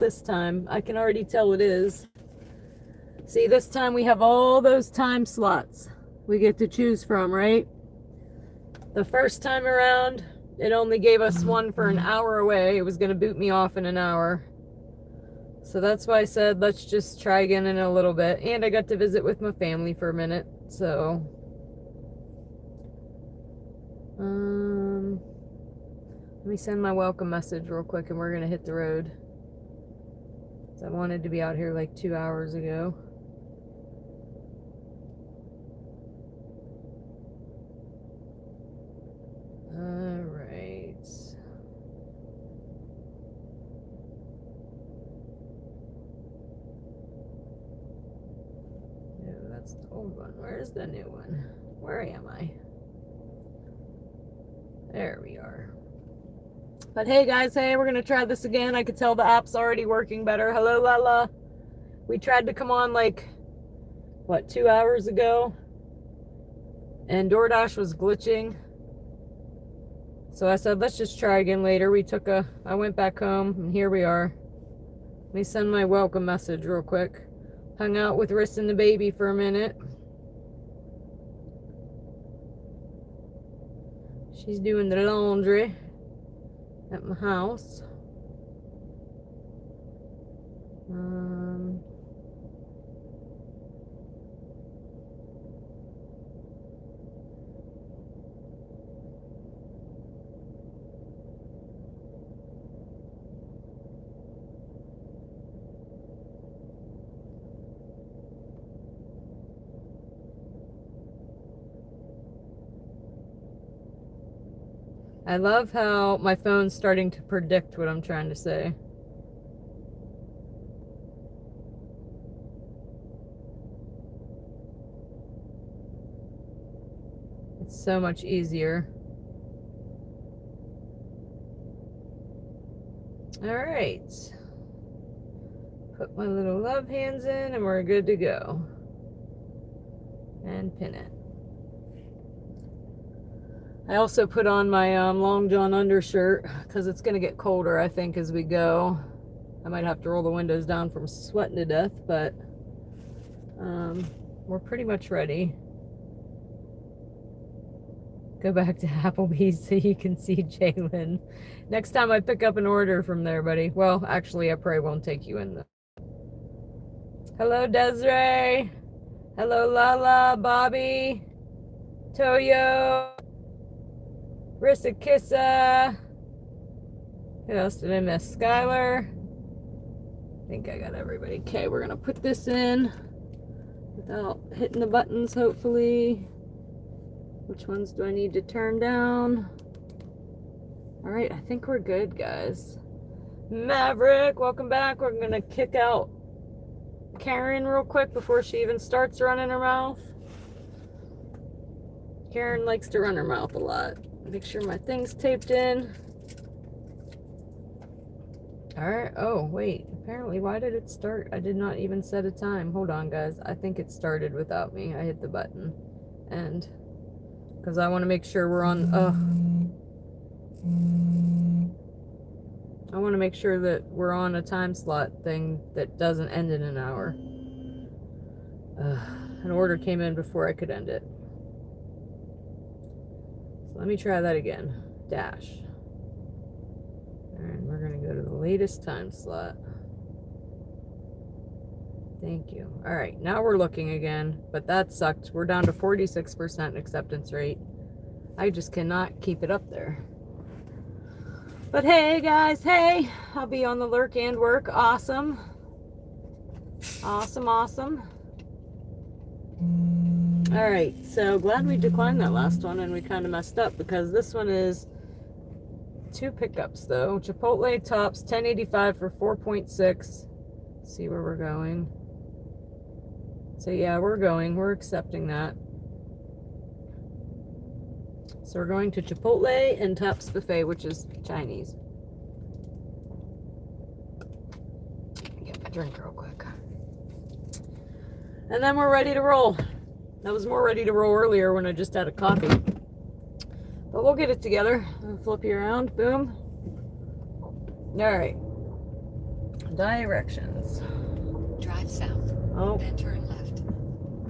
this time. I can already tell it is. See, this time we have all those time slots we get to choose from, right? The first time around, it only gave us one for an hour away. It was going to boot me off in an hour. So that's why I said, let's just try again in a little bit. And I got to visit with my family for a minute. So, let me send my welcome message real quick and we're going to hit the road. So I wanted to be out here like 2 hours ago. Alright. No, that's the old one. Where's the new one? Where am I? There we are. But hey guys, hey, we're gonna try this again. I could tell the app's already working better. Hello, Lala. We tried to come on like, what, 2 hours ago? And DoorDash was glitching. So I said, let's just try again later. I went back home and here we are. Let me send my welcome message real quick. Hung out with Riss and the baby for a minute. She's doing the laundry at my house. I love how my phone's starting to predict what I'm trying to say. It's so much easier. All right. Put my little love hands in and we're good to go. And pin it. I also put on my long john undershirt because it's going to get colder, I think, as we go. I might have to roll the windows down from sweating to death, but we're pretty much ready. Go back to Applebee's so you can see Jalen. Next time I pick up an order from there, buddy. Well, actually, I probably won't take you in. Hello, Desiree. Hello, Lala, Bobby, Toyo. Rissa Kissa. Who else did I miss? Skylar. I think I got everybody. Okay, we're gonna put this in without hitting the buttons, hopefully. Which ones do I need to turn down? Alright, I think we're good, guys. Maverick, welcome back. We're gonna kick out Karen real quick before she even starts running her mouth. Karen likes to run her mouth a lot. Make sure my thing's taped in. Alright, oh, wait. Apparently, why did it start? I did not even set a time. Hold on, guys. I think it started without me. I hit the button. And, because I want to make sure we're on, I want to make sure that we're on a time slot thing that doesn't end in an hour. An order came in before I could end it. Let me try that again. Dash. And we're going to go to the latest time slot. Thank you. All right, now we're looking again, but that sucked. We're down to 46% acceptance rate. I just cannot keep it up there. But hey, guys, hey, I'll be on the lurk and work. Awesome. Awesome, awesome. All right, so glad we declined that last one and we kind of messed up because this one is 2 pickups though. Chipotle tops 1085 for 4.6. See where we're going. So yeah, we're accepting that. So we're going to Chipotle and Tops Buffet, which is Chinese. Get my drink real quick. And then we're ready to roll. I was more ready to roll earlier when I just had a coffee. But we'll get it together. I'll flip you around. Boom. Alright. Directions. Drive south. Oh. Then turn left.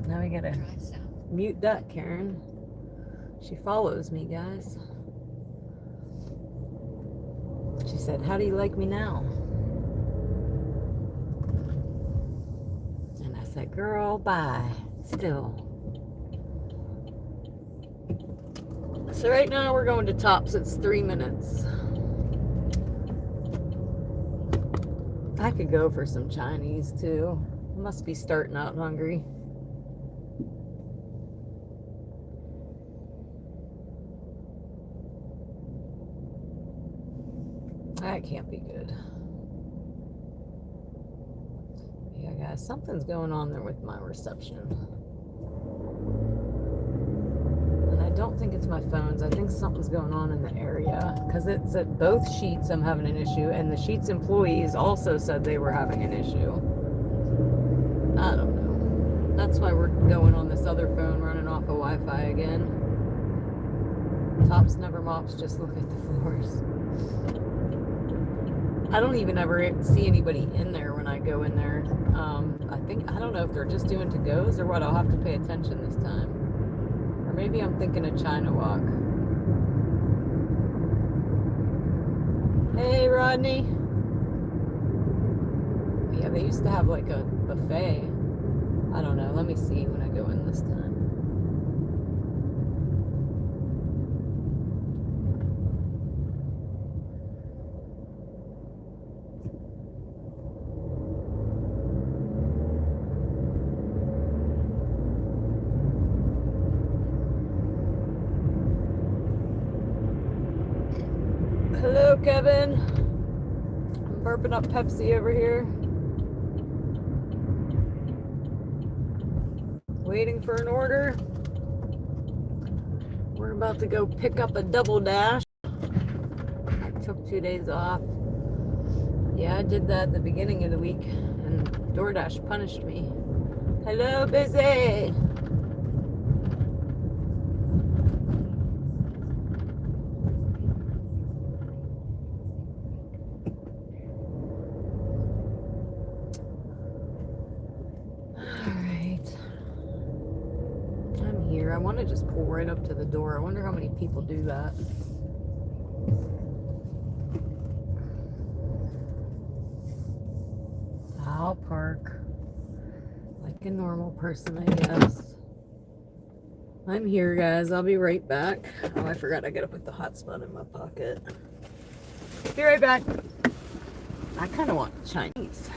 Now we gotta Drive south. mute that, Karen. She follows me, guys. She said, "How do you like me now?" And I said, "Girl, bye. Still." So right now we're going to Tops. It's 3 minutes. I could go for some Chinese too. I must be starting out hungry. That can't be good. Yeah, guys, something's going on there with my reception. And I don't think it's my phones. I think something's going on in the area. Because it's at both Sheets I'm having an issue. And the Sheets employees also said they were having an issue. I don't know. That's why we're going on this other phone running off of Wi-Fi again. Tops never mops, just look at the floors. I don't even ever see anybody in there when I go in there. I don't know if they're just doing to-goes or what. I'll have to pay attention this time. Or maybe I'm thinking of China Walk. Hey, Rodney. Yeah, they used to have like a buffet. I don't know. Let me see when I go in this time. Hello, Kevin. I'm burping up Pepsi over here. Waiting for an order. We're about to go pick up a DoorDash. I took 2 days off. Yeah, I did that at the beginning of the week, and DoorDash punished me. Hello, busy. I want to just pull right up to the door. I wonder how many people do that. I'll park like a normal person, I guess. I'm here, guys. I'll be right back. Oh, I forgot I gotta put the hotspot in my pocket. Be right back. I kind of want Chinese.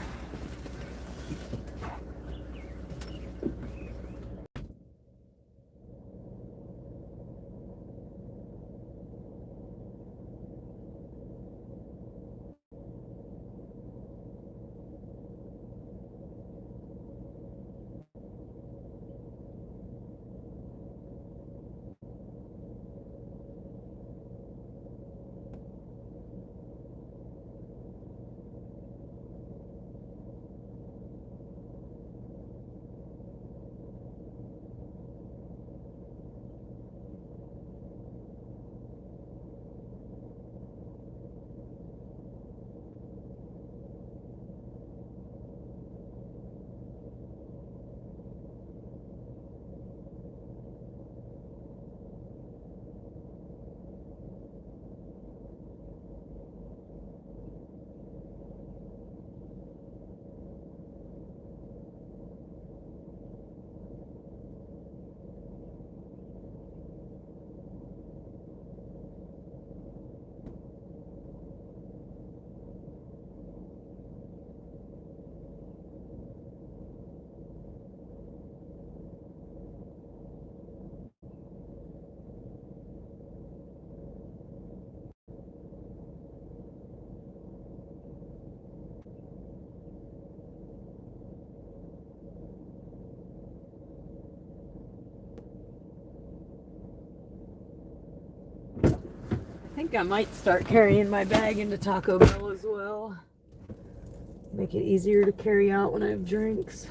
I think I might start carrying my bag into Taco Bell as well. Make it easier to carry out when I have drinks.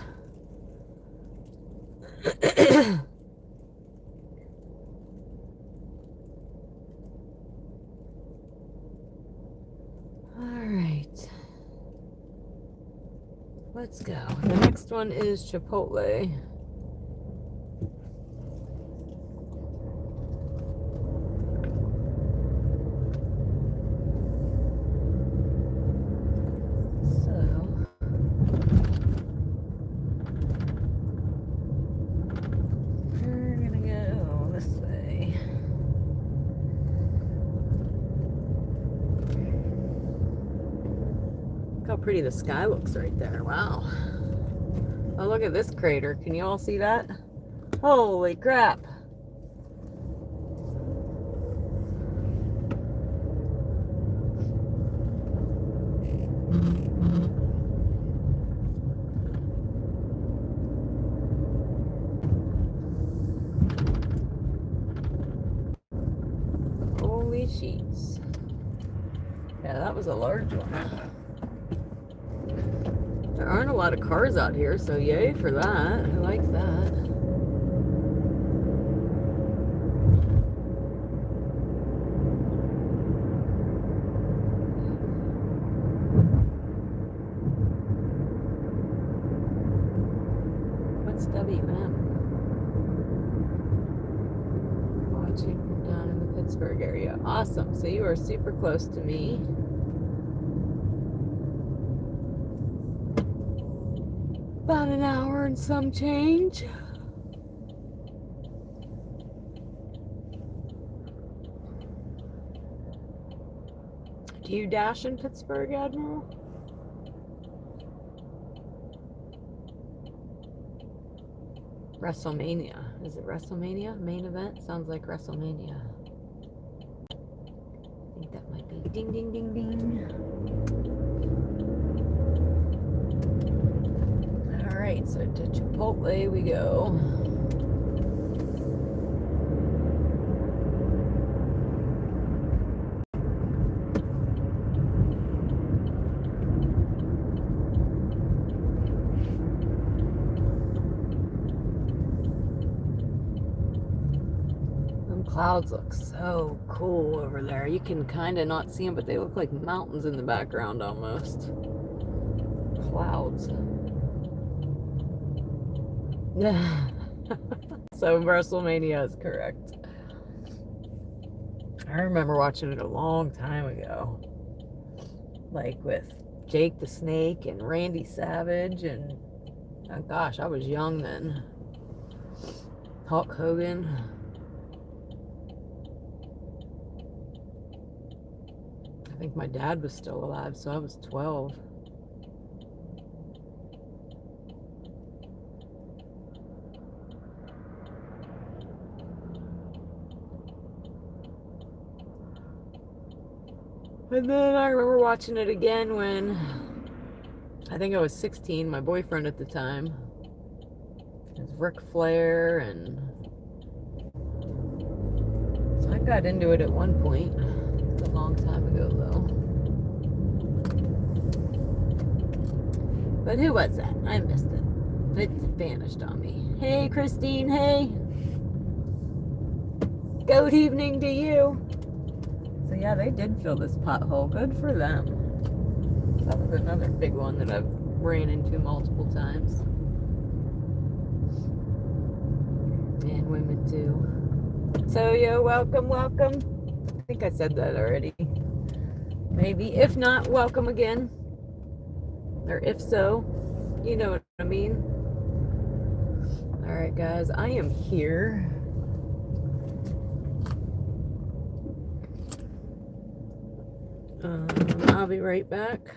All right. Let's go. The next one is Chipotle. How pretty the sky looks right there. Wow. Oh, look at this crater. Can you all see that? Holy crap. Holy sheets. Yeah, that was a large one. There aren't a lot of cars out here, so yay for that. I like that. What's WM? Watching from down in the Pittsburgh area. Awesome. So you are super close to me. About an hour and some change. Do you dash in Pittsburgh, Admiral? WrestleMania. Is it WrestleMania? Main event? Sounds like WrestleMania. I think that might be ding, ding, ding, ding. Alright, so to Chipotle we go. Clouds look so cool over there. You can kind of not see them, but they look like mountains in the background almost. Clouds. Yeah. So WrestleMania is correct. I remember watching it a long time ago. Like with Jake the Snake and Randy Savage and oh gosh, I was young then. Hulk Hogan. I think my dad was still alive, so I was 12. And then I remember watching it again when I think I was 16, my boyfriend at the time. It was Ric Flair, and so I got into it at one point. It's a long time ago, though. But who was that? I missed it. It vanished on me. Hey, Christine, hey. Good evening to you. So yeah, they did fill this pothole. Good for them. That was another big one that I've ran into multiple times. And women too. So yo, welcome, welcome. I think I said that already. Maybe. If not, welcome again. Or if so, you know what I mean. Alright guys, I am here. I'll be right back.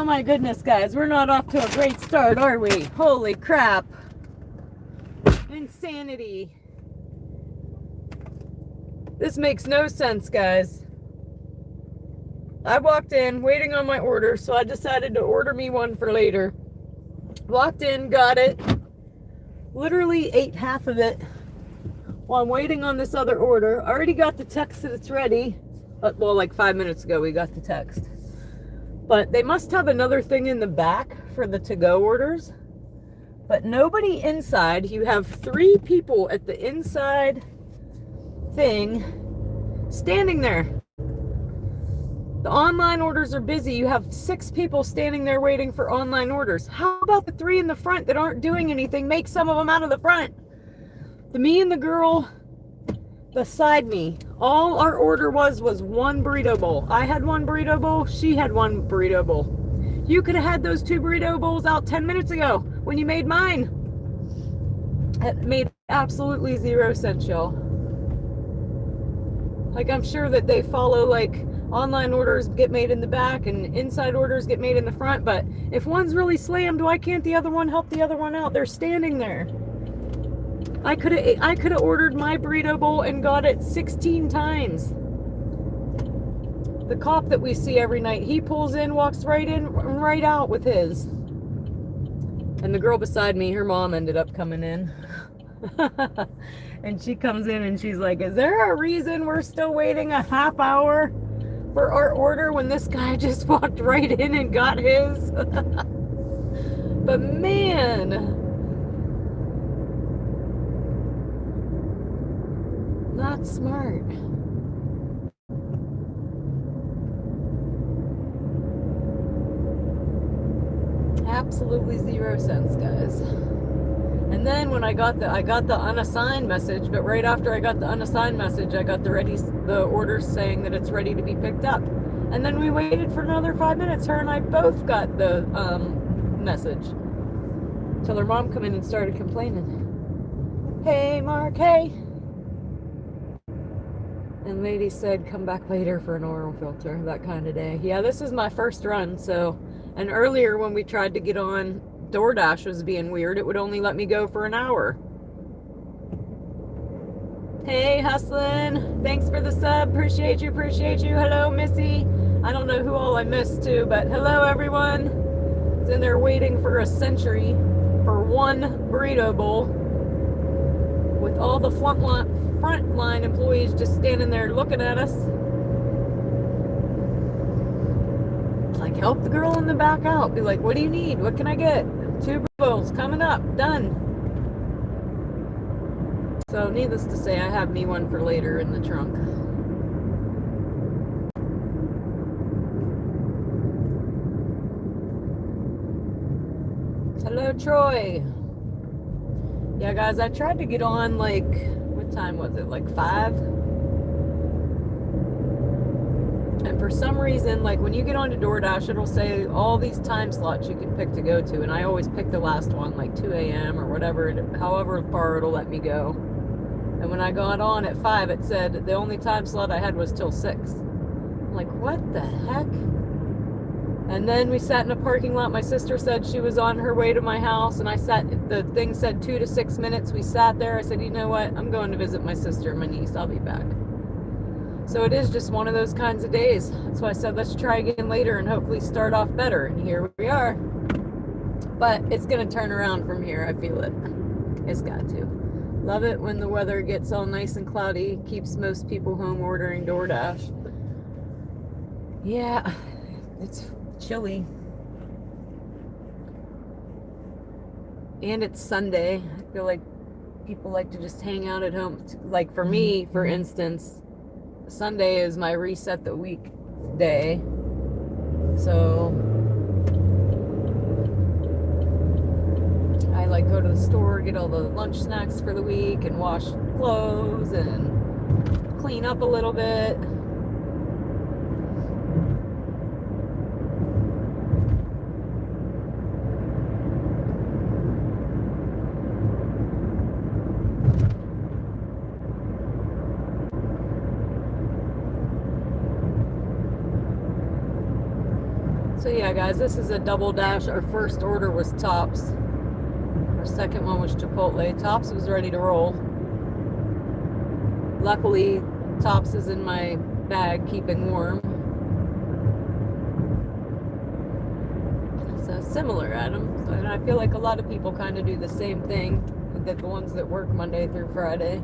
Oh my goodness, guys, we're not off to a great start, are we? Holy crap. Insanity. This makes no sense, guys. I walked in waiting on my order, so I decided to order me one for later. Walked in, got it, literally ate half of it while I'm waiting on this other order. Already got the text that it's ready. Well, like 5 minutes ago we got the text. But they must have another thing in the back for the to-go orders. But nobody inside. You have 3 people at the inside thing standing there. The online orders are busy. You have 6 people standing there waiting for online orders. How about the 3 in the front that aren't doing anything? Make some of them out of the front. Me and the girl beside me, all our order was 1 burrito bowl. I had 1 burrito bowl. She had 1 burrito bowl. You could have had those 2 burrito bowls out 10 minutes ago when you made mine. It made absolutely 0 sense, y'all. Like, I'm sure that they follow, like, online orders get made in the back and inside orders get made in the front, but if one's really slammed, why can't the other one help the other one out? They're standing there. I could have ordered my burrito bowl and got it 16 times. The cop that we see every night, he pulls in, walks right in, right out with his. And the girl beside me, her mom ended up coming in. And she comes in and she's like, is there a reason we're still waiting a half hour for our order when this guy just walked right in and got his? But man, not smart. Absolutely 0 sense, guys. And then when I got the unassigned message, but right after I got the unassigned message, I got the order saying that it's ready to be picked up. And then we waited for another 5 minutes. Her and I both got the message. Till her mom come in and started complaining. Hey, Mark, hey. And lady said, come back later for an oral filter, that kind of day. Yeah, this is my first run, so. And earlier when we tried to get on, DoorDash was being weird. It would only let me go for an hour. Hey, Hustlin'. Thanks for the sub. Appreciate you. Hello, Missy. I don't know who all I missed to, but hello, everyone. It's in there waiting for a century for 1 burrito bowl with all the frontline employees just standing there looking at us. Like, help the girl in the back out. Be like, what do you need? What can I get? 2 bowls coming up. Done. So needless to say, I have me one for later in the trunk. Hello, Troy. Yeah, guys, I tried to get on, like, what time was it? Like 5? And for some reason, like when you get onto DoorDash, it'll say all these time slots you can pick to go to. And I always pick the last one, like 2 a.m. or whatever, however far it'll let me go. And when I got on at 5, it said the only time slot I had was till 6. I'm like, what the heck? And then we sat in a parking lot. My sister said she was on her way to my house. And the thing said 2 to 6 minutes. We sat there. I said, you know what? I'm going to visit my sister and my niece. I'll be back. So it is just one of those kinds of days. That's why I said let's try again later and hopefully start off better. And here we are. But it's going to turn around from here. I feel it. It's got to. Love it when the weather gets all nice and cloudy. Keeps most people home ordering DoorDash. Yeah, it's chilly. And it's Sunday. I feel like people like to just hang out at home. Like for me, for instance, Sunday is my reset the week day. So I like go to the store, get all the lunch snacks for the week and wash clothes and clean up a little bit. So yeah, guys, this is a double dash. Our first order was Tops. Our second one was Chipotle. Tops was ready to roll. Luckily, Tops is in my bag, keeping warm. So similar, Adam. And I feel like a lot of people kind of do the same thing. That the ones that work Monday through Friday,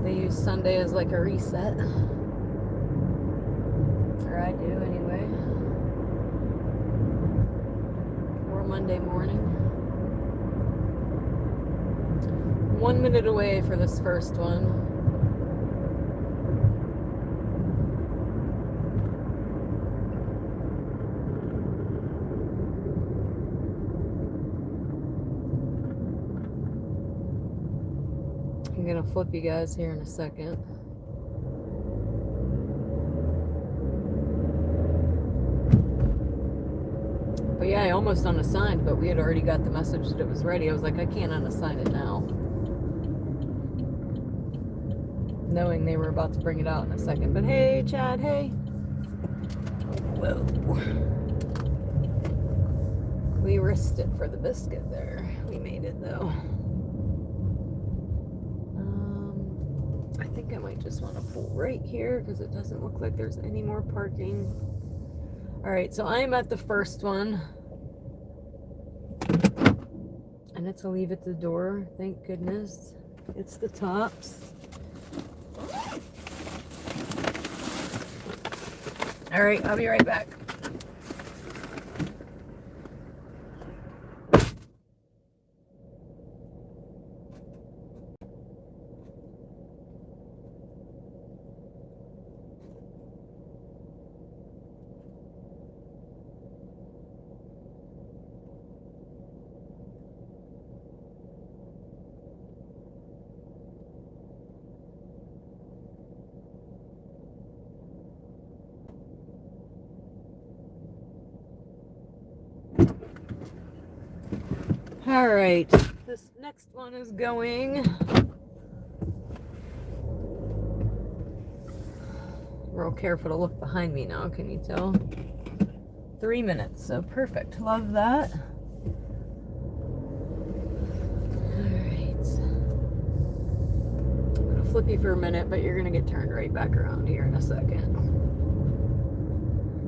they use Sunday as like a reset. Or I do anyway. Or Monday morning. 1 minute away for this first one. I'm gonna flip you guys here in a second. But yeah, I almost unassigned, but we had already got the message that it was ready. I was like, I can't unassign it now. Knowing they were about to bring it out in a second. But hey, Chad, hey. Whoa. We risked it for the biscuit there. We made it though. I think I might just want to pull right here because it doesn't look like there's any more parking. All right, so I'm at the first one. And it's a leave at the door, thank goodness. It's the Tops. All right, I'll be right back. All right, this next one is going. Real careful to look behind me now, can you tell? 3 minutes, so perfect. Love that. All right. I'm gonna flip you for a minute, but you're gonna get turned right back around here in a second.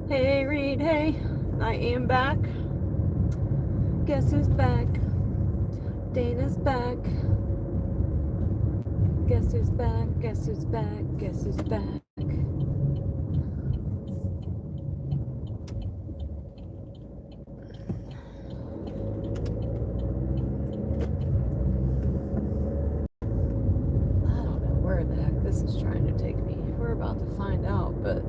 Hey, Reed, hey, I am back. Guess who's back? Dana's back. Guess who's back? Guess who's back? Guess who's back? I don't know where the heck this is trying to take me. We're about to find out, but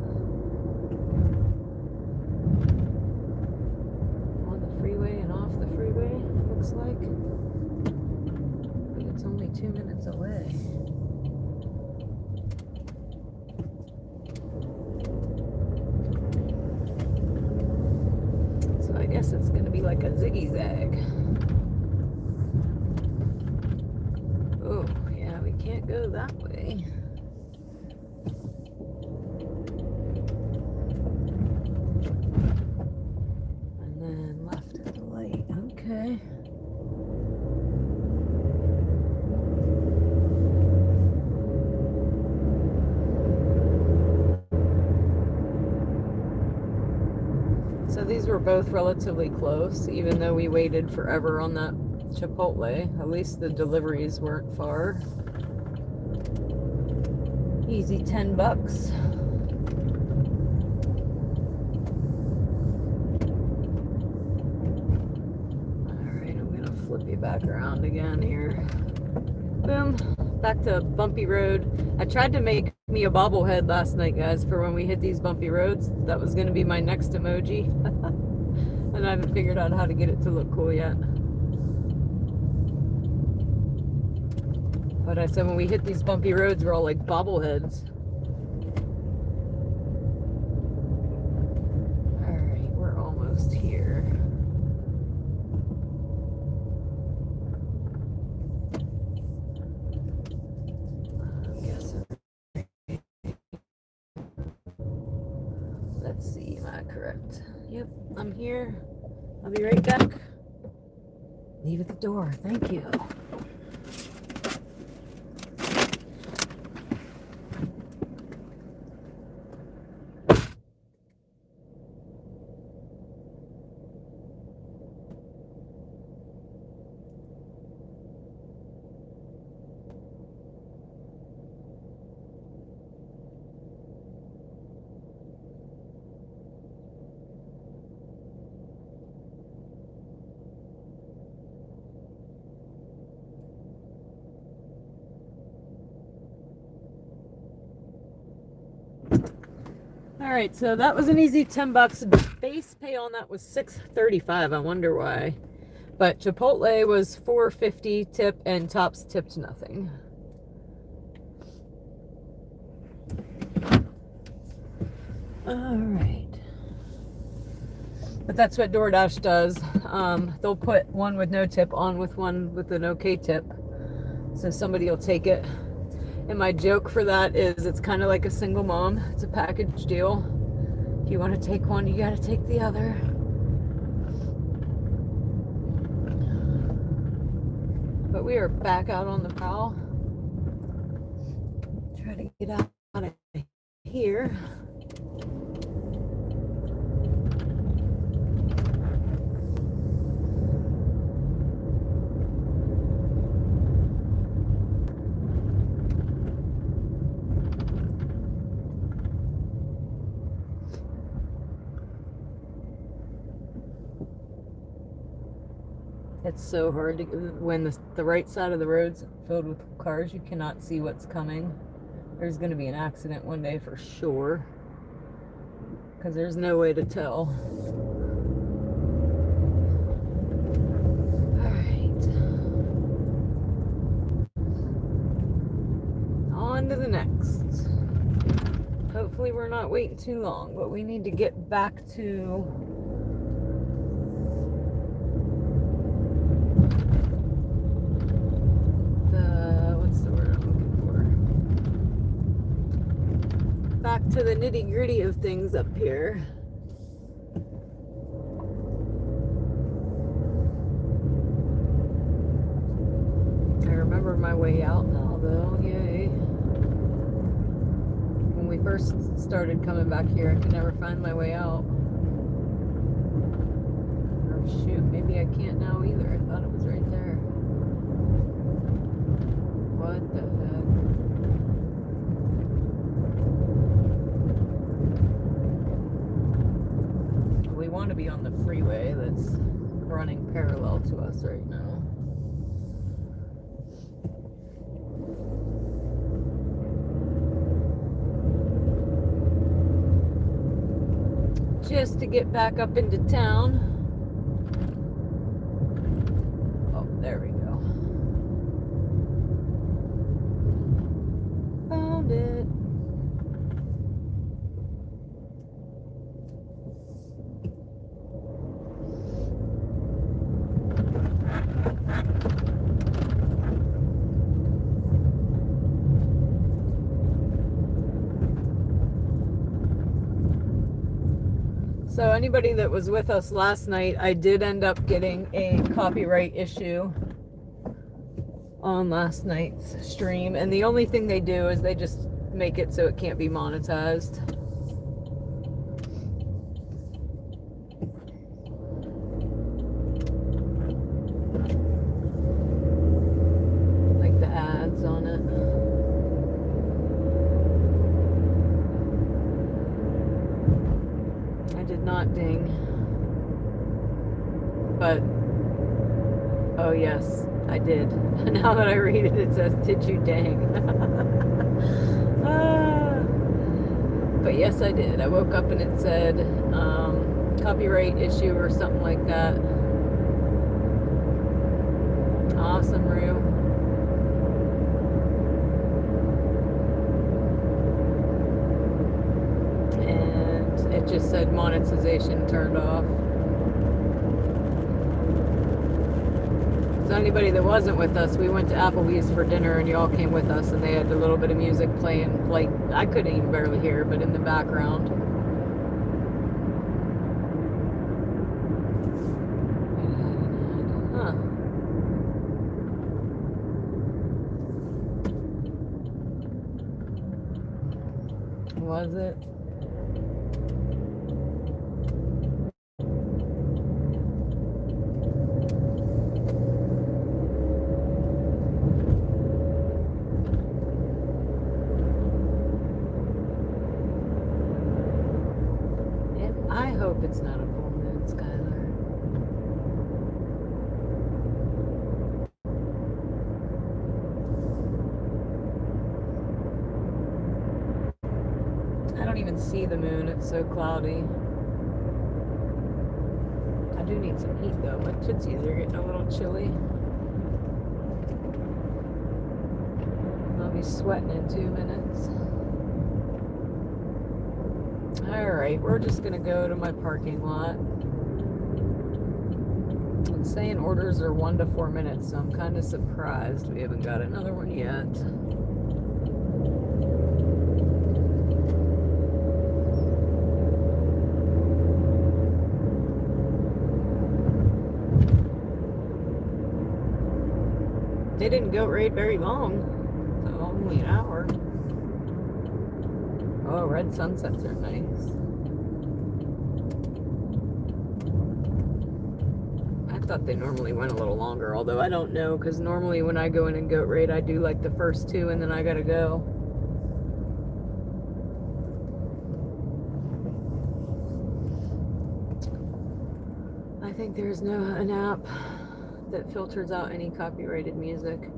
on the freeway and off the freeway, looks like. But it's only 2 minutes away. So I guess it's gonna be like a ziggy-zag. Oh, yeah, we can't go that way. And then left at the light. Okay. So these were both relatively close, even though we waited forever on that Chipotle. At least the deliveries weren't far. Easy $10. Alright, I'm gonna flip you back around again here. Boom. Back to bumpy road. I tried to make me a bobblehead last night, guys, for when we hit these bumpy roads. That was gonna be my next emoji. And I haven't figured out how to get it to look cool yet. But I said when we hit these bumpy roads, we're all like bobbleheads. Alright, we're almost here. I'm guessing. Let's see, am I correct? Yep, I'm here. I'll be right back. Leave at the door. Thank you. All right, so that was an easy $10. Base pay on that was $6.35. I wonder why. But Chipotle was $4.50 tip, and Tops tipped nothing. All right. But that's what DoorDash does. They'll put one with no tip on with one with an okay tip. So somebody will take it. And my joke for that is it's kind of like a single mom. It's a package deal. If you want to take one, you got to take the other. But we are back out on the prowl. Try to get out of here. It's so hard to, when the right side of the road's filled with cars, you cannot see what's coming. There's going to be an accident one day for sure, because there's no way to tell. All right. On to the next. Hopefully we're not waiting too long, but we need to get back to to the nitty-gritty of things up here. I remember my way out now, though. Yay. When we first started coming back here, I could never find my way out. Oh shoot, maybe I can't now either. I thought it was right there. What the heck? We want to be on the freeway that's running parallel to us right now. Just to get back up into town. Oh, there we go. Found it. So anybody that was with us last night, I did end up getting a copyright issue on last night's stream. And the only thing they do is they just make it so it can't be monetized. Like the ads on it. Not ding, but oh yes, I did. Now that I read it, it says, did you dang? But yes, I did. I woke up and it said copyright issue or something like that. Awesome, Rue. It just said monetization turned off. So anybody that wasn't with us, we went to Applebee's for dinner and y'all came with us and they had a little bit of music playing, like I couldn't even barely hear, but in the background. Was it? And I hope it's not a full moon, Skylar. I don't even see the moon, it's so cloudy. I do need some heat though. My tootsies are getting a little chilly. I'll be sweating in 2 minutes. Alright, we're just gonna go to my parking lot. It's saying orders are 1 to 4 minutes, so I'm kind of surprised we haven't got another one yet. They didn't goat raid very long, so only an hour. Oh, red sunsets are nice. I thought they normally went a little longer, although I don't know, because normally when I go in and goat raid, I do like the first 2 and then I gotta go. I think there's an app that filters out any copyrighted music.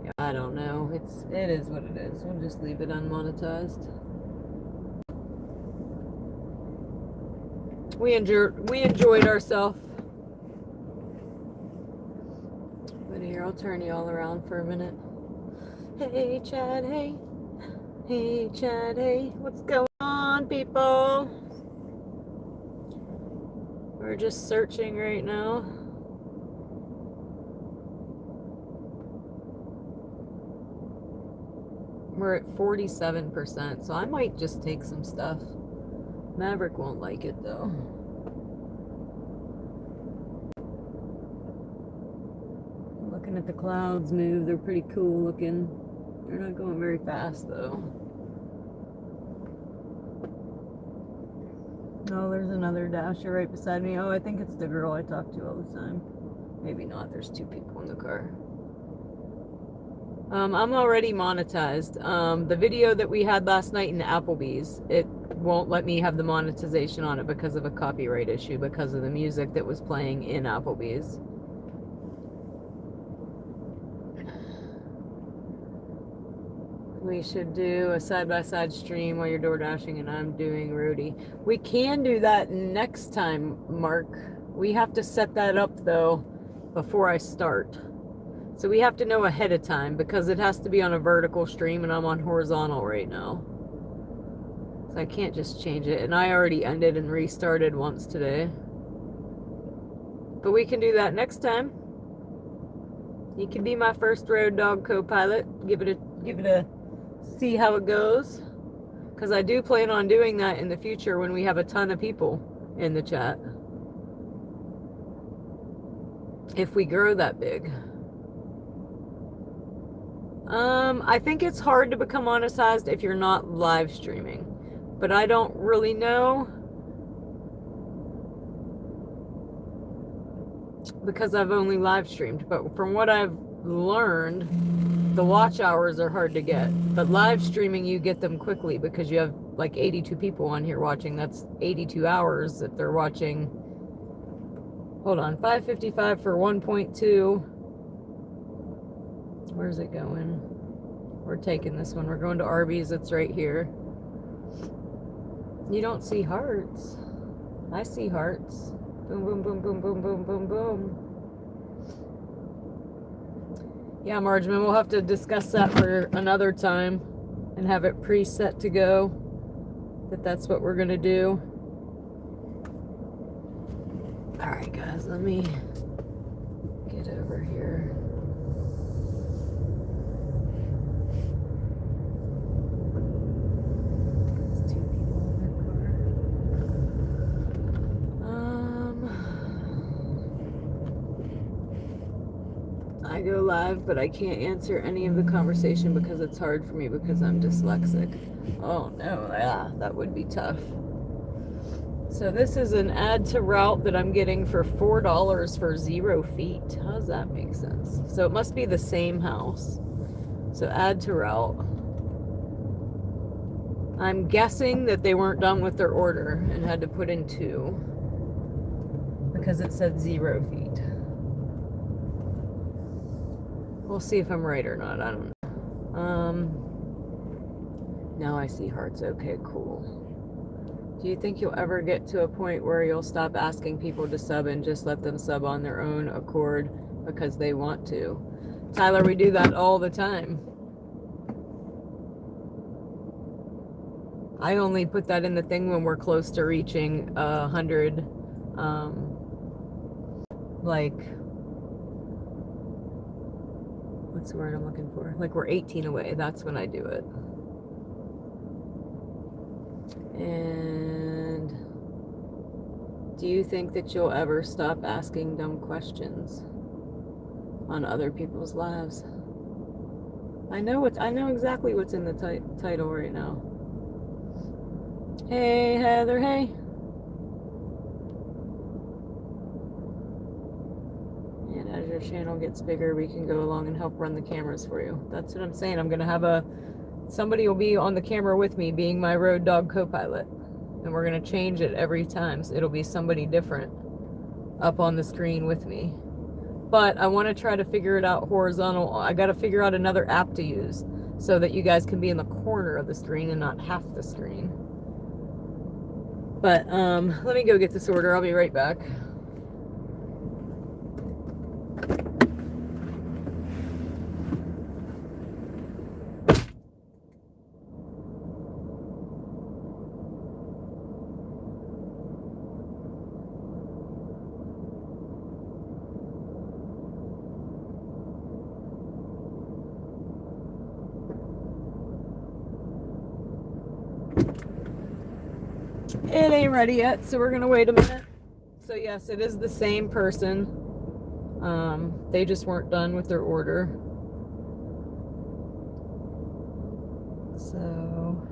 Yeah, I don't know. It is what it is. We'll just leave it unmonetized. We enjoyed ourselves. But here, I'll turn you all around for a minute. Hey Chad, hey. Hey Chad, hey. What's going on, people? We're just searching right now. We're at 47%, so I might just take some stuff. Maverick won't like it though. Looking at the clouds move, they're pretty cool looking. They're not going very fast though. Oh, there's another dasher right beside me. Oh, I think it's the girl I talk to all the time. Maybe not, there's 2 people in the car. I'm already monetized. The video that we had last night in Applebee's, it won't let me have the monetization on it because of a copyright issue, because of the music that was playing in Applebee's. We should do a side-by-side stream while you're door dashing and I'm doing roadie. We can do that next time, Mark. We have to set that up though before I start. So we have to know ahead of time because it has to be on a vertical stream and I'm on horizontal right now. So I can't just change it. And I already ended and restarted once today. But we can do that next time. You can be my first road dog co-pilot. Give it a see how it goes. Because I do plan on doing that in the future when we have a ton of people in the chat. If we grow that big. I think it's hard to become monetized if you're not live streaming, but I don't really know because I've only live streamed. But from what I've learned, the watch hours are hard to get, but live streaming you get them quickly because you have like 82 people on here watching. That's 82 hours if they're watching. Hold on, 555 for 1.2. Where's it going? We're taking this one. We're going to Arby's. It's right here. You don't see hearts. I see hearts. Boom, boom, boom, boom, boom, boom, boom, boom. Yeah, Margeman, we'll have to discuss that for another time and have it preset to go. That's what we're going to do. All right, guys, let me get over here. I I go live, but I can't answer any of the conversation because it's hard for me because I'm dyslexic. Oh no, yeah, that would be tough. So this is an add to route that I'm getting for $4 for 0 feet. How does that make sense? So it must be the same house. So add to route. I'm guessing that they weren't done with their order and had to put in 2 because it said 0 feet. We'll see if I'm right or not. I don't know. Now I see hearts. Okay, cool. Do you think you'll ever get to a point where you'll stop asking people to sub and just let them sub on their own accord because they want to? Tyler, we do that all the time. I only put that in the thing when we're close to reaching 100, like, what's the word I'm looking for? Like we're 18 away. That's when I do it. And do you think that you'll ever stop asking dumb questions on other people's lives? I know exactly what's in the title right now. Hey Heather, hey. And as your channel gets bigger, we can go along and help run the cameras for you. That's what I'm saying. I'm gonna have somebody will be on the camera with me being my road dog co-pilot. And we're going to change it every time. So it'll be somebody different up on the screen with me. But I want to try to figure it out horizontal. I got to figure out another app to use so that you guys can be in the corner of the screen and not half the screen. But let me go get this order. I'll be right back. It ain't ready yet, so we're gonna wait a minute. So yes, it is the same person. They just weren't done with their order. So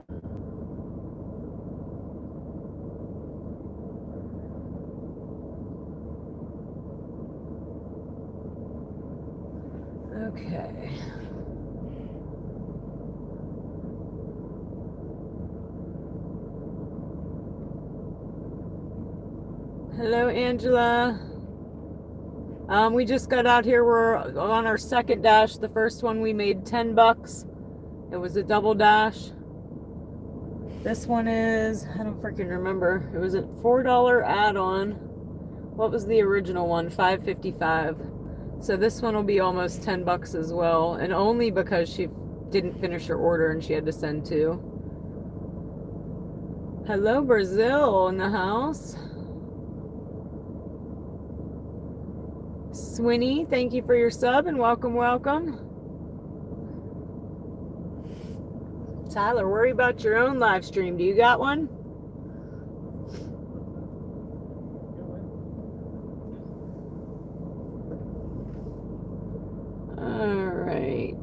okay. Hello, Angela. We just got out here. We're on our second dash. The first one we made $10. It was a double dash. This one is, I don't freaking remember. It was a $4 add-on. What was the original one? $5.55. So this one will be almost $10 as well, and only because she didn't finish her order and she had to send 2. Hello, Brazil in the house. Swinny, thank you for your sub and welcome, welcome. Tyler, worry about your own live stream. Do you got one? All right.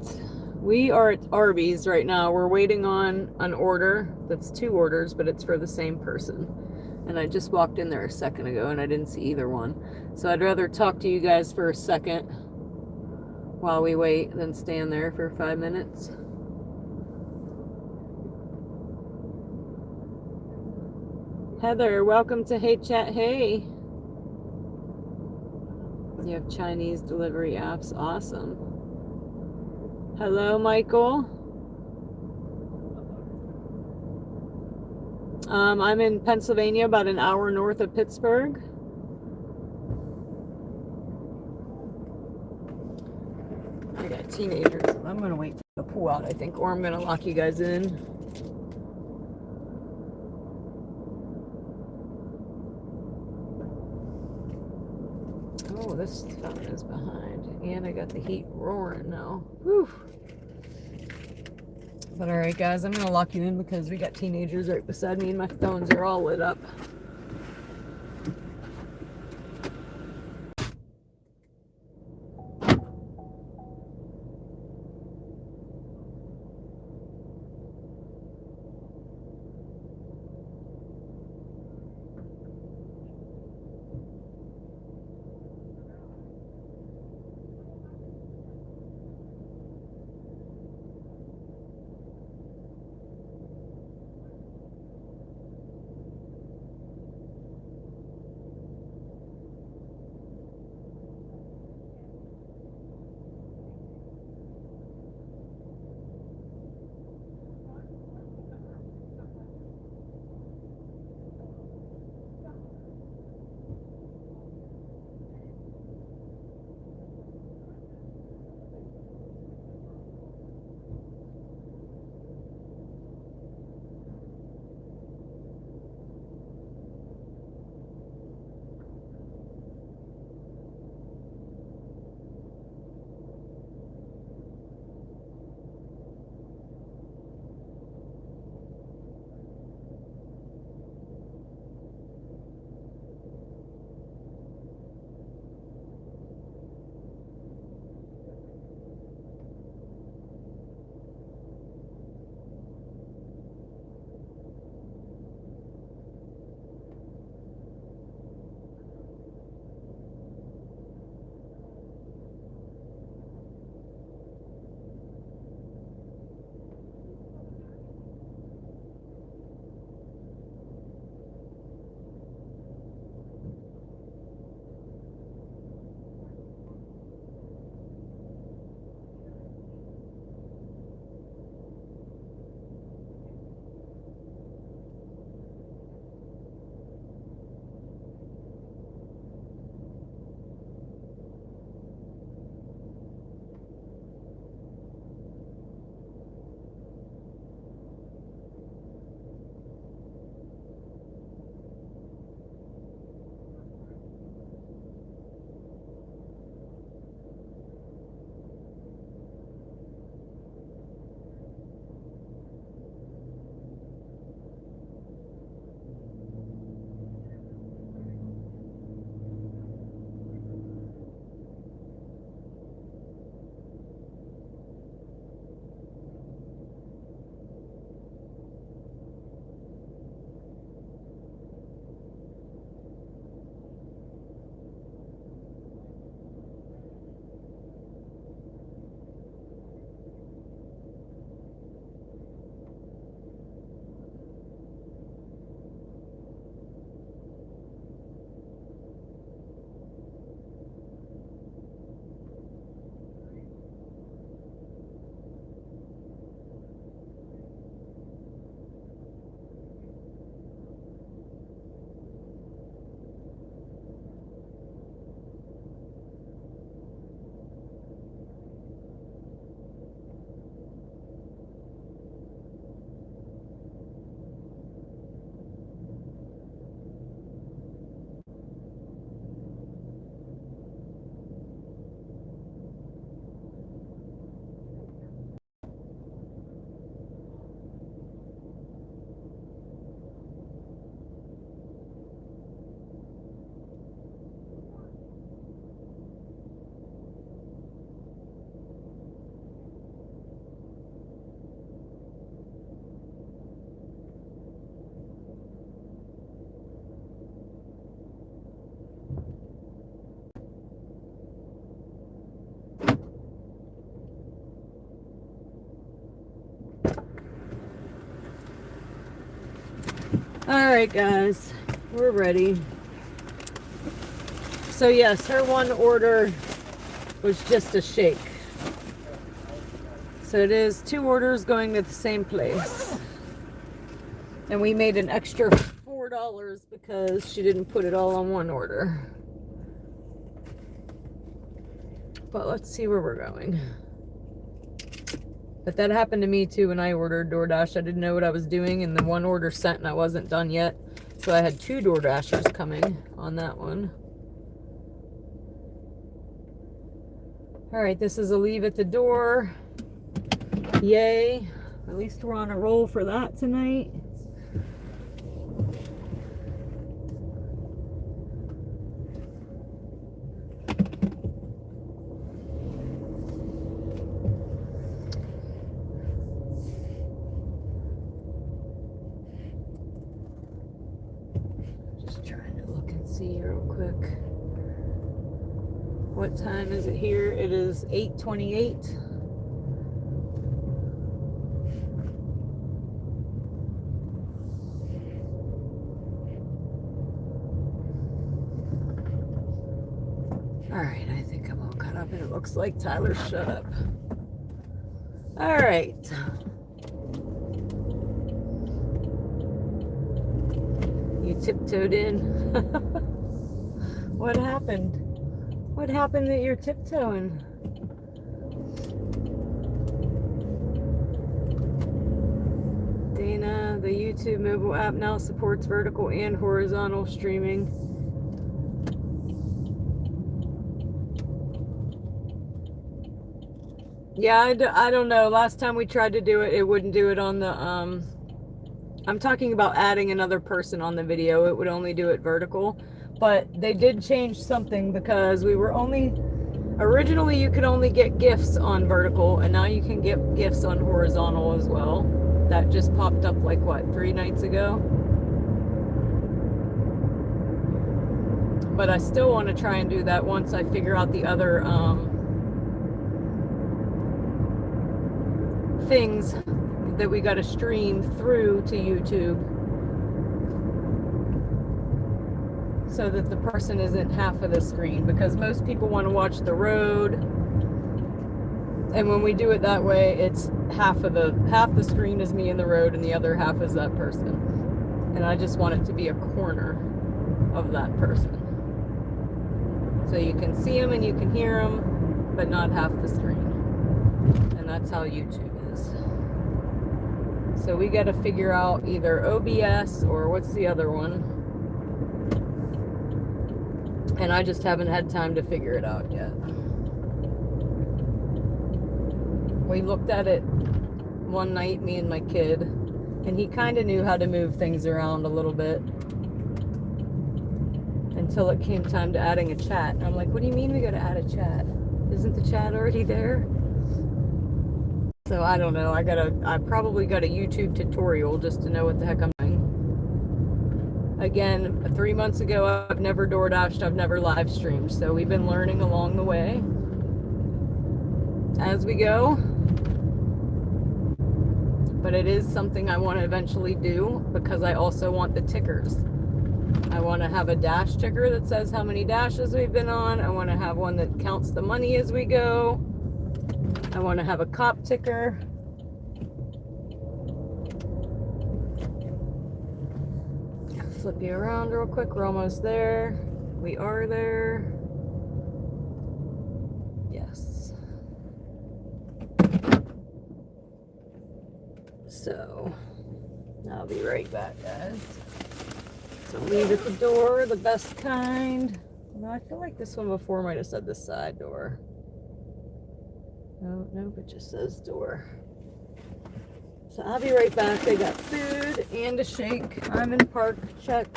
We are at Arby's right now. We're waiting on an order. That's 2 orders, but it's for the same person. And I just walked in there a second ago and I didn't see either one. So I'd rather talk to you guys for a second while we wait than stand there for 5 minutes. Heather, welcome to Hey Chat Hey. You have Chinese delivery apps. Awesome. Hello, Michael. I'm in Pennsylvania, about an hour north of Pittsburgh. I got teenagers. I'm going to wait for the pool out, I think, or I'm going to lock you guys in. Oh, this phone is behind. And I got the heat roaring now. Whew. But alright guys, I'm going to lock you in because we got teenagers right beside me and my phones are all lit up. Alright guys, we're ready. So yes, her one order was just a shake. So it is 2 orders going to the same place. And we made an extra $4 because she didn't put it all on one order. But let's see where we're going. But that happened to me too when I ordered DoorDash. I didn't know what I was doing, and the one order sent and I wasn't done yet. So I had 2 DoorDashers coming on that one. Alright, this is a leave at the door. Yay. At least we're on a roll for that tonight. Just trying to look and see real quick. What time is it here? It is 8:28. Alright, I think I'm all caught up and it looks like Tyler shut up. Alright. You tiptoed in. What happened? What happened that you're tiptoeing? Dana, the YouTube mobile app now supports vertical and horizontal streaming. Yeah, I don't know. Last time we tried to do it, it wouldn't do it on the, I'm talking about adding another person on the video. It would only do it vertical. But they did change something because we were originally you could only get GIFs on vertical, and now you can get GIFs on horizontal as well. That just popped up like, what, 3 nights ago? But I still want to try and do that once I figure out the other, things that we got to stream through to YouTube so that the person isn't half of the screen, because most people want to watch the road, and when we do it that way, it's half the screen is me in the road and the other half is that person, and I just want it to be a corner of that person so you can see them and you can hear them, but not half the screen. And that's how YouTube is. So we got to figure out either OBS or what's the other one. And I just haven't had time to figure it out yet. We looked at it one night, me and my kid, and he kind of knew how to move things around a little bit until it came time to adding a chat. And I'm like, what do you mean we got to add a chat? Isn't the chat already there? So I don't know. I probably got a YouTube tutorial just to know what the heck I'm doing. Again, 3 months ago, I've never DoorDashed, I've never live streamed. So we've been learning along the way as we go. But it is something I want to eventually do because I also want the tickers. I want to have a dash ticker that says how many dashes we've been on. I want to have one that counts the money as we go. I want to have a cop ticker. Flip you around real quick. We're almost there. We are there. Yes. So, I'll be right back, guys. So leave at the door, the best kind. No, I feel like this one before might have said the side door. Oh, nope, it just says door. So I'll be right back. They got food and a shake. I'm in park. Check.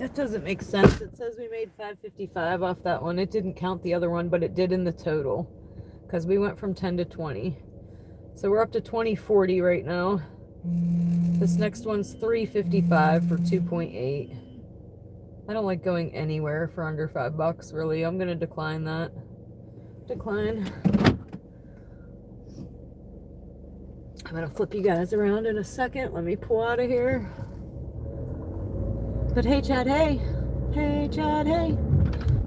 That doesn't make sense. It says we made $5.55 off that one. It didn't count the other one, but it did in the total. Because we went from 10 to 20. So we're up to 20.40 right now. This next one's $3.55 for 2.8. I don't like going anywhere for under $5, really. I'm gonna decline that. Decline. I'm gonna flip you guys around in a second. Let me pull out of here. But hey, Chad, hey. Hey, Chad, hey.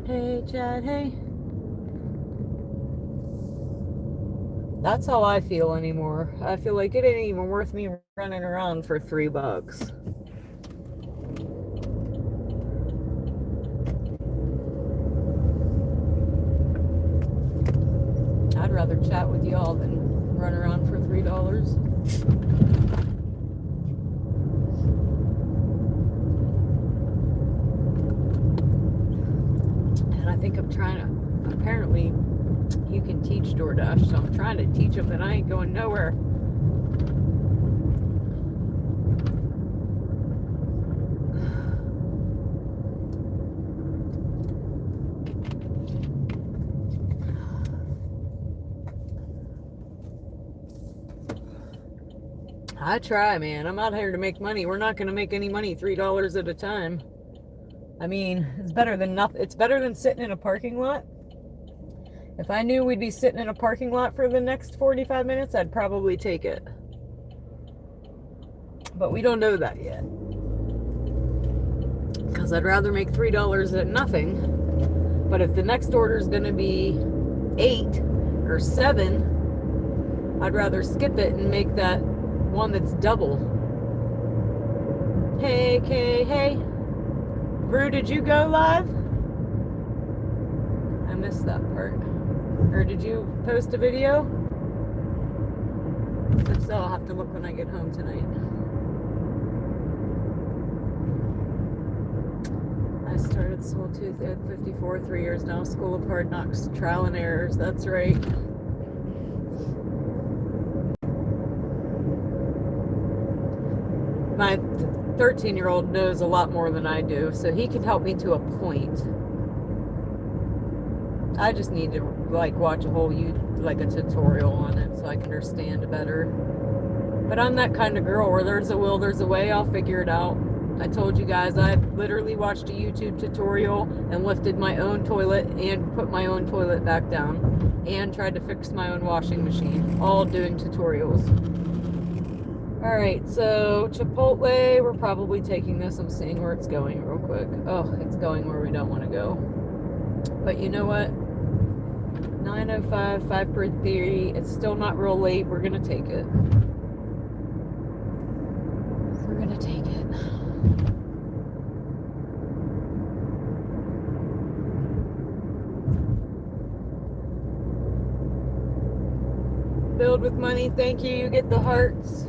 Hey, Chad, hey. That's how I feel anymore. I feel like it ain't even worth me running around for $3. I'd rather chat with y'all than run around for $3. And I think I'm trying to, apparently you can teach DoorDash, so I'm trying to teach them, and I ain't going nowhere. I try, man. I'm out here to make money. We're not going to make any money $3 at a time. I mean, it's better than nothing. It's better than sitting in a parking lot. If I knew we'd be sitting in a parking lot for the next 45 minutes, I'd probably take it. But we don't know that yet. Because I'd rather make $3 at nothing. But if the next order is going to be 8 or 7, I'd rather skip it and make that one that's double. Hey, Kay, hey. Brew, did you go live? I missed that part. Or did you post a video? If so, I'll have to look when I get home tonight. I started Soul Tooth at 54, 3 years now. School of Hard Knocks, trial and errors. That's right. My 13-year-old knows a lot more than I do, so he can help me to a point. I just need to watch a whole a tutorial on it so I can understand it better. But I'm that kind of girl where there's a will, there's a way. I'll figure it out. I told you guys I literally watched a YouTube tutorial and lifted my own toilet and put my own toilet back down and tried to fix my own washing machine, all doing tutorials. All right, so Chipotle, we're probably taking this. I'm seeing where it's going real quick. Oh, it's going where we don't want to go. But you know what? 9:05, 5 per 3. It's still not real late. We're going to take it. We're going to take it. Build with money. Thank you. You get the hearts.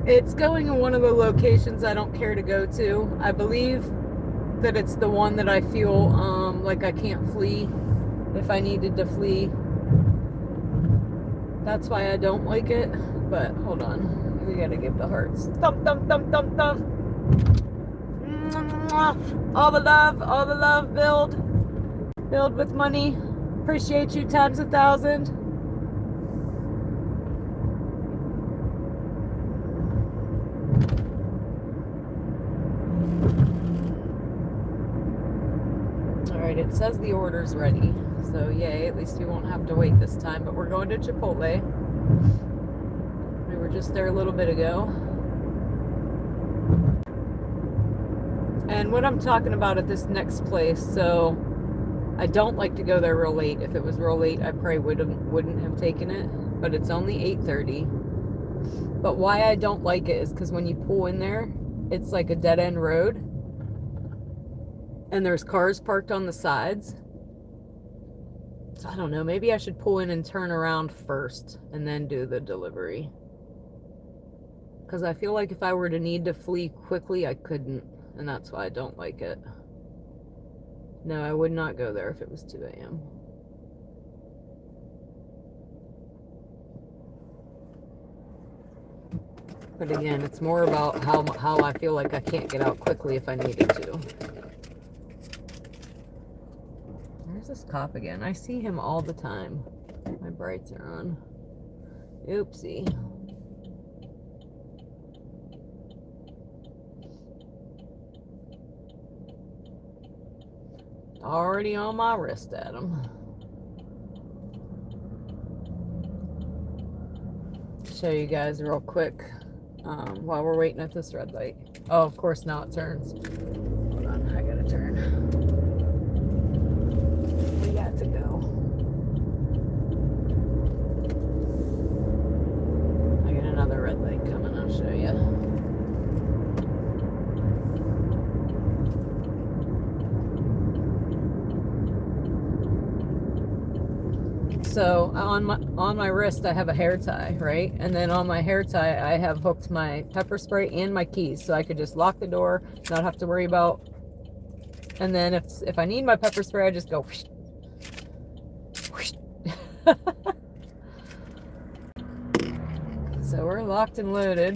It's going in one of the locations I don't care to go to. I believe that it's the one that I feel like I can't flee if I needed to flee. That's why I don't like it. But hold on. We gotta give the hearts. Thump, thump, thump, thump, thump. All the love, build. Build with money. Appreciate you times 1,000. It says the order's ready, so yay, at least we won't have to wait this time. But we're going to Chipotle. We were just there a little bit ago. And what I'm talking about at this next place, so I don't like to go there real late. If it was real late, I probably wouldn't have taken it, but it's only 8:30. But why I don't like it is because when you pull in there, it's like a dead-end road. And there's cars parked on the sides. So I don't know, maybe I should pull in and turn around first and then do the delivery. Because I feel like if I were to need to flee quickly, I couldn't. And that's why I don't like it. No, I would not go there if it was 2 a.m. But again, it's more about how I feel like I can't get out quickly if I needed to. Where's this cop again? I see him all the time. My brights are on. Oopsie. Already on my wrist at him. Show you guys real quick while we're waiting at this red light. Oh, of course, now it turns. Hold on, I gotta turn. We got to go. I got another red light coming, I'll show you. So on my wrist I have a hair tie, right? And then on my hair tie I have hooked my pepper spray and my keys, so I could just lock the door, not have to worry about. And then if I need my pepper spray, I just go whoosh, whoosh. So we're locked and loaded.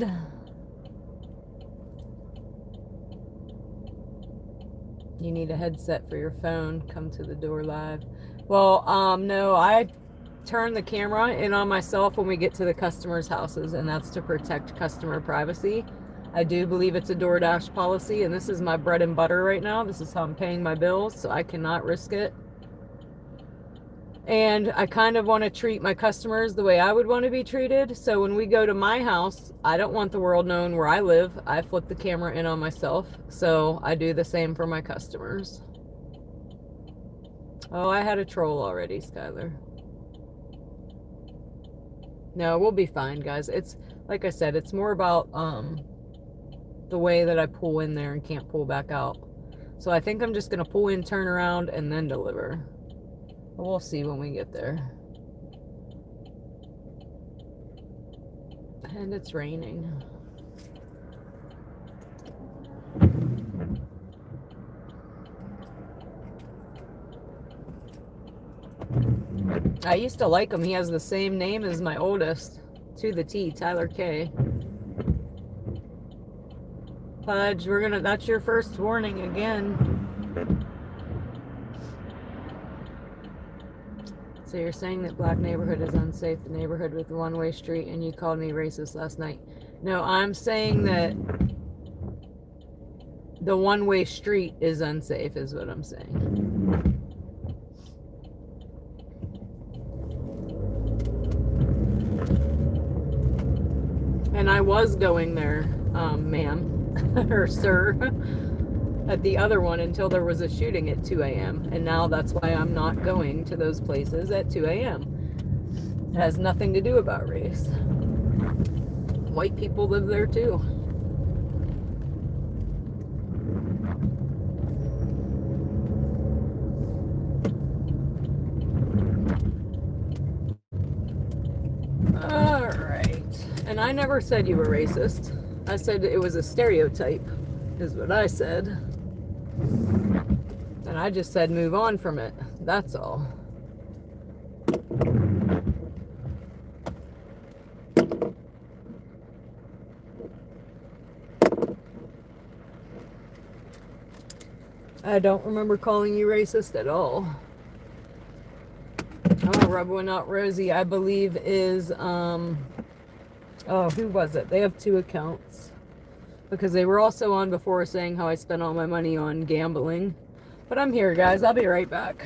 You need a headset for your phone. Come to the door live. Well, no, I turn the camera in on myself when we get to the customers' houses, and that's to protect customer privacy. I do believe it's a DoorDash policy, and this is my bread and butter right now. This is how I'm paying my bills, so I cannot risk it. And I kind of want to treat my customers the way I would want to be treated. So when we go to my house, I don't want the world knowing where I live. I flip the camera in on myself, so I do the same for my customers. Oh, I had a troll already, Skylar. No, we'll be fine, guys. It's, like I said, it's more about the way that I pull in there and can't pull back out. So I think I'm just going to pull in, turn around, and then deliver. But we'll see when we get there. And it's raining. I used to like him. He has the same name as my oldest, to the T, Tyler K. Pudge, that's your first warning again. So you're saying that black neighborhood is unsafe, the neighborhood with one-way street, and you called me racist last night. No, I'm saying that the one-way street is unsafe, is what I'm saying. And I was going there, ma'am, or sir, at the other one until there was a shooting at 2 a.m. And now that's why I'm not going to those places at 2 a.m. It has nothing to do about race. White people live there too. And I never said you were racist. I said it was a stereotype, is what I said. And I just said move on from it. That's all. I don't remember calling you racist at all. Oh, rub one out, Rosie, I believe is, oh, who was it? They have 2 accounts. Because they were also on before saying how I spent all my money on gambling. But I'm here, guys. I'll be right back.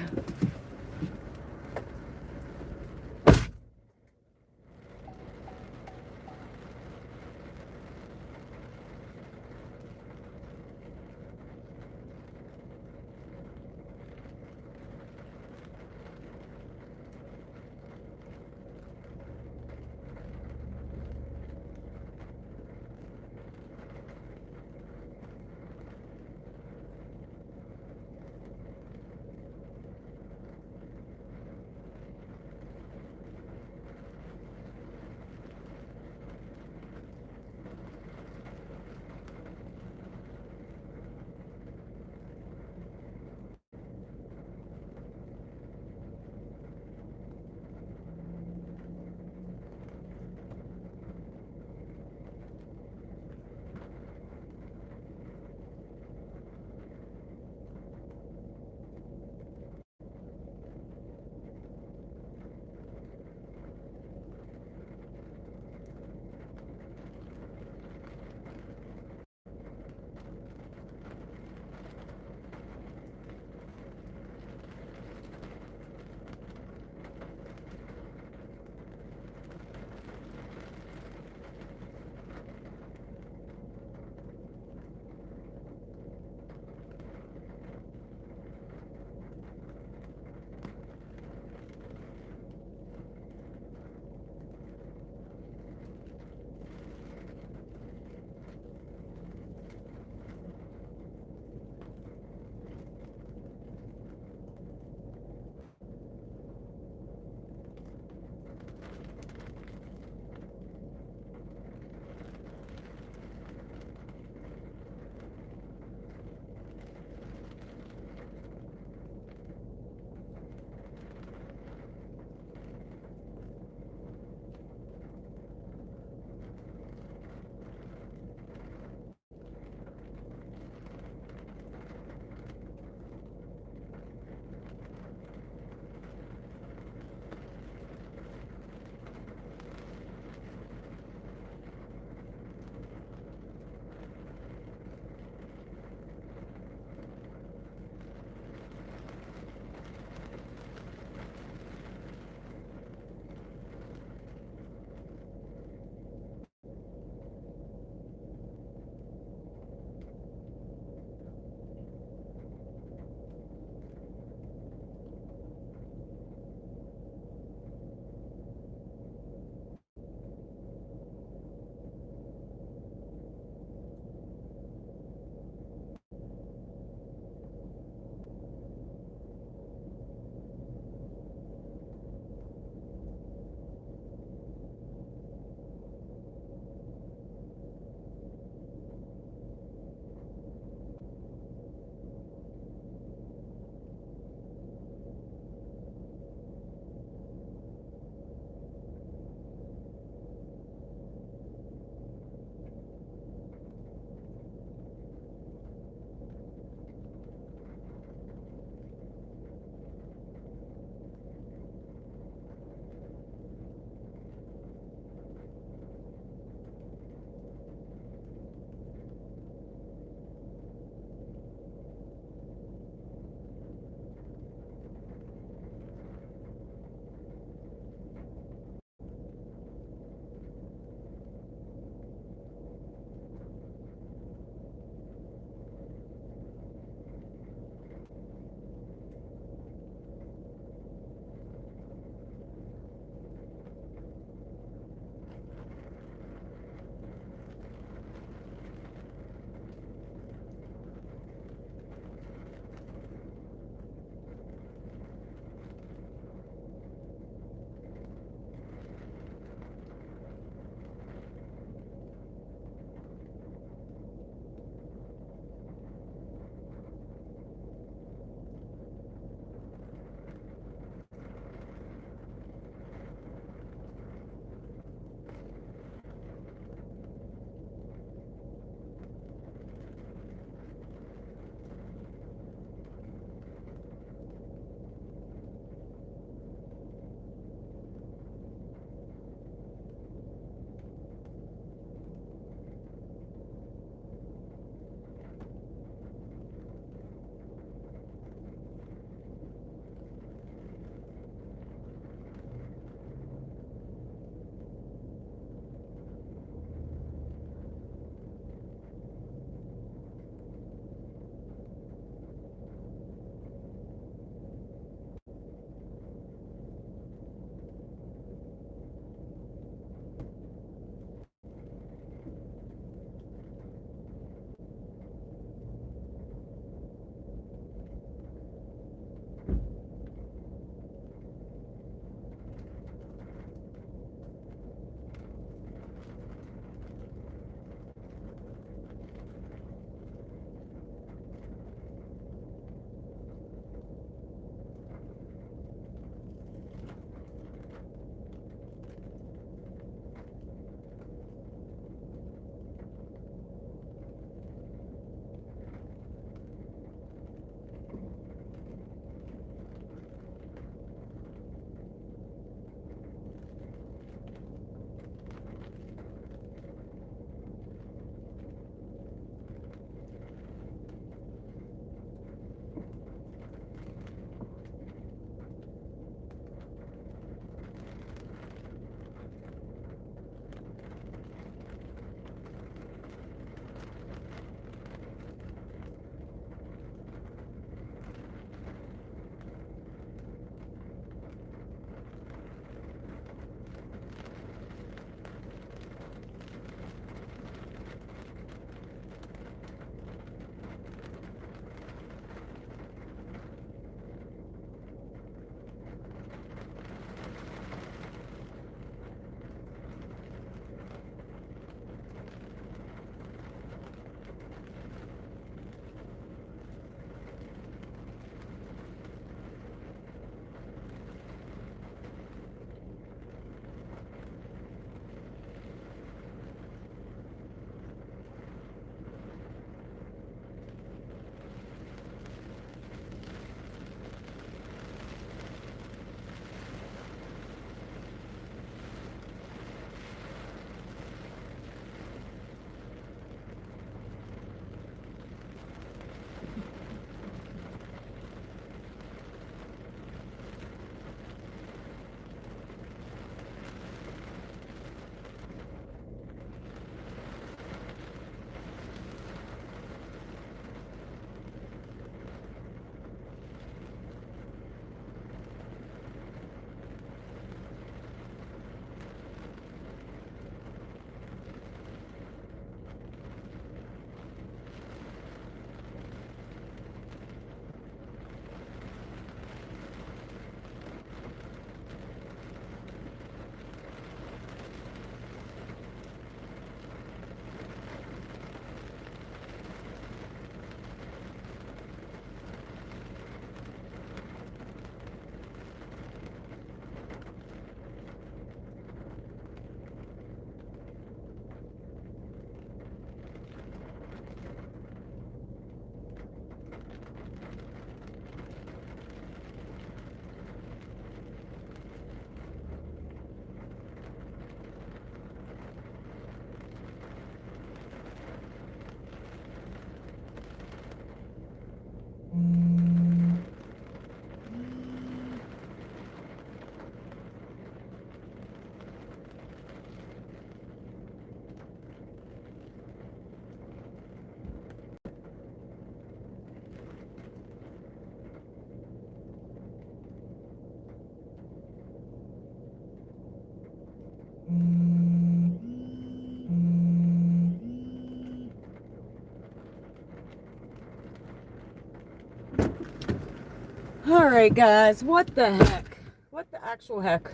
All right, guys, what the heck? What the actual heck?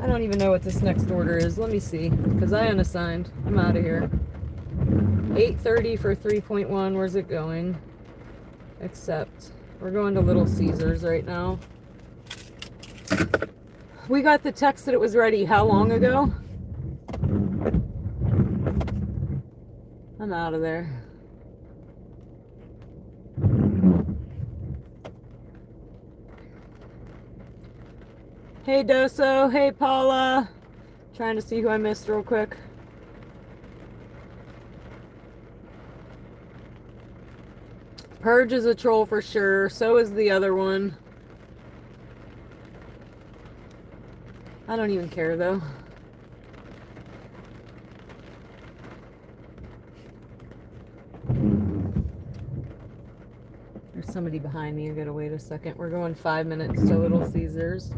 I don't even know what this next order is. Let me see, because I unassigned. I'm out of here. 8:30 for 3.1. Where's it going? Accept. We're going to Little Caesars right now. We got the text that it was ready how long ago? I'm out of there. Hey Doso, hey Paula. Trying to see who I missed real quick. Purge is a troll for sure. So is the other one. I don't even care though. There's somebody behind me. I gotta wait a second. We're going 5 minutes to Little Caesars.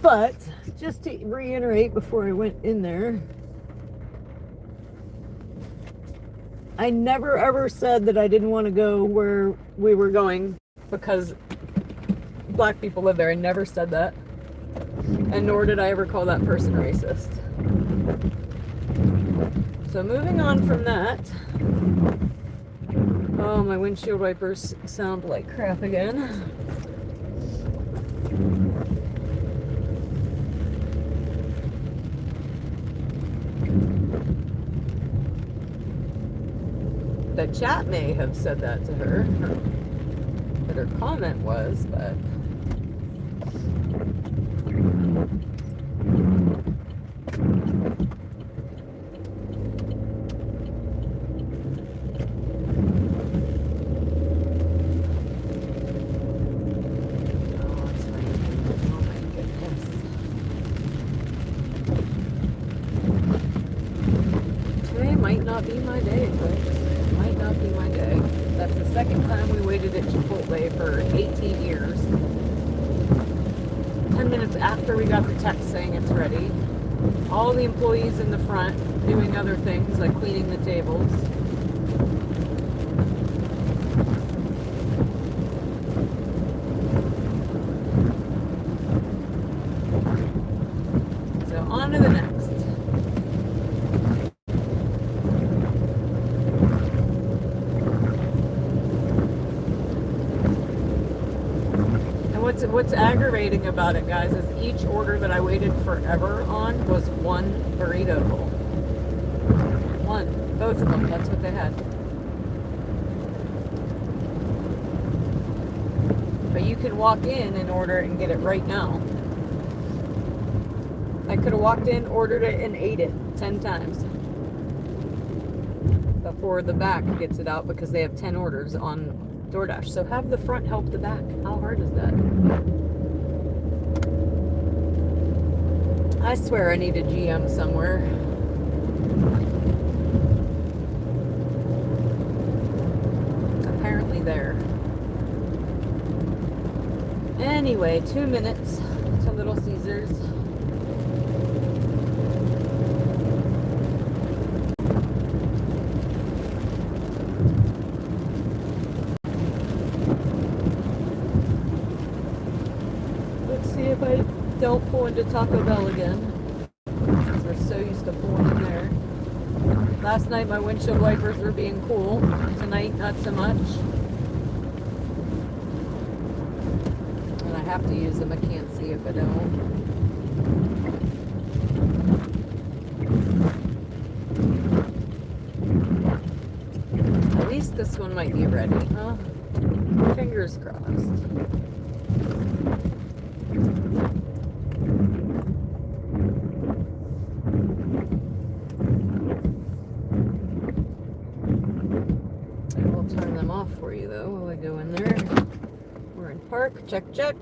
But just to reiterate before I went in there, I never ever said that I didn't want to go where we were going because black people live there. I never said that. And nor did I ever call that person racist. So moving on from that. Oh, my windshield wipers sound like crap again. The chat may have said that to her, but her comment was, but might not be my day, folks. Might not be my day. That's the second time we waited at Chipotle for 18 years. 10 minutes after we got the text saying it's ready. All the employees in the front doing other things like cleaning the tables. So on to the next. What's aggravating about it, guys, is each order that I waited forever on was one burrito bowl. One. Both of them. That's what they had. But you can walk in and order it and get it right now. I could have walked in, ordered it, and ate it 10 times before the back gets it out because they have 10 orders on DoorDash. So have the front help the back. How hard is that? I swear I need a GM somewhere. Apparently there. Anyway, 2 minutes to Little Caesars. If I don't pull into Taco Bell again, because we're so used to pulling in there. Last night my windshield wipers were being cool. Tonight, not so much. And I have to use them. I can't see if I don't. At least this one might be ready, huh? Fingers crossed. I will turn them off for you though while I go in there. We're in park. Check, check.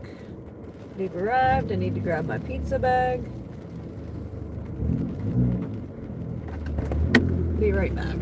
We've arrived. I need to grab my pizza bag. Be right back.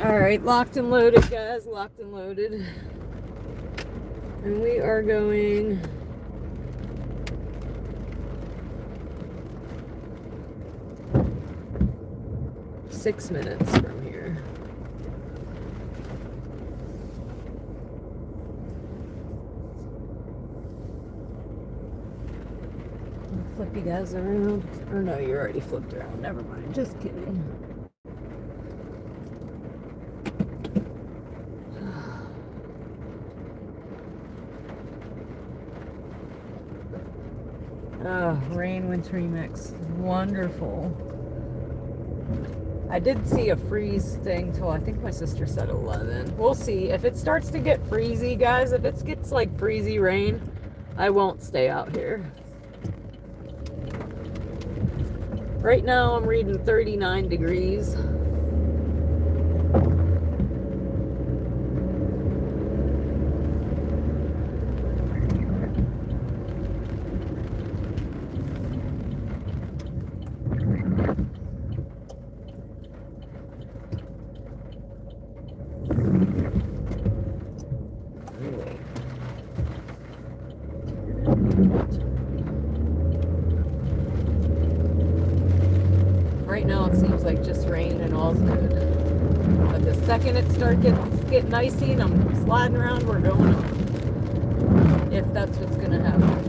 Alright, locked and loaded, guys. Locked and loaded. And we are going... ...6 minutes from here. I'll flip you guys around. Or no, you're already flipped around. Never mind. Just kidding. Oh, rain wintry mix. Wonderful. I did see a freeze thing till I think my sister said 11. We'll see. If it starts to get freezy, guys, if it gets like freezy rain, I won't stay out here. Right now I'm reading 39 degrees. Right now it seems like just rain and all's good. But the second it starts getting icy and I'm sliding around, we're going up. If that's what's gonna happen.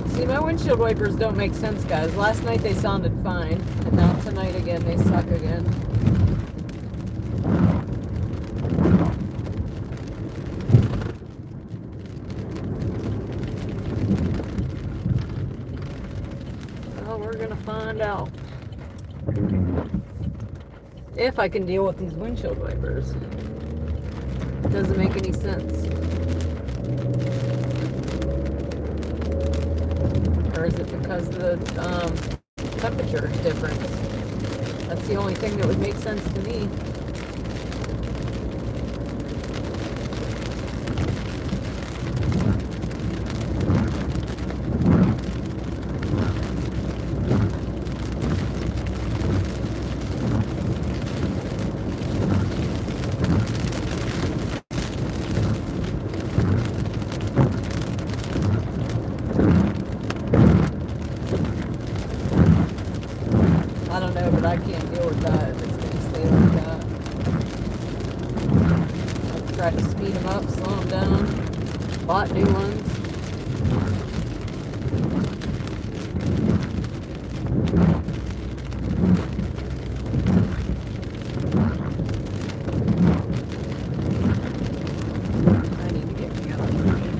See, my windshield wipers don't make sense, guys. Last night they sounded fine, and now tonight again they suck again. Well, we're gonna find out. If I can deal with these windshield wipers. It doesn't make any sense. Or is it because of the temperature difference? That's the only thing that would make sense to me. I don't know, but I can't deal with that if it's going to stay like that. I've tried to speed them up, slow them down, bought new ones. I need to get me out of here.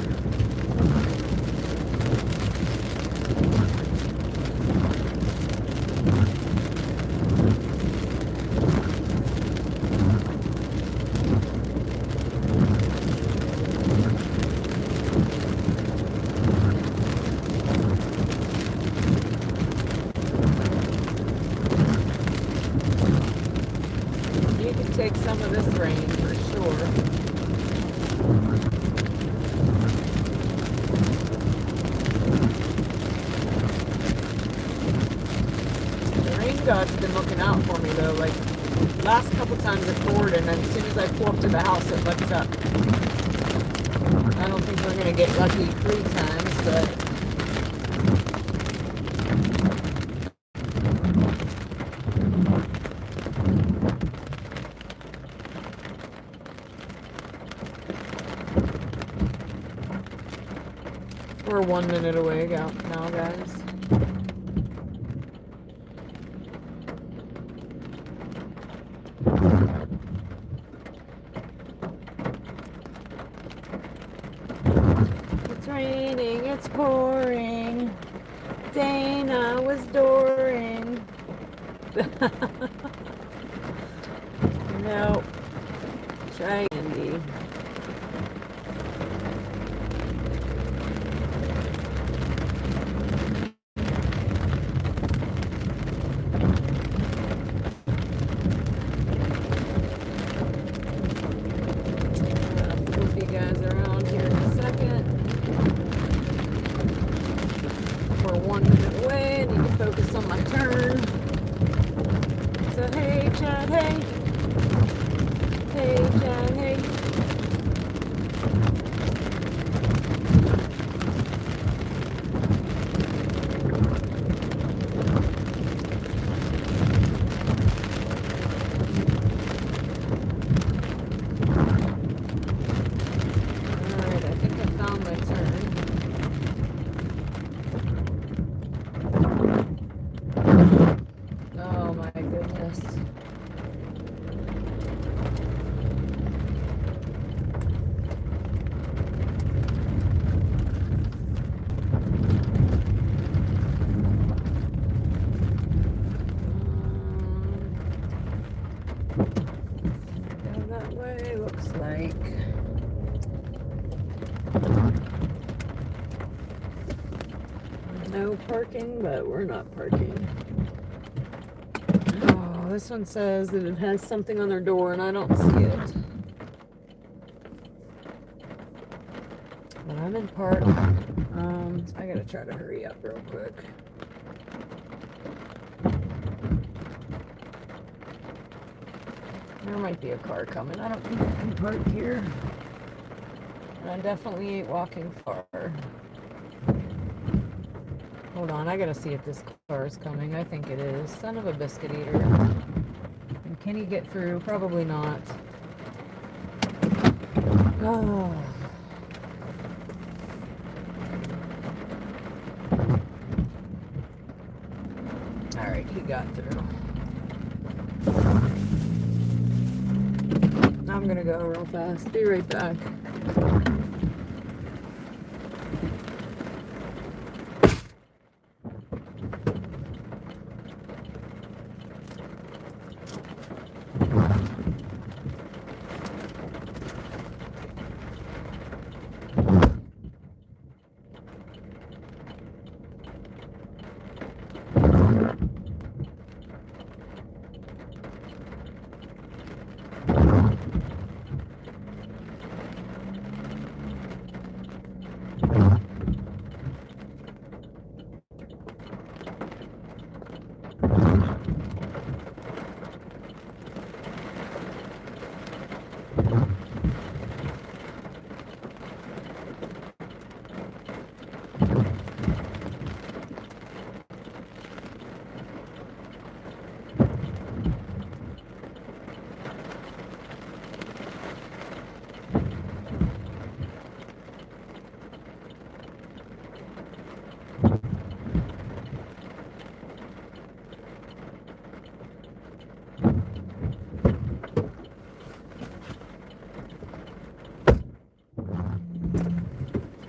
You can take some of this rain for sure. The rain god's been looking out for me though. Like last couple times it poured, and then as soon as I pull up to the house, it lets up. I don't think we're gonna get lucky 3 times, but. We're 1 minute away now, guys. It's raining, it's pouring. Dana was dooring. No. Try Andy. We're 1 minute away. I need to focus on my turn. So hey, Chad, hey. Hey, Chad, hey. Alright, I think I found my turn. Oh my goodness. Down that way, looks like. No parking, but we're not parking. Oh, this one says that it has something on their door and I don't see it. But I'm in park. I gotta try to hurry up real quick. There might be a car coming. I don't think I can park here. And I definitely ain't walking far. Hold on, I gotta see if this car is coming. I think it is. Son of a biscuit eater. And can he get through? Probably not. Oh. Alright, he got through. I'm gonna go real fast. Be right back.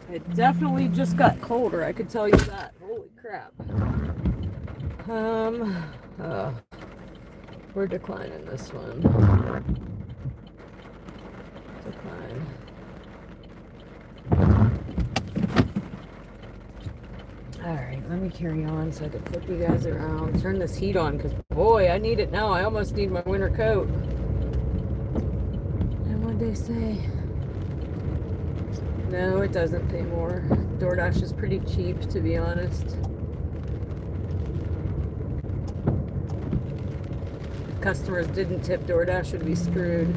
It definitely just got colder, I could tell you that. Holy crap. We're declining this one. Decline. Alright, let me carry on so I can flip you guys around. Turn this heat on, because boy, I need it now. I almost need my winter coat. And what'd they say? No, it doesn't pay more. DoorDash is pretty cheap, to be honest. If customers didn't tip, DoorDash would be screwed.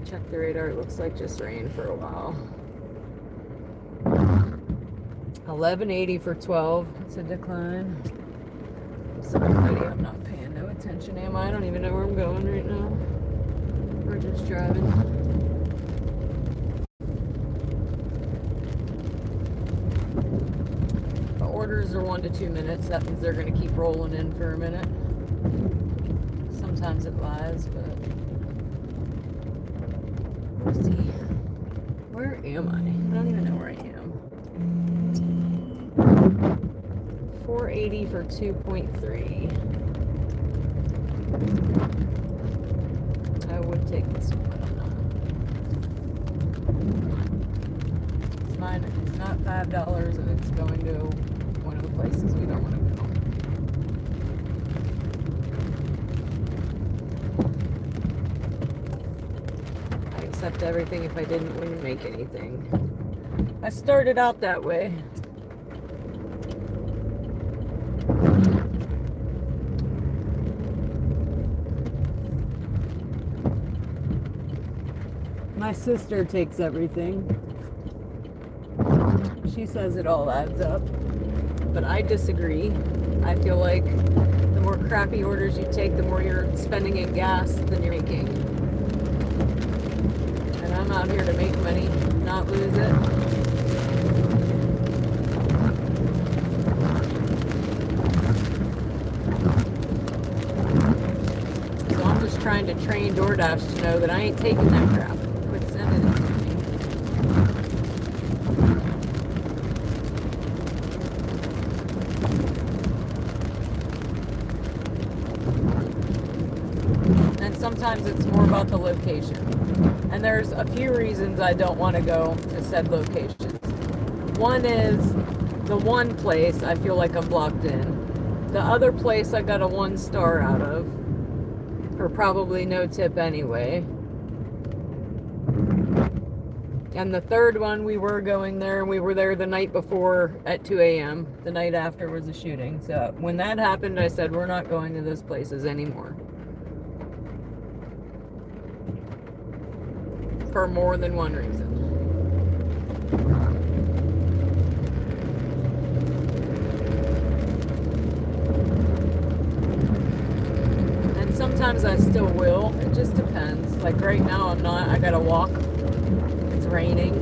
Check the radar. It looks like just rain for a while. 1180 for 12. It's a decline. Sorry, buddy, I'm not paying no attention, am I? I don't even know where I'm going right now. We're just driving. The orders are 1 to 2 minutes. That means they're going to keep rolling in for a minute. Sometimes it lies, but we'll see. Where am I? I don't even know where I am. 480 for 2.3. I would take this one, but I'm not. It's mine. It's not $5, and it's going to one of the places we don't want to go. accept everything. If I didn't, wouldn't make anything. I started out that way. My sister takes everything. She says it all adds up. But I disagree. I feel like the more crappy orders you take, the more you're spending in gas than you're making. And I'm out here to make money, not lose it. So I'm just trying to train DoorDash to know that I ain't taking that crap. Quit sending it to me. Sometimes it's more about the location. And there's a few reasons I don't want to go to said locations. One is the one place I feel like I'm blocked in. The other place I got a 1 star out of for probably no tip anyway. And the third one, we were going there, and we were there the night before at 2 a.m. The night after was the shooting. So when that happened, I said, we're not going to those places anymore. For more than one reason. And sometimes I still will. It just depends. Like right now I'm not. I gotta walk. It's raining.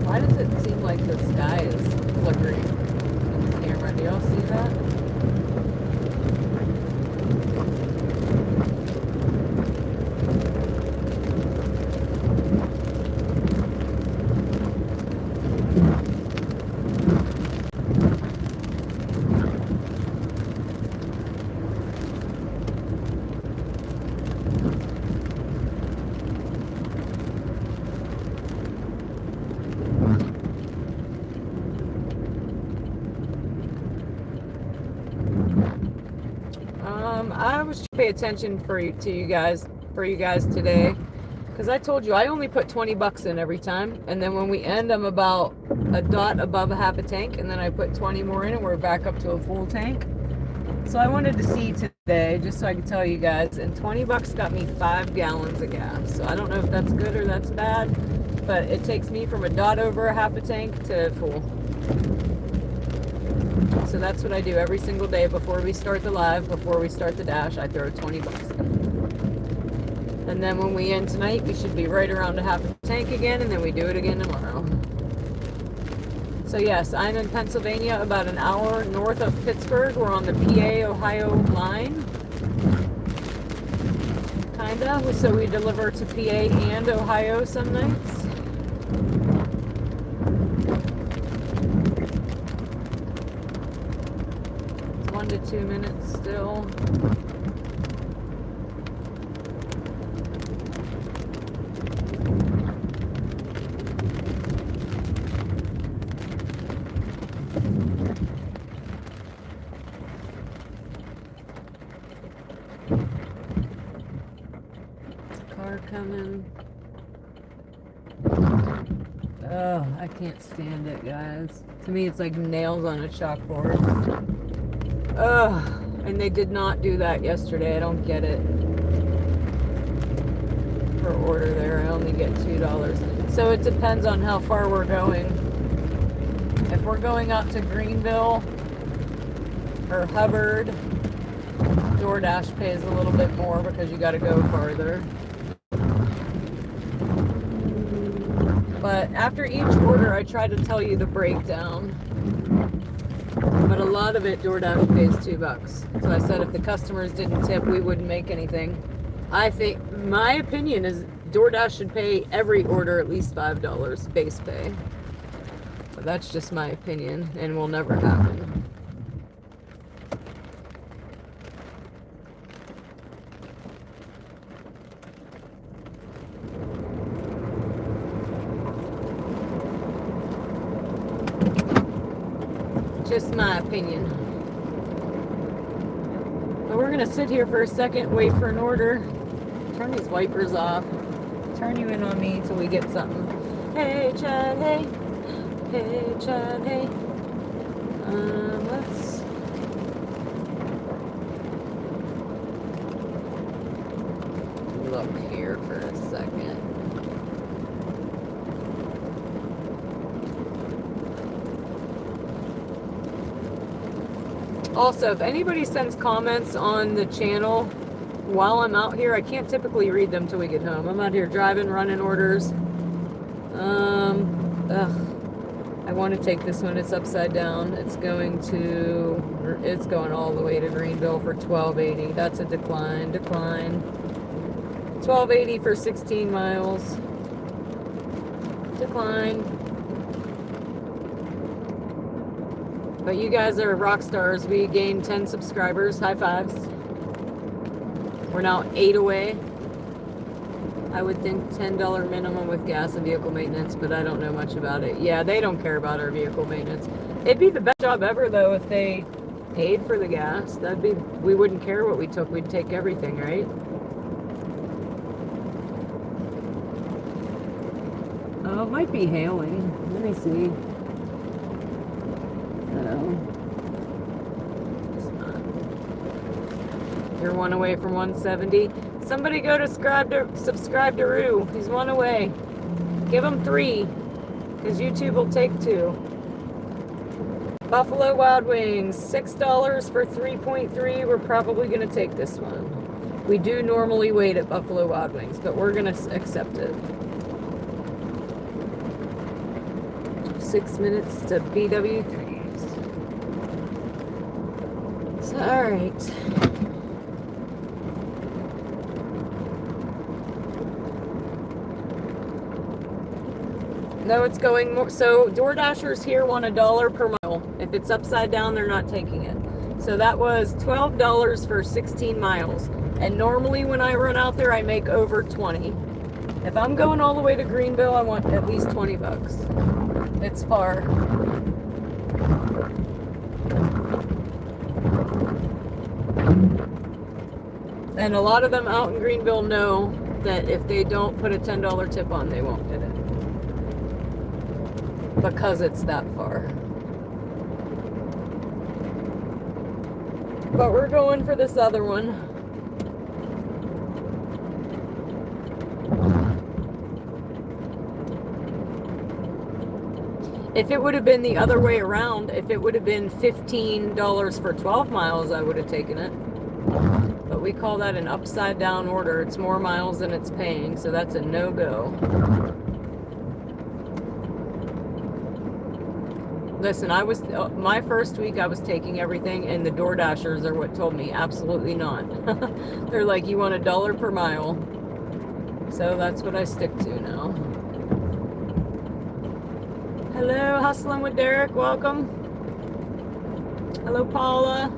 Why does it seem like the sky is flickering in the camera? Do y'all see that? I was trying to pay attention for you guys today, because I told you I only put 20 bucks in every time, and then when we end I'm about a dot above a half a tank, and then I put 20 more in and we're back up to a full tank. So I wanted to see today just so I could tell you guys, and 20 bucks got me 5 gallons of gas. So I don't know if that's good or that's bad, but it takes me from a dot over a half a tank to full. So that's what I do every single day before we start the live, before we start the dash. I throw 20 bucks in. And then when we end tonight, we should be right around a half a tank again, and then we do it again tomorrow. So yes, I'm in Pennsylvania, about an hour north of Pittsburgh. We're on the PA-Ohio line. Kinda. So we deliver to PA and Ohio some nights. 1 to 2 minutes still. Car coming. Oh, I can't stand it, guys. To me, it's like nails on a chalkboard. Ugh, and they did not do that yesterday. I don't get it. Per order there, I only get $2. So it depends on how far we're going. If we're going up to Greenville or Hubbard, DoorDash pays a little bit more because you got to go farther. But after each order, I try to tell you the breakdown. But a lot of it, DoorDash pays $2. So I said if the customers didn't tip, we wouldn't make anything. I think, my opinion is DoorDash should pay every order at least $5 base pay. But that's just my opinion, and will never happen. Just my opinion. So we're gonna sit here for a second, wait for an order. Turn these wipers off. Turn you in on me till we get something. Hey, Chad, hey. Hey, Chad, hey. Let's... look here for a second. Also, if anybody sends comments on the channel while I'm out here, I can't typically read them till we get home. I'm out here driving, running orders. I want to take this one. It's upside down. It's going all the way to Greenville for $12.80. That's a decline. $12.80 for 16 miles. Decline. But you guys are rock stars. We gained 10 subscribers. High fives. We're now 8 away. I would think $10 minimum with gas and vehicle maintenance, but I don't know much about it. Yeah, they don't care about our vehicle maintenance. It'd be the best job ever, though, if they paid for the gas. We wouldn't care what we took. We'd take everything, right? Oh, it might be hailing. Let me see. It's not. You're one away from 170. Somebody go to subscribe to Rue. He's one away. Give him 3, because YouTube will take 2. Buffalo Wild Wings, $6 for 3.3. We're probably going to take this one. We do normally wait at Buffalo Wild Wings, but we're going to accept it. 6 minutes to BW3s. So, all right. No, it's going more. So DoorDashers here want $1 per mile. If it's upside down, they're not taking it. So that was $12 for 16 miles. And normally when I run out there, I make over 20. If I'm going all the way to Greenville, I want at least 20 bucks. It's far. And a lot of them out in Greenville know that if they don't put a $10 tip on, they won't get it. Because it's that far. But we're going for this other one. If it would have been the other way around, if it would have been $15 for 12 miles, I would have taken it. But we call that an upside down order. It's more miles than it's paying, so that's a no-go. Listen, my first week I was taking everything, and the DoorDashers are what told me absolutely not. They're like, you want $1 per mile. So that's what I stick to now. Hello, Hustling with Derek, welcome. Hello, Paula.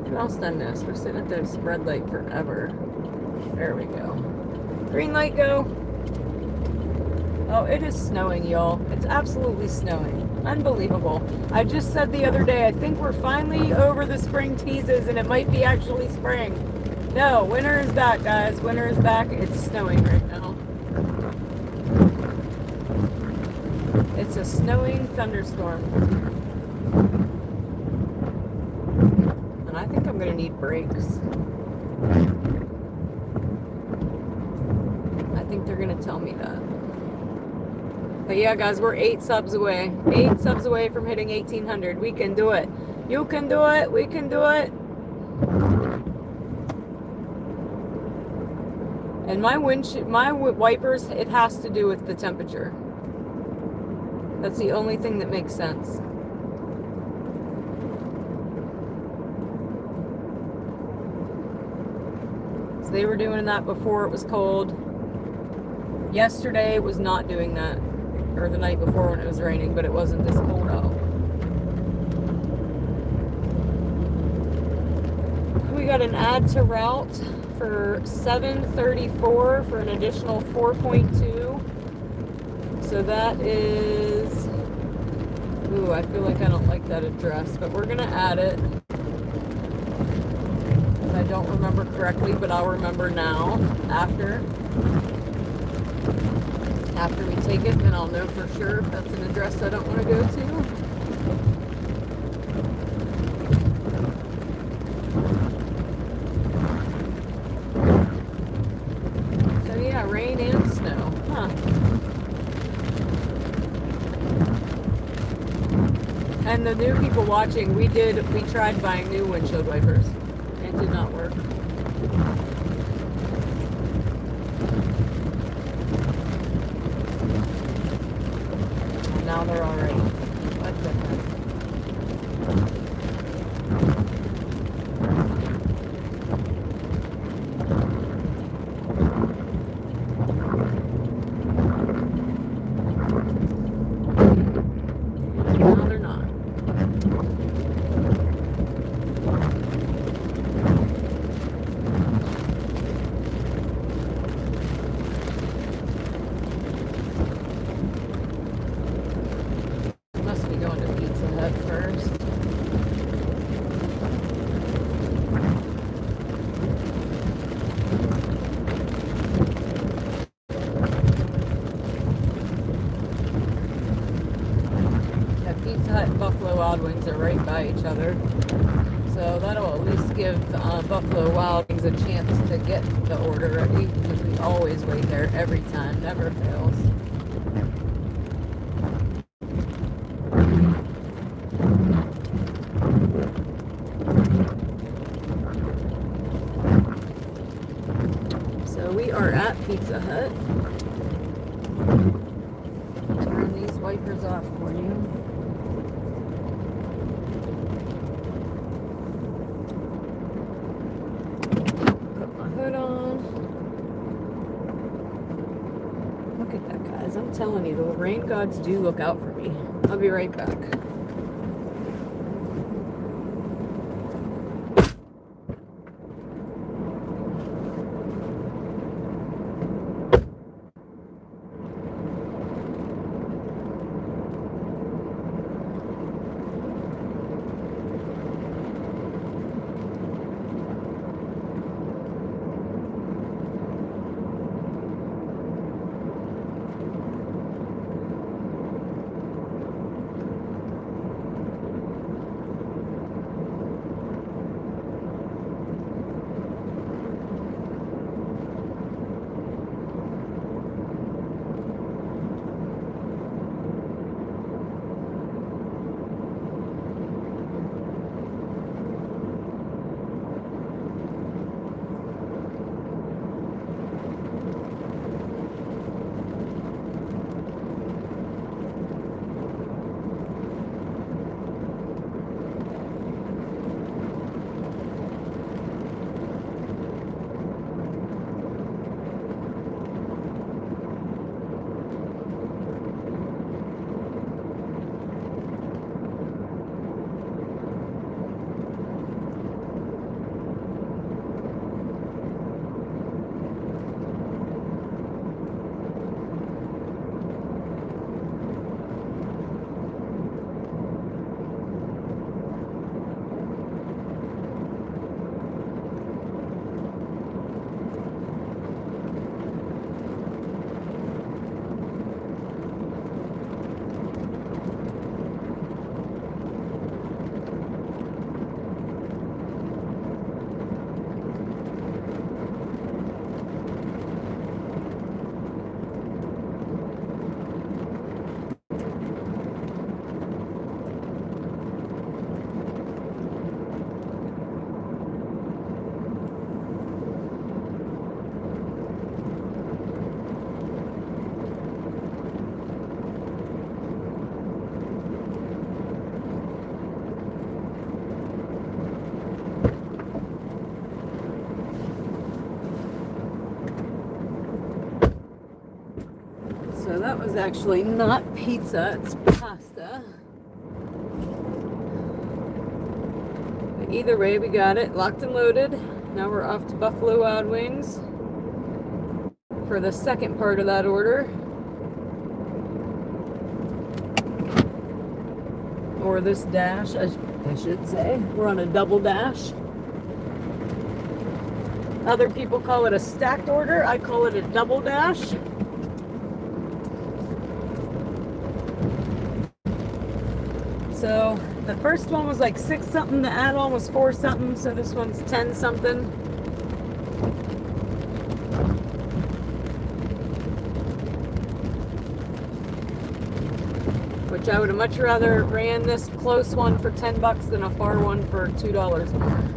Who else done this? We're sitting at this red light forever. There we go. Green light, go. Oh, it is snowing, y'all. It's absolutely snowing. Unbelievable. I just said the other day, I think we're finally over the spring teases and it might be actually spring. No, winter is back, guys. Winter is back. It's snowing right now. It's a snowing thunderstorm. And I think I'm going to need brakes. I think they're going to tell me that. But yeah, guys, we're 8 subs away. 8 subs away from hitting 1,800. We can do it. You can do it. We can do it. And my wipers, it has to do with the temperature. That's the only thing that makes sense. So they were doing that before it was cold. Yesterday was not doing that. Or the night before when it was raining, but it wasn't this cold out. We got an add to route for $7.34 for an additional 4.2. So that is, ooh, I feel like I don't like that address, but we're gonna add it. don't remember correctly, but I'll remember now after we take it, then I'll know for sure if that's an address I don't want to go to. So yeah, rain and snow. Huh. And the new people watching, we tried buying new windshield wipers. It did not work. And now they're all right. What the heck? No, they're not. Must be going to Pizza Hut first. Pizza Hut and Buffalo Wild Wings are right by each other, so that'll at least give Buffalo Wild Wings a chance to get the order ready, because we always wait there every time, never fails. So we are at Pizza Hut. Turn these wipers off for you. Hood on. Look at that, guys. I'm telling you, the rain gods do look out for me. I'll be right back. So that was actually not pizza, it's pasta. But either way, we got it locked and loaded. Now we're off to Buffalo Wild Wings for the second part of that order. Or this dash, I should say. We're on a double dash. Other people call it a stacked order. I call it a double dash. So the first one was like 6 something, the add-on was 4 something, so this one's 10 something. Which I would have much rather ran this close one for 10 bucks than a far one for $2 more.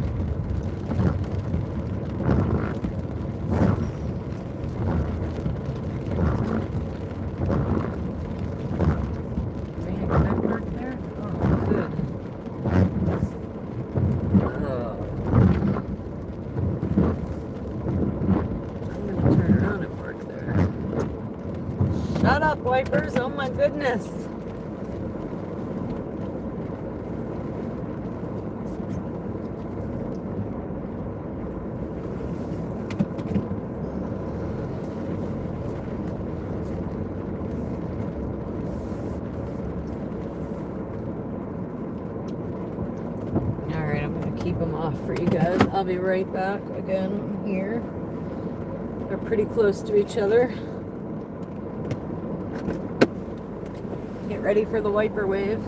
Shut up, wipers. Oh my goodness. Alright, I'm going to keep them off for you guys. I'll be right back again here. They're pretty close to each other. Get ready for the wiper wave.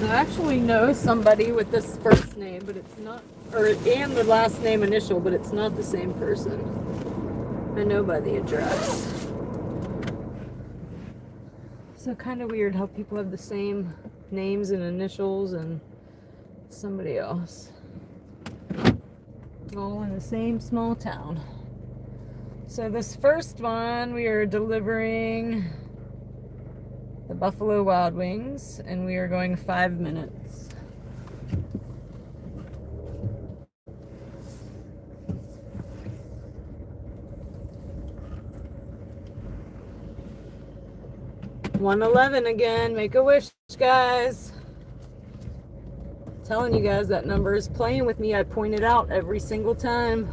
So I actually know somebody with this first name, but it's not, and the last name initial, but it's not the same person. I know by the address. So kind of weird how people have the same names and initials and somebody else. All in the same small town. So this first one, we are delivering the Buffalo Wild Wings, and we are going 5 minutes. $111 again. Make a wish, guys. Telling you guys that number is playing with me. I point it out every single time.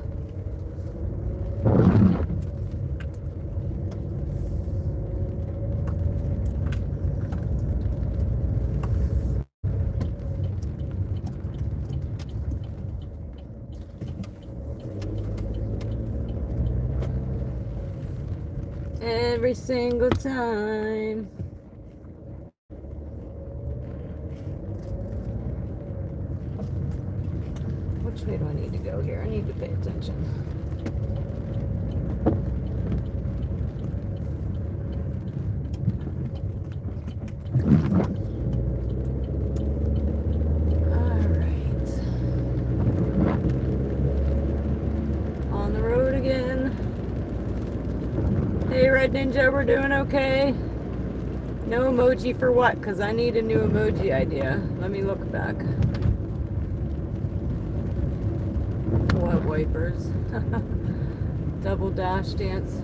Every single time. Which way do I need to go here? I need to pay attention. All right. On the road again. Hey, Red Ninja, we're doing okay. No emoji for what? Because I need a new emoji idea. Let me look back. What wipers? Double dash dance.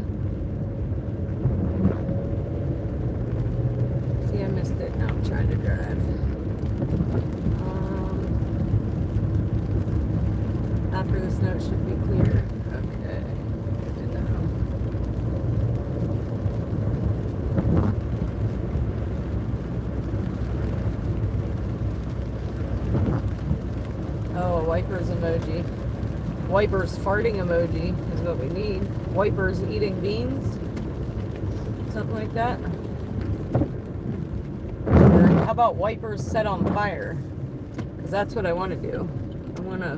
See, I missed it. Now I'm trying to drive. After the snow, it should be clear. Okay. Good to know. Oh, a wipers emoji. Wipers farting emoji is what we need. Wipers eating beans. Something like that. Or how about wipers set on fire? Because that's what I want to do. I want to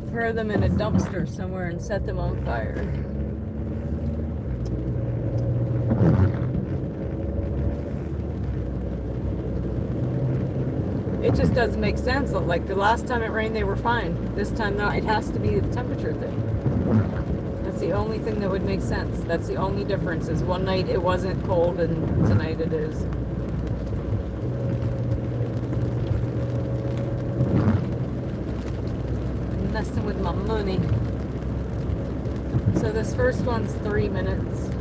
throw them in a dumpster somewhere and set them on fire. It just doesn't make sense. Like the last time it rained, they were fine. This time, no, it has to be the temperature thing. That's the only thing that would make sense. That's the only difference is one night it wasn't cold and tonight it is. Messing with my money. So this first one's 3 minutes.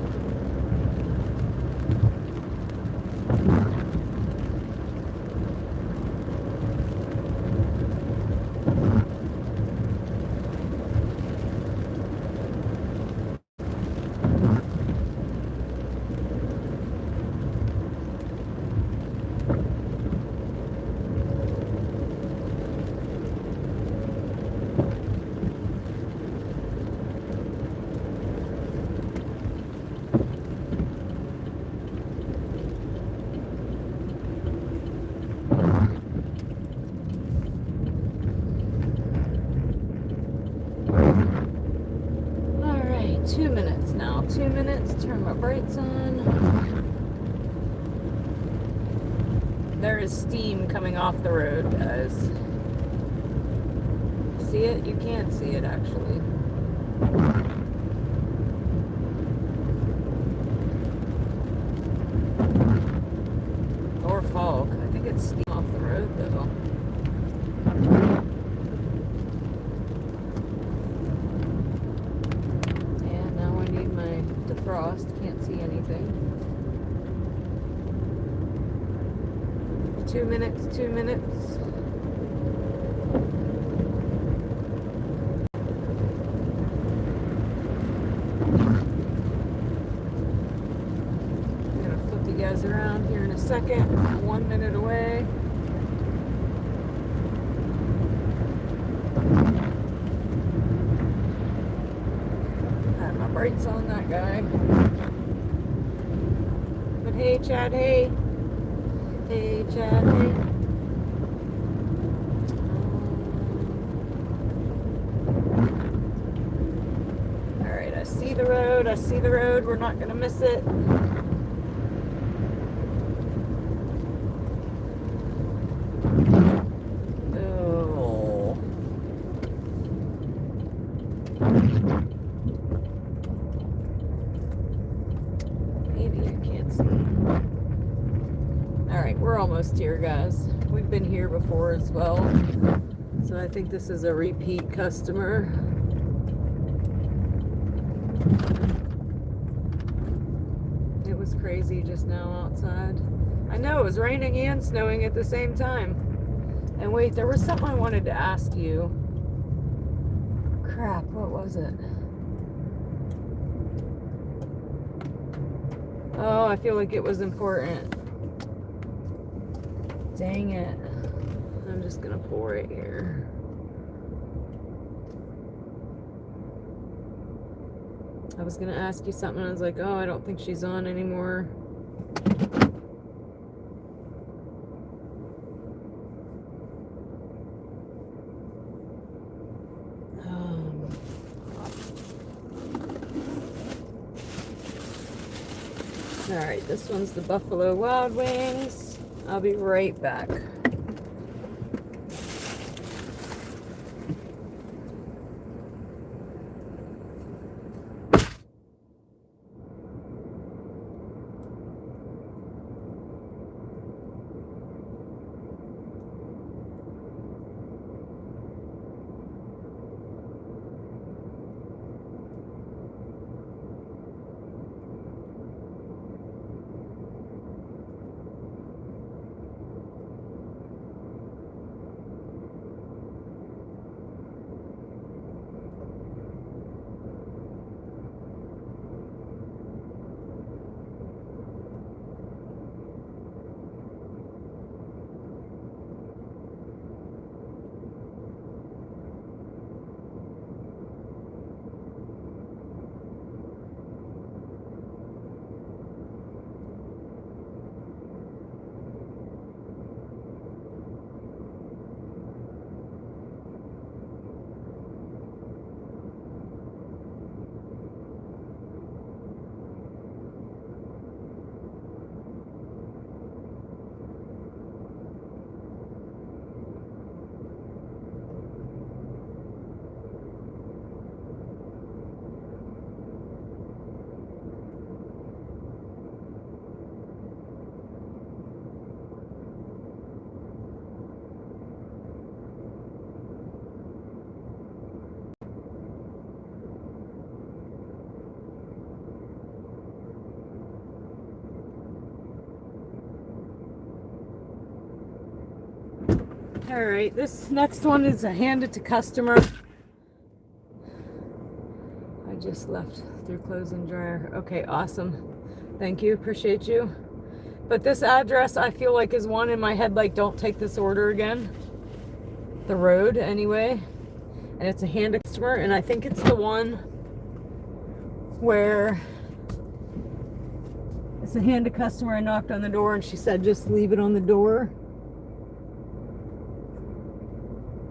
Alright, 2 minutes now. 2 minutes, turn my brakes on. There is steam coming off the road, guys. See it? You can't see it actually. Or fog. I think it's steam off the road though. And now I need my defrost. Can't see anything. 2 minutes, 2 minutes. I'm gonna flip you guys around here in a second. 1 minute away. Had my brakes on that guy. But hey, Chad, hey. Hey, Chad, hey. Alright, I see the road. I see the road. We're not going to miss it. tiny, I can't see. Alright, we're almost here, guys. We've been here before as well. So I think this is a repeat customer. It was crazy just now outside. I know, it was raining and snowing at the same time. And wait, there was something I wanted to ask you. Crap, what was it? Oh, I feel like it was important. Dang it. I'm just gonna pull right here. I was gonna ask you something. I was like, oh, I don't think she's on anymore. Alright, this one's the Buffalo Wild Wings. I'll be right back. Alright, this next one is a hand it to customer. I just left through clothes and dryer. Okay, awesome. Thank you, appreciate you. But this address I feel like is one in my head, like don't take this order again. The road anyway. And it's a hand to customer, and I think it's the one where it's a hand to customer. I knocked on the door and she said just leave it on the door.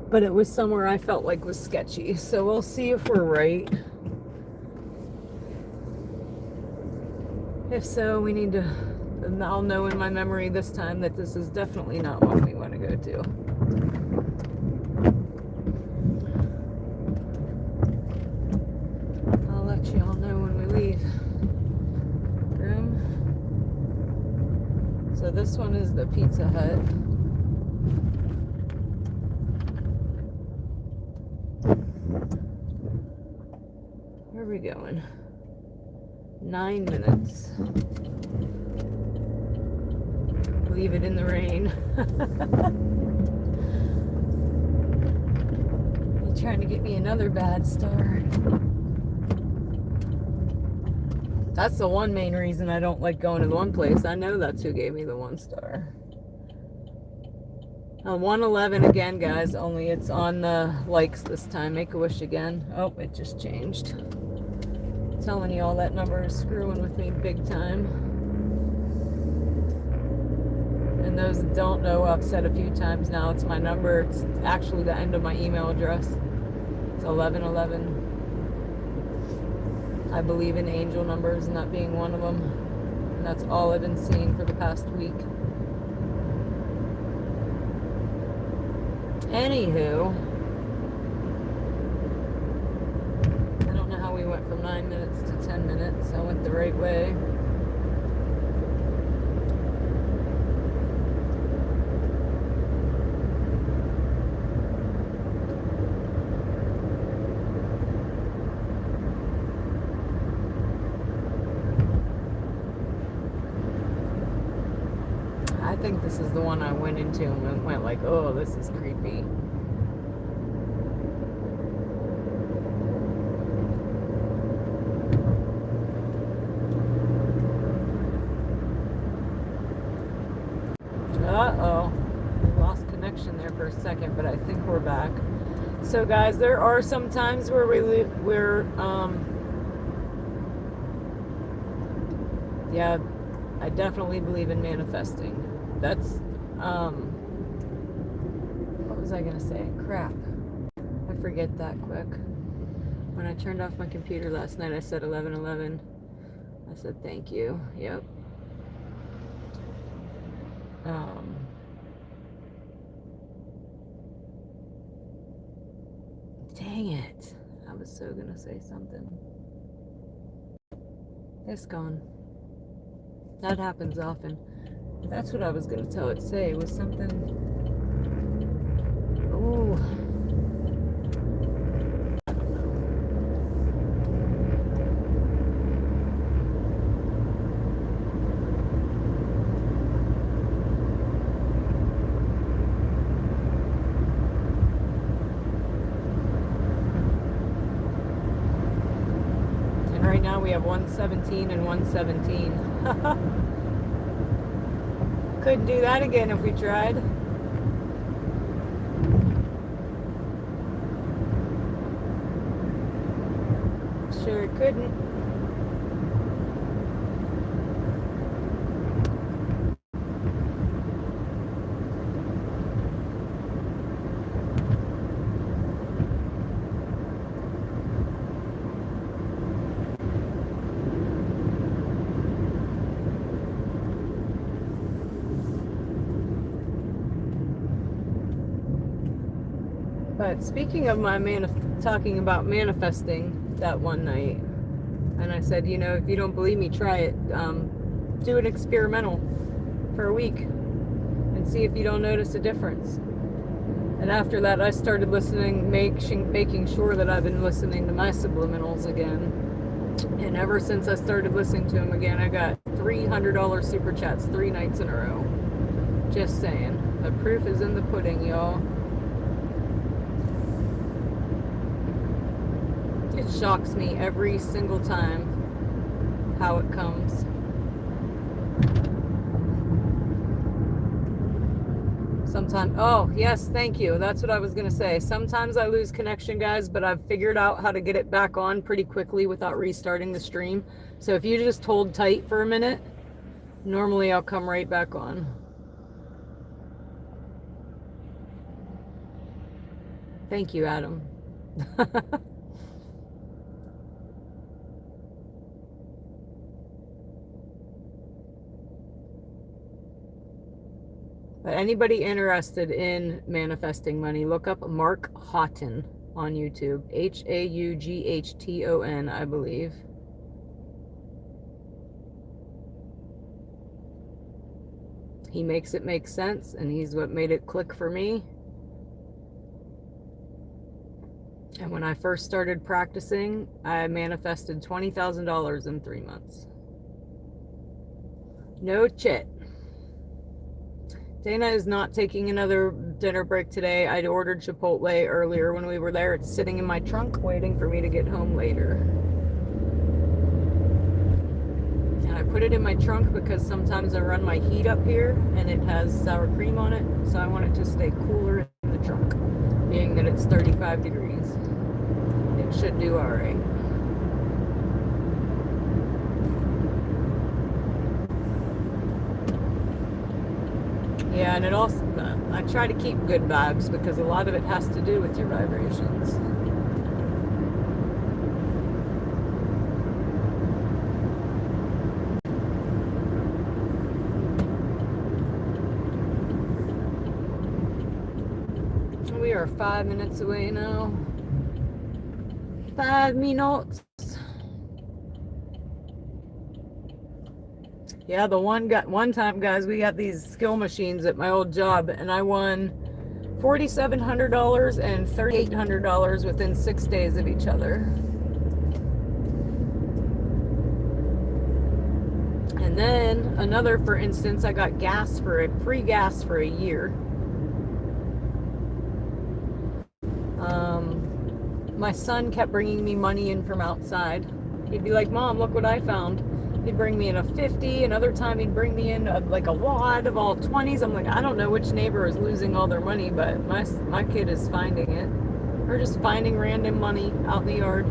But it was somewhere I felt like was sketchy. So we'll see if we're right. If so, we need to, I'll know in my memory this time that this is definitely not one we want to go to. I'll let you all know when we leave. Room. So this one is the Pizza Hut. Where are we going? 9 minutes. Leave it in the rain. You're trying to get me another bad star. That's the one main reason I don't like going to the one place. I know that's who gave me the 1 star. 111 again, guys, only it's on the likes this time. Make-A-Wish again. Oh, it just changed. Telling you all that number is screwing with me big time. And those that don't know, I've said a few times now, it's my number. It's actually the end of my email address. It's 1111. I believe in angel numbers and that being one of them. And that's all I've been seeing for the past week. Anywho, I don't know how we went from 9 minutes to 10 minutes. I went the right way. think this is the one I went into and went like, oh, this is creepy. Uh-oh. We lost connection there for a second, but I think we're back. So guys, there are some times where yeah, I definitely believe in manifesting. That's what was I gonna say? Crap. I forget that quick. When I turned off my computer last night, I said 11:11. I said thank you. Yep. Dang it. I was so gonna say something. It's gone. That happens often. That's what I was gonna say was something. Ooh. And right now we have 117 and 117. Couldn't do that again if we tried. Sure couldn't. But speaking of my talking about manifesting that one night, and I said, you know, if you don't believe me, try it. Do an experimental for a week and see if you don't notice a difference. And after that, I started listening, making sure that I've been listening to my subliminals again. And ever since I started listening to them again, I got $300 super chats 3 nights in a row. Just saying. The proof is in the pudding, y'all. It shocks me every single time how it comes. Sometimes, oh, yes, thank you. That's what I was going to say. Sometimes I lose connection, guys, but I've figured out how to get it back on pretty quickly without restarting the stream. So if you just hold tight for a minute, normally I'll come right back on. Thank you, Adam. But anybody interested in manifesting money, look up Mark Houghton on YouTube. Haughton, I believe. He makes it make sense, and he's what made it click for me. And when I first started practicing, I manifested $20,000 in 3 months. No chit. Dana is not taking another dinner break today. I'd ordered Chipotle earlier when we were there. It's sitting in my trunk waiting for me to get home later. And I put it in my trunk because sometimes I run my heat up here and it has sour cream on it. So I want it to stay cooler in the trunk, being that it's 35 degrees. It should do all right. Yeah, and it also, I try to keep good vibes because a lot of it has to do with your vibrations. We are 5 minutes away now. 5 minutes. Yeah, the one time, guys, we got these skill machines at my old job, and I won $4,700 and $3,800 within 6 days of each other. And then another, for instance, I got free gas for a year. My son kept bringing me money in from outside. He'd be like, Mom, look what I found. He'd bring me in a 50. Another time he'd bring me in like a wad of all 20s. I'm like, I don't know which neighbor is losing all their money, but my kid is finding it. Or just finding random money out in the yard.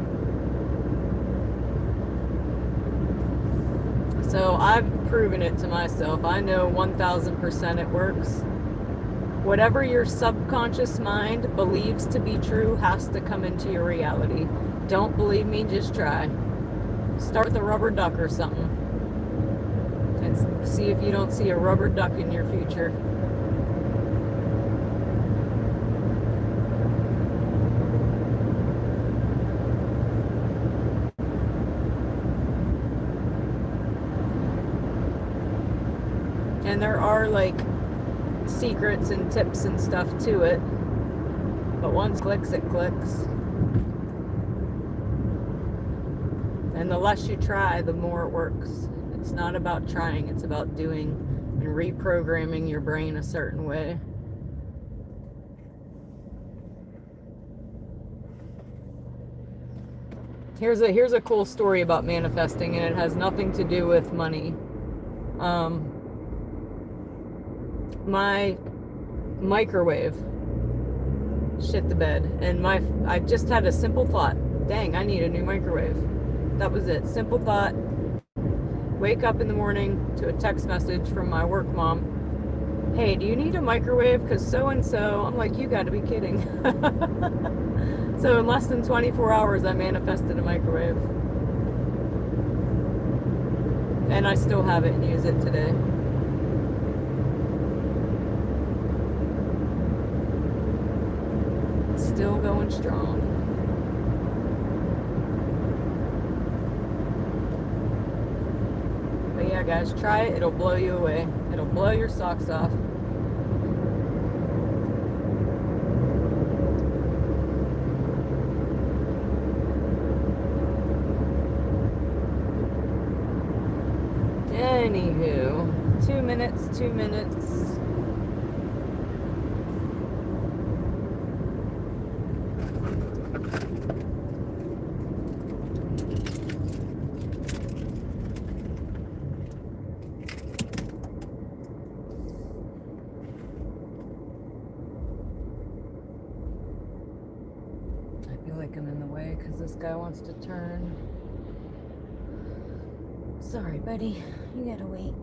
So I've proven it to myself. I know 1000% it works. Whatever your subconscious mind believes to be true has to come into your reality. Don't believe me, just try. Start with a rubber duck or something. And see if you don't see a rubber duck in your future. And there are like secrets and tips and stuff to it, but once clicks, it clicks. And the less you try, the more it works. It's not about trying, it's about doing and reprogramming your brain a certain way. Here's a cool story about manifesting, and it has nothing to do with money. My microwave shit the bed, and I just had a simple thought. Dang, I need a new microwave. That was it. Simple thought. Wake up in the morning to a text message from my work mom. Hey, do you need a microwave? Because so-and-so. I'm like, you got to be kidding. So in less than 24 hours, I manifested a microwave. And I still have it and use it today. Still going strong. But yeah, guys, try it. It'll blow you away. It'll blow your socks off. Anywho, 2 minutes. I feel like I'm in the way because this guy wants to turn. Sorry, buddy. You gotta wait.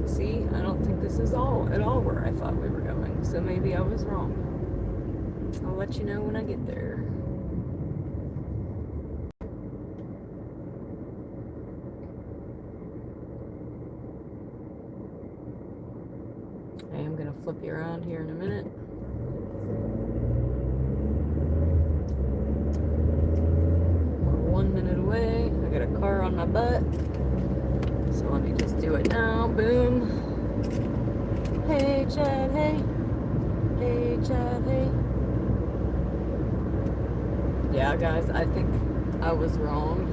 See, I don't think this is at all where I thought we were going, so maybe I was wrong. I'll let you know when I get there. I am going to flip you around here in a minute. We're 1 minute away. I got a car on my butt. So let me just do it now. Boom. Hey, Chad, hey. Hey, Chad, hey. Yeah, guys, I think I was wrong.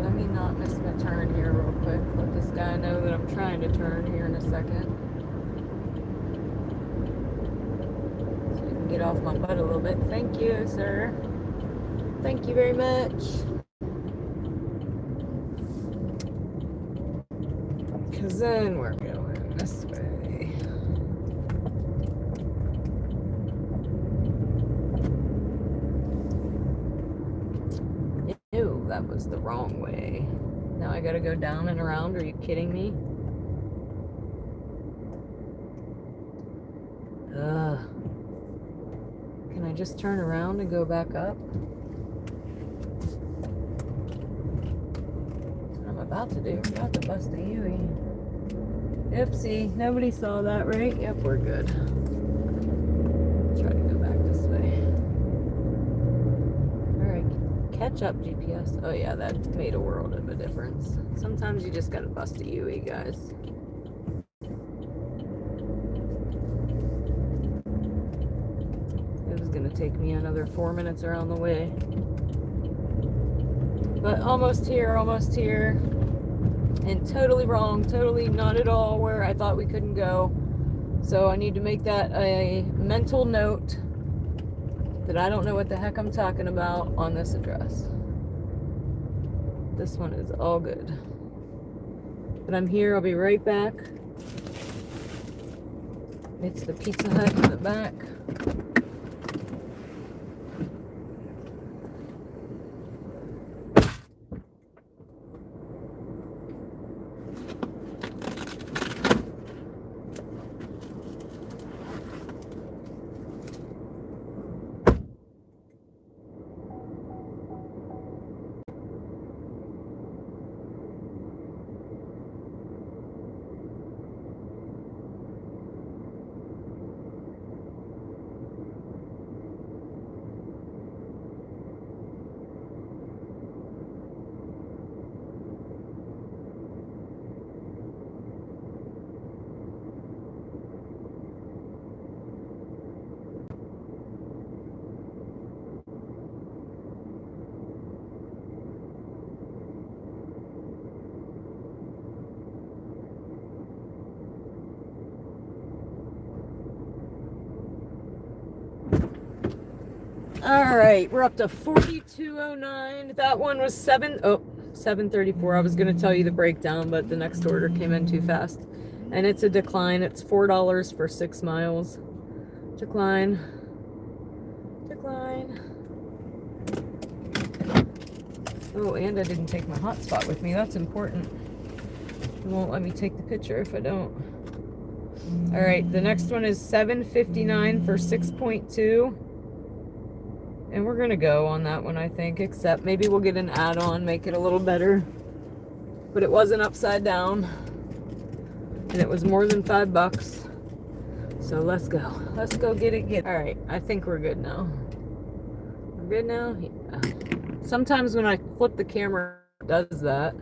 Let me not miss my turn here real quick. Let this guy know that I'm trying to turn here in a second. So you can get off my butt a little bit. Thank you, sir. Thank you very much. Because then we're going this way. Ew, that was the wrong way. Now I gotta go down and around. Are you kidding me? Ugh. Can I just turn around and go back up? That's what I'm about to do. I'm about to bust a Yui. Oopsie. Nobody saw that, right? Yep, we're good. Try to go back this way. Alright. Catch up GPS. Oh yeah, that made a world of a difference. Sometimes you just gotta bust a UE, guys. It was gonna take me another 4 minutes around the way. But almost here, and totally wrong, totally not at all where I thought we couldn't go. So I need to make that a mental note that I don't know what the heck I'm talking about on this address. This one is all good. But I'm here, I'll be right back. It's the Pizza Hut in the back. All right, we're up to 4209. That one was 734. I was going to tell you the breakdown, but the next order came in too fast. And it's a decline. It's $4 for 6 miles. Decline. Oh, and I didn't take my hotspot with me. That's important. It won't let me take the picture if I don't. All right, the next one is 759 for 6.2. And we're gonna go on that one, I think, except maybe we'll get an add-on, make it a little better. But it wasn't upside down. And it was more than $5. So let's go. Let's go get it. All right, I think we're good now. We're good now? Yeah. Sometimes when I flip the camera, it does that.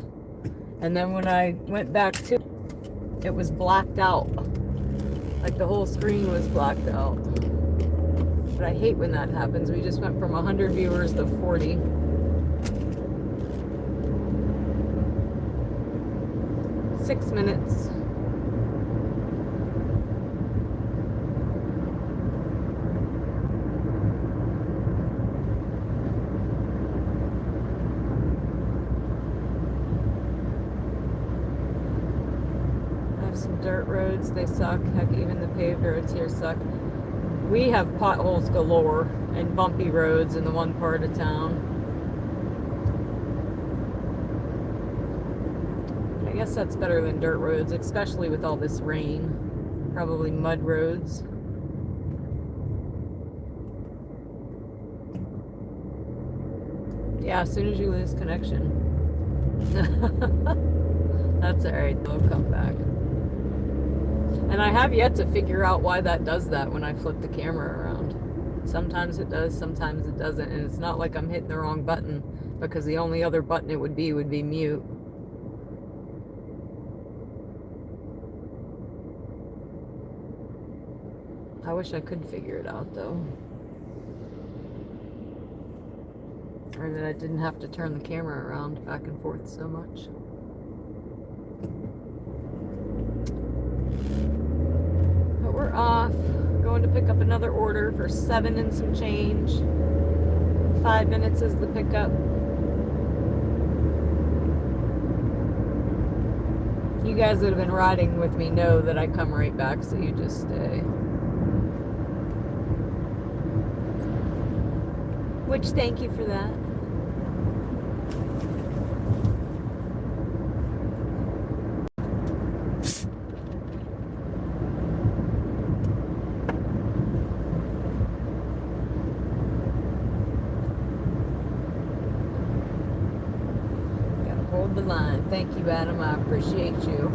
And then when I went back to it, it was blacked out. Like the whole screen was blacked out. But I hate when that happens. We just went from 100 viewers to 40. Six minutes. I have some dirt roads. They suck. Heck, even the paved roads here suck. We have potholes galore and bumpy roads in the one part of town. I guess that's better than dirt roads, especially with all this rain. Probably mud roads. Yeah, as soon as you lose connection. That's alright, they'll come back. And I have yet to figure out why that does that when I flip the camera around. Sometimes it does, sometimes it doesn't. And it's not like I'm hitting the wrong button, because the only other button it would be mute. I wish I could figure it out though. Or that I didn't have to turn the camera around back and forth so much. But we're off. Going to pick up another order for 7 and some change. 5 minutes is the pickup. You guys that have been riding with me know that I come right back, so you just stay. Which, thank you for that. Gotta hold the line. Thank you, Adam. I appreciate you.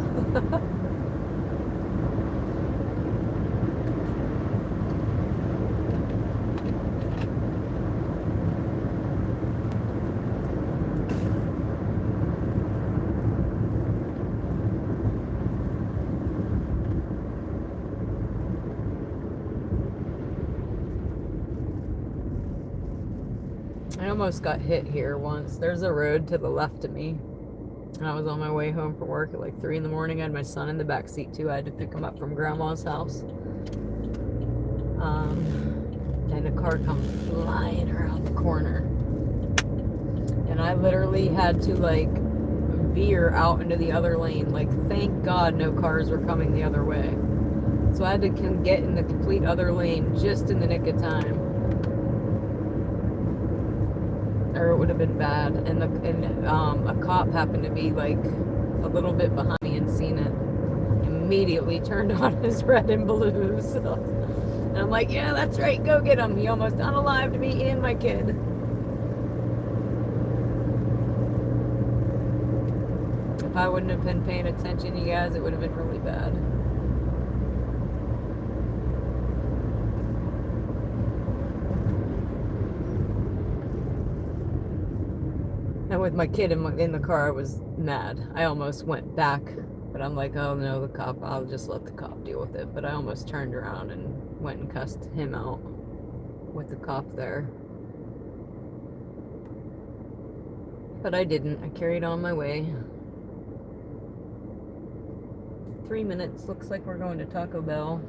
I almost got hit here once. There's a road to the left of me. And I was on my way home from work at like 3 in the morning. I had my son in the back seat too. I had to pick him up from grandma's house. And a car comes flying around the corner. And I literally had to like veer out into the other lane. Like, thank God no cars were coming the other way. So I had to get in the complete other lane just in the nick of time. Or it would have been bad. And a cop happened to be like a little bit behind me and seen it. Immediately turned on his red and blue. So, and I'm like, yeah, that's right, go get him. He almost unalived me and my kid. If I wouldn't have been paying attention, you guys, it would have been really bad. And with my kid in the car, I was mad. I almost went back, but I'm like, oh no, the cop, I'll just let the cop deal with it. But I almost turned around and went and cussed him out with the cop there. But I didn't. I carried on my way. 3 minutes. Looks like we're going to Taco Bell.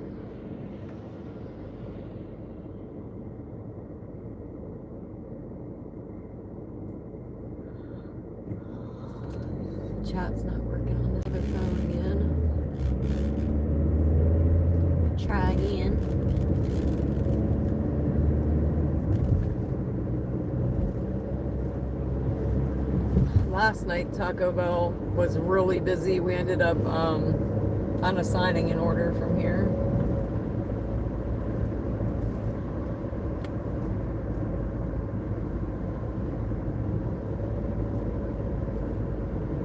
Chat's not working on the other phone again. Try again. Last night Taco Bell was really busy. We ended up unassigning an order from here.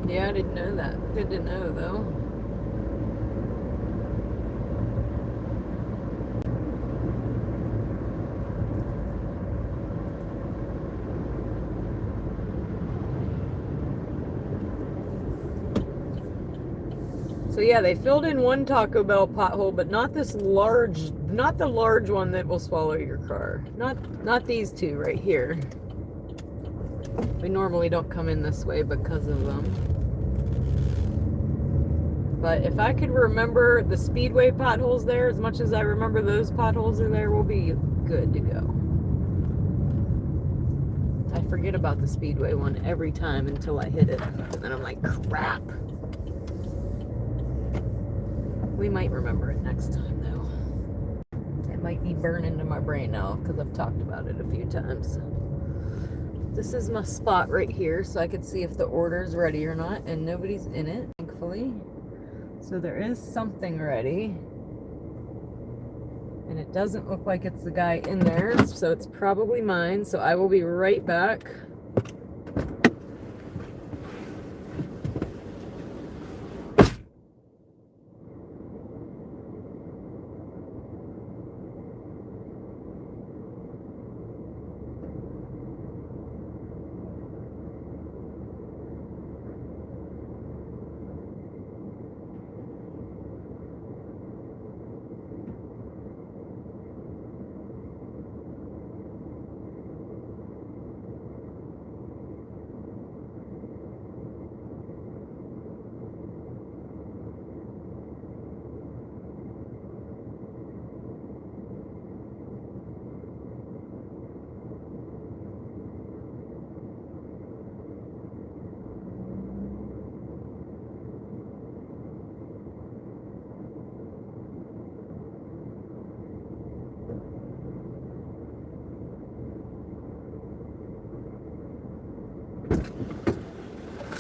Yeah, I didn't know that. Good to know, though. So yeah, they filled in one Taco Bell pothole, but not this large, not the large one that will swallow your car. Not these two right here. We normally don't come in this way because of them. But if I could remember the Speedway potholes there, as much as I remember those potholes are there, we'll be good to go. I forget about the Speedway one every time until I hit it. And then I'm like, crap. We might remember it next time, though. It might be burned into my brain now because I've talked about it a few times. This is my spot right here, so I can see if the order's ready or not, and nobody's in it, thankfully. So there is something ready. And it doesn't look like it's the guy in there, so it's probably mine. So I will be right back.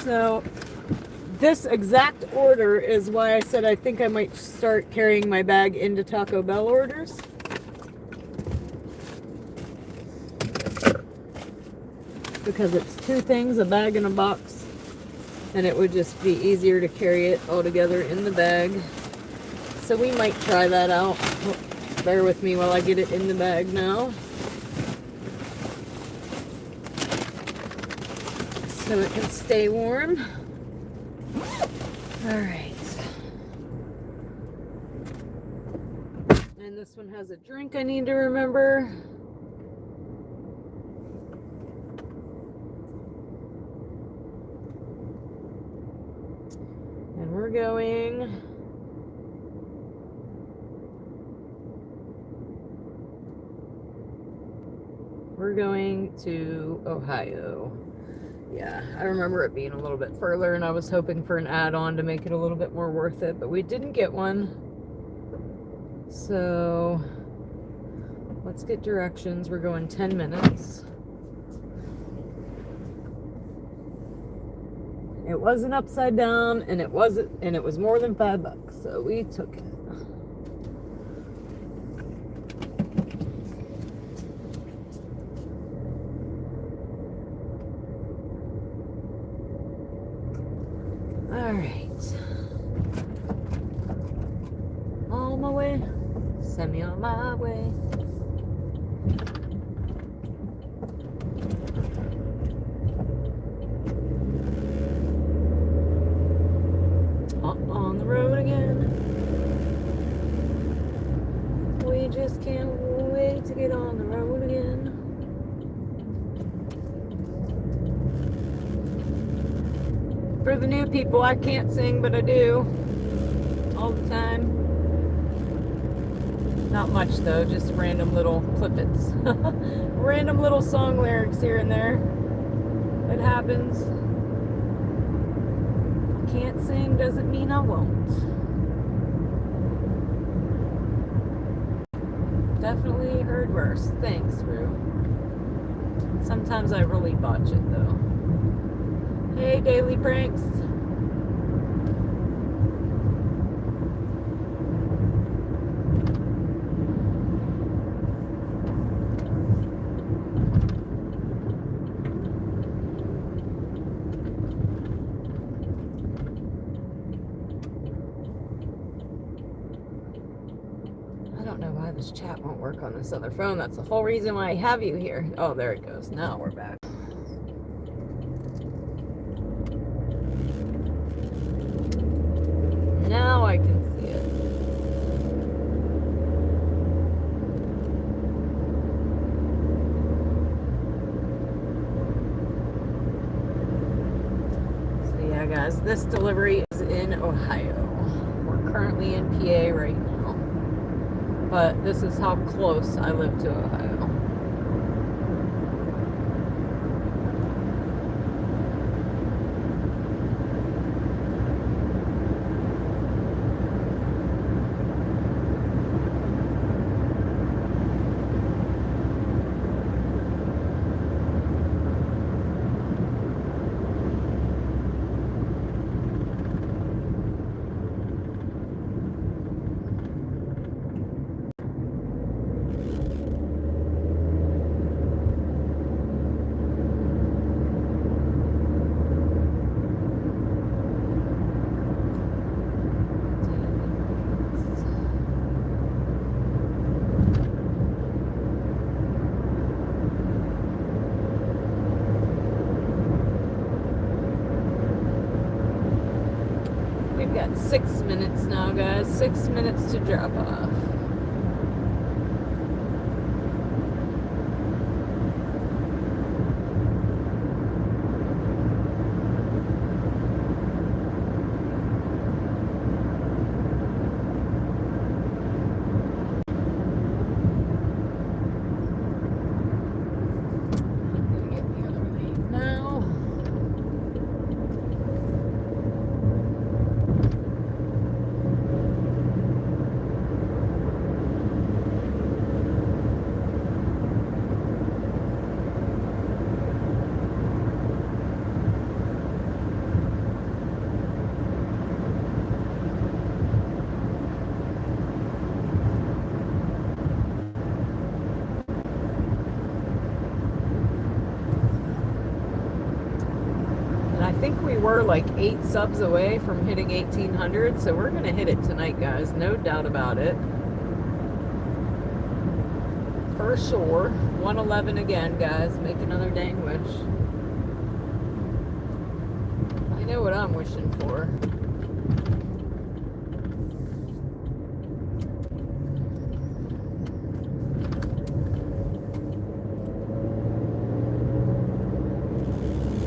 So this exact order is why I said I think I might start carrying my bag into Taco Bell orders. Because it's two things, a bag and a box. And it would just be easier to carry it all together in the bag. So we might try that out. Bear with me while I get it in the bag now. So it can stay warm. All right. And this one has a drink I need to remember. we're going. We're going to Ohio. Yeah, I remember it being a little bit further, and I was hoping for an add-on to make it a little bit more worth it, but we didn't get one. So let's get directions. We're going 10 minutes. It wasn't upside down, and it was more than $5, so we took it. All right. On my way. Send me on my way. On the road again. We just can't wait to get on the road again. For the new people, I can't sing, but I do. All the time. Not much though, just random little clippets. Random little song lyrics here and there. It happens. Can't sing doesn't mean I won't. Definitely heard worse. Thanks, Rue. Sometimes I really botch it though. Hey, Daily Pranks. I don't know why this chat won't work on this other phone. That's the whole reason why I have you here. Oh, there it goes. Now we're back. Now I can see it. So yeah, guys, this delivery is in Ohio. We're currently in PA right now. But this is how close I live to Ohio. We've got 6 minutes now, guys. 6 minutes to drop off. I think we were like 8 subs away from hitting 1,800, so we're gonna hit it tonight, guys. No doubt about it. For sure. 111 again, guys. Make another dang wish. I know what I'm wishing for.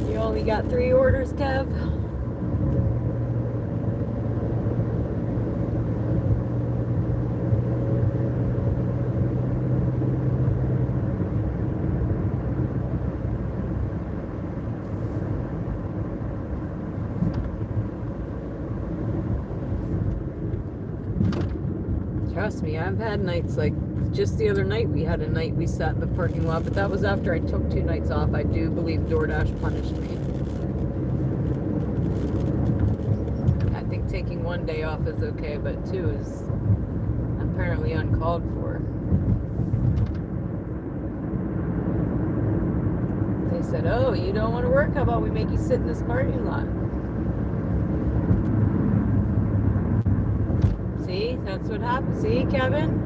You only got 3 orders, Kev? Trust me, I've had nights like just the other night we had a night we sat in the parking lot, but that was after I took 2 nights off. I do believe DoorDash punished me. I think taking 1 day off is okay, but 2 is apparently uncalled for. They said, oh, you don't want to work? How about we make you sit in this parking lot? See, that's what happened. See, Kevin?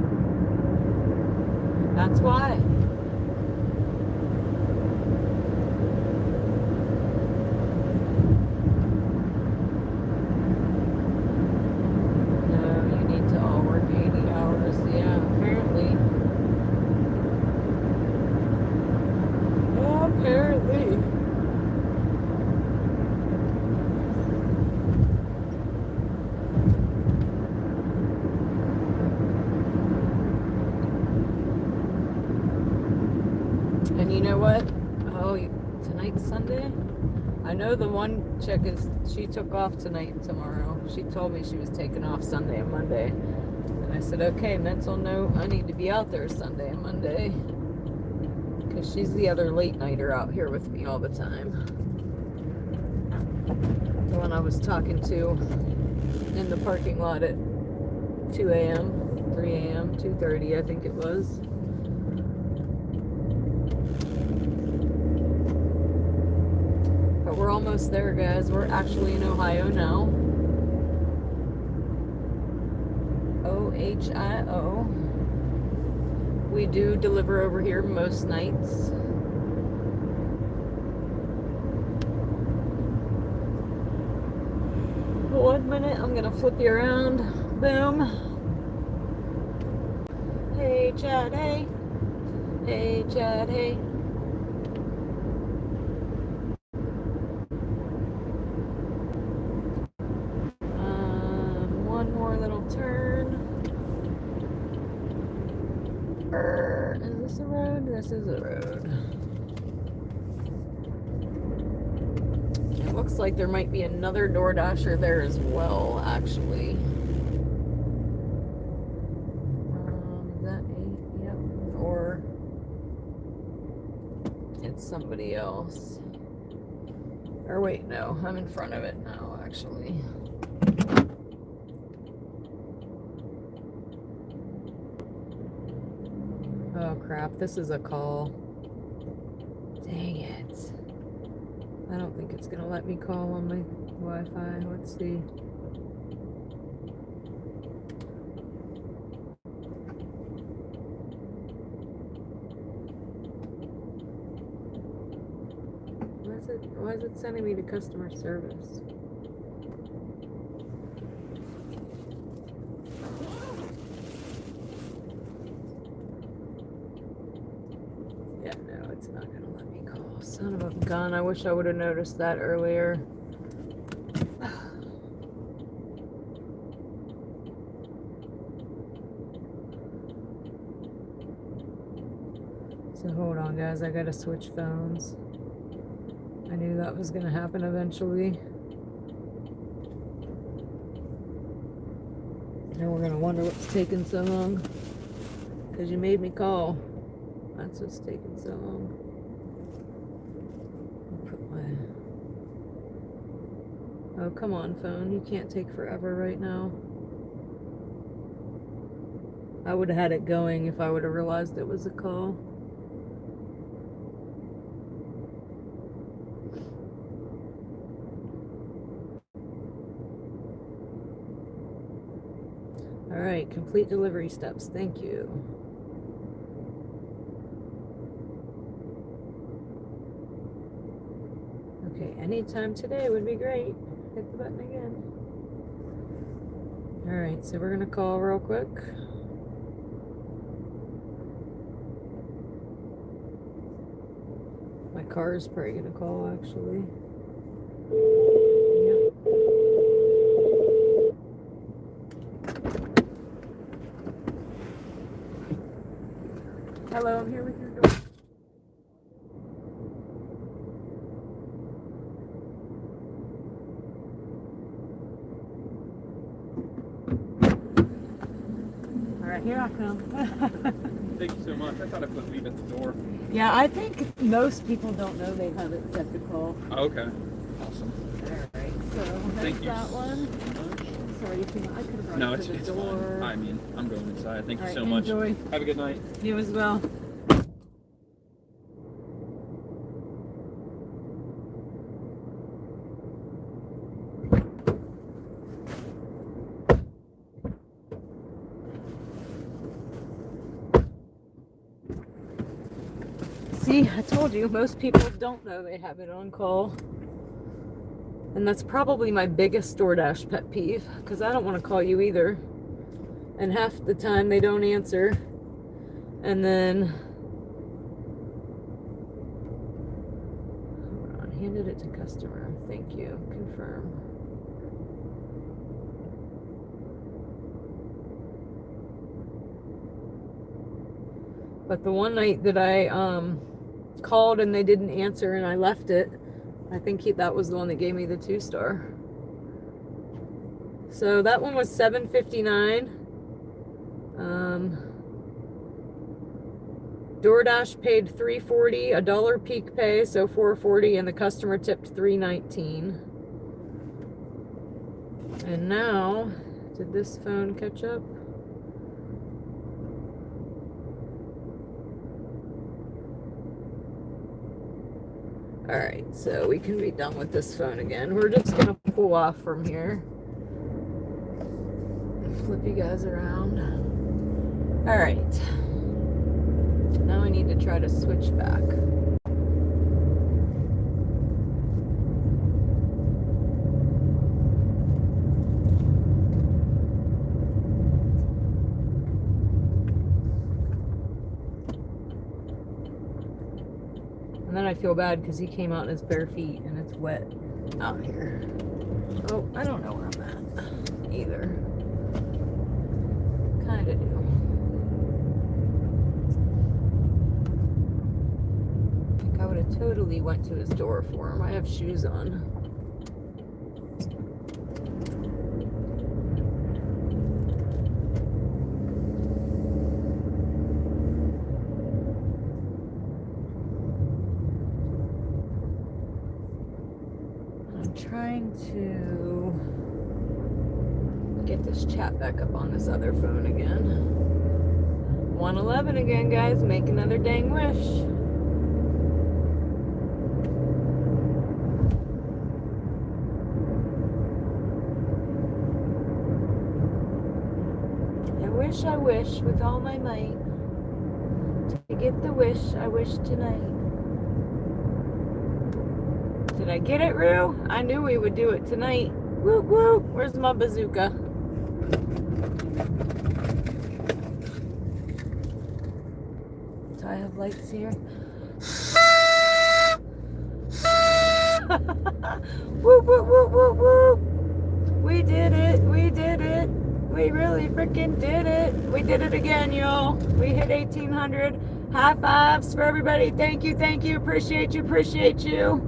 That's why. No, you need to all work 80 hours. Yeah, apparently. Apparently. And you know what? Oh, tonight's Sunday? I know the one chick she took off tonight and tomorrow. She told me she was taking off Sunday and Monday. And I said, okay, mental note, I need to be out there Sunday and Monday. Because she's the other late nighter out here with me all the time. The one I was talking to in the parking lot at 2 a.m., 3 a.m., 2:30, I think it was. But we're almost there, guys. We're actually in Ohio now. Ohio. We do deliver over here most nights. One minute, I'm gonna flip you around. Boom. Hey, Chad, hey. Hey, Chad, hey. One more little turn. Is this a road? This is a road. It looks like there might be another DoorDasher there as well, actually. Is that 8? Yep. Or it's somebody else. Or wait, no, I'm in front of it now, actually. Oh crap, this is a call. Dang it. I don't think it's gonna let me call on my Wi-Fi. Let's see. Why is it sending me to customer service? Yeah, no, it's not gonna let me call. Son of a gun, I wish I would have noticed that earlier. So hold on, guys, I gotta switch phones. I knew that was gonna happen eventually. Now we're gonna wonder what's taking so long. Because you made me call. That's what's taking so long. Oh, come on, phone. You can't take forever right now. I would have had it going if I would have realized it was a call. All right, complete delivery steps. Thank you. Okay, anytime today would be great. Hit the button again. All right, so we're gonna call real quick. My car is probably gonna call, actually. Yep. Hello, I'm here with your door. right, here I come. Thank you so much. I thought I put leave at the door. Yeah, I think most people don't know they have it set to call. Oh, okay. Awesome. Alright, so that's Thank you that so one. much. Sorry, you came out. I could have brought No, it it's to the it's door. fine. I mean, I'm going inside. Thank you Alright, so much. enjoy. Have a good night. You as well. See, I told you, most people don't know they have it on call. And that's probably my biggest DoorDash pet peeve, because I don't want to call you either. And half the time they don't answer. And then, hold on, handed it to customer. Thank you. Confirm. But the one night that I called and they didn't answer and I left it, I think that was the one that gave me the 2-star. So that one was $7.59. DoorDash paid $3.40, $1 peak pay, so $4.40, and the customer tipped $3.19. And now, did this phone catch up? All right, so we can be done with this phone again. We're just gonna pull off from here. Flip you guys around. All right. Now I need to try to switch back. And then I feel bad because he came out in his bare feet and it's wet out here. Oh, I don't know where I'm at either. Kinda do. I think I would have totally went to his door for him. I have shoes on. Trying to get this chat back up on this other phone again. 111 again, guys. Make another dang wish. I wish with all my might to get the wish I wish tonight. Did I get it, Rue? I knew we would do it tonight. Whoop, whoop. Where's my bazooka? Do I have lights here? Whoop, whoop, whoop, whoop, whoop. We did it. We did it. We really freaking did it. We did it again, y'all. We hit 1,800. High fives for everybody. Thank you, thank you. Appreciate you, appreciate you.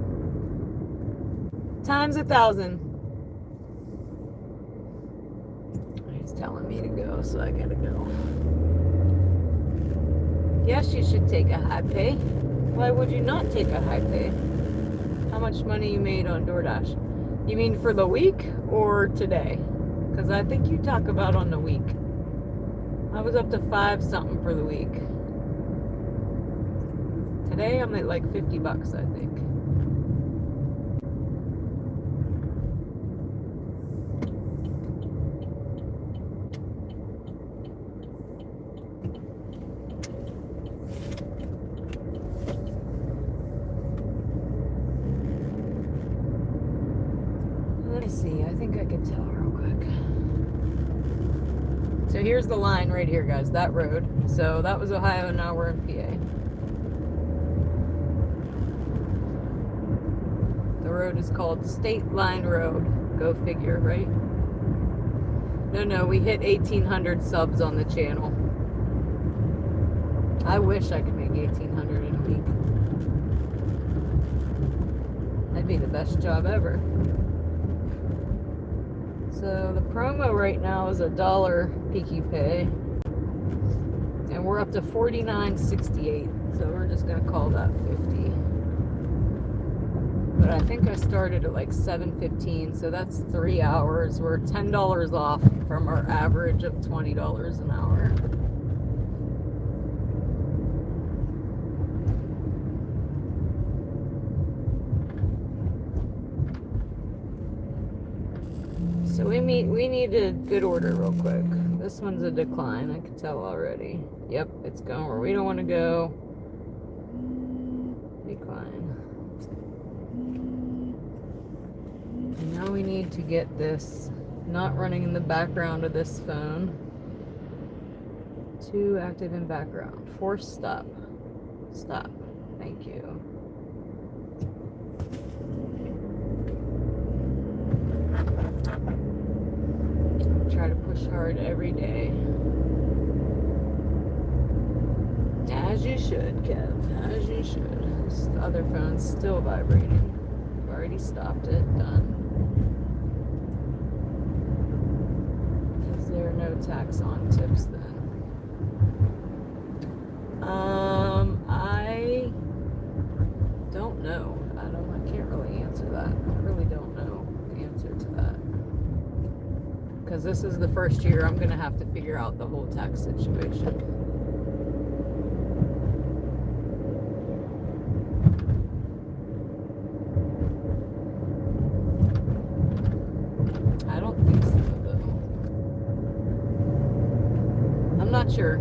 Times 1,000. He's telling me to go, so I gotta go. Yes, you should take a high pay. Why would you not take a high pay? How much money you made on DoorDash? You mean for the week or today? Because I think you talk about on the week. I was up to 5 something for the week. Today I'm at like $50, I think. Let me see. I think I can tell real quick. So here's the line right here, guys. That road. So that was Ohio. Now we're in PA. The road is called State Line Road. Go figure, right? No, we hit 1,800 subs on the channel. I wish I could make 1,800 in a week. That'd be the best job ever. So the promo right now is $1 peaky pay. And we're up to 49.68, so we're just gonna call that 50. But I think I started at like 7:15, so that's 3 hours. We're $10 off from our average of $20 an hour. So we need a good order real quick. This one's a decline, I can tell already. Yep, it's going where we don't want to go. Decline. And now we need to get this not running in the background of this phone. 2 active in background. Force stop. Stop. Thank you. Try to push hard every day. As you should, Kev. As you should. This other phone's still vibrating. I've already stopped it. Done. Is there no tax on tips then? I don't know. I can't really answer that. I really don't know the answer to that. Because this is the first year I'm going to have to figure out the whole tax situation. I don't think so, though. I'm not sure.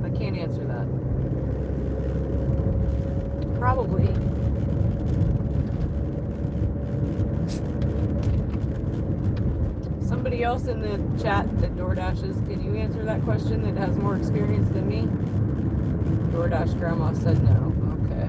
I can't answer that. Probably. Somebody else in the chat that DoorDashes, can you answer that question that has more experience than me? DoorDash grandma said no. Okay.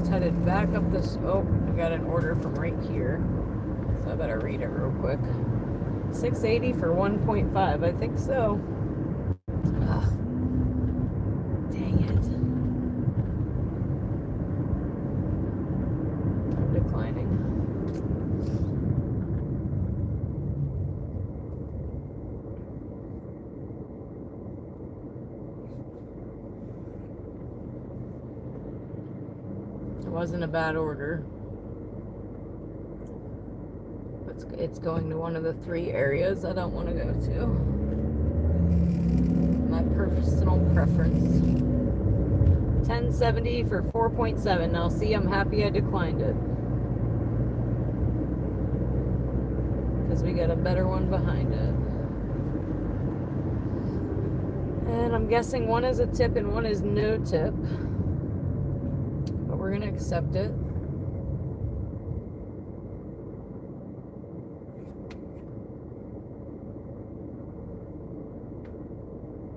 Headed back up this. Oh, I got an order from right here, so I better read it real quick. 680 for 1.5. I think so. Ugh. Dang it. I'm declining. It wasn't a bad order. It's going to one of the 3 areas I don't want to go to. My personal preference. 1070 for 4.7. Now see, I'm happy I declined it. Because we got a better one behind it. And I'm guessing one is a tip and one is no tip. We're going to accept it.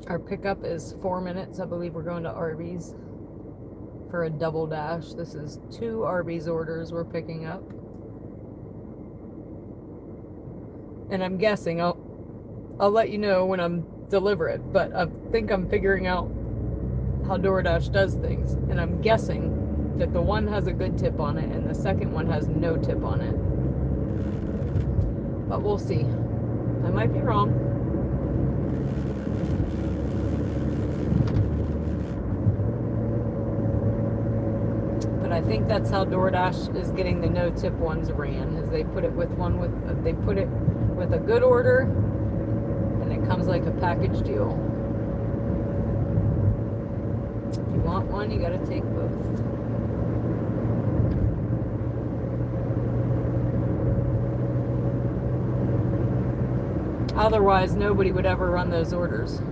Our pickup is 4 minutes. I believe we're going to Arby's for a double dash. This is 2 Arby's orders we're picking up. And I'm guessing I'll let you know when I'm deliver it, but I think I'm figuring out how DoorDash does things, and I'm guessing that the one has a good tip on it and the second one has no tip on it. But we'll see. I might be wrong. But I think that's how DoorDash is getting the no tip ones ran, is they put it with they put it with a good order and it comes like a package deal. If you want one, you gotta take both. Otherwise, nobody would ever run those orders.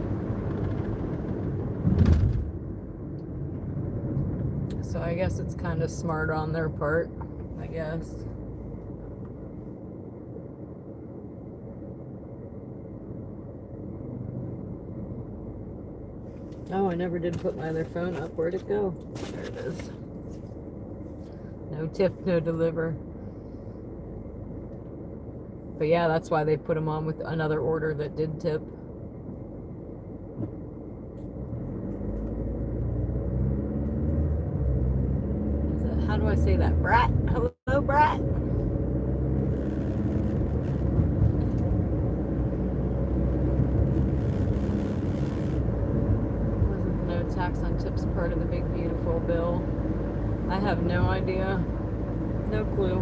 So I guess it's kind of smart on their part, I guess. Oh, I never did put my other phone up. Where'd it go? There it is. No No tip, no deliver. But yeah, that's why they put them on with another order that did tip. How do I say that? Brat? Hello, brat? Wasn't the no tax on tips part of the big beautiful bill? I have no idea. No clue.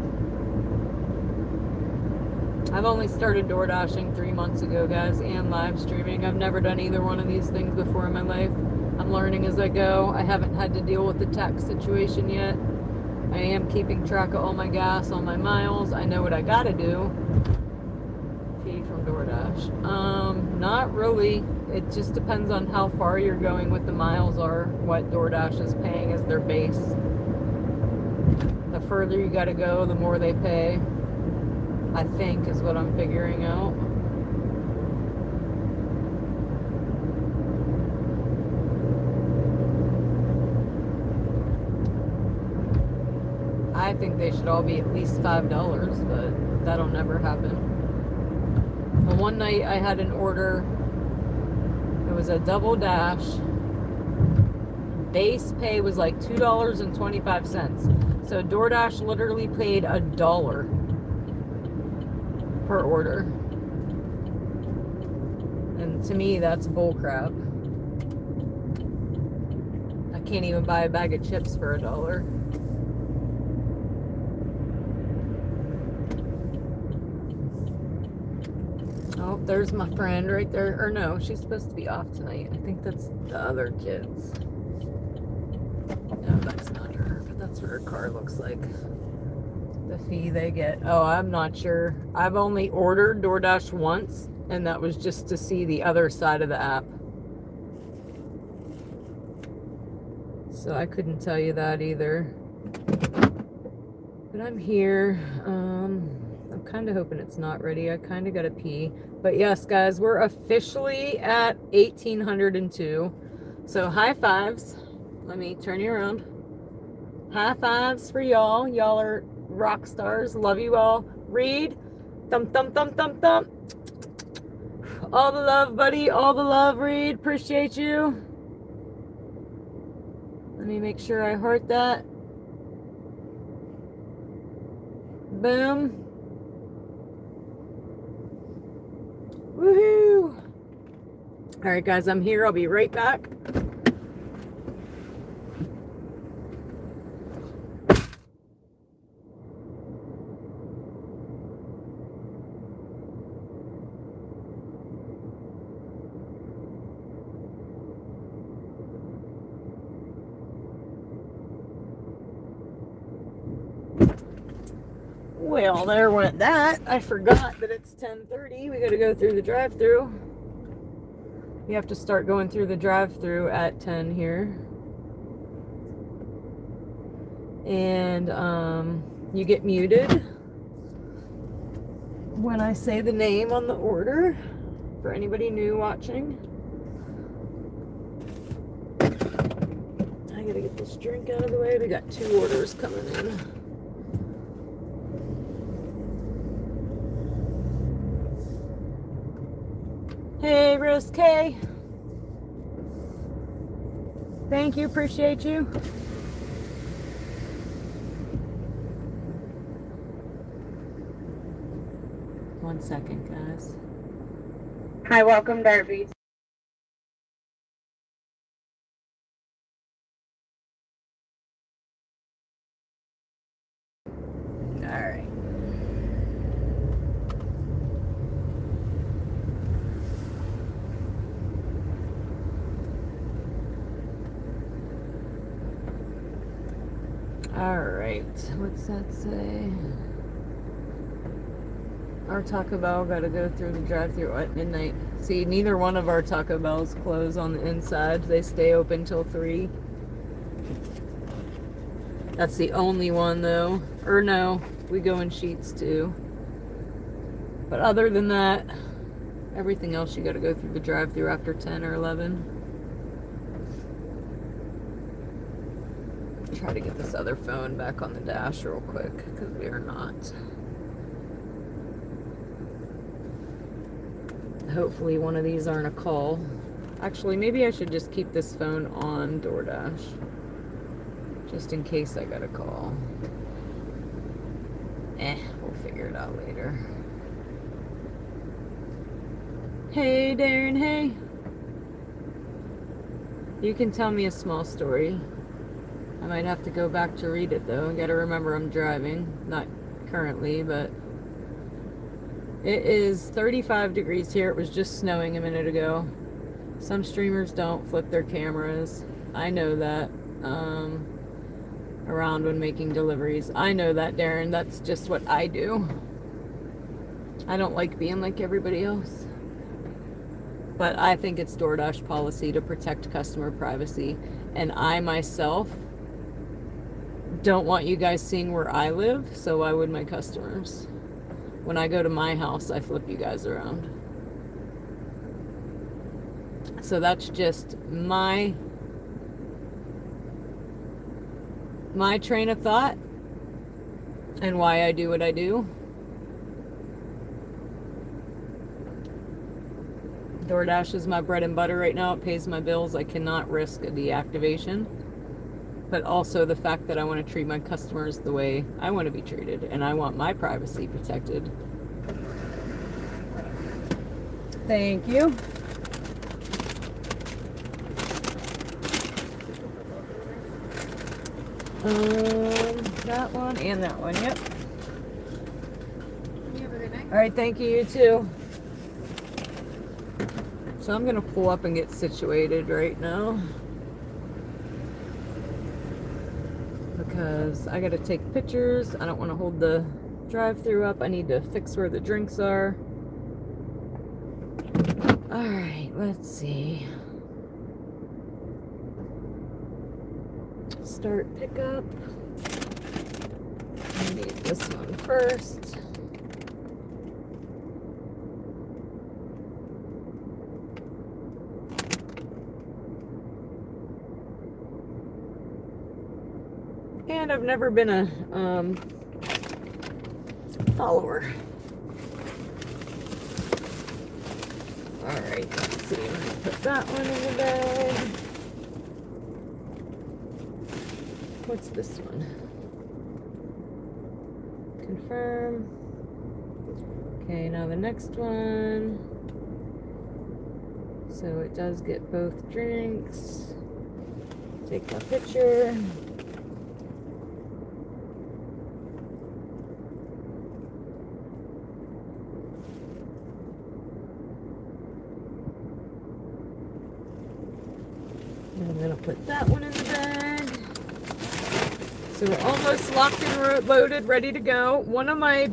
I've only started door dashing 3 months ago, guys, and live streaming. I've never done either one of these things before in my life. I'm learning as I go. I haven't had to deal with the tax situation yet. I am keeping track of all my gas, all my miles. I know what I gotta do. Fee from DoorDash. Not really. It just depends on how far you're going, what the miles are, what DoorDash is paying as their base. The further you gotta go, the more they pay. I think is what I'm figuring out. I think they should all be at least $5, but that'll never happen. But one night I had an order. It was a double dash. Base pay was like $2.25. So DoorDash literally paid $1 per order. And to me, that's bullcrap. I can't even buy a bag of chips for $1. Oh, there's my friend right there. Or no, she's supposed to be off tonight. I think that's the other kids. No, that's not her, but that's what her car looks like. The fee they get. Oh, I'm not sure. I've only ordered DoorDash once, and that was just to see the other side of the app. So I couldn't tell you that either. But I'm here. I'm kind of hoping it's not ready. I kind of got to pee. But yes, guys, we're officially at 1,802. So high fives. Let me turn you around. High fives for y'all. Y'all are rock stars. Love you all. Reed, thump, thump, thump, thump, thump. All the love, buddy. All the love, Reed. Appreciate you. Let me make sure I heard that. Boom. Woohoo. All right, guys, I'm here. I'll be right back. Well, there went that. I forgot that it's 10:30. We got to go through the drive-thru. We have to start going through the drive-thru at 10 here. And you get muted when I say the name on the order for anybody new watching. I got to get this drink out of the way. We got 2 orders coming in. Hey, Rose K. Thank you, appreciate you. One second, guys. Hi, welcome to Arby. All right. All right, what's that say? Our Taco Bell got to go through the drive-thru at midnight. See, neither one of our Taco Bells close on the inside. They stay open till 3. That's the only one, though. Or no, we go in sheets, too. But other than that, everything else you got to go through the drive-thru after 10 or 11. try to get this other phone back on the dash real quick because we are not. Hopefully one of these aren't a call. Actually, maybe I should just keep this phone on DoorDash just in case I got a call. We'll figure it out later. Hey, Darren, hey. You can tell me a small story. I might have to go back to read it, though. I gotta remember I'm driving. Not currently, but... It is 35 degrees here. It was just snowing a minute ago. Some streamers don't flip their cameras. I know that. Around when making deliveries. I know that, Darren. That's just what I do. I don't like being like everybody else. But I think it's DoorDash policy to protect customer privacy. And I myself don't want you guys seeing where I live, so why would my customers? When I go to my house, I flip you guys around. So that's just my train of thought and why I do what I do. DoorDash is my bread and butter right now. It pays my bills. I cannot risk a deactivation. But also the fact that I want to treat my customers the way I want to be treated, and I want my privacy protected. Thank you. That one and that one, yep. You have a good night. All right, thank you, you too. So I'm gonna pull up and get situated right now because I gotta take pictures. I don't want to hold the drive-through up. I need to fix where the drinks are. All right, let's see. Start pickup. I need this one first. And I've never been a follower. All right, let's see. I'm gonna put that one in the bag. What's this one? Confirm. Okay, now the next one. So it does get both drinks. Take my picture. And I'm gonna put that one in the bag. So we're almost locked and loaded, ready to go. One of my,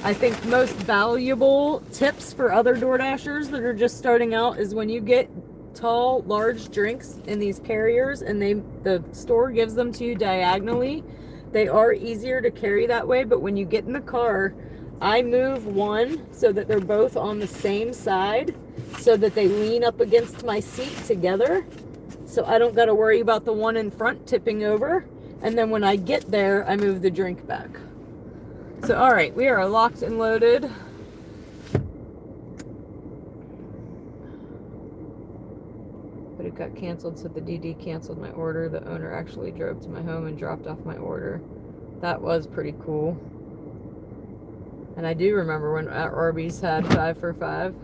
I think, most valuable tips for other DoorDashers that are just starting out is when you get tall, large drinks in these carriers and the store gives them to you diagonally, they are easier to carry that way. But when you get in the car, I move one so that they're both on the same side so that they lean up against my seat together. So I don't got to worry about the one in front tipping over. And then when I get there, I move the drink back. So, all right, we are locked and loaded. But it got canceled, so the DD canceled my order. The owner actually drove to my home and dropped off my order. That was pretty cool. And I do remember when Arby's had 5 for $5.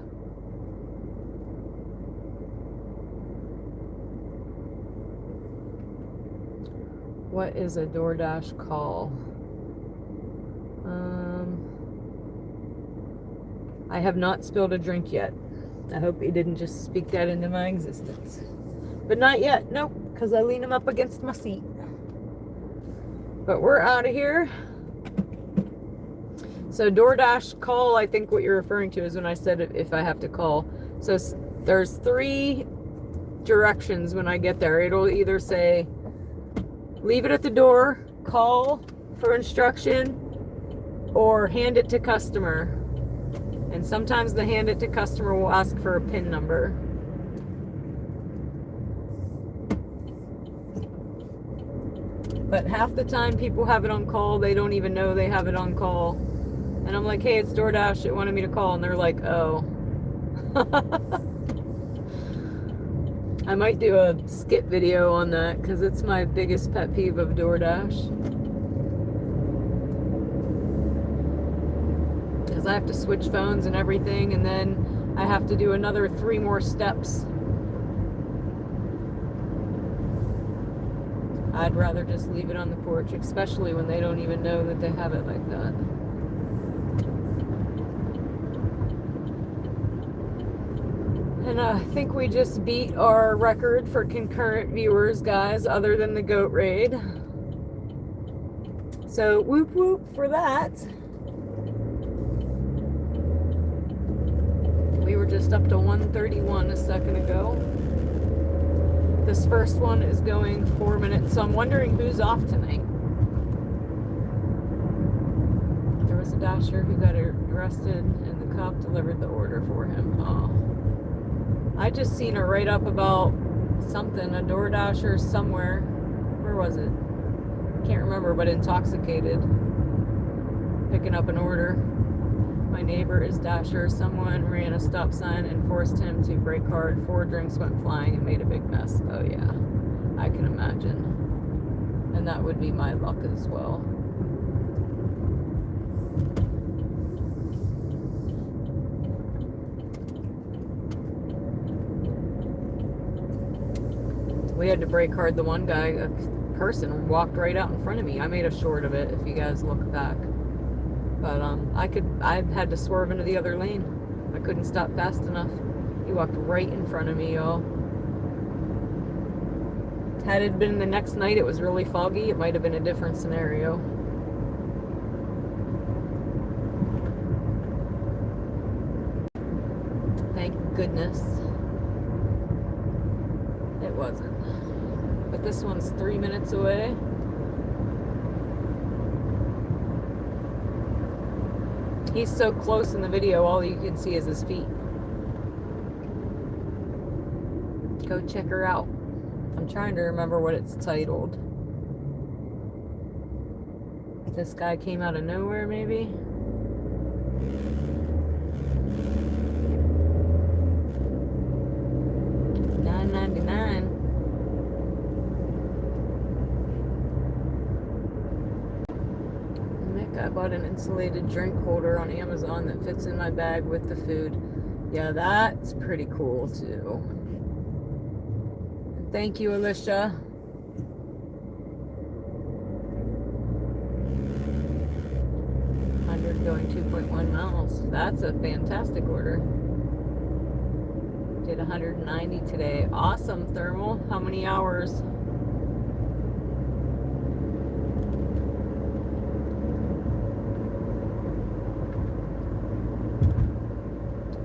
What is a DoorDash call? I have not spilled a drink yet. I hope he didn't just speak that into my existence. But not yet, nope, because I lean him up against my seat. But we're out of here. So DoorDash call, I think what you're referring to is when I said if I have to call. So there's 3 directions when I get there. It'll either say, leave it at the door, call for instruction, or hand it to customer. And sometimes the hand it to customer will ask for a PIN number. But half the time people have it on call, they don't even know they have it on call. And I'm like, hey, it's DoorDash, it wanted me to call, and they're like, oh. I might do a skit video on that because it's my biggest pet peeve of DoorDash. Because I have to switch phones and everything, and then I have to do another 3 more steps. I'd rather just leave it on the porch, especially when they don't even know that they have it like that. And I think we just beat our record for concurrent viewers, guys, other than the goat raid. So whoop whoop for that. We were just up to 131 a second ago. This first one is going 4 minutes, so I'm wondering who's off tonight. There was a dasher who got arrested and the cop delivered the order for him. Oh. I just seen her write up about something, a DoorDasher somewhere. Where was it? Can't remember, but intoxicated. Picking up an order. My neighbor is Dasher. Someone ran a stop sign and forced him to brake hard. 4 drinks went flying and made a big mess. Oh yeah, I can imagine. And that would be my luck as well. We had to brake hard. The one guy, a person, walked right out in front of me. I made a short of it if you guys look back. But I had to swerve into the other lane. I couldn't stop fast enough. He walked right in front of me, y'all. Had it been the next night, it was really foggy, it might have been a different scenario. Thank goodness it wasn't. But this one's 3 minutes away. He's so close in the video, all you can see is his feet. Go check her out. I'm trying to remember what it's titled. This guy came out of nowhere, maybe? $9.99. I bought an insulated drink holder on Amazon that fits in my bag with the food. Yeah, that's pretty cool too. And thank you, Alicia. Going 2.1 miles. That's a fantastic order. Did 190 today. Awesome, Thermal. How many hours?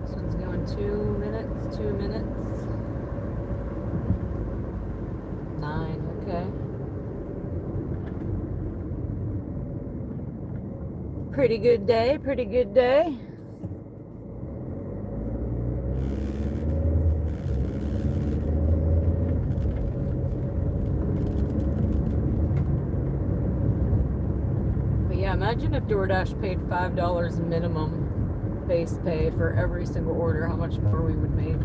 This one's going 2 minutes, 2 minutes. 9, okay. Pretty good day, pretty good day. But yeah, imagine if DoorDash paid $5 minimum base pay for every single order, how much more we would make.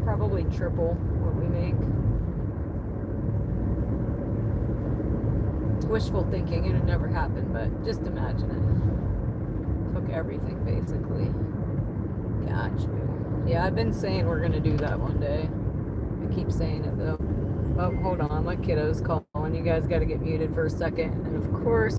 Probably triple what we make. Wishful thinking, it'd never happen, but just imagine it. Took everything basically. Got you. Yeah, I've been saying we're gonna do that one day. I keep saying it though. Oh, hold on, my kiddo's calling. You guys gotta get muted for a second. And of course,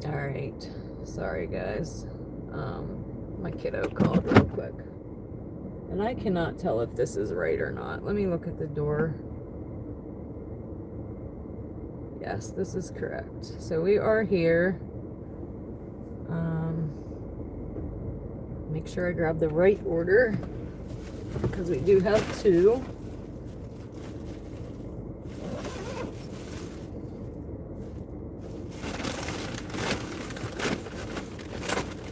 All right. Sorry, guys. My kiddo called real quick. And I cannot tell if this is right or not. Let me look at the door. Yes, this is correct. So we are here. Make sure I grab the right order because we do have two.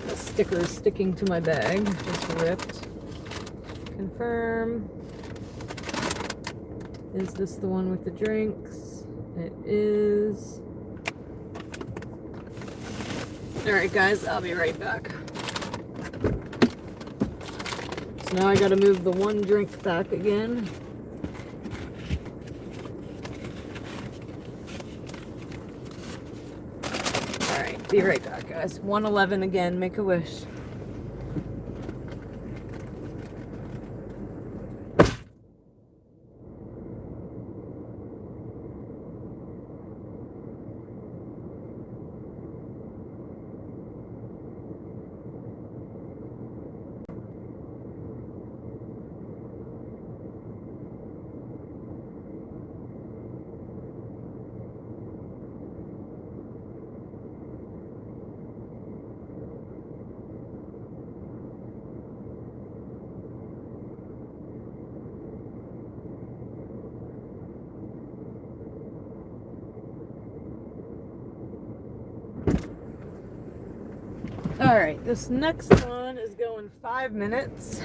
The sticker is sticking to my bag, just ripped. Confirm. Is this the one with the drinks? It is. Alright guys, I'll be right back. So now I gotta move the one drink back again. Alright, be right back guys. 111 again, make a wish. Alright, this next one is going 5 minutes.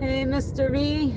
Hey, Mr. V.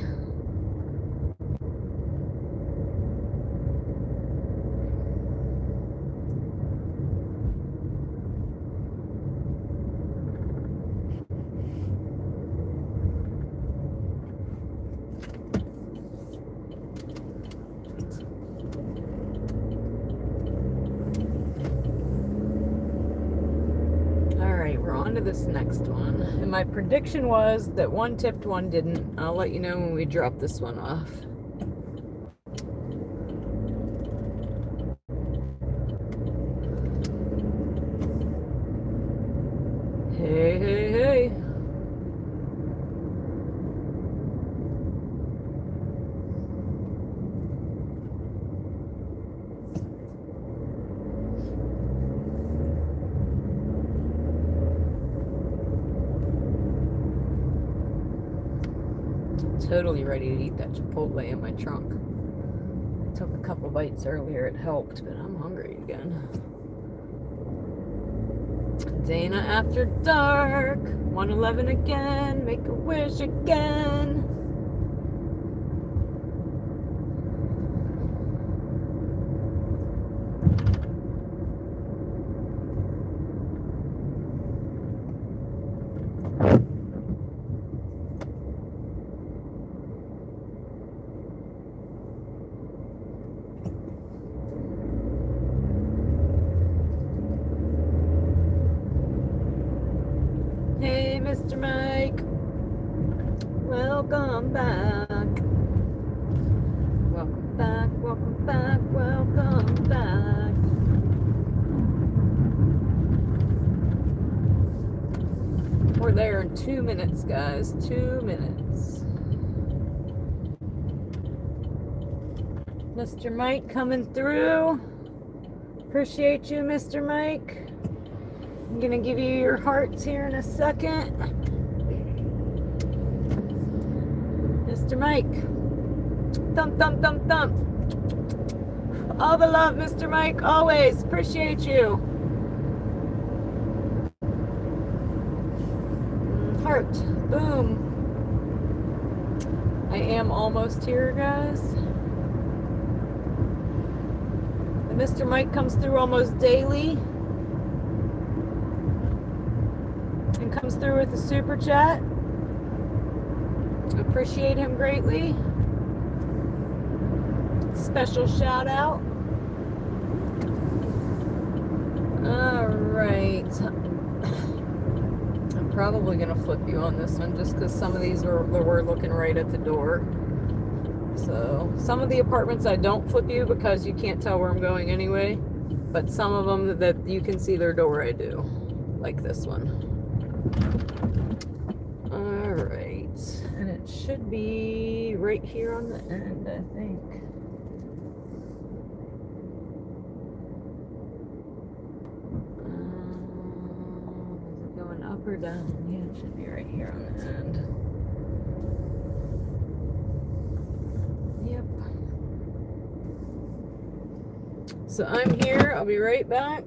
This next one, and my prediction was that one tipped, one didn't. I'll let you know when we drop this one off. Hey, hey, hey. Totally ready to eat that Chipotle in my trunk. I took a couple bites earlier, it helped, but I'm hungry again. Dana After Dark, 111 again, make a wish again. Hey, Mr. Mike. Welcome back. Welcome back, welcome back, welcome back. We're there in 2 minutes, guys. 2 minutes. Mr. Mike coming through. Appreciate you, Mr. Mike. I'm gonna give you your hearts here in a second. Mr. Mike. Thump, thump, thump, thump. All the love, Mr. Mike, always. Appreciate you. Heart. Boom. I am almost here, guys. And Mr. Mike comes through almost daily. And comes through with a super chat. Appreciate him greatly. Special shout out. All right. I'm probably gonna flip you on this one just because some of these we're looking right at the door. So some of the apartments I don't flip you because you can't tell where I'm going anyway, but some of them that you can see their door I do, like this one. All right, and it should be right here on the end, I think. Is it going up or down? Yeah, it should be right here on the end. Yep. So I'm here. I'll be right back.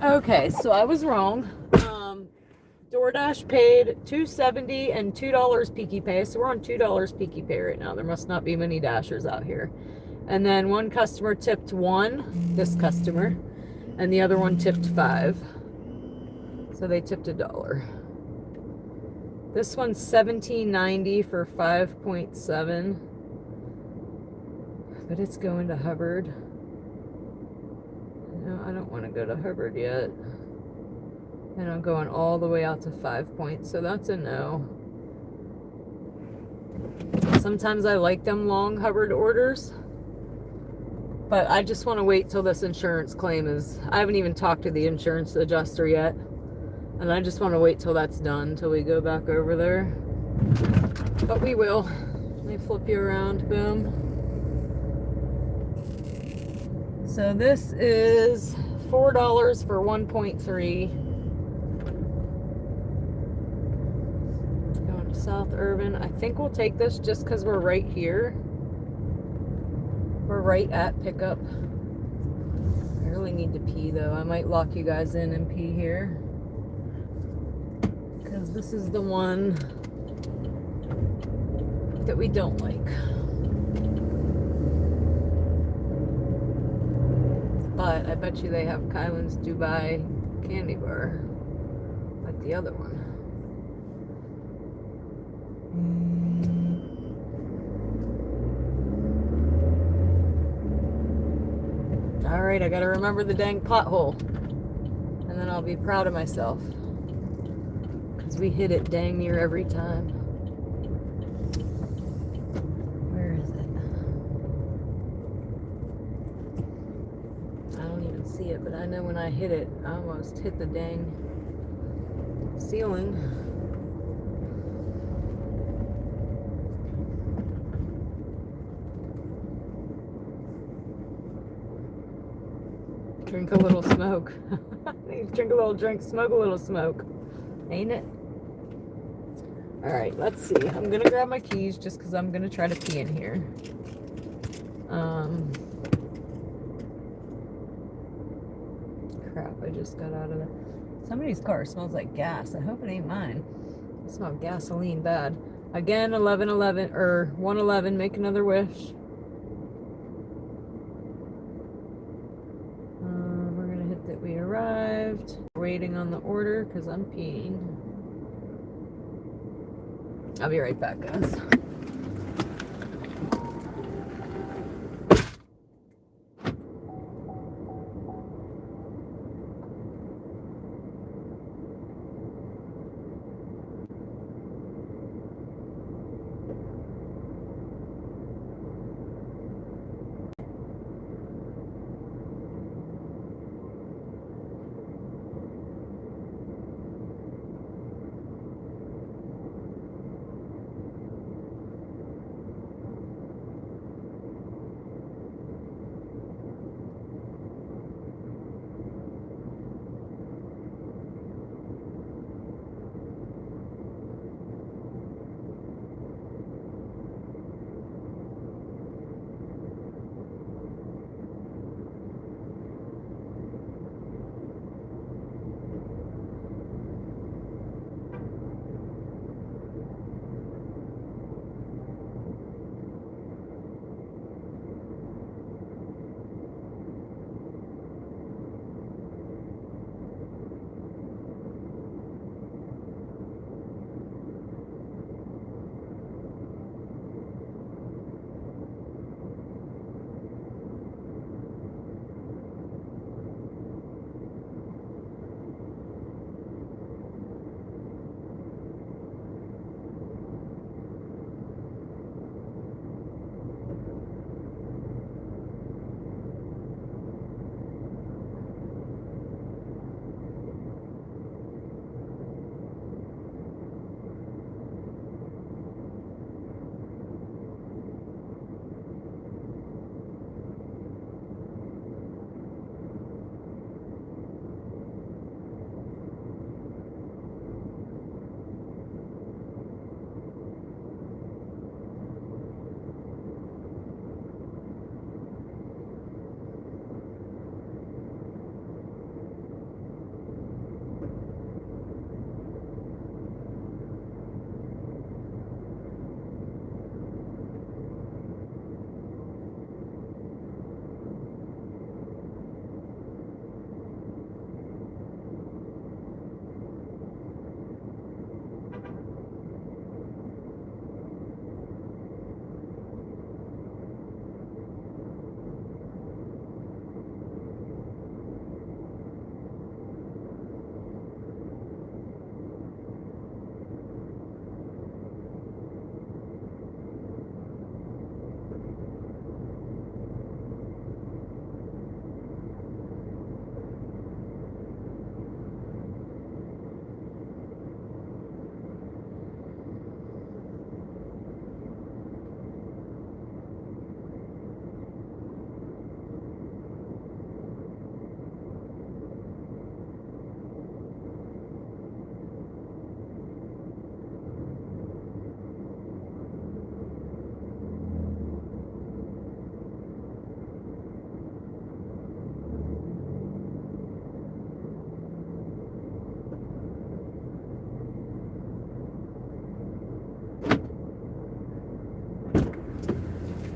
Okay, so I was wrong. DoorDash paid $2.70 and $2 Peaky Pay, so we're on $2 Peaky Pay right now. There must not be many Dashers out here. And then one customer tipped $1, this customer, and the other one tipped $5. So they tipped $1. This one's $17.90 for 5.7, but it's going to Hubbard. No, I don't want to go to Hubbard yet. And I'm going all the way out to 5 points, so that's a no. Sometimes I like them long Hubbard orders, but I just want to wait till this insurance claim is... I haven't even talked to the insurance adjuster yet, and I just want to wait till that's done, till we go back over there. But we will. Let me flip you around, boom. So this is $4 for 1.3. Going to South Urban. I think we'll take this just because we're right here. We're right at pickup. I really need to pee though. I might lock you guys in and pee here, because this is the one that we don't like. But I bet you they have Kylan's Dubai candy bar, like the other one. Alright, I gotta remember the dang pothole. And then I'll be proud of myself. Because we hit it dang near every time. Where is it? I don't even see it, but I know when I hit it, I almost hit the dang ceiling. Drink a little smoke. Drink a little drink, smoke a little smoke. Ain't it? Alright, let's see. I'm gonna grab my keys just because I'm gonna try to pee in here. Crap, I just got out of the... Somebody's car smells like gas. I hope it ain't mine. I smell gasoline bad. Again, 11:11 or 1:11. Make another wish. We're gonna hit that we arrived. Waiting on the order because I'm peeing. I'll be right back, guys.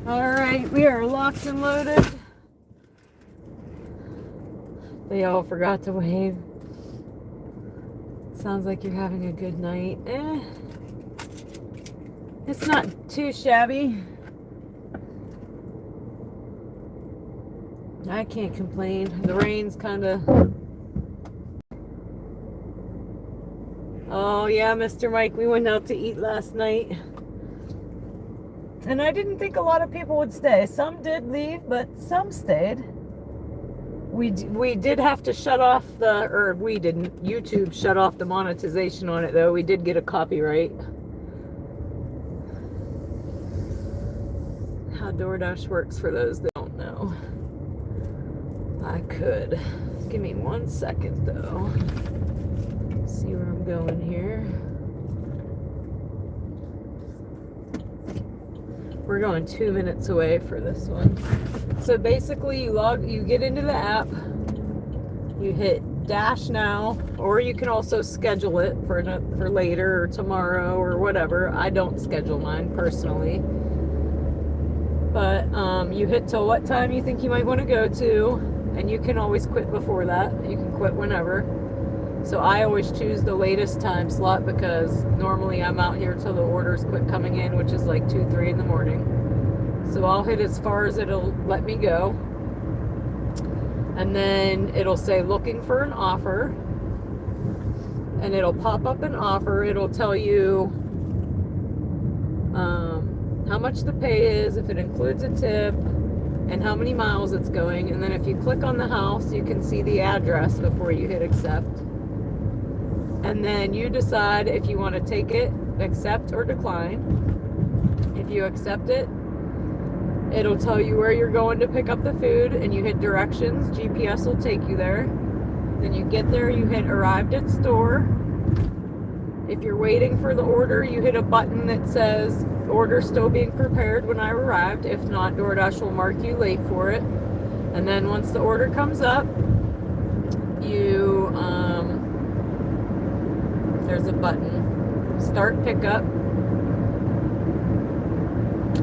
Alright, we are locked and loaded. They all forgot to wave. Sounds like you're having a good night. It's not too shabby. I can't complain. The rain's kind of... Oh yeah, Mr. Mike, we went out to eat last night. And I didn't think a lot of people would stay. Some did leave, but some stayed. We did have to shut off we didn't. YouTube shut off the monetization on it, though. We did get a copyright. How DoorDash works for those that don't know. I could. Give me 1 second, though. See where I'm going here. We're going 2 minutes away for this one. So basically you get into the app, you hit dash now, or you can also schedule it for later or tomorrow or whatever. I don't schedule mine personally. But you hit till what time you think you might want to go to, and you can always quit before that. You can quit whenever. So I always choose the latest time slot because normally I'm out here till the orders quit coming in, which is like 2, 3 in the morning. So I'll hit as far as it'll let me go. And then it'll say looking for an offer. And it'll pop up an offer. It'll tell you how much the pay is, if it includes a tip, and how many miles it's going. And then if you click on the house, you can see the address before you hit accept. And then you decide if you want to take it, accept, or decline. If you accept it, it'll tell you where you're going to pick up the food, and you hit directions. GPS will take you there. Then you get there, you hit arrived at store. If you're waiting for the order, you hit a button that says order still being prepared when I arrived. If not, DoorDash will mark you late for it. And then once the order comes up, you there's a button, start pickup,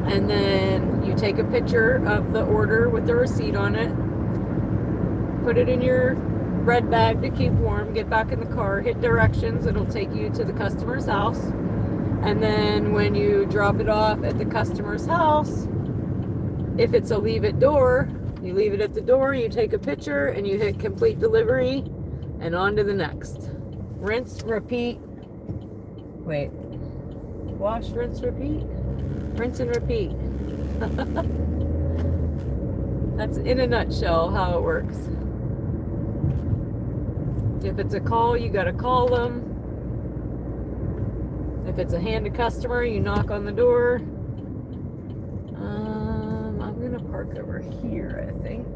and then you take a picture of the order with the receipt on it, put it in your red bag to keep warm, get back in the car, hit directions, it'll take you to the customer's house. And then when you drop it off at the customer's house, if it's a leave it door, you leave it at the door, you take a picture, and you hit complete delivery, and on to the next. Rinse, repeat. Wait. Wash, rinse, repeat? Rinse and repeat. That's in a nutshell how it works. If it's a call, you gotta call them. If it's a hand to customer, you knock on the door. I'm gonna park over here, I think.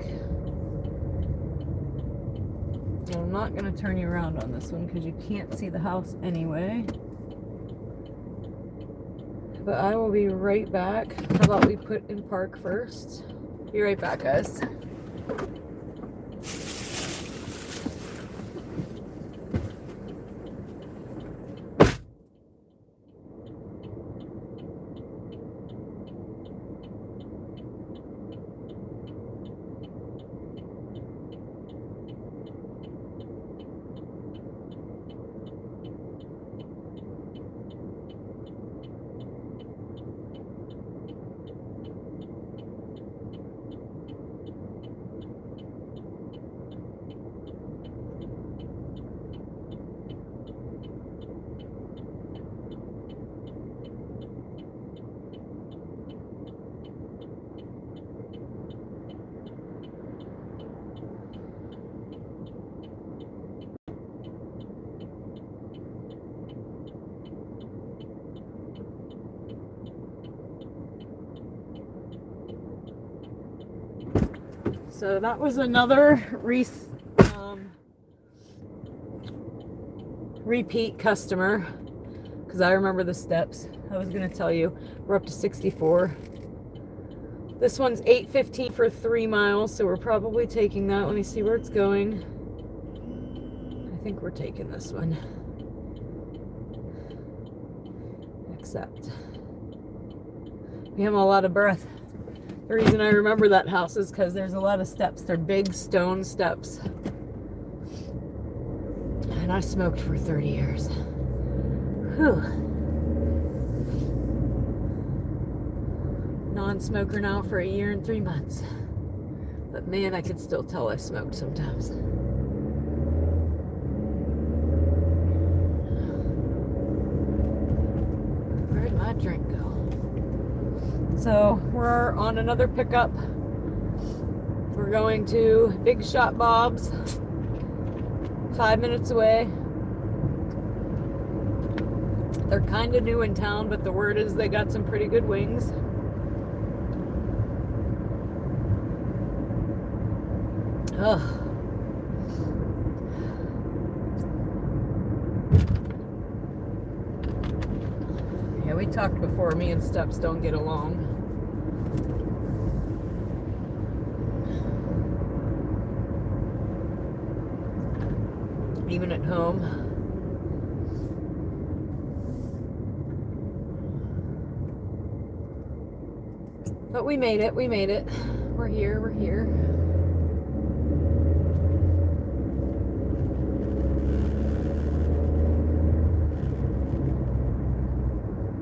I'm not gonna turn you around on this one because you can't see the house anyway. But I will be right back. How about we put in park first? Be right back, guys. So that was another repeat customer, because I remember the steps. I was going to tell you, we're up to 64. This one's $8.15 for 3 miles, so we're probably taking that. Let me see where it's going. I think we're taking this one. Accept. We have a lot of breath. The reason I remember that house is because there's a lot of steps. They're big stone steps. And I smoked for 30 years. Whew. Non-smoker now for 1 year and 3 months. But man, I could still tell I smoked sometimes. Where'd my drink go? So we're on another pickup. We're going to Big Shot Bob's, 5 minutes away. They're kind of new in town, but the word is they got some pretty good wings. Ugh. Yeah, we talked before. Me and Steps don't get along. Even at home. But we made it. We made it. We're here. We're here.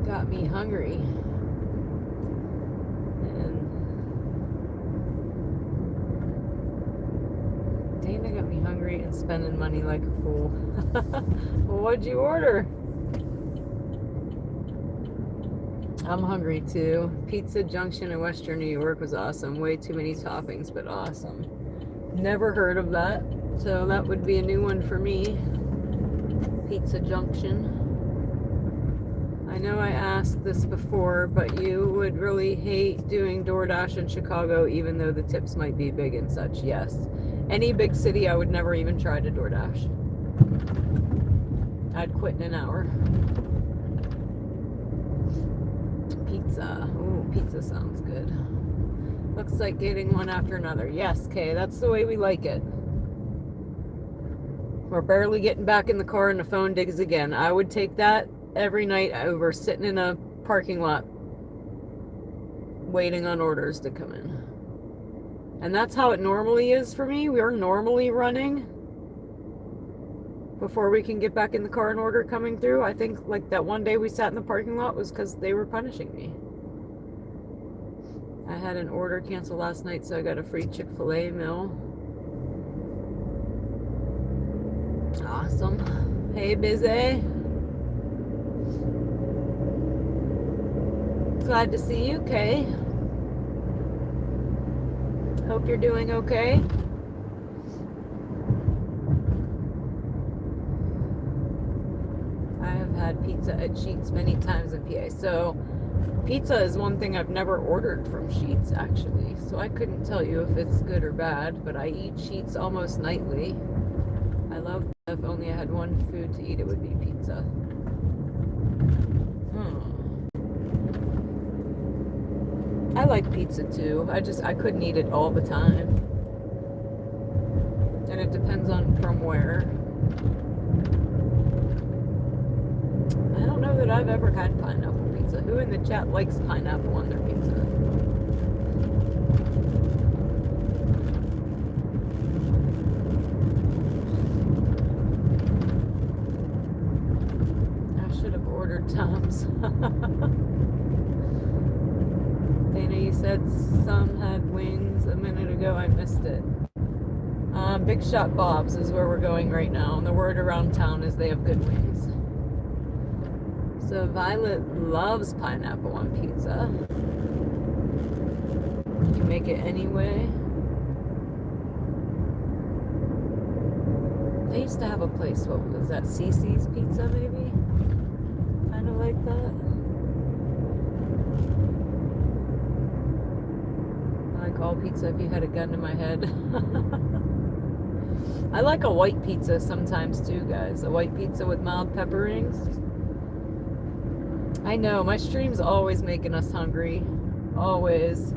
Got me hungry. And Dana got me hungry and spending money like a fool. Well, what'd you order? I'm hungry too. Pizza Junction in Western New York was awesome. Way too many toppings, but awesome. Never heard of that, so that would be a new one for me. Pizza Junction. I know I asked this before, but you would really hate doing DoorDash in Chicago, even though the tips might be big and such. Yes. Any big city, I would never even try to DoorDash. I'd quit in an hour. Pizza. Ooh, pizza sounds good. Looks like getting one after another. Yes, Kay, that's the way we like it. We're barely getting back in the car and the phone digs again. I would take that every night over sitting in a parking lot waiting on orders to come in. And that's how it normally is for me. We're normally running before we can get back in the car and order coming through. I think like that one day we sat in the parking lot was because they were punishing me. I had an order canceled last night, so I got a free Chick-fil-A meal. Awesome. Hey, Busy. Glad to see you, Kay. Hope you're doing okay. I have had pizza at Sheetz many times in PA. So pizza is one thing I've never ordered from Sheetz, actually. So I couldn't tell you if it's good or bad, but I eat Sheetz almost nightly. I love pizza. If only I had one food to eat, it would be pizza. I like pizza too. I couldn't eat it all the time. And it depends on from where. I don't know that I've ever had pineapple pizza. Who in the chat likes pineapple on their pizza? I should have ordered Tom's. Dana, you said some had wings a minute ago. I missed it. Big Shot Bob's is where we're going right now. And the word around town is they have good wings. So Violet loves pineapple on pizza. You can make it anyway. They used to have a place, what was that, Cece's Pizza maybe? Kind of like that. I like all pizza if you had a gun to my head. I like a white pizza sometimes too, guys. A white pizza with mild pepperings. I know, my stream's always making us hungry. Always.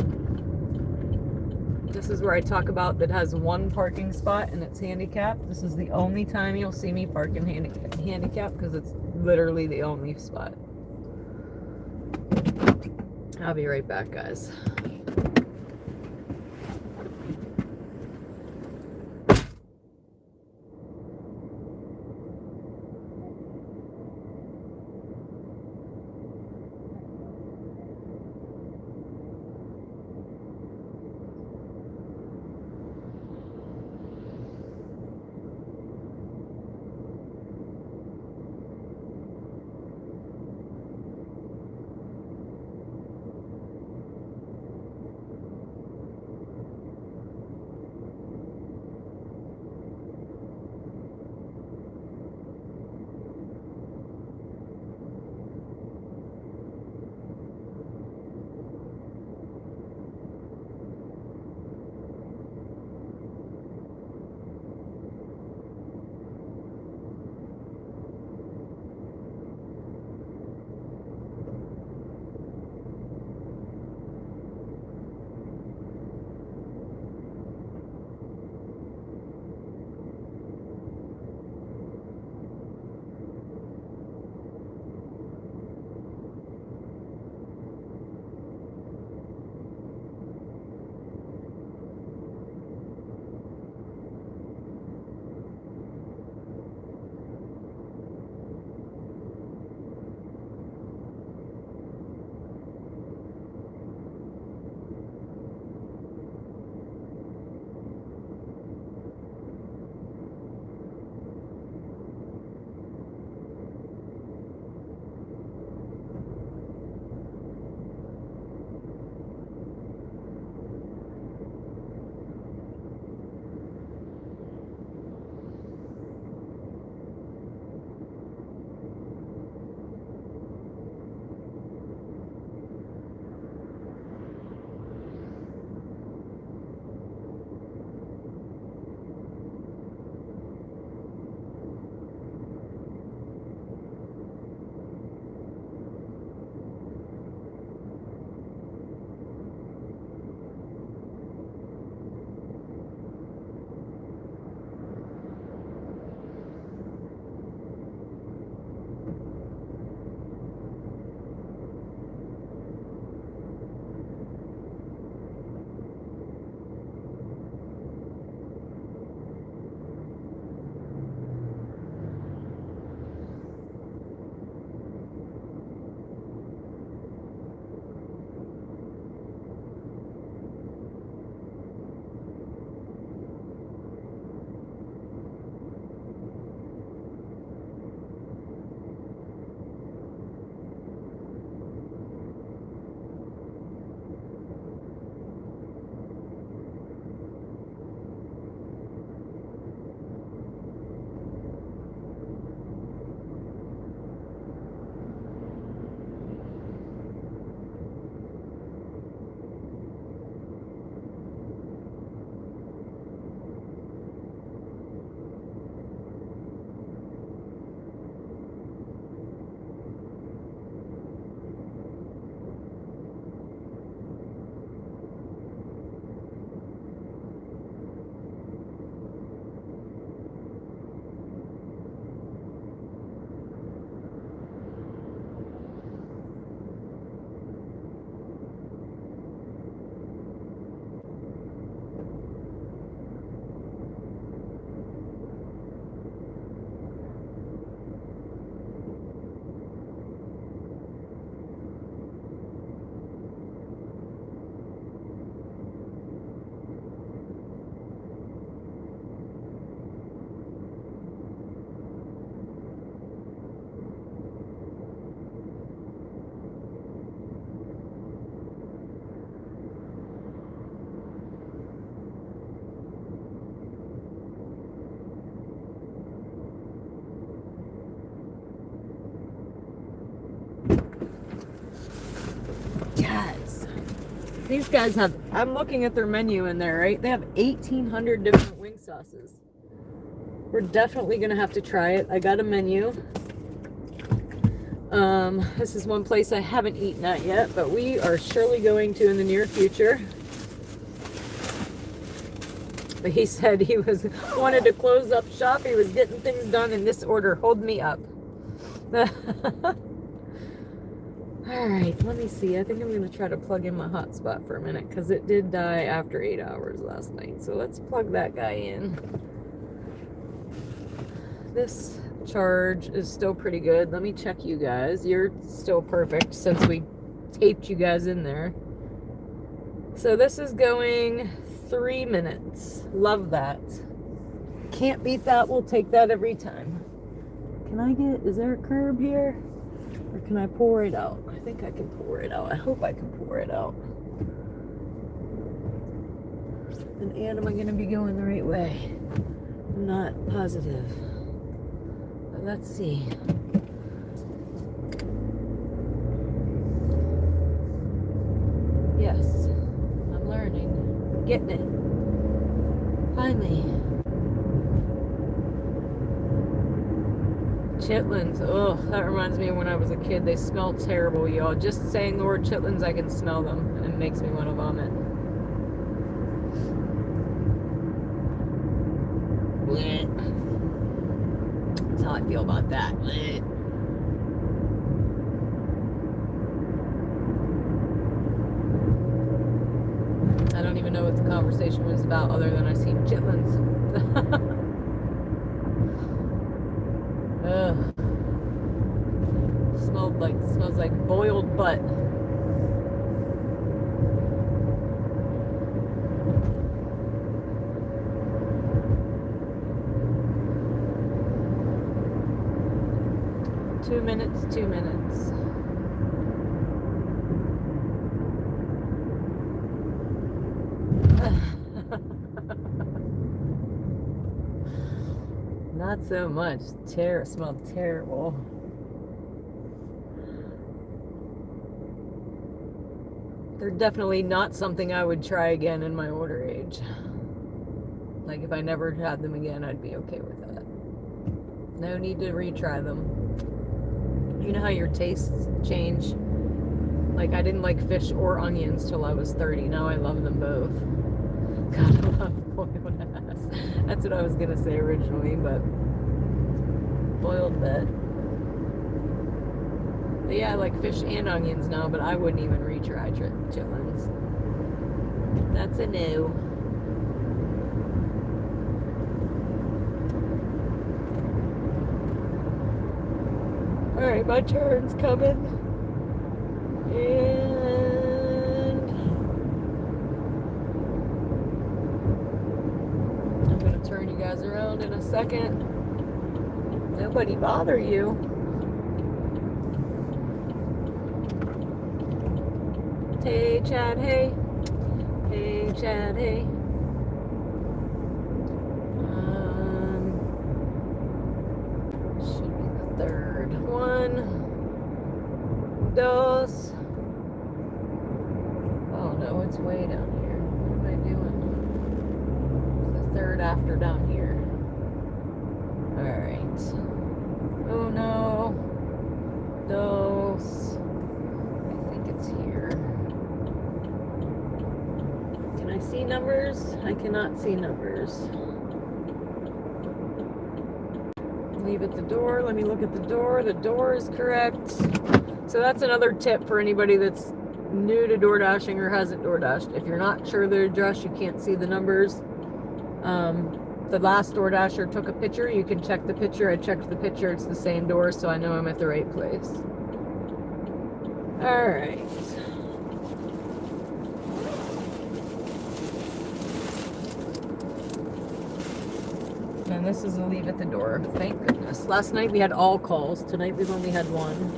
This is where I talk about that has one parking spot and it's handicapped. This is the only time you'll see me park in handicap because it's literally the only spot. I'll be right back, guys. These guys have, I'm looking at their menu in there, right? They have 1,800 different wing sauces. We're definitely going to have to try it. I got a menu. This is one place I haven't eaten at yet, but we are surely going to in the near future. But he said he wanted to close up shop. He was getting things done in this order. Hold me up. Alright, let me see. I think I'm going to try to plug in my hotspot for a minute because it did die after 8 hours last night. So let's plug that guy in. This charge is still pretty good. Let me check you guys. You're still perfect since we taped you guys in there. So this is going 3 minutes. Love that. Can't beat that. We'll take that every time. Can I get, is there a curb here? Or can I pour it out? I think I can pour it out. I hope I can pour it out. And am I going to be going the right way? I'm not positive. But let's see. Yes. I'm learning. Getting it. Finally. Chitlins. Oh, that reminds me of when I was a kid. They smell terrible, y'all. Just saying the word chitlins, I can smell them. And it makes me want to vomit. Blech. That's how I feel about that. Blech. I don't even know what the conversation was about other than I seen chitlins. Ugh. Smells like boiled butt. Two minutes. Not so much. Smelled terrible. They're definitely not something I would try again in my older age. Like if I never had them again, I'd be okay with that. No need to retry them. You know how your tastes change? Like I didn't like fish or onions till I was 30. Now I love them both. God, I love boiled ass. That's what I was gonna say originally, but boiled butt. But yeah, I like fish and onions now, but I wouldn't even retry chitlins. That's a no. Alright, my turn's coming. And I'm gonna turn you guys around in a second. Nobody bother you. Hey Chad, hey. Hey Chad, hey. Should be the third one. Dos. Oh no, it's way down here. What am I doing? It's the third after down here. Alright. Oh no. Dos. I think it's here. Can I see numbers? I cannot see numbers. Leave at the door. Let me look at the door. The door is correct. So that's another tip for anybody that's new to DoorDashing or hasn't DoorDashed. If you're not sure of the address, you can't see the numbers. The last DoorDasher took a picture. You can check the picture. I checked the picture. It's the same door, so I know I'm at the right place. All right. And this is a leave at the door. Thank goodness. Last night we had all calls. Tonight we've only had one.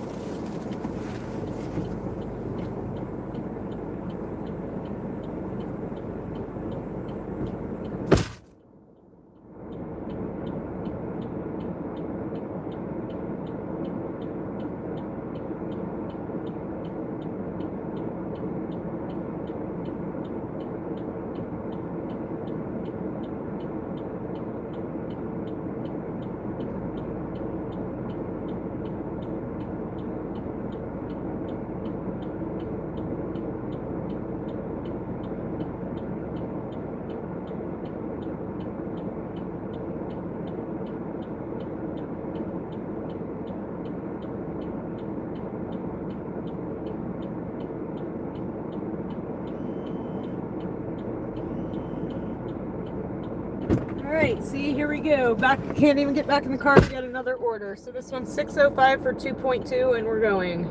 right, see, here we go. Back, can't even get back in the car to get another order. So this one's $6.05 for 2.2, and we're going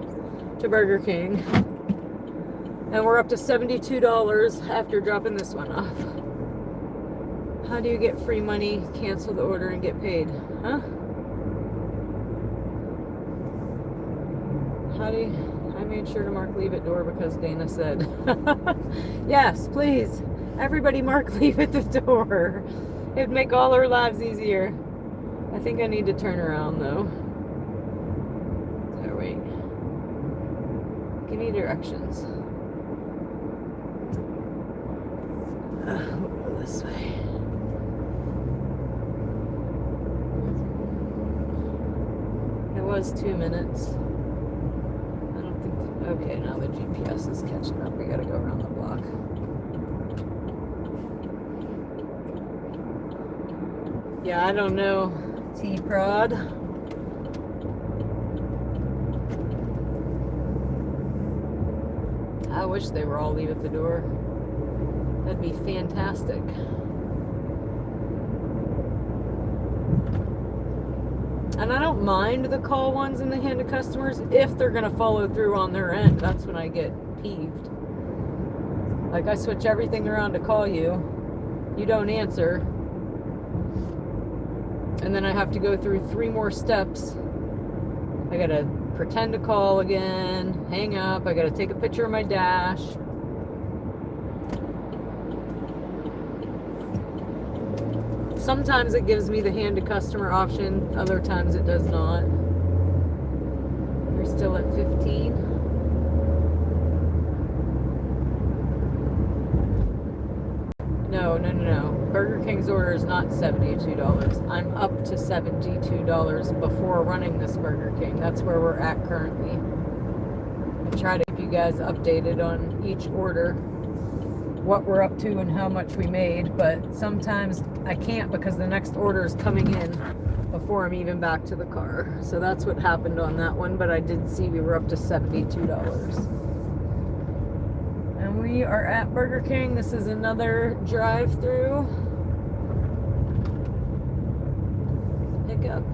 to Burger King. And we're up to $72 after dropping this one off. How do you get free money, cancel the order, and get paid? Huh? How do you... I made sure to mark leave at door because Dana said. Yes, please. Everybody mark leave at the door. It'd make all our lives easier. I think I need to turn around though. Oh, wait. Give me directions. We'll go this way. It was 2 minutes. I don't think... Okay, now the GPS is catching up. We gotta go around the block. Yeah, I don't know. T-Prod. I wish they were all leave at the door. That'd be fantastic. And I don't mind the call ones in the hand to customers if they're going to follow through on their end. That's when I get peeved. Like, I switch everything around to call you. You don't answer. And then I have to go through 3 more steps. I got to pretend to call again, hang up. I got to take a picture of my dash. Sometimes it gives me the hand to customer option, other times it does not. We're still at 15. No. Burger King's order is not $72. I'm up to $72 before running this Burger King. That's where we're at currently. I try to keep you guys updated on each order, what we're up to and how much we made, but sometimes I can't because the next order is coming in before I'm even back to the car. So that's what happened on that one, but I did see we were up to $72. And we are at Burger King. This is another drive-through pickup.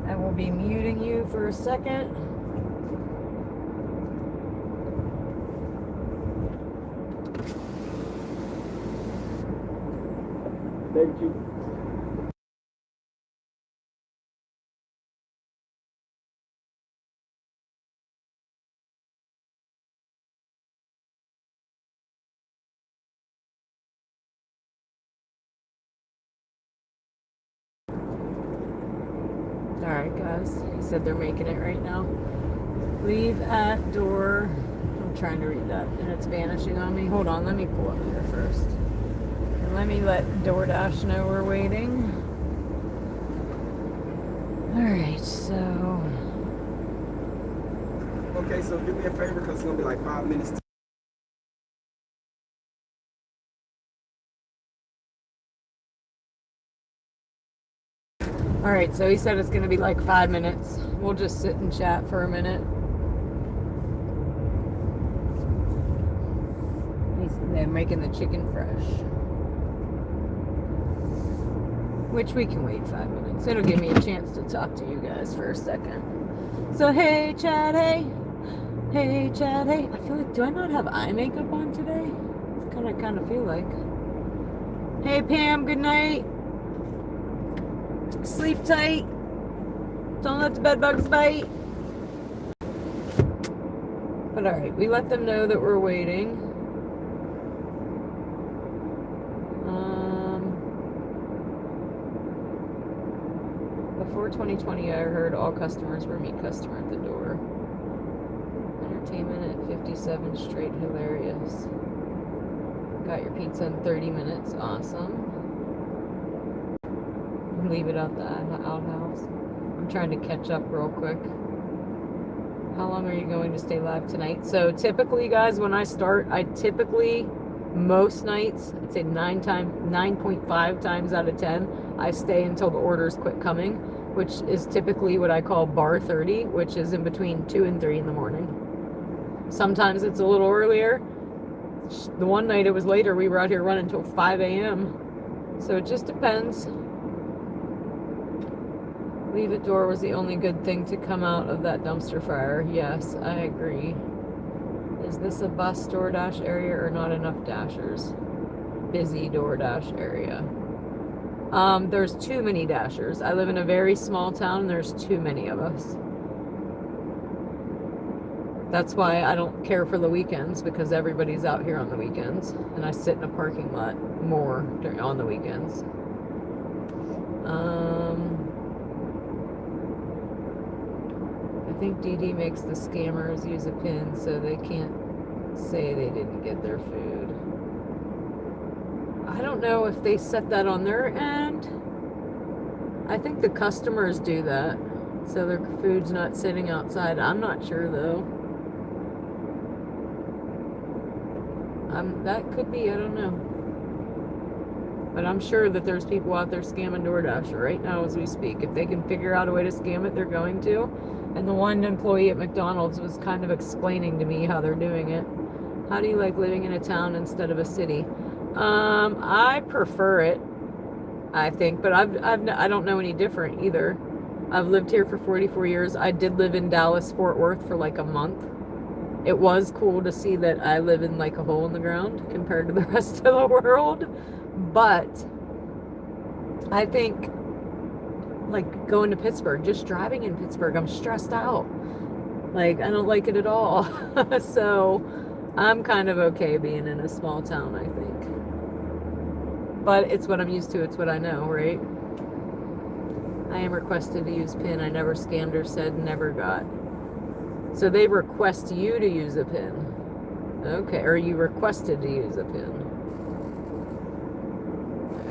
I will be muting you for a second. Thank you. Alright guys, he said they're making it right now. Leave at door. I'm trying to read that and it's vanishing on me. Hold on, let me pull up here first. And let me let DoorDash know we're waiting. Alright, so... Okay, so do me a favor because it's going to be like 5 minutes. Alright, so he said it's going to be like 5 minutes. We'll just sit and chat for a minute. They're making the chicken fresh. Which we can wait 5 minutes. It'll give me a chance to talk to you guys for a second. So, hey, Chad, hey. Hey, Chad, hey. I feel like, do I not have eye makeup on today? It's kind of feel like. Hey, Pam, good night. Sleep tight. Don't let the bed bugs bite. But alright, we let them know that we're waiting. Before 2020, I heard all customers were meet customer at the door. Entertainment at 57 straight, hilarious. Got your pizza in 30 minutes, awesome. Leave it out the outhouse. I'm trying to catch up real quick. How long are you going to stay live tonight? So typically, guys, when I start, I typically, most nights, I'd say 9.5 times out of 10, I stay until the orders quit coming, which is typically what I call bar 30, which is in between 2 and 3 in the morning. Sometimes it's a little earlier. The one night it was later, we were out here running until 5 a.m. So it just depends. Leave it door was the only good thing to come out of that dumpster fire. Yes, I agree. Is this a bus DoorDash area or not enough dashers? Busy DoorDash area. There's too many dashers. I live in a very small town and there's too many of us. That's why I don't care for the weekends, because everybody's out here on the weekends and I sit in a parking lot more on the weekends. I think DD makes the scammers use a PIN so they can't say they didn't get their food. I don't know if they set that on their end. I think the customers do that, so their food's not sitting outside. I'm not sure though. That could be, I don't know. But I'm sure that there's people out there scamming DoorDash right now as we speak. If they can figure out a way to scam it, they're going to. And the one employee at McDonald's was kind of explaining to me how they're doing it. How do you like living in a town instead of a city? I prefer it, I think, but I don't know any different either. I've lived here for 44 years. I did live in Dallas, Fort Worth for like a month. It was cool to see that I live in like a hole in the ground compared to the rest of the world. But I think like going to Pittsburgh, just driving in Pittsburgh, I'm stressed out. Like, I don't like it at all. So I'm kind of okay being in a small town, I think. But it's what I'm used to. It's what I know, right? I am requested to use PIN. I never scammed or said never got. So they request you to use a PIN. Okay, or you requested to use a PIN.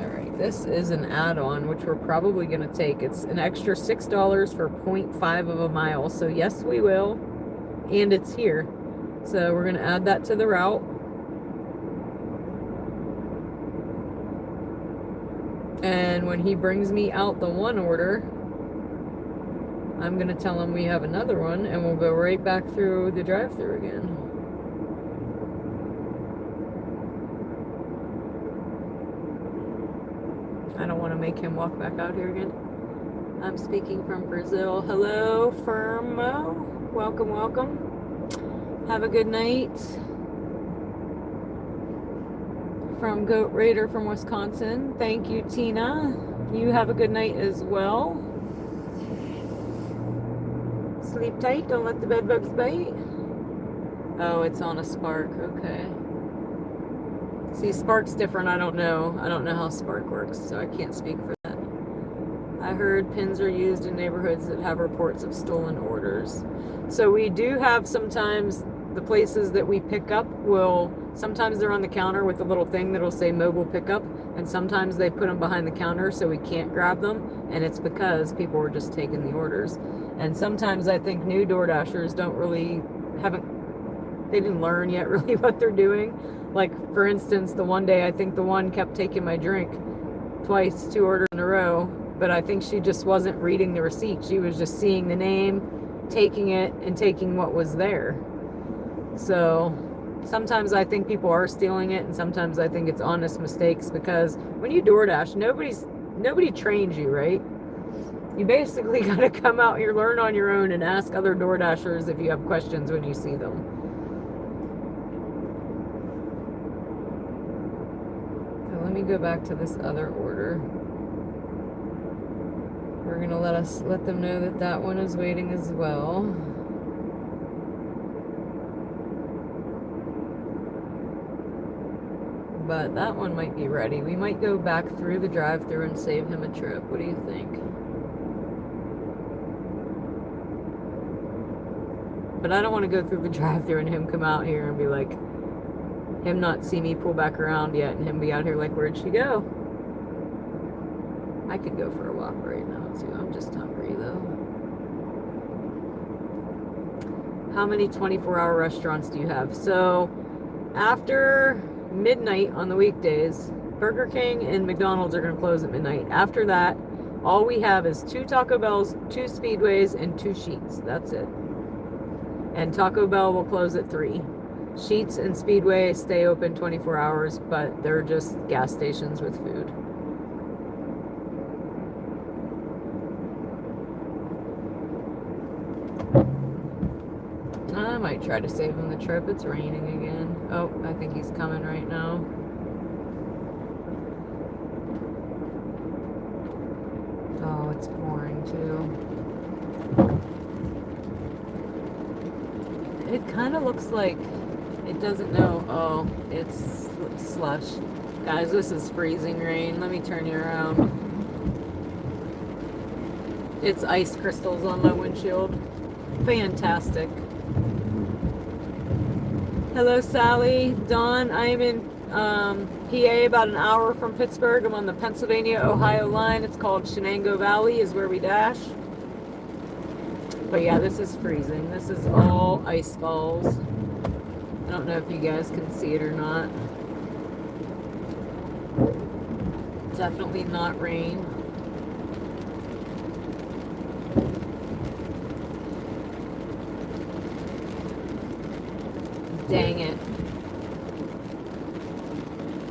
Alright, this is an add-on, which we're probably going to take. It's an extra $6 for 0.5 of a mile. So yes, we will. And it's here. So we're going to add that to the route. And when he brings me out the one order, I'm going to tell him we have another one, and we'll go right back through the drive-thru again. I don't want to make him walk back out here again. I'm speaking from Brazil. Hello, Firmo. Welcome, welcome. Have a good night. From Goat Raider from Wisconsin. Thank you, Tina. You have a good night as well. Sleep tight, don't let the bed bugs bite. Oh, it's on a Spark, okay. See, Spark's different, I don't know. I don't know how Spark works, so I can't speak for that. I heard pins are used in neighborhoods that have reports of stolen orders. So we do have sometimes the places that we pick up sometimes they're on the counter with a little thing that'll say mobile pickup, and sometimes they put them behind the counter so we can't grab them, and it's because people were just taking the orders. And sometimes I think new DoorDashers they didn't learn yet really what they're doing. Like, for instance, the one day I think the one kept taking my drink twice, 2 orders in a row, but I think she just wasn't reading the receipt. She was just seeing the name, taking it, and taking what was there. So sometimes I think people are stealing it, and sometimes I think it's honest mistakes, because when you DoorDash, nobody trains you, right? You basically got to come out here, learn on your own, and ask other DoorDashers if you have questions when you see them. So let me go back to this other order. We're going to let them know that that one is waiting as well. But that one might be ready. We might go back through the drive-thru and save him a trip. What do you think? But I don't want to go through the drive-thru and him come out here and be like, him not see me pull back around yet, and him be out here like, where'd she go? I could go for a walk right now too. I'm just hungry though. How many 24-hour restaurants do you have? So after midnight on the weekdays, Burger King and McDonald's are going to close at midnight. After that, all we have is 2 Taco Bells, 2 Speedways, and 2 Sheets. That's it. And Taco Bell will close at 3. Sheetz and Speedway stay open 24 hours, but they're just gas stations with food. I might try to save him the trip. It's raining again. Oh, I think he's coming right now. Oh, it's pouring too. It kind of looks like it doesn't know. Oh, it's slush. Guys, this is freezing rain. Let me turn you around. It's ice crystals on my windshield. Fantastic. Hello, Sally. Dawn, I'm in PA, about an hour from Pittsburgh. I'm on the Pennsylvania-Ohio line. It's called Shenango Valley is where we dash. But yeah, this is freezing. This is all ice balls. I don't know if you guys can see it or not. Definitely not rain. Dang it.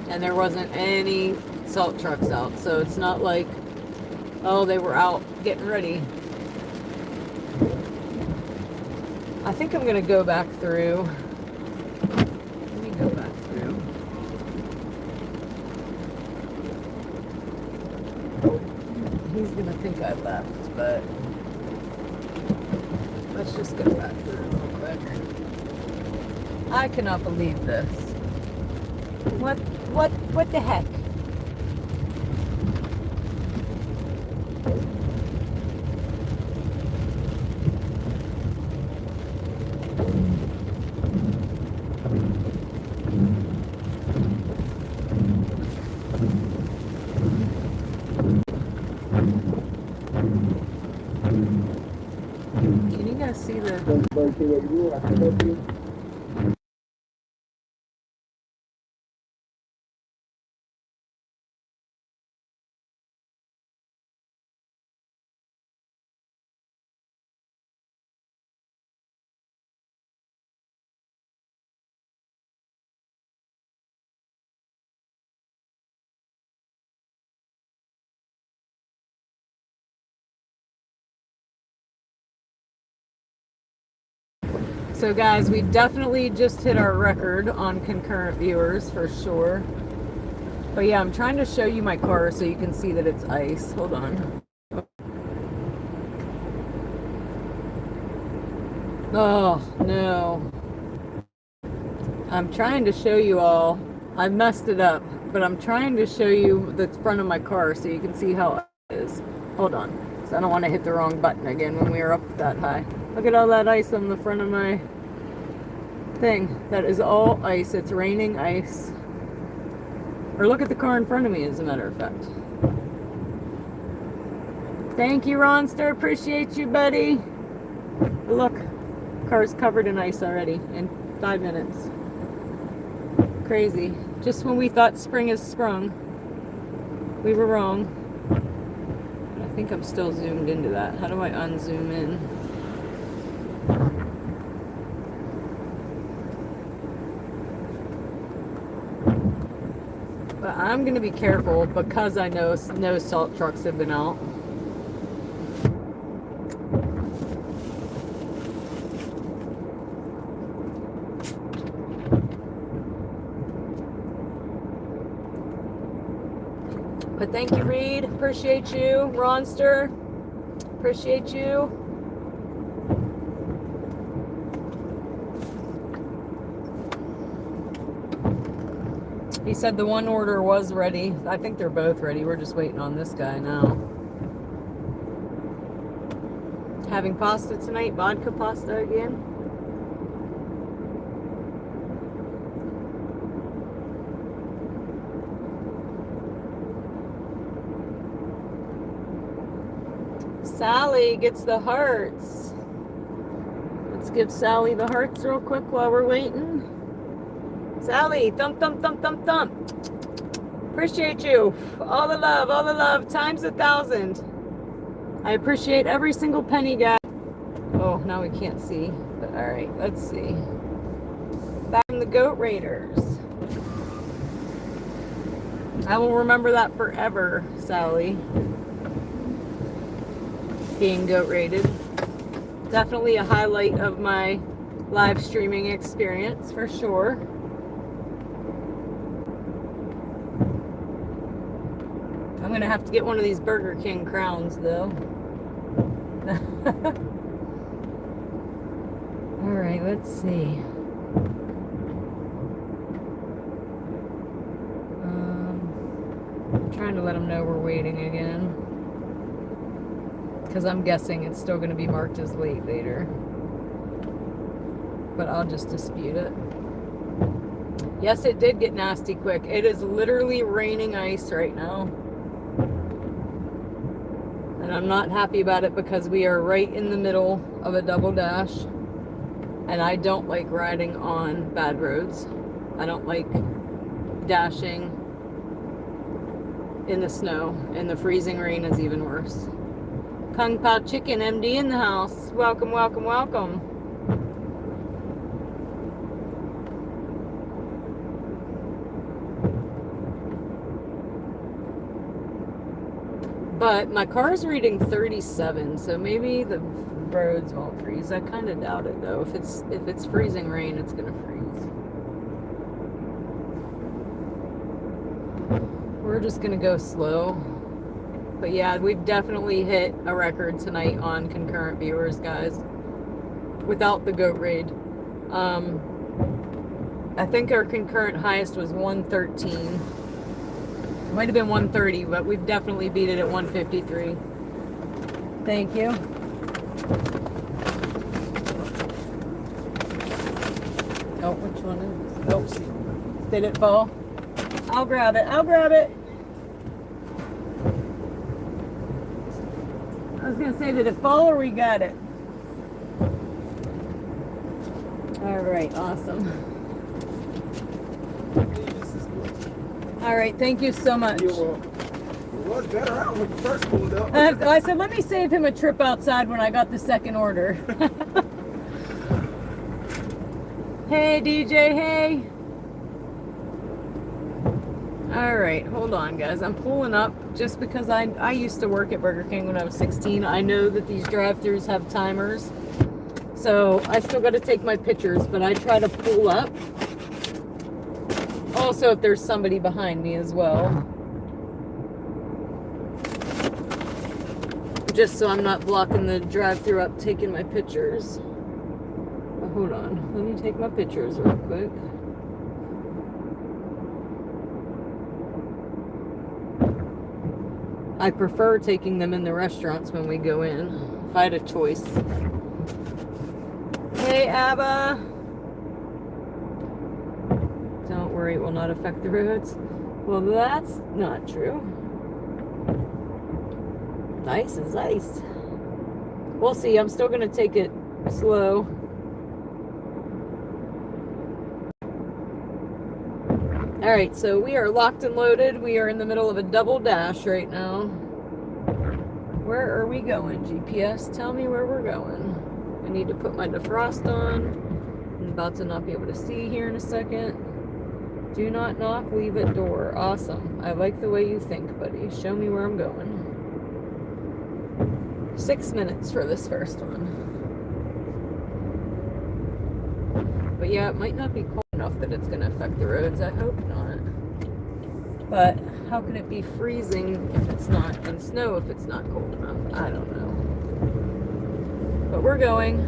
And there wasn't any salt trucks out, so it's not like, oh, they were out getting ready. I think I'm gonna go back through. Let me go back through. He's gonna think I left, but let's just go back through real quick. I cannot believe this. What the heck? Can you guys see the... So guys, we definitely just hit our record on concurrent viewers for sure. But yeah, I'm trying to show you my car so you can see that it's ice. Hold on. Oh, no. I'm trying to show you all. I messed it up, but I'm trying to show you the front of my car so you can see how it is. Hold on. So I don't want to hit the wrong button again when we were up that high. Look at all that ice on the front of my thing. That is all ice. It's raining ice. Or look at the car in front of me, as a matter of fact. Thank you, Ronster. Appreciate you, buddy. But look, car's covered in ice already in 5 minutes. Crazy. Just when we thought spring has sprung, we were wrong. But I think I'm still zoomed into that. How do I unzoom in? But I'm going to be careful because I know no salt trucks have been out. But thank you, Reed. Appreciate you. Ronster. Appreciate you. He said the one order was ready. I think they're both ready. We're just waiting on this guy now. Having pasta tonight. Vodka pasta again. Sally gets the hearts. Let's give Sally the hearts real quick while we're waiting. Sally, thump, thump, thump, thump, thump. Appreciate you. All the love times 1,000. I appreciate every single penny, guys. Oh, now we can't see. But all right, let's see. Back from the Goat Raiders. I will remember that forever, Sally. Being goat raided. Definitely a highlight of my live streaming experience for sure. I'm gonna have to get one of these Burger King crowns though. Alright, let's see. I'm trying to let them know we're waiting again. Because I'm guessing it's still going to be marked as late later. But I'll just dispute it. Yes, it did get nasty quick. It is literally raining ice right now. And I'm not happy about it because we are right in the middle of a double dash. And I don't like riding on bad roads. I don't like dashing in the snow. And the freezing rain is even worse. Kung Pao Chicken MD in the house. Welcome, welcome, welcome. But my car's reading 37, so maybe the roads won't freeze. I kind of doubt it though. If it's freezing rain, it's gonna freeze. We're just gonna go slow. But yeah, we've definitely hit a record tonight on concurrent viewers, guys. Without the goat raid. I think our concurrent highest was 113. Might have been 130, but we've definitely beat it at 153. Thank you. Oh, which one is this? Oh, did it fall? I'll grab it. I'll grab it. I was going to say, did it fall or we got it? All right, awesome. All right, thank you so much. It was better out when you first pulled up. I said, let me save him a trip outside when I got the second order. Hey, DJ, hey. All right, hold on, guys. I'm pulling up just because I used to work at Burger King when I was 16. I know that these drive-thrus have timers. So I still got to take my pictures, but I try to pull up. Also, if there's somebody behind me as well. Just so I'm not blocking the drive-thru up taking my pictures. Oh, hold on. Let me take my pictures real quick. I prefer taking them in the restaurants when we go in, if I had a choice. Hey, Abba. Don't worry, it will not affect the roads. Well, that's not true. Ice is ice. We'll see. I'm still going to take it slow. All right, so we are locked and loaded. We are in the middle of a double dash right now. Where are we going, GPS? Tell me where we're going. I need to put my defrost on. I'm about to not be able to see here in a second. Do not knock, leave at door. Awesome. I like the way you think, buddy. Show me where I'm going. 6 minutes for this first one. But yeah, it might not be cold enough that it's going to affect the roads. I hope not. But how can it be freezing if it's not, and snow if it's not cold enough? I don't know. But we're going.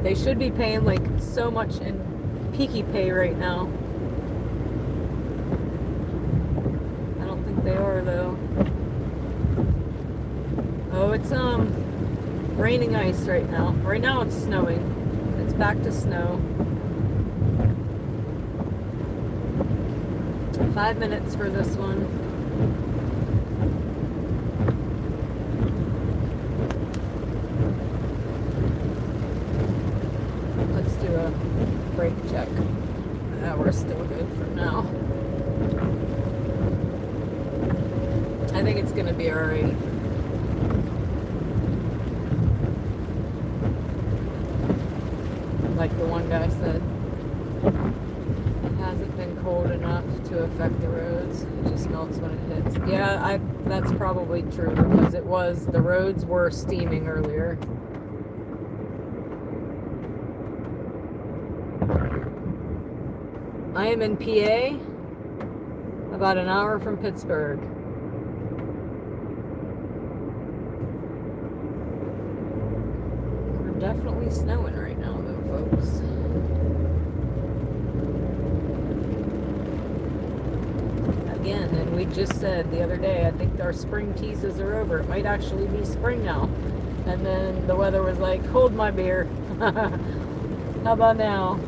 They should be paying like so much in peaky pay right now. I don't think they are though. Oh, it's raining ice right now. Right now it's snowing. It's back to snow. 5 minutes for this one. Let's do a brake check. We're still good for now. I think it's gonna be alright. like the one guy said. It hasn't been cold enough to affect the roads. It just melts when it hits. Yeah, that's probably true because the roads were steaming earlier. I am in PA, about an hour from Pittsburgh. We're definitely snowing right now, though, folks. Again, and we just said the other day, I think our spring teases are over. It might actually be spring now. And then the weather was like, hold my beer. How about now?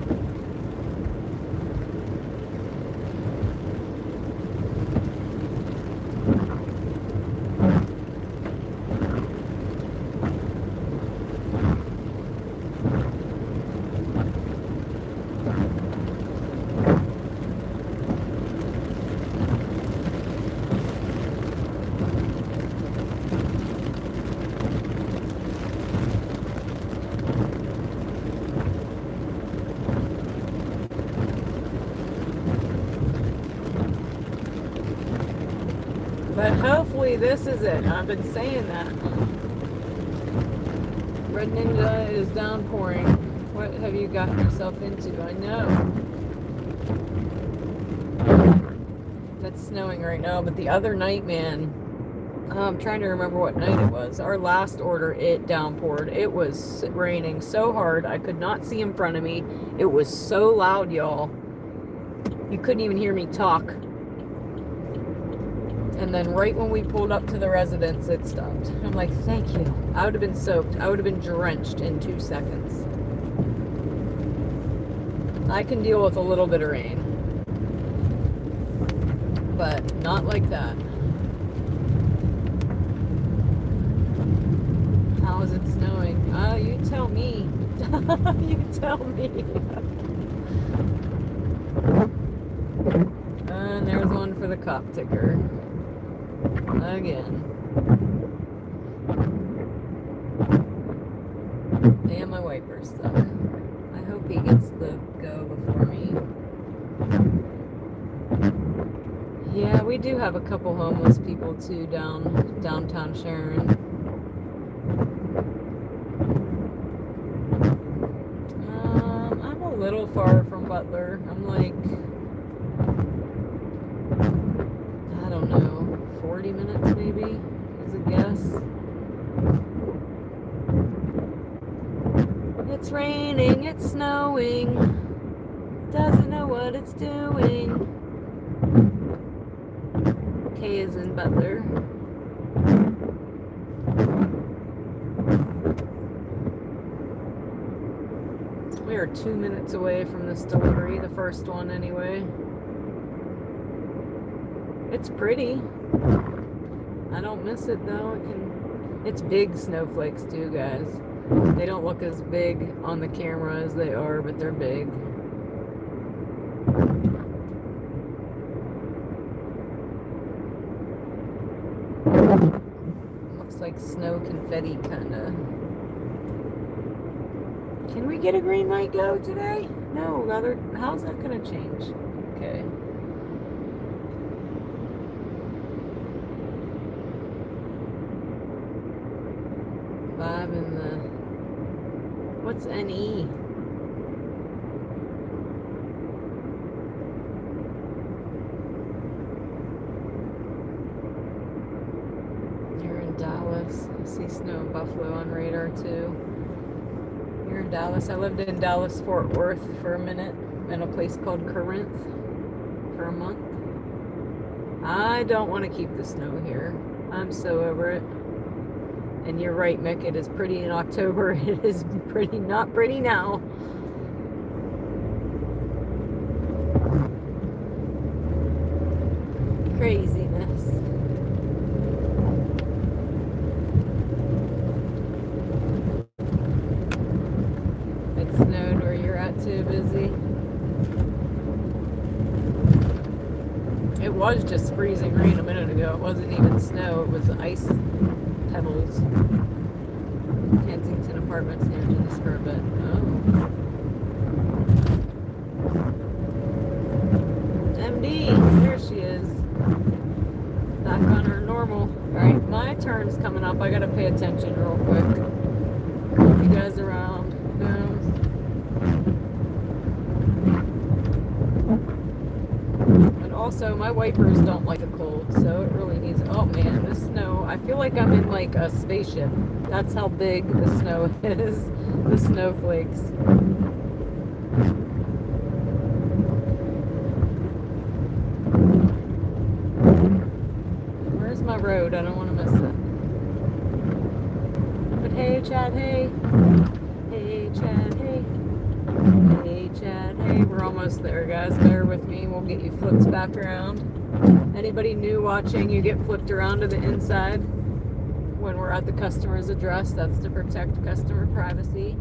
But hopefully this is it. I've been saying that. Red Ninja is downpouring. What have you gotten yourself into? I know. It's snowing right now, but the other night, man, I'm trying to remember what night it was. Our last order, it downpoured. It was raining so hard, I could not see in front of me. It was so loud, y'all. You couldn't even hear me talk. And then right when we pulled up to the residence, it stopped. I'm like, thank you. I would have been soaked. I would have been drenched in 2 seconds. I can deal with a little bit of rain. But not like that. How is it snowing? You tell me. You tell me. And there's one for the cop ticker. Again. Damn, my wiper's stuck. I hope he gets the go before me. Yeah, we do have a couple homeless people too downtown Sharon. I'm a little far from Butler. I'm like, I don't know, 40 minutes maybe, is a guess. It's raining, it's snowing, doesn't know what it's doing. K is in Butler. We are 2 minutes away from this delivery, the first one anyway. It's pretty. I don't miss it though. It's big snowflakes too, guys. They don't look as big on the camera as they are, but they're big. Looks like snow confetti kinda. Can we get a green light go today? No, how's that gonna change? Okay. Vibe in the... What's NE? You're in Dallas. I see snow in Buffalo on radar too. You're in Dallas. I lived in Dallas, Fort Worth for a minute in a place called Corinth for a month. I don't want to keep the snow here. I'm so over it. And you're right, Mick, it is pretty in October. It is pretty not pretty now. Craziness. It snowed where you're at too, Busy. It was just freezing rain a minute ago. It wasn't even snow, it was ice pebbles. Kensington Apartments near Genesper, but oh. MD, there she is. Back on her normal. Alright, my turn's coming up. I gotta pay attention real quick. Flip you guys around. Boom. And also, my wipers don't like a cold, so it really needs. Oh man, this snow. I feel like I'm in like a spaceship. That's how big the snow is. The snowflakes. Where's my road? I don't want to miss it. But hey, Chad, hey. Hey, Chad, hey. Hey, Chad, hey. We're almost there, guys. Bear with me. We'll get you flipped back around. Anybody new watching, you get flipped around to the inside when we're at the customer's address. That's to protect customer privacy.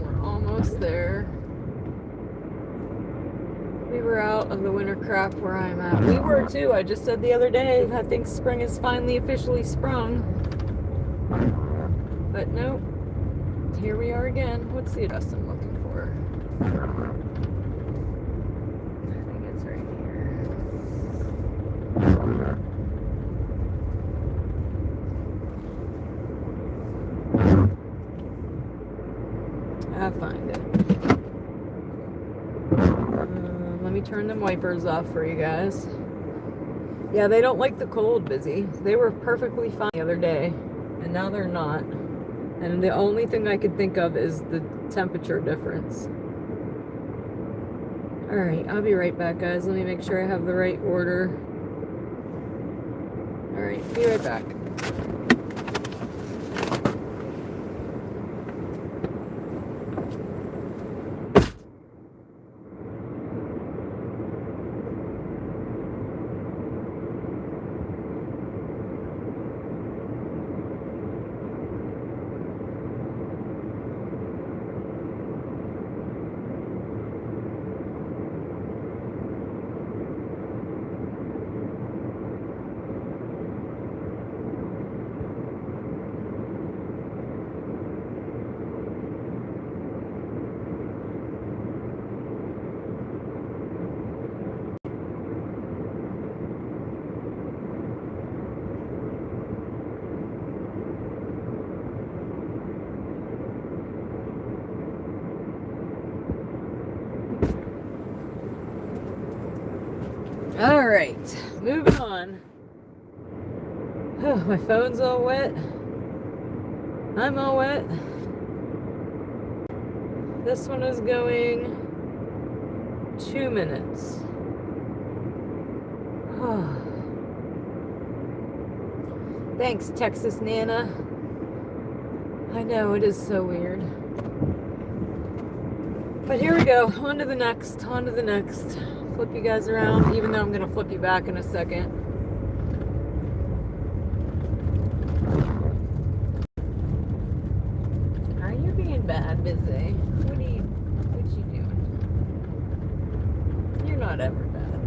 We're almost there. We were out of the winter crap where I'm at. We were too. I just said the other day, I think spring is finally officially sprung. But nope. Here we are again. What's the address I'm looking for? I think it's right here. I'll find it. Let me turn them wipers off for you guys. Yeah, they don't like the cold, Busy. They were perfectly fine the other day, and now they're not. And the only thing I could think of is the temperature difference. Alright, I'll be right back, guys. Let me make sure I have the right order. Alright, be right back. All right, moving on. Oh, my phone's all wet. I'm all wet. This one is going 2 minutes. Oh. Thanks, Texas Nana. I know, it is so weird. But here we go. On to the next. On to the next. Flip you guys around, even though I'm going to flip you back in a second. Are you being bad, Busy? What you doing? You're not ever bad,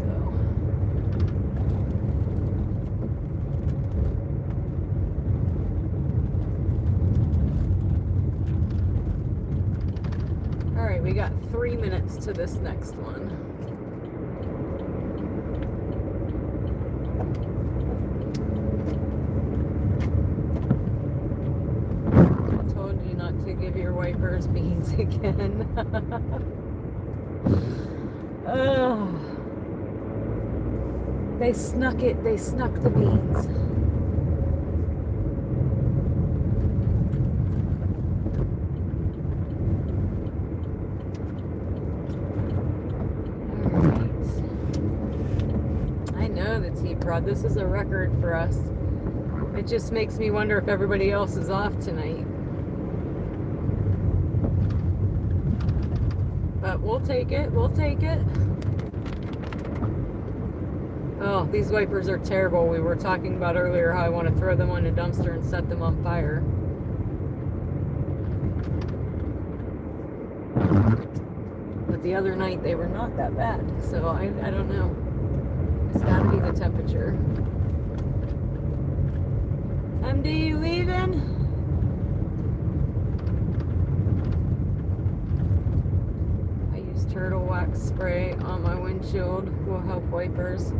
though. Alright, we got 3 minutes to this next one. To give your wipers beans again. Oh, they snuck it. They snuck the beans. All right. I know the tea prod. This is a record for us. It just makes me wonder if everybody else is off tonight. But we'll take it. We'll take it. Oh, these wipers are terrible. We were talking about earlier how I want to throw them on a dumpster and set them on fire. But the other night they were not that bad. So I don't know. It's got to be the temperature. MD, you leaving? I use turtle wax spray on my windshield. Will help wipers.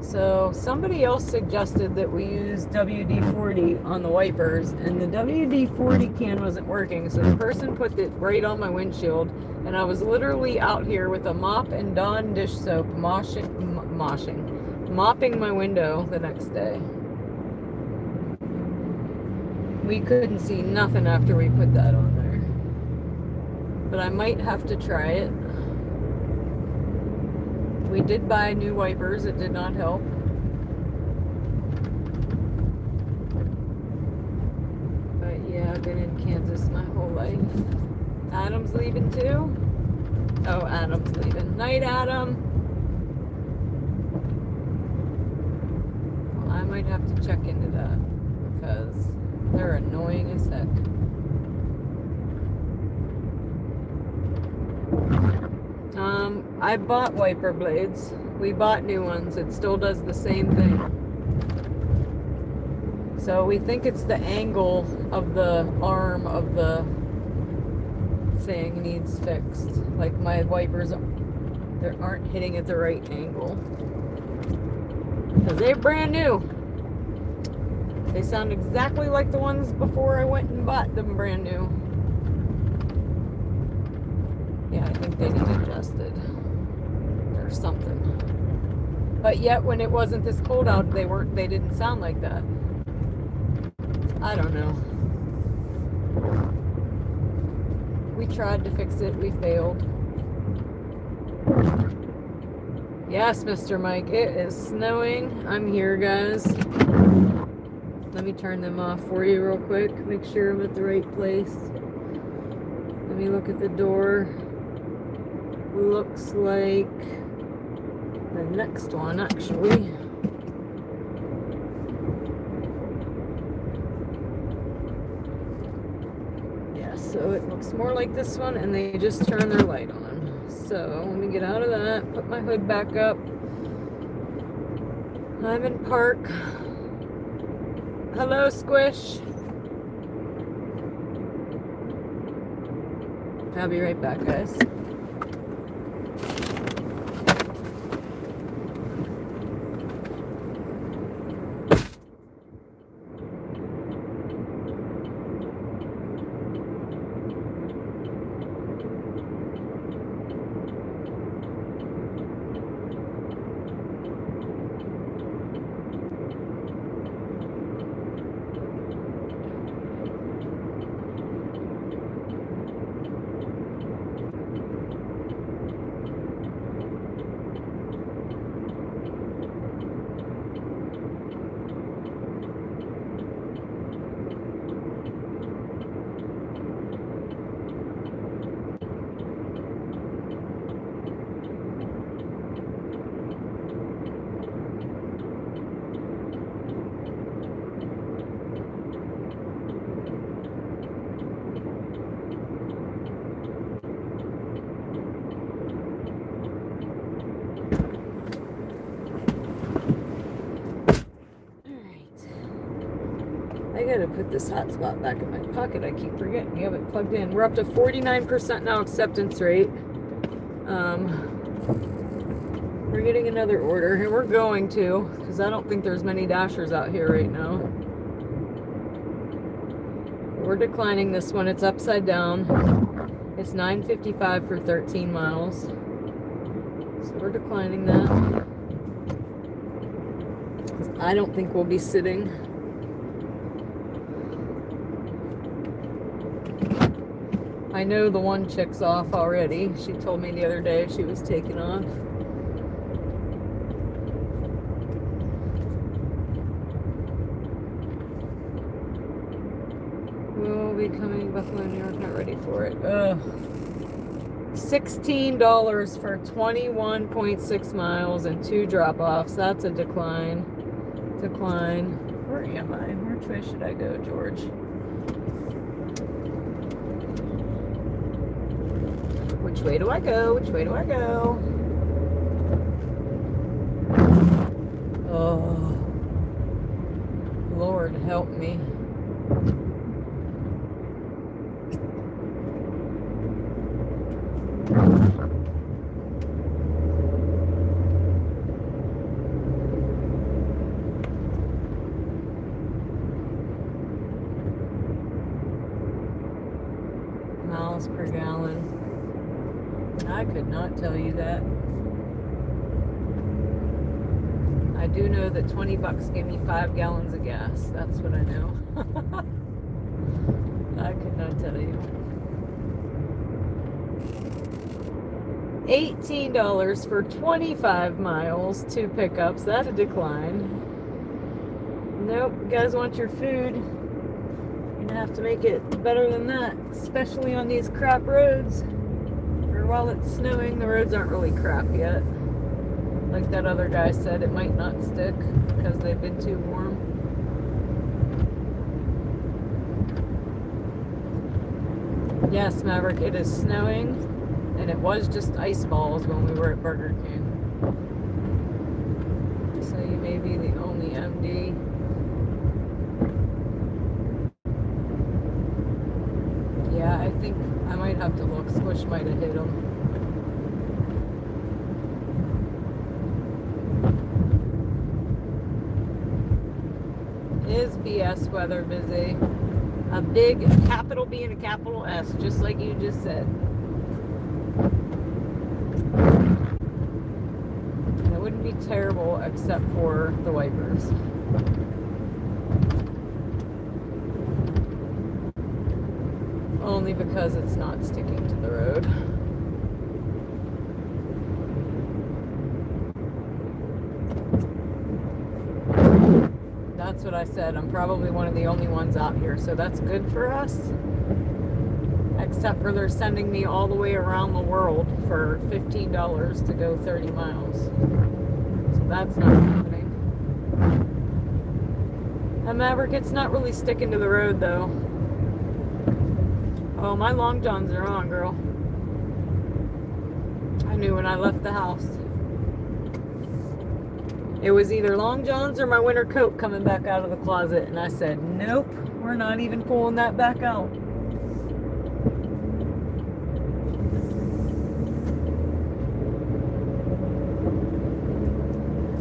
So somebody else suggested that we use WD-40 on the wipers, and the WD-40 can wasn't working. So the person put it right on my windshield, and I was literally out here with a mop and Dawn dish soap mopping my window the next day. We couldn't see nothing after we put that on there. But I might have to try it. We did buy new wipers. It did not help. But yeah, I've been in Kansas my whole life. Adam's leaving too? Oh, Adam's leaving. Night, Adam. Well, I might have to check into that because they're annoying as heck. I bought wiper blades. We bought new ones. It still does the same thing. So we think it's the angle of the arm of the thing needs fixed. Like my wipers, they aren't hitting at the right angle. Because they're brand new. They sound exactly like the ones before I went and bought them brand new. Yeah, I think they need adjusted or something. But yet when it wasn't this cold out, they didn't sound like that. I don't know. We tried to fix it, we failed. Yes, Mr. Mike, it is snowing. I'm here, guys. Let me turn them off for you real quick. Make sure I'm at the right place. Let me look at the door. Looks like the next one, actually. Yeah, so it looks more like this one, and they just turn their light on. So let me get out of that, put my hood back up. I'm in park. Hello, Squish. I'll be right back, guys. I gotta put this hotspot back in my pocket. I keep forgetting you have it plugged in. We're up to 49% now acceptance rate. We're getting another order, and we're going to, because I don't think there's many Dashers out here right now. We're declining this one. It's upside down. It's $9.55 for 13 miles. So we're declining that. I don't think we'll be sitting. I know the one chick's off already. She told me the other day she was taking off. We'll be coming Buffalo, New York, not ready for it. Ugh. $16 for 21.6 miles and 2 drop-offs. That's a decline. Decline. Where am I? Which way should I go, George? Which way do I go? Which way do I go? Oh. Lord, help me. Miles per gallon. I could not tell you that. I do know that 20 bucks gave me 5 gallons of gas. That's what I know. I could not tell you. $18 for 25 miles, 2 pickups. That's a decline. Nope, you guys want your food. You're gonna have to make it better than that, especially on these crap roads. Or while it's snowing, the roads aren't really crap yet. Like that other guy said, it might not stick because they've been too warm. Yes, Maverick, it is snowing, and it was just ice balls when we were at Burger King. So you may be the only MD. Yeah, I think I might have to look. Squish might have hit him. Is BS weather busy? A big capital B and a capital S, just like you just said. And it wouldn't be terrible except for the wipers. Only because it's not sticking to the road. That's what I said. I'm probably one of the only ones out here, so that's good for us. Except for they're sending me all the way around the world for $15 to go 30 miles. So that's not happening. And Maverick, it's not really sticking to the road though. Oh, my long johns are on, girl. I knew when I left the house. It was either long johns or my winter coat coming back out of the closet, and I said, nope, we're not even pulling that back out.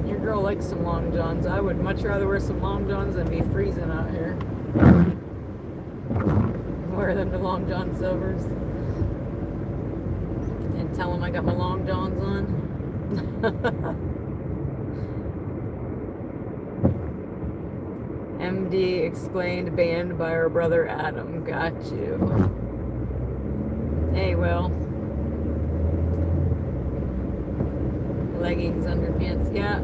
Your girl likes some long johns. I would much rather wear some long johns than be freezing out here. Wear them to Long John Silver's and tell them I got my long johns on. MD explained, banned by our brother Adam. Got you. Hey, Will. Leggings, underpants. Yeah,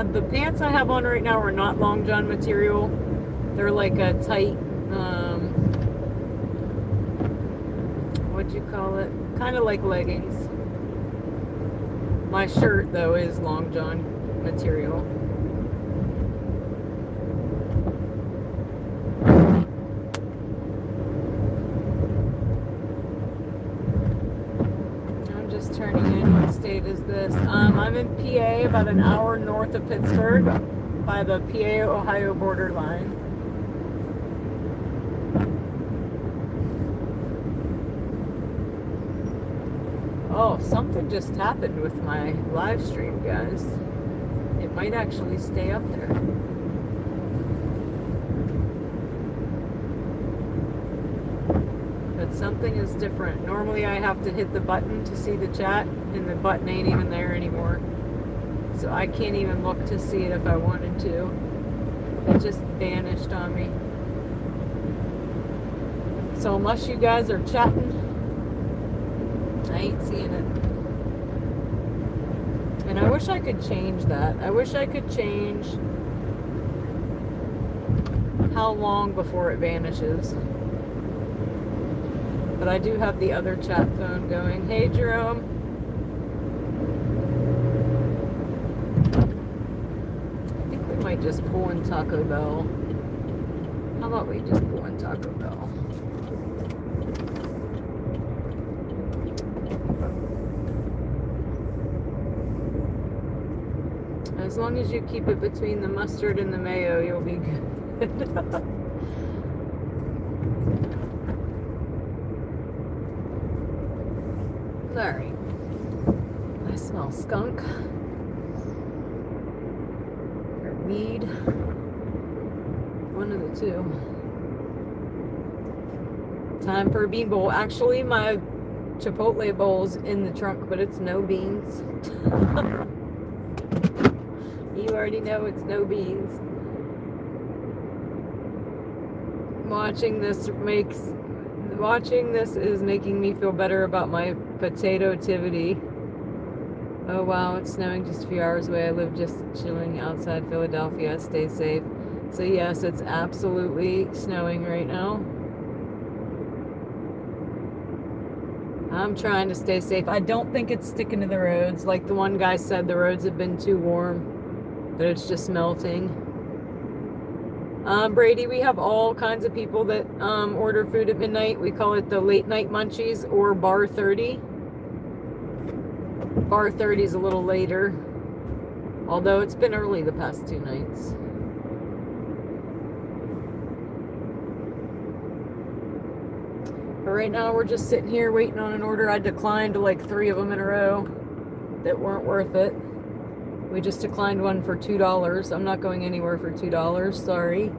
the pants I have on right now are not long john material. They're like a tight, what'd you call it? Kind of like leggings. My shirt, though, is long john material. Turning in. What state is this? I'm in PA, about an hour north of Pittsburgh, by the PA-Ohio borderline. Oh, something just happened with my live stream, guys. It might actually stay up there. But something is different. Normally I have to hit the button to see the chat, and the button ain't even there anymore. So I can't even look to see it if I wanted to. It just vanished on me. So unless you guys are chatting, I ain't seeing it. And I wish I could change that. I wish I could change how long before it vanishes. But I do have the other chat phone going. Hey, Jerome. I think we might just pull in Taco Bell. How about we just pull in Taco Bell? As long as you keep it between the mustard and the mayo, you'll be good. Alright. I smell skunk. Or weed. One of the two. Time for a bean bowl. Actually, my Chipotle bowl's in the trunk, but it's no beans. You already know it's no beans. Watching this is making me feel better about my potato-tivity. Oh wow, it's snowing just a few hours away. I live just chilling outside Philadelphia. Stay safe. So yes, it's absolutely snowing right now. I'm trying to stay safe. I don't think it's sticking to the roads. Like the one guy said, the roads have been too warm, but it's just melting. Brady, we have all kinds of people that order food at midnight. We call it the late night munchies or bar 30. Bar 30 is a little later, although it's been early the past 2 nights. But right now we're just sitting here waiting on an order. I declined like 3 of them in a row that weren't worth it. We just declined one for $2. I'm not going anywhere for $2, sorry.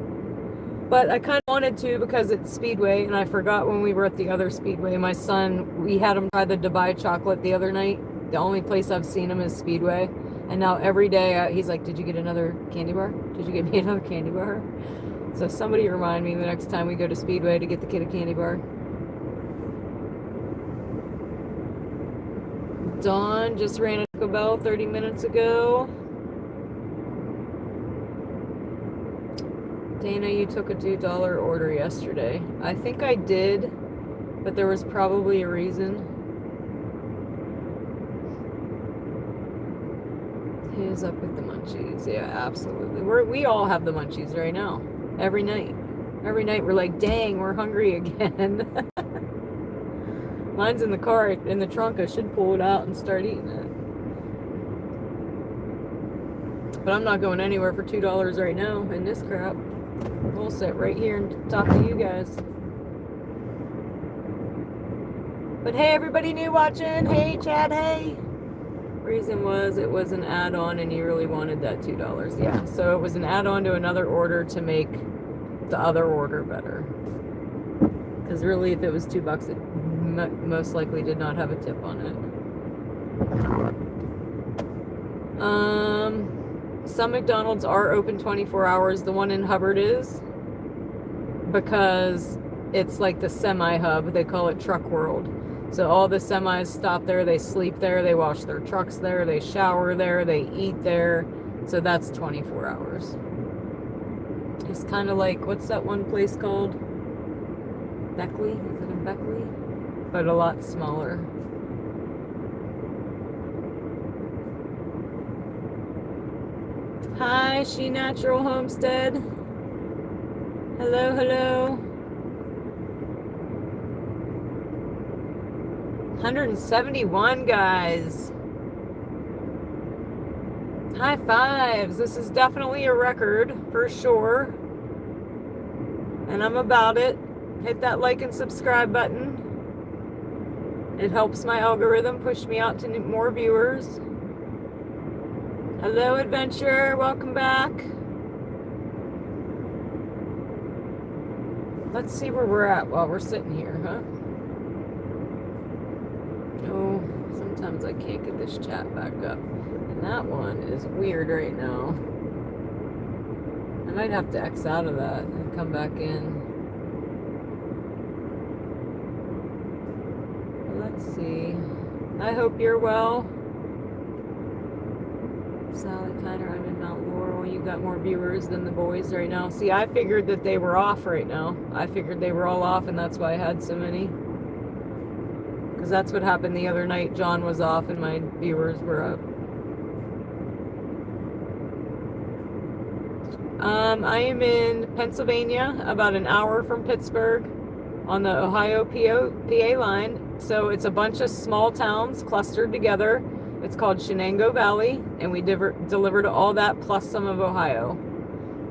But I kind of wanted to because it's Speedway, and I forgot when we were at the other Speedway. My son, we had him try the Dubai chocolate the other night. The only place I've seen him is Speedway. And now every day he's like, did you get another candy bar? Did you get me another candy bar? So somebody remind me the next time we go to Speedway to get the kid a candy bar. Dawn just ran a Taco Bell 30 minutes ago. Dana, you took a $2 order yesterday. I think I did, but there was probably a reason. Who's up with the munchies? Yeah, absolutely. We all have the munchies right now. Every night. Every night we're like, dang, we're hungry again. Mine's in the car, in the trunk. I should pull it out and start eating it. But I'm not going anywhere for $2 right now in this crap. We'll sit right here and talk to you guys. But hey, everybody new watching. Hey, Chad, hey. Reason was it was an add-on and you really wanted that $2. Yeah, so it was an add-on to another order to make the other order better. Because really, if it was $2, it most likely did not have a tip on it. Some McDonald's are open 24 hours. The one in Hubbard is, because it's like the semi-hub. They call it Truck World. So all the semis stop there, they sleep there, they wash their trucks there, they shower there, they eat there. So that's 24 hours. It's kind of like, what's that one place called? Beckley? Is it in Beckley? But a lot smaller. Hi, She Natural Homestead. Hello, hello. 171 guys. High fives. This is definitely a record for sure. And I'm about it. Hit that like and subscribe button. It helps my algorithm push me out to more viewers. Hello, Adventure. Welcome back. Let's see where we're at while we're sitting here, huh? Oh, sometimes I can't get this chat back up. And that one is weird right now. I might have to X out of that and come back in. Let's see. I hope you're well. Sally Kiner, I'm in Mount Laurel. You got more viewers than the boys right now. See, I figured that they were off right now. I figured they were all off, and that's why I had so many. Because that's what happened the other night. John was off, and my viewers were up. I am in Pennsylvania, about an hour from Pittsburgh, on the Ohio PA line. So it's a bunch of small towns clustered together. It's called Shenango Valley, and we deliver to all that plus some of Ohio.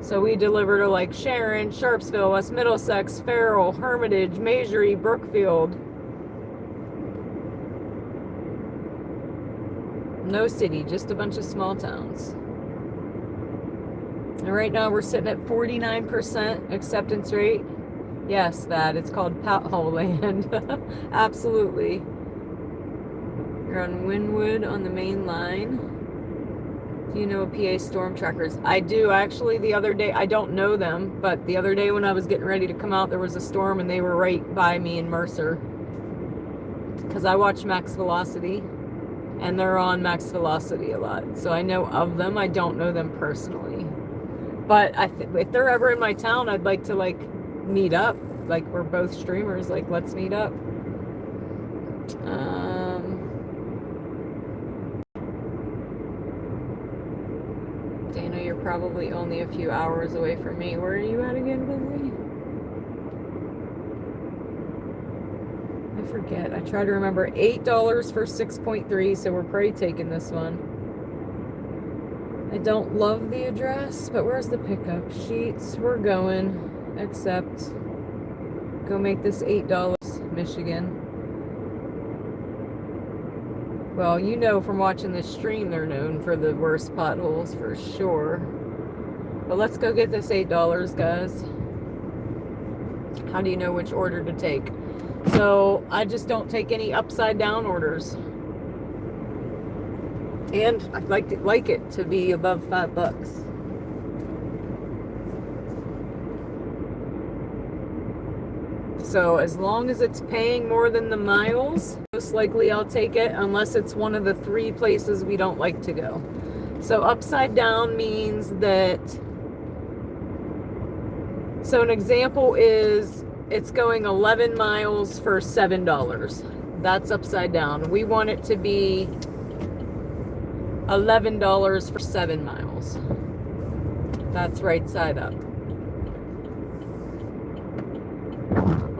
So we deliver to like Sharon, Sharpsville, West Middlesex, Farrell, Hermitage, Masury, Brookfield. No city, just a bunch of small towns. And right now we're sitting at 49% acceptance rate. Yes, that. It's called pothole land. Absolutely. You're on Wynwood on the main line. Do you know PA storm trackers? I do. Actually, the other day, I don't know them, but the other day when I was getting ready to come out, there was a storm and they were right by me in Mercer. Because I watch Max Velocity, and they're on Max Velocity a lot. So I know of them. I don't know them personally. But if they're ever in my town, I'd like to like meet up. Like, we're both streamers. Like, let's meet up. Dana, you're probably only a few hours away from me. Where are you at again, Billy? I forget. I try to remember. $8 for 6.3, so we're probably taking this one. I don't love the address, but where's the pickup sheets? We're going. Accept. Go make this $8, Michigan. Well, you know from watching this stream, they're known for the worst potholes for sure. But let's go get this $8, guys. How do you know which order to take? So I just don't take any upside down orders. And I'd like it to be above $5. So as long as it's paying more than the miles, most likely I'll take it, unless it's one of the 3 places we don't like to go. So upside down means that, so an example is it's going 11 miles for $7. That's upside down. We want it to be $11 for 7 miles. That's right side up.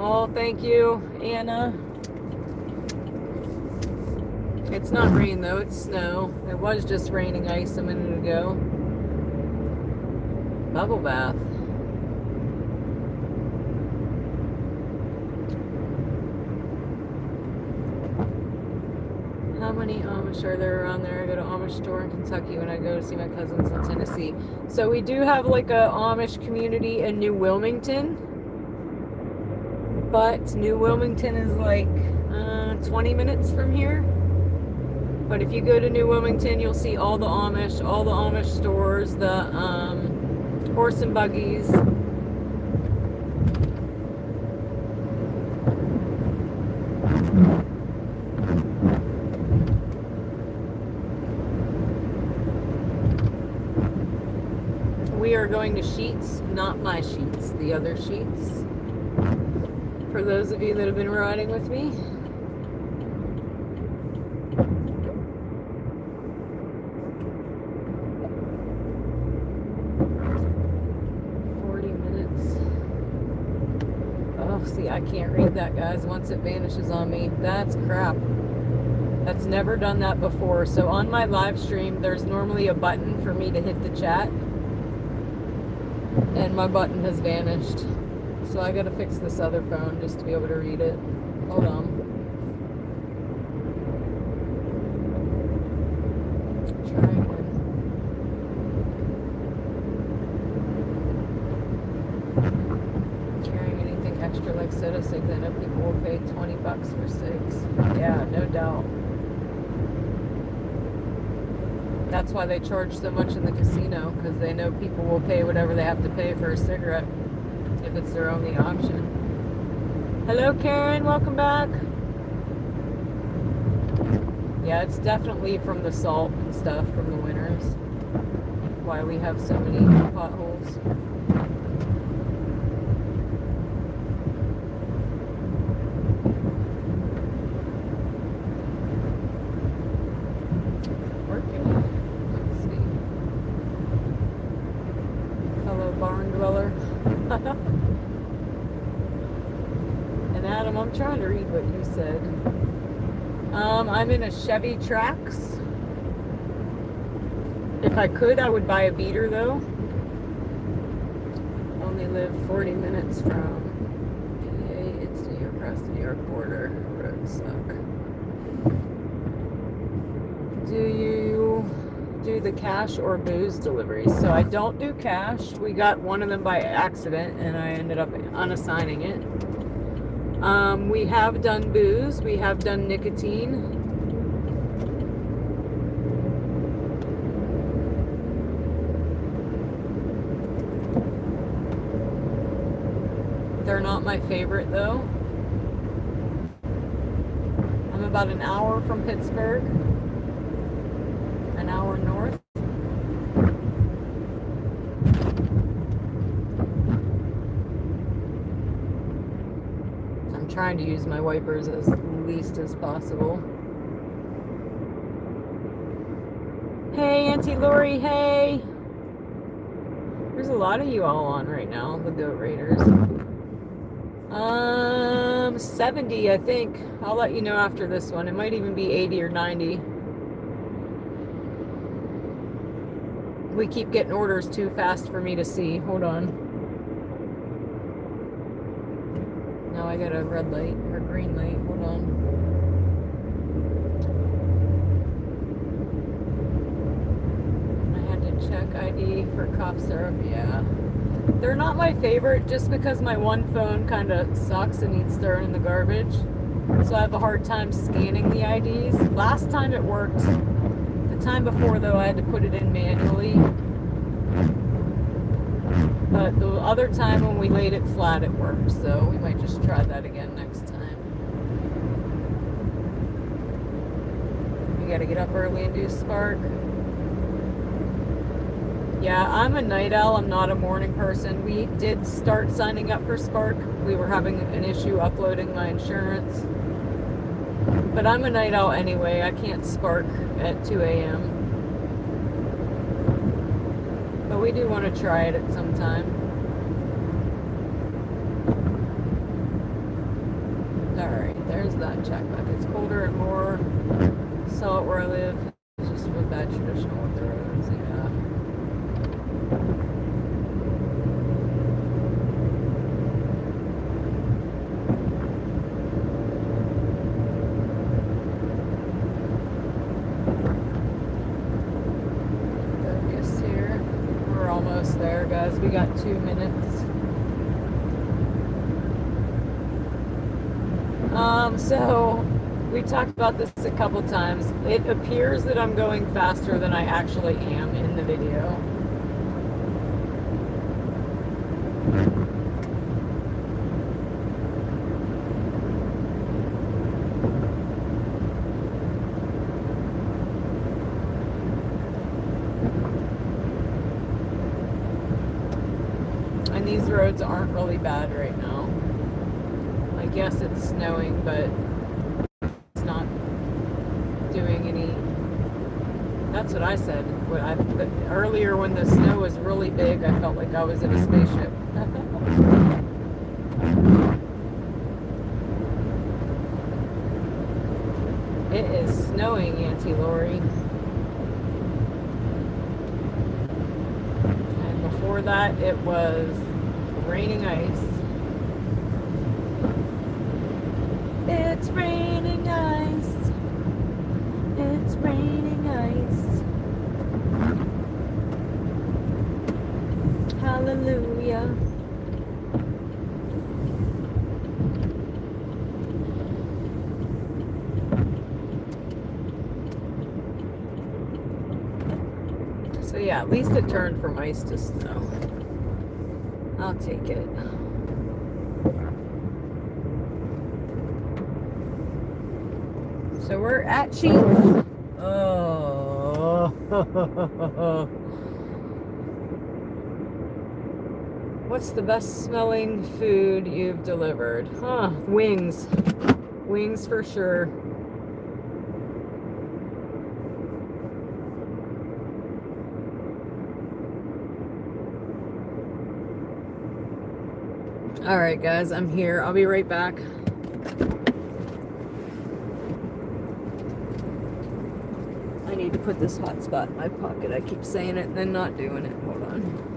Oh, thank you, Anna. It's not rain though, it's snow. It was just raining ice a minute ago. Bubble bath. How many Amish are there around there? I go to Amish store in Kentucky when I go to see my cousins in Tennessee. So we do have like a Amish community in New Wilmington. But New Wilmington is like 20 minutes from here. But if you go to New Wilmington, you'll see all the Amish stores, the horse and buggies. We are going to Sheets, not my Sheets, the other Sheets. For those of you that have been riding with me. See, I can't read that, guys, once it vanishes on me. That's crap. That's never done that before. So on my live stream, there's normally a button for me to hit the chat. And my button has vanished. So I gotta fix this other phone just to be able to read it. Hold on. Trying extra like soda six. I know people will pay $20 for 6. Yeah, no doubt. That's why they charge so much in the casino, because they know people will pay whatever they have to pay for a cigarette if it's their only option. Hello, Karen. Welcome back. Yeah, it's definitely from the salt and stuff from the winters. Why we have so many potholes. And Adam, I'm trying to read what you said. I'm in a Chevy Trax If I could, I would buy a beater though. Only live 40 minutes from PA. It's New York, across the New York border. Roads suck. Do you do the cash or booze deliveries? So I don't do cash. We got one of them by accident and I ended up unassigning it. We have done booze. We have done nicotine. They're not my favorite though. I'm about an hour from Pittsburgh. An hour north. I'm trying to use my wipers as least as possible. Hey, Auntie Lori, hey! There's a lot of you all on right now, the Goat Raiders. 70, I think. I'll let you know after this one. It might even be 80 or 90. We keep getting orders too fast for me to see. Hold on. Now I got a red light or green light. Hold on. I had to check ID for cough syrup. Yeah. They're not my favorite just because my one phone kind of sucks and needs thrown in the garbage. So I have a hard time scanning the IDs. Last time it worked. The time before though I had to put it in manually. But the other time when we laid it flat it worked. So we might just try that again next time. We gotta get up early and do Spark. Yeah, I'm a night owl. I'm not a morning person. We did start signing up for Spark. We were having an issue uploading my insurance. But I'm a night owl anyway. I can't Spark at 2 a.m. But we do want to try it at some time. Alright, there's that checkback. It's colder and more salt where I live. It's just real bad traditional with the roads, yeah. There, guys. We got 2 minutes. So we talked about this a couple times. It appears that I'm going faster than I actually am in the video. And these roads aren't really bad right now. I guess it's snowing, but it's not doing any. That's what I said. Earlier when the snow was really big, I felt like I was in a spaceship. It is snowing, Auntie Lori. Before that, it was raining ice. It's raining ice. It's raining ice. Hallelujah. So yeah, at least it turned from ice to snow. I'll take it. So we're at Cheats. Oh. What's the best smelling food you've delivered? Huh, wings. Wings for sure. All right, guys, I'm here. I'll be right back. I need to put this hotspot in my pocket. I keep saying it and then not doing it. Hold on.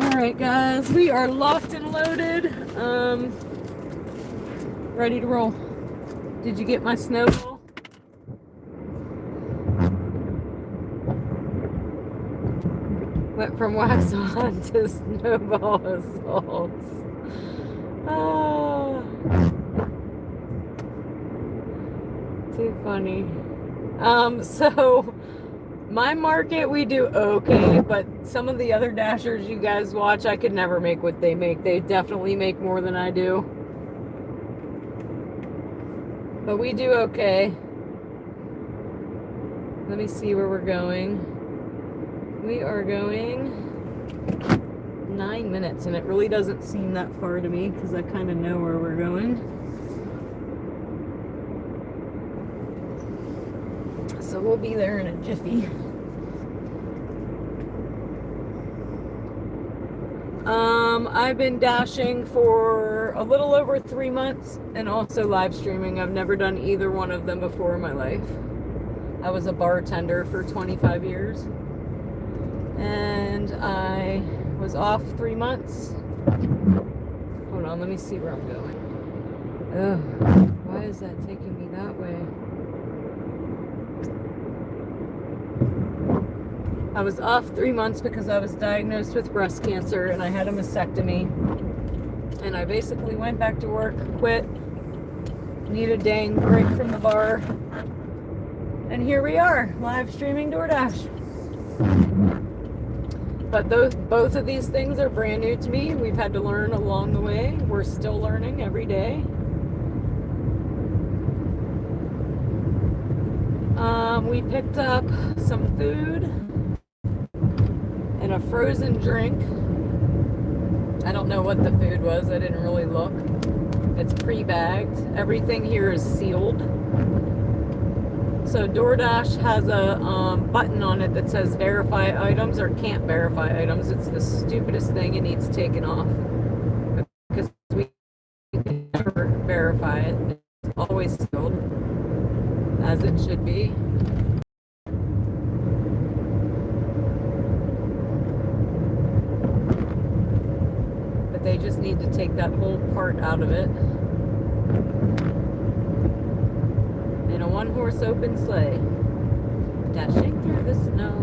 Alright guys, we are locked and loaded. Ready to roll. Did you get my snowball? Went from wax on to snowball assaults. Oh, too funny. So my market, we do okay, but some of the other dashers you guys watch, I could never make what they make. They definitely make more than I do. But we do okay. Let me see where we're going. We are going 9 minutes, and it really doesn't seem that far to me because I kind of know where we're going. So we'll be there in a jiffy. I've been dashing for a little over 3 months and also live streaming. I've never done either one of them before in my life. I was a bartender for 25 years. And I was off 3 months. Hold on, let me see where I'm going. Ugh, why is that taking me that way? I was off 3 months because I was diagnosed with breast cancer and I had a mastectomy. And I basically went back to work, quit, needed a dang break from the bar. And here we are, live streaming DoorDash. But both of these things are brand new to me. We've had to learn along the way. We're still learning every day. We picked up some food and a frozen drink. I don't know what the food was. I didn't really look. It's pre-bagged. Everything here is sealed. So DoorDash has a button on it that says verify items or can't verify items. It's the stupidest thing. It needs taken off because we can never verify it. It's always sealed, as it should be. But they just need to take that whole part out of it. In a one-horse open sleigh, dashing through the snow.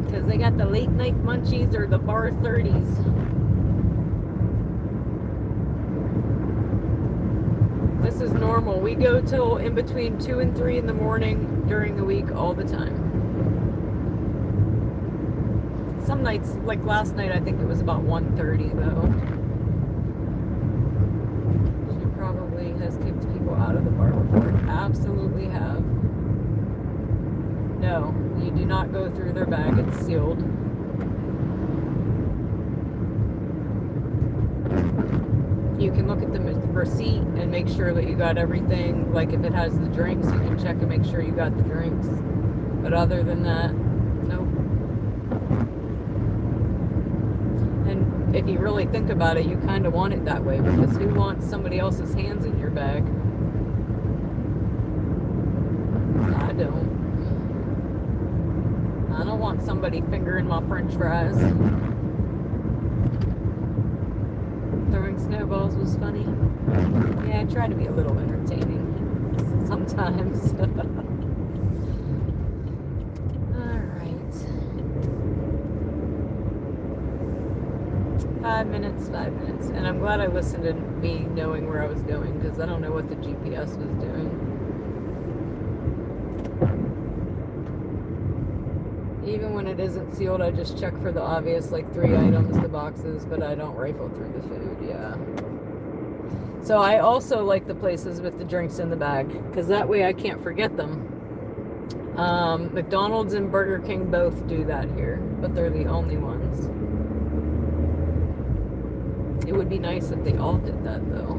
Because they got the late night munchies or the bar 30s. This is normal. We go till in between 2 and 3 in the morning during the week all the time. Some nights, like last night, I think it was about 1:30 though. She probably has kicked people out of the bar before. Absolutely have. No, you do not go through their bag. It's sealed. You can look at the receipt and make sure that you got everything. Like if it has the drinks, you can check and make sure you got the drinks. But other than that, nope. And if you really think about it, you kind of want it that way, because who wants somebody else's hands in your bag? I don't. I don't want somebody fingering my french fries. Throwing snowballs was funny. Yeah, I try to be a little entertaining sometimes. Alright. 5 minutes, 5 minutes. And I'm glad I listened to me knowing where I was going, because I don't know what the GPS was doing. Even when it isn't sealed, I just check for the obvious, like 3 items, the boxes, but I don't rifle through the food, yeah. So I also like the places with the drinks in the bag, because that way I can't forget them. McDonald's and Burger King both do that here, but they're the only ones. It would be nice if they all did that, though.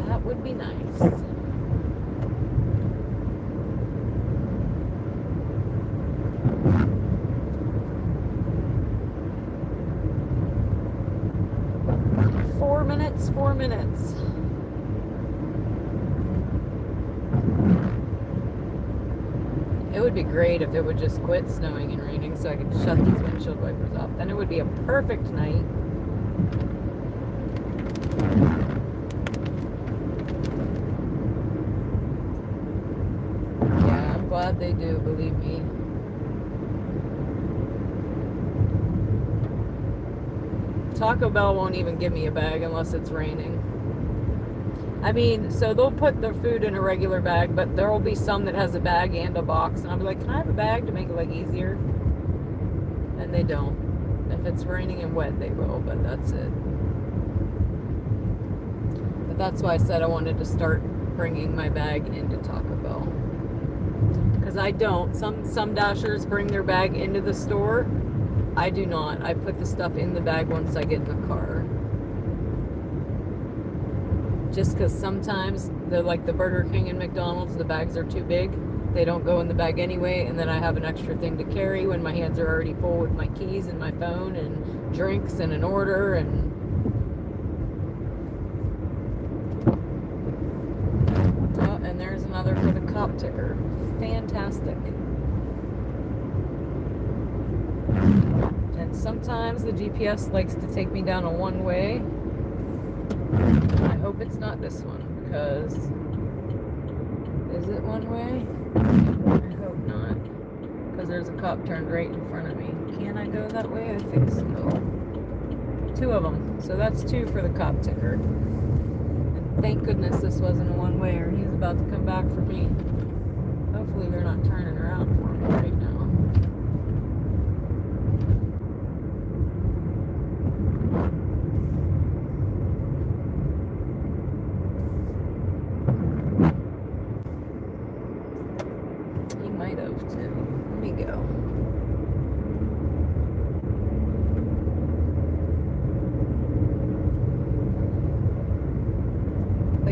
That would be nice. Four minutes, 4 minutes. It would be great if it would just quit snowing and raining so I could shut these windshield wipers off. Then it would be a perfect night. Yeah, I'm glad they do, believe me. Taco Bell won't even give me a bag unless it's raining. I mean, so they'll put their food in a regular bag, but there will be some that has a bag and a box, and I'll be like, can I have a bag to make it like easier? And they don't. If it's raining and wet, they will, but that's it. But that's why I said I wanted to start bringing my bag into Taco Bell. Because I don't. Some Dashers bring their bag into the store. I do not. I put the stuff in the bag once I get in the car. Just because sometimes, like the Burger King and McDonald's, the bags are too big. They don't go in the bag anyway, and then I have an extra thing to carry when my hands are already full with my keys and my phone and drinks and an order and... Oh, and there's another for the cop ticker. Fantastic. And sometimes the GPS likes to take me down a one-way. I hope it's not this one, because... Is it one way? I hope not. Because there's a cop turned right in front of me. Can I go that way? I think so. 2 of them. So that's 2 for the cop ticker. And thank goodness this wasn't a one-way, or he's about to come back for me. Hopefully they're not turning around for me right now.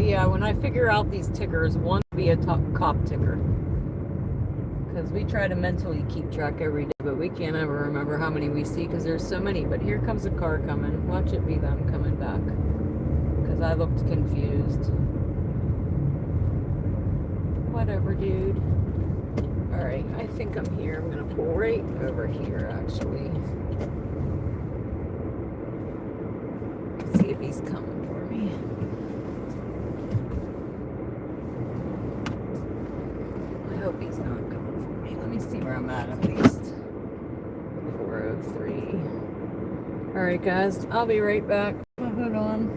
Yeah, when I figure out these tickers, one will be a cop ticker. Because we try to mentally keep track every day, but we can't ever remember how many we see because there's so many. But here comes a car coming. Watch it be them coming back. Because I looked confused. Whatever, dude. Alright, I think I'm here. I'm going to pull right over here, actually. See if he's coming for me. I hope he's not coming for me. Let me see where I'm at least. 403. Alright guys, I'll be right back. Put my hood on.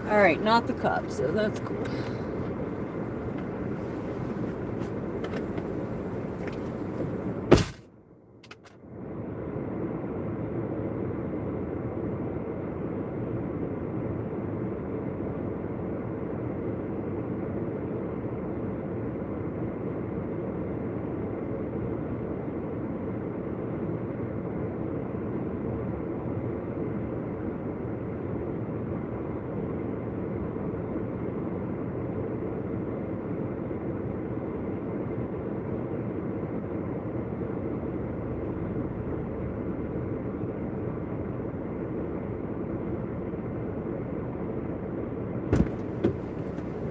Alright, not the cop, so that's cool.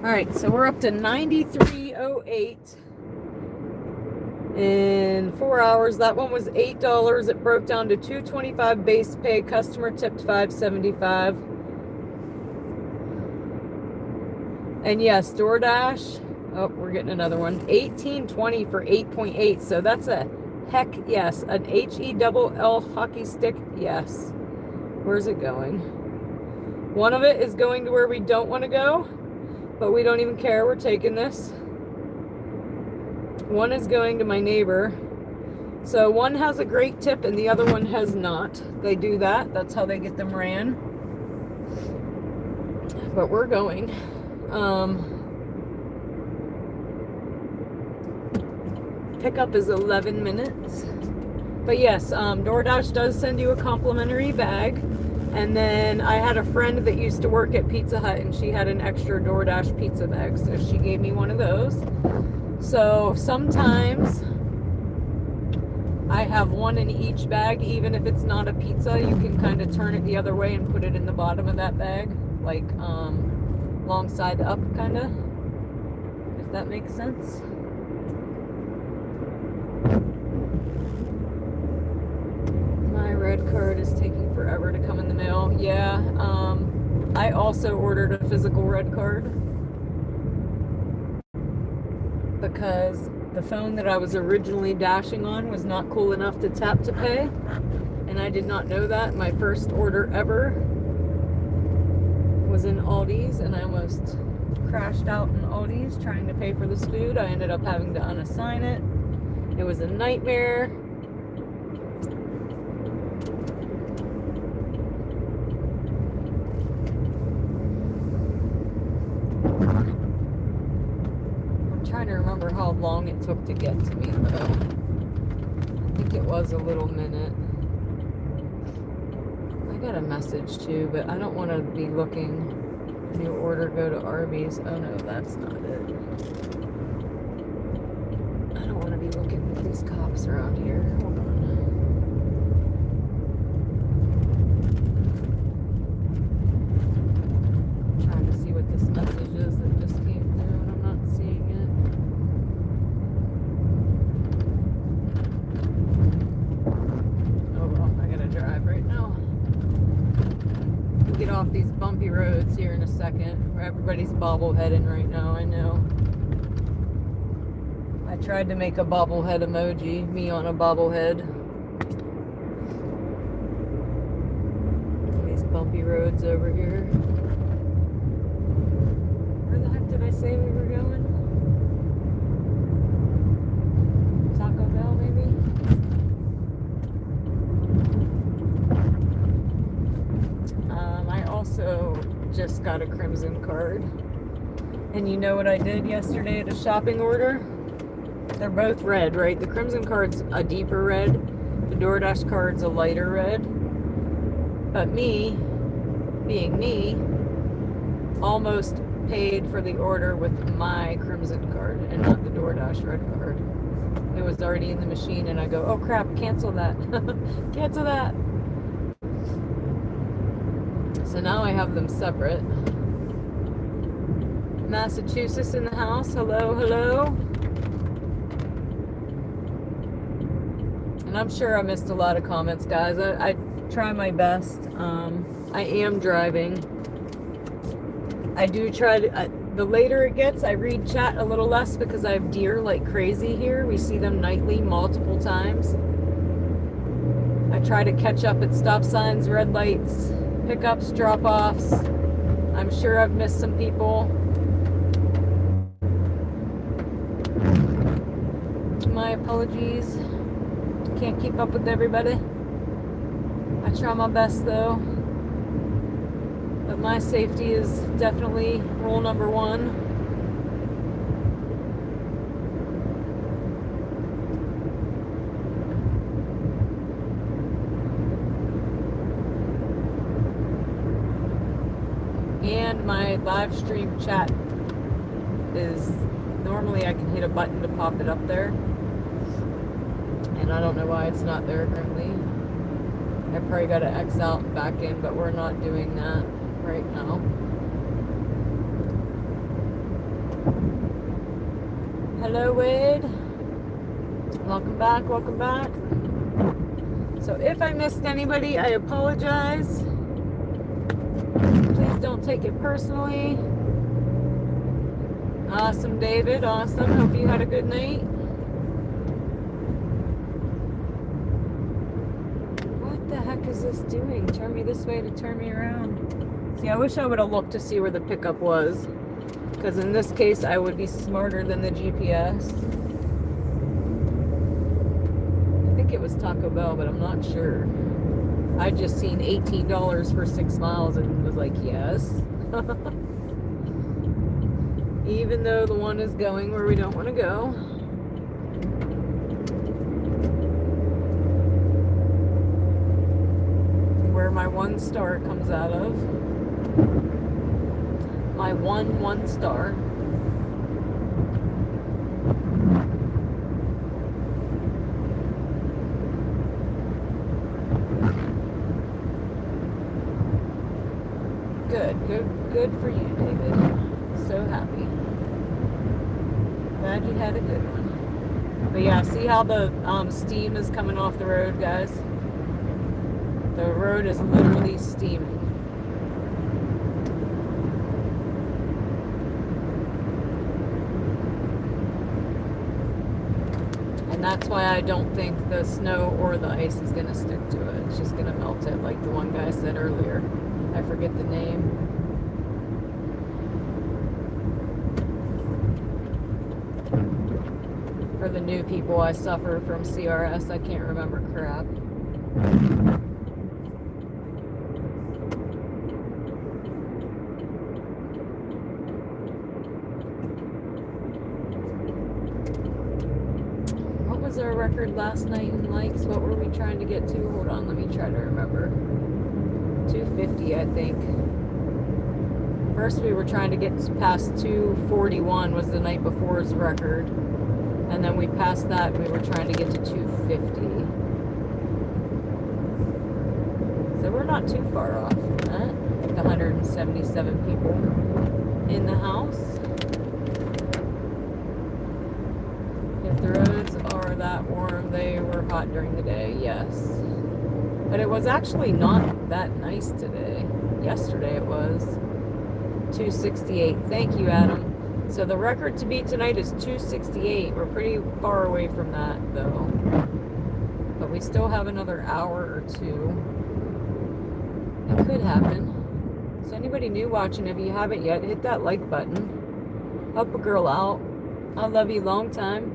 Alright, so we're up to 93.08 in 4 hours. That one was $8. It broke down to $2.25 base pay. Customer tipped $5.75. And yes, DoorDash. Oh, we're getting another one. $18.20 for 8.8. So that's a heck yes. An HELL hockey stick. Yes. Where's it going? One of it is going to where we don't want to go, but we don't even care. We're taking this. One is going to my neighbor. So one has a great tip and the other one has not. They do that. That's how they get them ran. But we're going. Pickup is 11 minutes. But yes, DoorDash does send you a complimentary bag. And then I had a friend that used to work at Pizza Hut and she had an extra DoorDash pizza bag. So she gave me one of those. So sometimes I have one in each bag. Even if it's not a pizza, you can kind of turn it the other way and put it in the bottom of that bag. Like long side up kind of. If that makes sense. My red card is taking forever to come in the mail. Yeah, I also ordered a physical red card because the phone that I was originally dashing on was not cool enough to tap to pay, and I did not know that. My first order ever was in Aldi's, and I almost crashed out in Aldi's trying to pay for this food. I ended up having to unassign it. It was a nightmare. Trying to remember how long it took to get to me though. I think it was a little minute. I got a message too, but I don't want to be looking. New order, go to Arby's. Oh no, that's not it. I don't want to be looking with these cops around here. Hold on. I'm trying to see what this message is that just came through and I'm not seeing it. Drive right now. We'll get off these bumpy roads here in a second where everybody's bobbleheading right now. I know. I tried to make a bobblehead emoji, me on a bobblehead. These bumpy roads over here. Where the heck did I say we were going? Taco Bell, maybe? I also just got a Crimson card. And you know what I did yesterday at a shopping order? They're both red, right? The Crimson card's a deeper red. The DoorDash card's a lighter red. But me, being me, almost paid for the order with my Crimson card and not the DoorDash red card. It was already in the machine and I go, oh crap, cancel that. Cancel that. So now I have them separate. Massachusetts in the house. Hello, hello. And I'm sure I missed a lot of comments, guys. I try my best. I am driving. I do try to... the later it gets, I read chat a little less because I have deer like crazy here. We see them nightly, multiple times. I try to catch up at stop signs, red lights, pickups, drop-offs. I'm sure I've missed some people. My apologies. Can't keep up with everybody. I try my best though. But my safety is definitely rule number one. And my live stream chat is, normally I can hit a button to pop it up there. And I don't know why it's not there currently. I probably got to X out and back in, but we're not doing that right now. Hello, Wade. Welcome back, welcome back. So if I missed anybody, I apologize. Please don't take it personally. Awesome, David. Awesome. Hope you had a good night. What the heck is this doing? Turn me this way to turn me around. See, I wish I would have looked to see where the pickup was. Because in this case, I would be smarter than the GPS. I think it was Taco Bell, but I'm not sure. I just seen $18 for 6 miles and was like, yes. Even though the one is going where we don't want to go. Where my 1 star comes out of. My one star. Good for you, David. So happy. Glad you had a good one. But yeah, see how the steam is coming off the road, guys? The road is literally steaming. And that's why I don't think the snow or the ice is going to stick to it. It's just going to melt it, like the one guy said earlier. I forget the name. For the new people, I suffer from CRS. I can't remember crap. What was our record last night in likes? What were we trying to get to? Hold on, let me try to remember. 250, I think. First we were trying to get past 241 was the night before's record. And then we passed that, we were trying to get to 250. So we're not too far off from that. Like 177 people in the house. If the roads are that warm, they were hot during the day, yes. But it was actually not that nice today. Yesterday it was 268. Thank you, Adam. So the record to beat tonight is 268. We're pretty far away from that, though. But we still have another hour or two. It could happen. So anybody new watching, if you haven't yet, hit that like button. Help a girl out. I love you long time.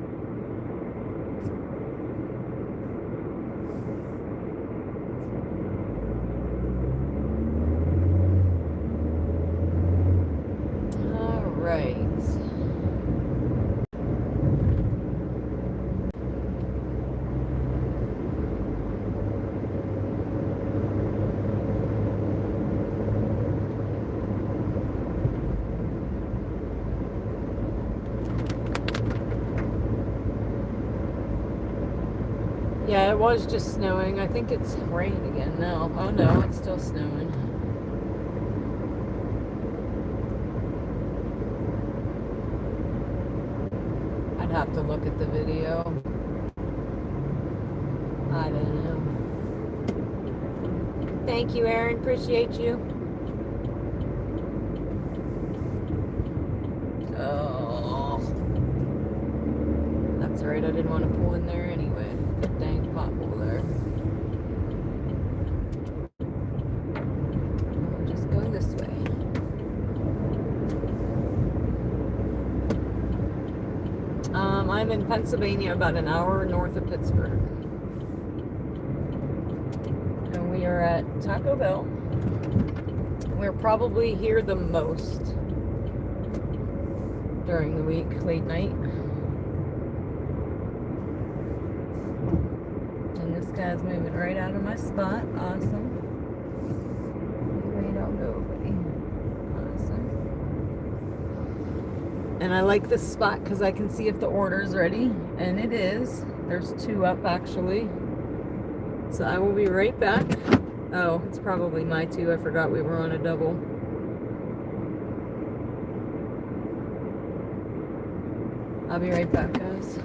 Yeah, it was just snowing. I think it's rain again now. Oh no, it's still snowing. I'd have to look at the video. I don't know. Thank you, Aaron. Appreciate you. Oh. That's right. I didn't want to pull in there anyway. Dang pothole there. We're just going this way. I'm in Pennsylvania, about an hour north of Pittsburgh. And we are at Taco Bell. We're probably here the most during the week, late night. Guy's moving right out of my spot. Awesome. Wait, I'll go, buddy. Awesome. And I like this spot because I can see if the order's ready. And it is. There's 2 up, actually. So I will be right back. Oh, it's probably my 2. I forgot we were on a double. I'll be right back, guys.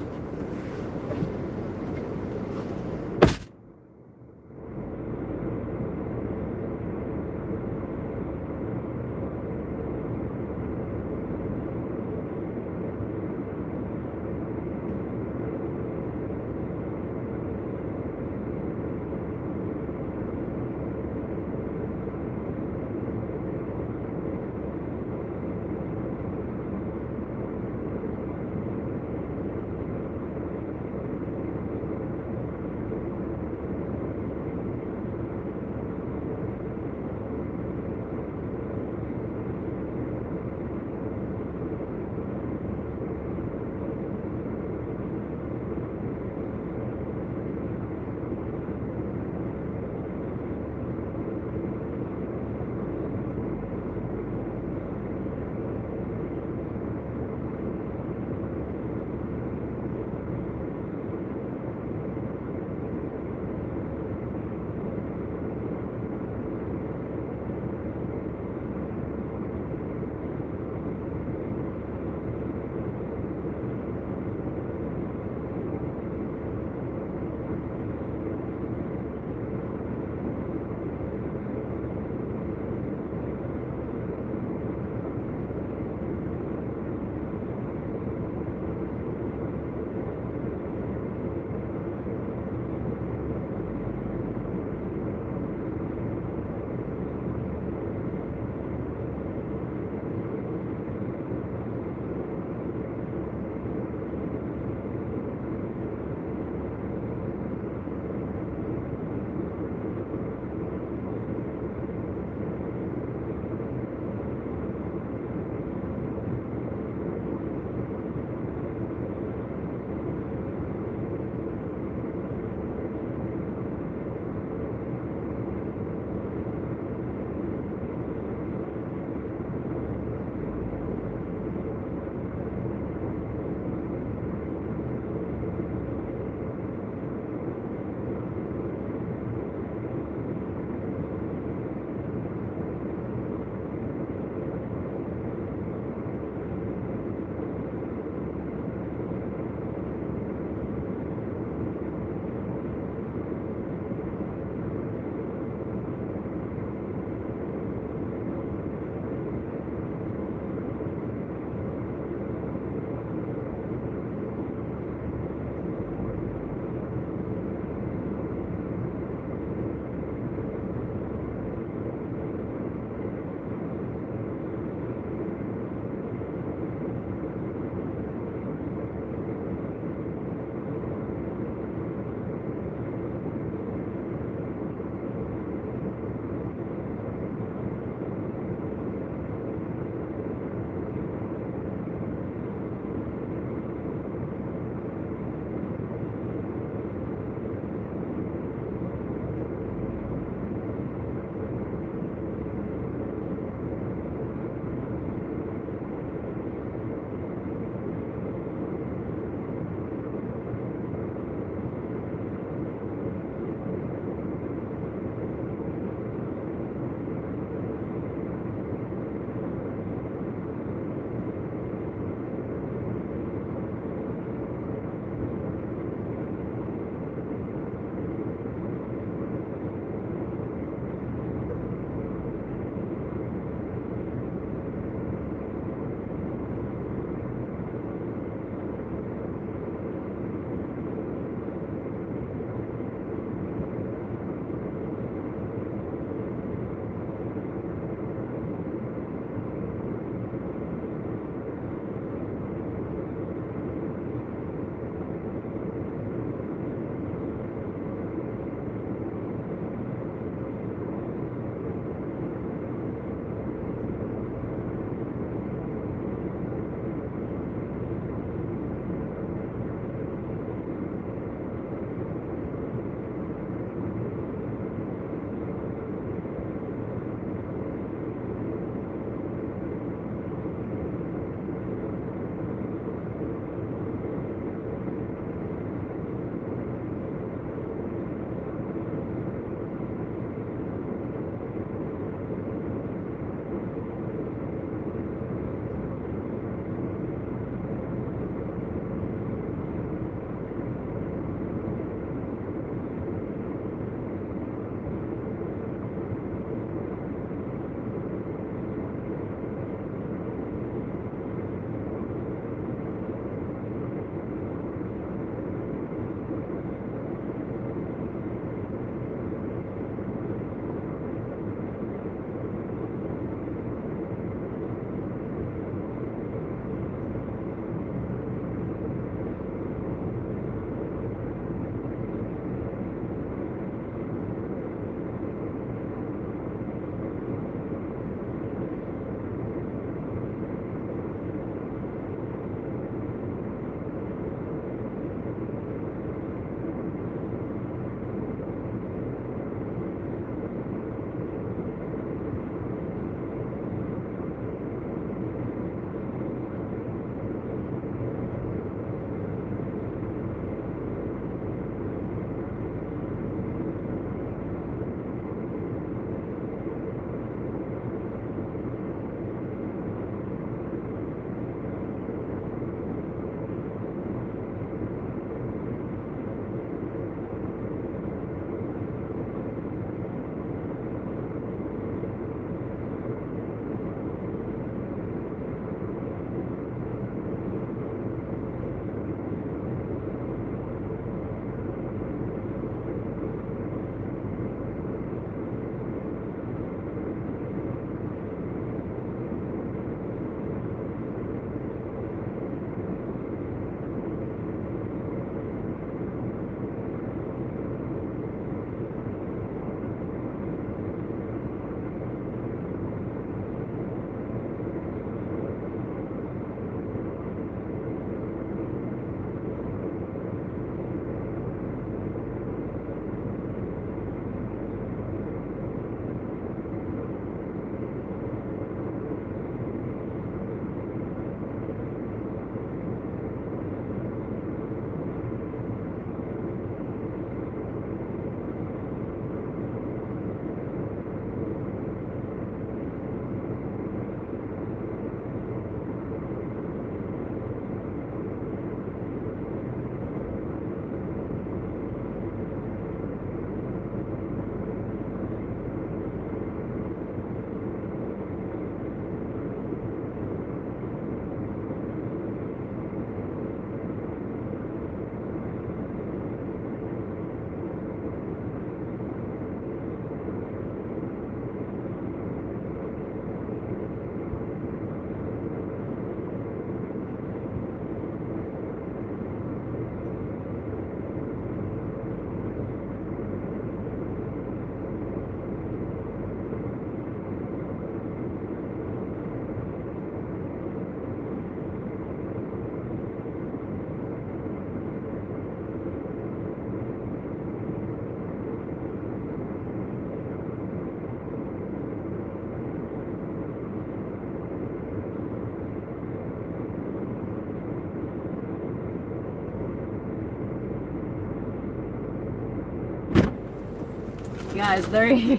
Guys, they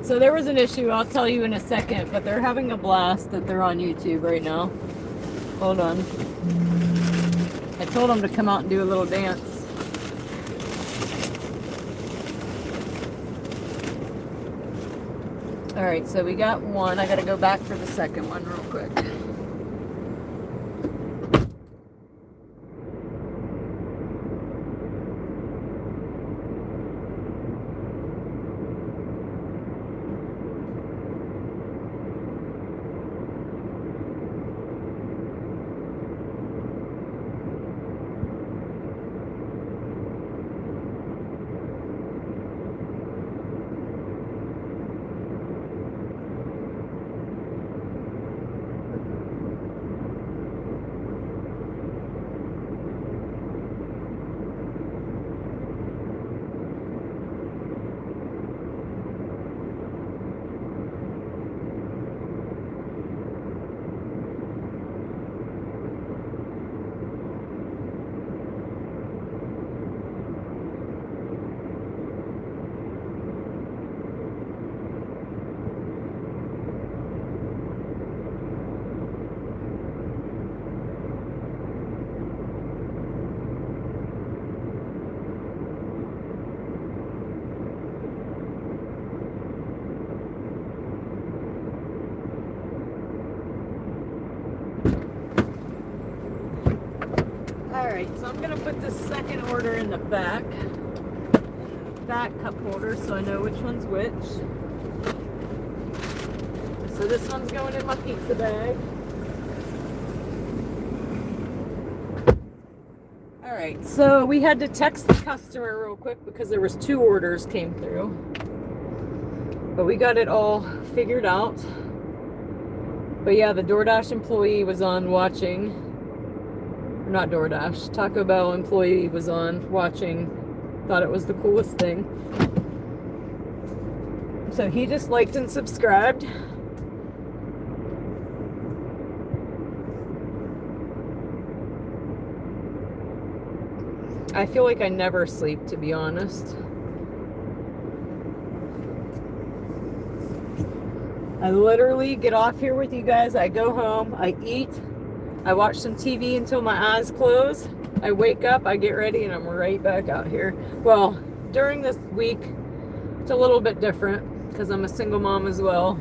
so there was an issue, I'll tell you in a second, but they're having a blast that they're on YouTube right now. Hold on. I told them to come out and do a little dance. Alright, so we got one. I gotta go back for the second one real quick. Alright, so I'm going to put this second order in the back cup holder so I know which one's which. So this one's going in my pizza bag. Alright, so we had to text the customer real quick because there was 2 orders came through. But we got it all figured out. But yeah, the DoorDash employee was on watching. Not DoorDash, Taco Bell employee was on watching, thought it was the coolest thing. So he just liked and subscribed. I feel like I never sleep, to be honest. I literally get off here with you guys, I go home, I eat, I watch some TV until my eyes close. I wake up, I get ready, and I'm right back out here. Well, during this week, it's a little bit different because I'm a single mom as well.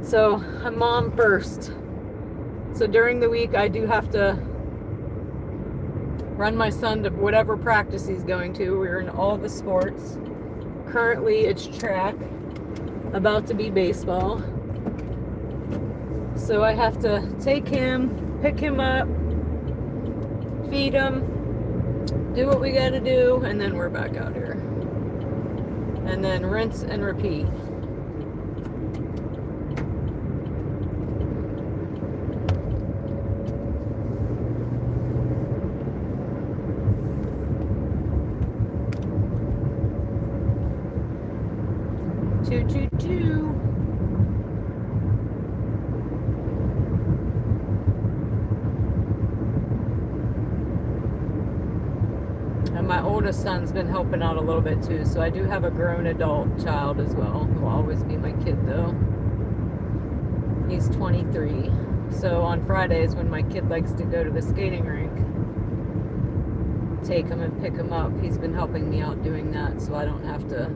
So I'm mom first. So during the week, I do have to run my son to whatever practice he's going to. We're in all the sports. Currently, it's track, about to be baseball. So I have to take him, pick him up, feed him, do what we gotta do, and then we're back out here. And then rinse and repeat. Choo choo choo. My oldest son's been helping out a little bit too, so I do have a grown adult child as well. He'll always be my kid though. He's 23. So on Fridays when my kid likes to go to the skating rink, take him and pick him up. He's been helping me out doing that so I don't have to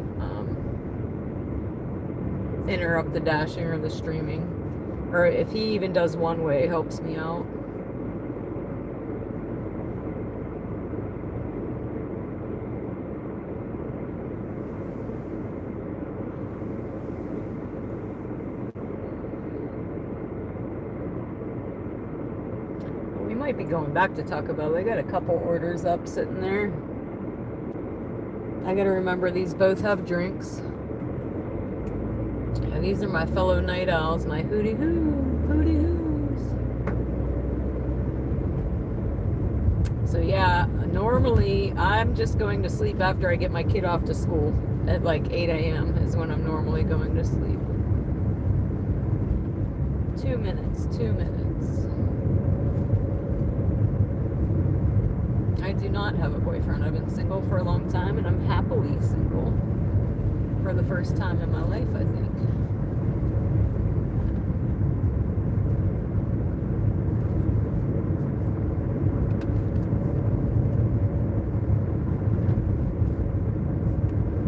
interrupt the dashing or the streaming. Or if he even does one way, helps me out. Might be going back to Taco Bell. They got a couple orders up sitting there. I gotta remember these both have drinks. Yeah, these are my fellow night owls, my hootie hoos. So yeah, normally I'm just going to sleep after I get my kid off to school at like 8 a.m. is when I'm normally going to sleep. 2 minutes. I do not have a boyfriend. I've been single for a long time and I'm happily single. for the first time in my life, I think.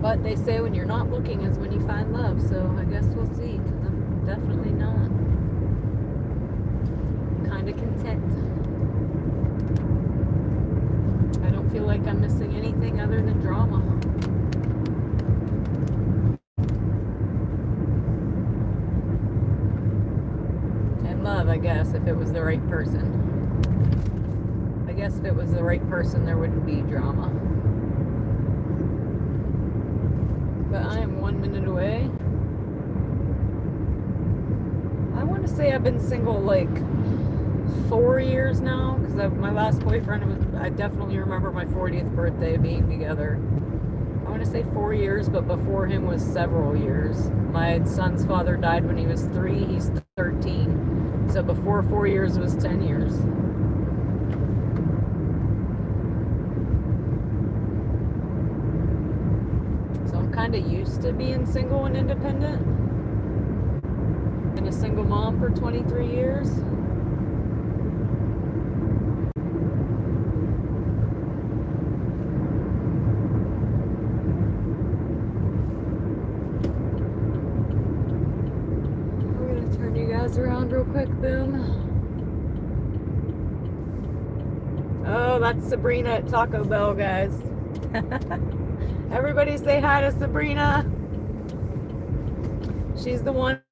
But they say when you're not looking is when you find love, so I guess we'll see, because I'm definitely not. Kind of content. I don't feel like I'm missing anything other than drama. And love, I guess, if it was the right person. I guess if it was the right person, there wouldn't be drama. But I am 1 minute away. I want to say I've been single like 4 years now, because my last boyfriend was, I definitely remember my 40th birthday being together. I want to say 4 years, but before him was several years. My son's father died when he was 3, he's 13. So before 4 years was 10 years. So I'm kind of used to being single and independent. Been a single mom for 23 years. Around real quick, boom. Oh, that's Sabrina at Taco Bell, guys. Everybody say hi to Sabrina. She's the one.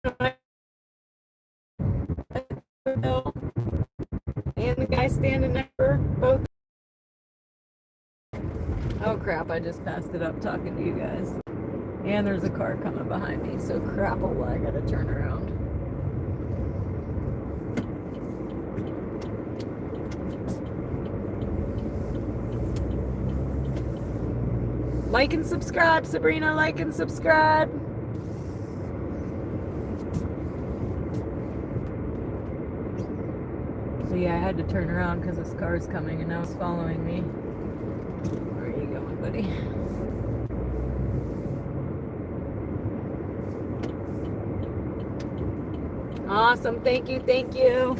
And the guy standing next to her, both. Oh crap, I just passed it up talking to you guys. And there's a car coming behind me, so crapple, I gotta turn around. Like and subscribe, Sabrina, like and subscribe. So yeah, I had to turn around because this car's coming and now it's following me. Where are you going, buddy? Awesome, thank you, thank you.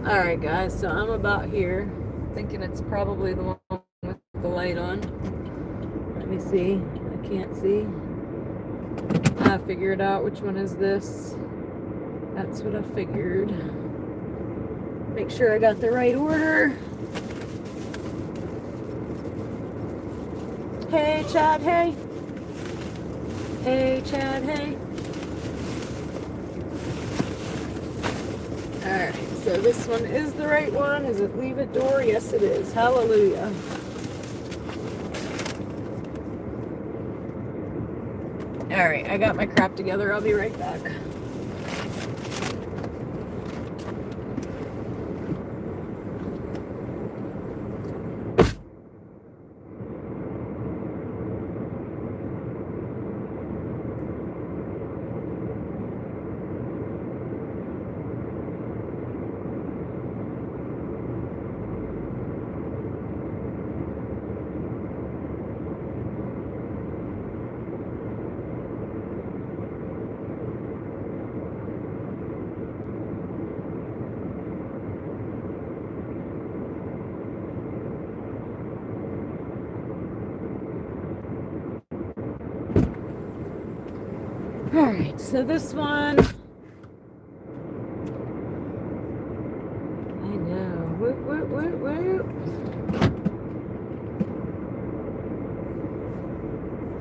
Alright guys, so I'm about here. Thinking it's probably the one with the light on. Let me see. I can't see. I figured out which one is this. That's what I figured. Make sure I got the right order. Hey Chad, hey. Hey Chad, hey. Alright, so this one is the right one. Is it leave it door? Yes, it is. Hallelujah. Alright, I got my crap together. I'll be right back. Alright, so this one, I know, whoop, whoop, whoop, whoop.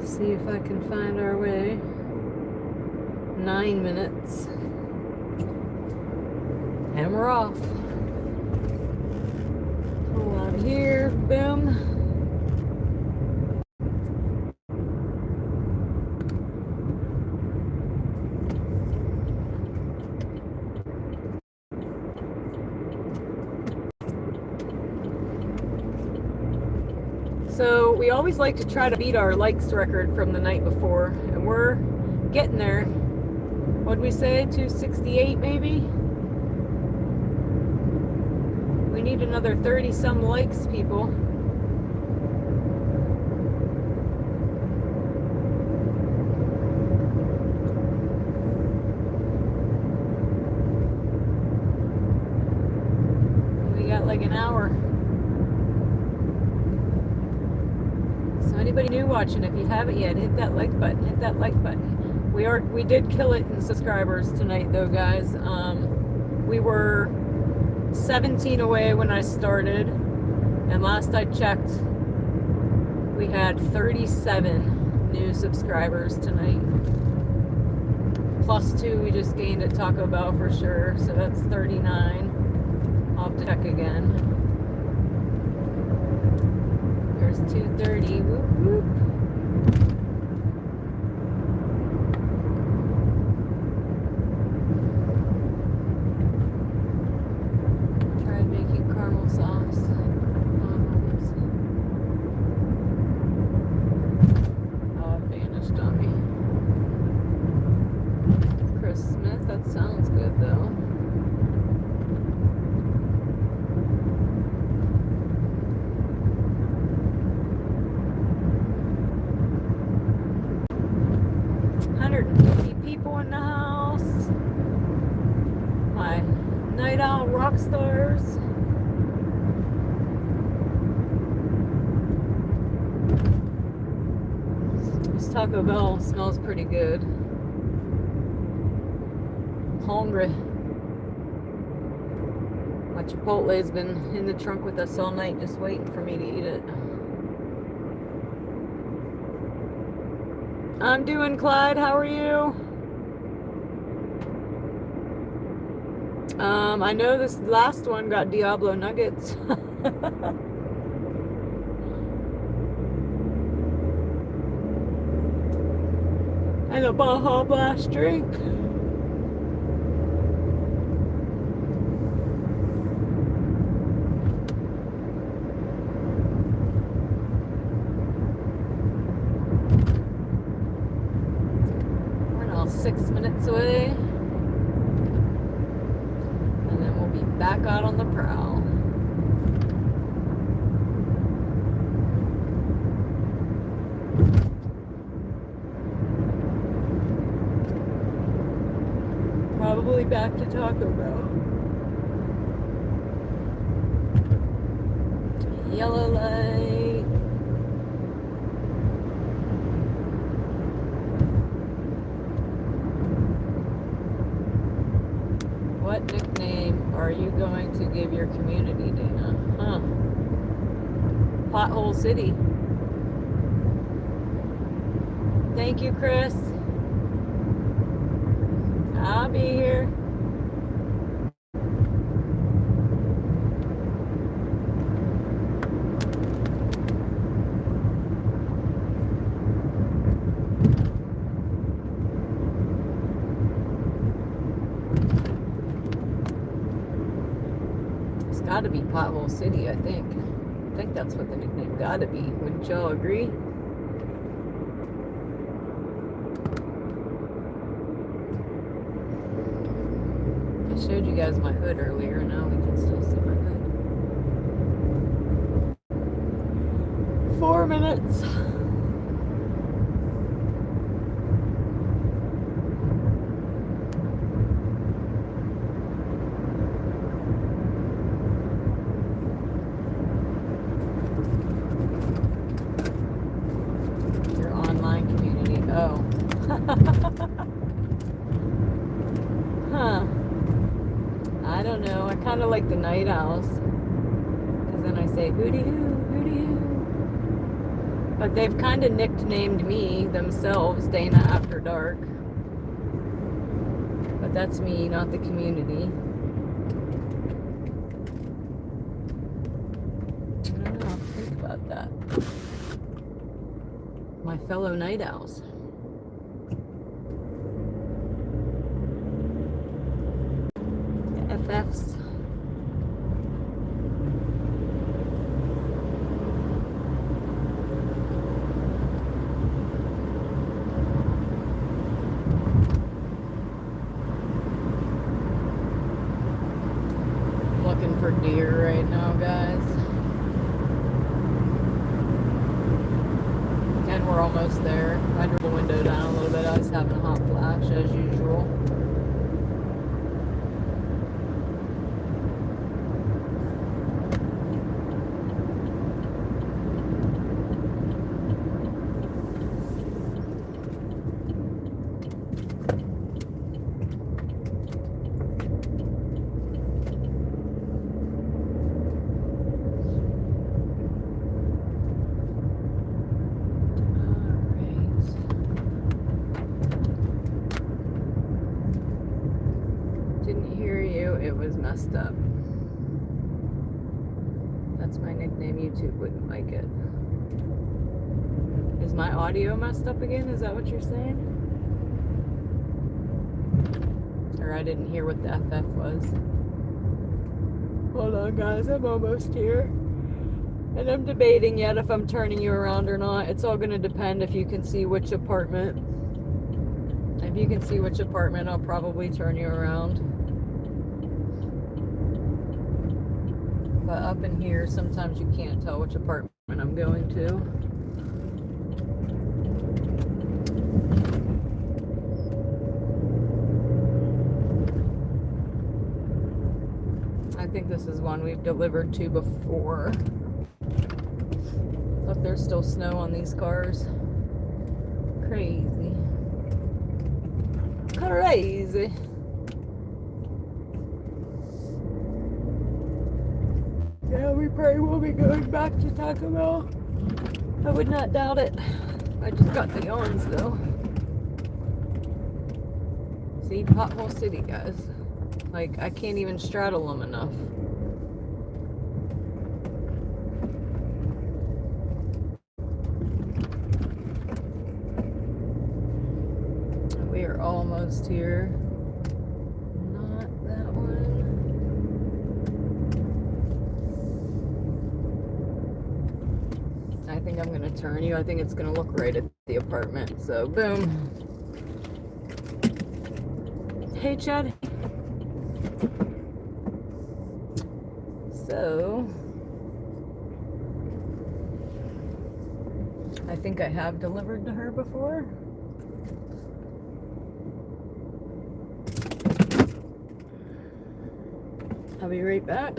See if I can find our way. 9 minutes. And we're off. Pull out of here, boom. So we always like to try to beat our likes record from the night before, and we're getting there. What'd we say, 268 maybe? We need another 30 some likes, people. like an hour. So anybody new watching, if you haven't yet, hit that like button. Hit that like button. We did kill it in subscribers tonight, though, guys. We were 17 away when I started, and last I checked, we had 37 new subscribers tonight. Plus 2 we just gained at Taco Bell for sure, so that's 39. I'll have to check again. There's 230. Whoop whoop. Tried making caramel sauce. Oh, it vanished on me. Chris Smith, that sounds good though. People in the house. My night owl rock stars. This Taco Bell smells pretty good. Hungry. My Chipotle's been in the trunk with us all night, just waiting for me to eat it. I'm doing, Clyde. How are you? I know this last one got Diablo nuggets. And a Baja Blast drink. We're now 6 minutes away. Back out on the prowl. Probably back to Taco Bell. Yellow light. What nickname are you going to give your community, Dana? Huh. Pothole City. Thank you, Chris. I'll be here. Gotta be Pothole City, I think. I think that's what the nickname gotta be. Wouldn't y'all agree? I showed you guys my hood earlier, now we can still see my hood. 4 minutes. Huh. I don't know. I kind of like the night owls. Because then I say, hooty hoo, hooty hoo. But they've kind of nicknamed me themselves Dana After Dark. But that's me, not the community. I don't know. Think about that. My fellow night owls. FFs. Looking for deer right now, guys. And we're almost there. I drew the window down a little bit. I was having a hot flash as usual. That's my nickname. YouTube wouldn't like it. Is my audio messed up again? Is that what you're saying? Or I didn't hear what the FF was. Hold on, guys. I'm almost here. And I'm debating yet if I'm turning you around or not. It's all going to depend if you can see which apartment. If you can see which apartment, I'll probably turn you around. But up in here, sometimes you can't tell which apartment I'm going to. I think this is one we've delivered to before. Look, there's still snow on these cars. Crazy. Crazy. Yeah, we probably will be going back to Taco Bell. I would not doubt it. I just got the yawns though. See, pothole city, guys. Like, I can't even straddle them enough. We are almost here. Not that one. I think I'm gonna turn you. I think it's gonna look right at the apartment. So, boom. Hey, Chad. So, I think I have delivered to her before. I'll be right back.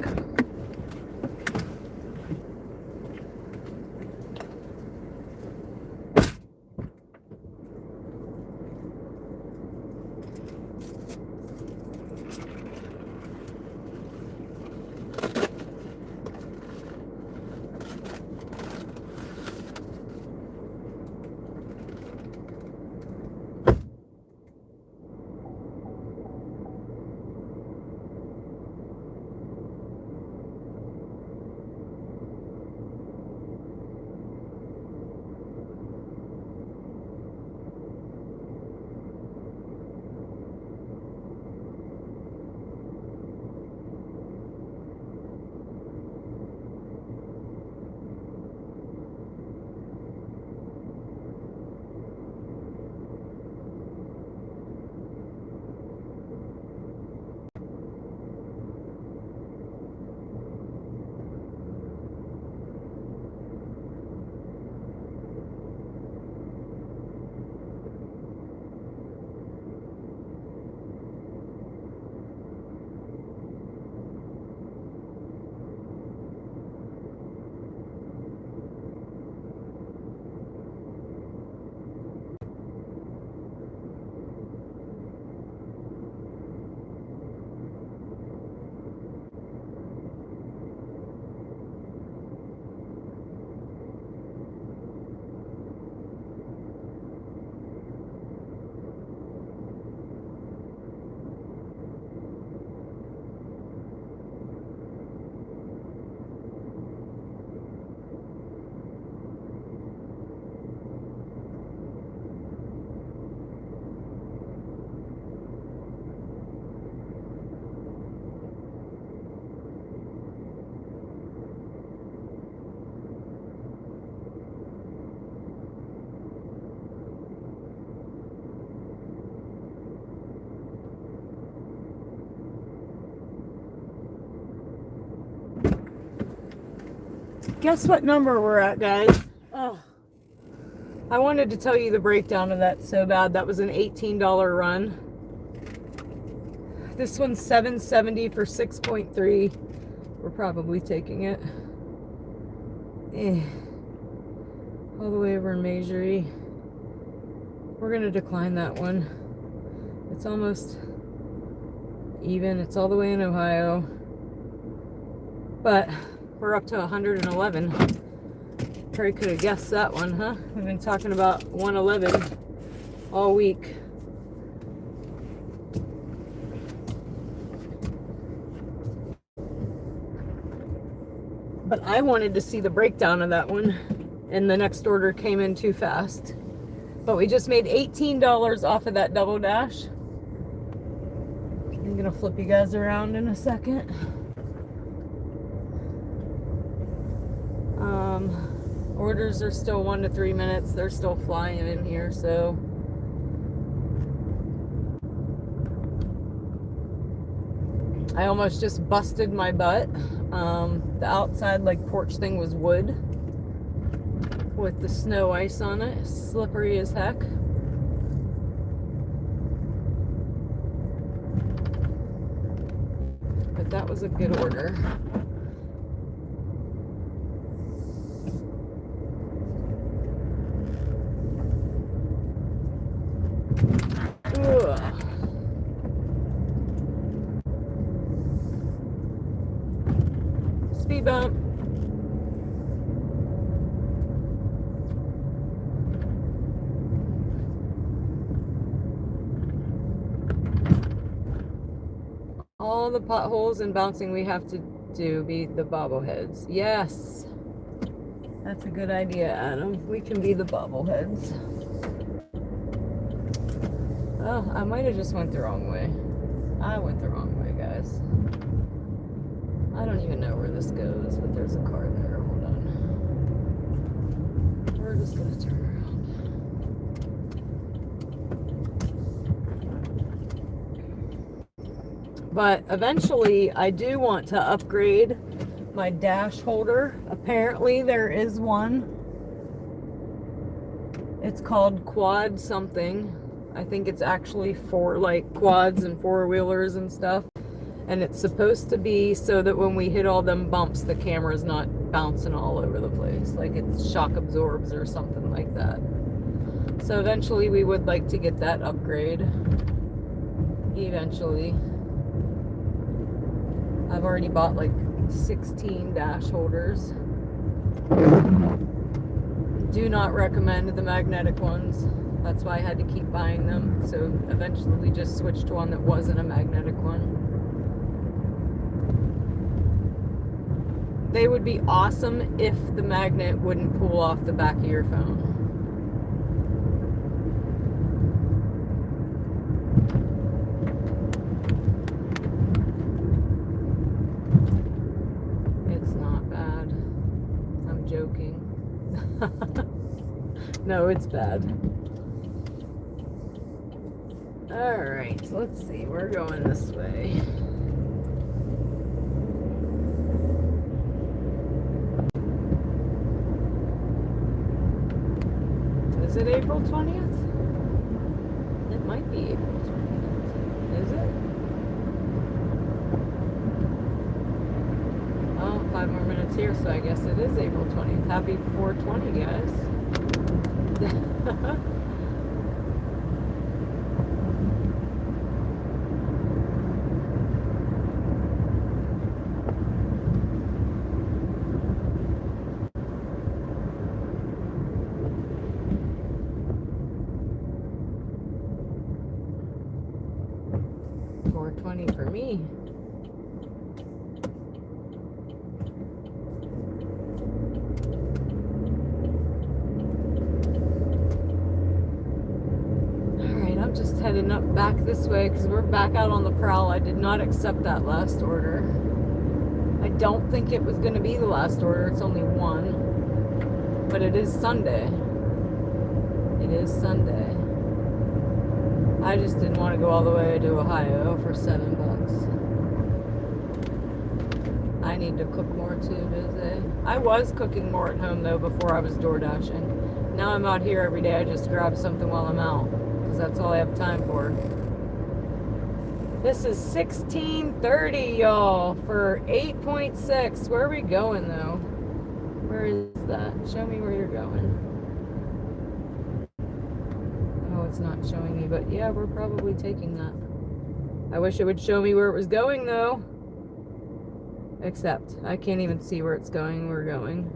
Guess what number we're at, guys? Oh, I wanted to tell you the breakdown of that so bad. That was an $18 run. This one's $7.70 for 6.3. We're probably taking it. All the way over in Majory. We're gonna decline that one. It's almost even. It's all the way in Ohio. But we're up to 111. Probably could have guessed that one, huh? We've been talking about 111 all week. But I wanted to see the breakdown of that one, and the next order came in too fast. But we just made $18 off of that double dash. I'm gonna flip you guys around in a second. Orders are still 1 to 3 minutes. They're still flying in here, so I almost just busted my butt. The outside like porch thing was wood with the snow ice on it, slippery as heck. But that was a good order. Ugh. Speed bump. All the potholes and bouncing we have to do beat the bobbleheads. Yes. That's a good idea, Adam. We can be the bobbleheads. Oh, I might have just went the wrong way. I went the wrong way, guys. I don't even know where this goes, but there's a car there. Hold on. We're just gonna turn around. But eventually, I do want to upgrade my dash holder. Apparently, there is one. It's called Quad something. I think it's actually for like quads and four-wheelers and stuff. And it's supposed to be so that when we hit all them bumps, the camera's not bouncing all over the place. Like it shock absorbs or something like that. So eventually we would like to get that upgrade. Eventually. I've already bought like 16 dash holders. Do not recommend the magnetic ones. That's why I had to keep buying them. So eventually we just switched to one that wasn't a magnetic one. They would be awesome if the magnet wouldn't pull off the back of your phone. It's not bad. I'm joking. No, it's bad. Alright, so let's see. We're going this way. Is it April 20th? It might be April 20th. Is it? Oh, 5 more minutes here, so I guess it is April 20th. Happy 420, guys. 420 for me. Alright, I'm just heading up back this way because we're back out on the prowl. I did not accept that last order. I don't think it was going to be the last order. It's only one. But it is Sunday. It is Sunday. I just didn't want to go all the way to Ohio for $7. I need to cook more too, busy. I was cooking more at home though before I was door dashing. Now I'm out here every day. I just grab something while I'm out because that's all I have time for. This is 16:30, y'all, for 8.6. Where are we going though? Where is that? Show me where you're going. It's not showing me, but yeah, we're probably taking that. I wish it would show me where it was going though. Except I can't even see where it's going. We're going.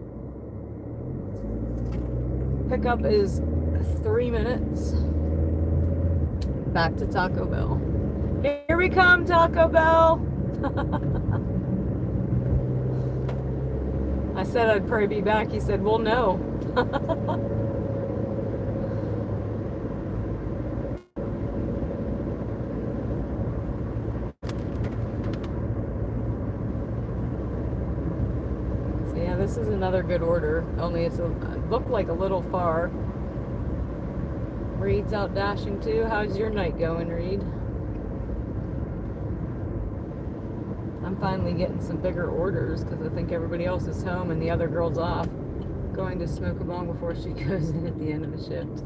Pickup is 3 minutes. Back to Taco Bell. Here we come, Taco Bell. I said I'd probably be back. He said, well, no. So yeah, this is another good order. Only it looked like a little far. Reed's out dashing too. How's your night going, Reed? I'm finally getting some bigger orders because I think everybody else is home and the other girl's off. Going to smoke a bong before she goes in at the end of the shift.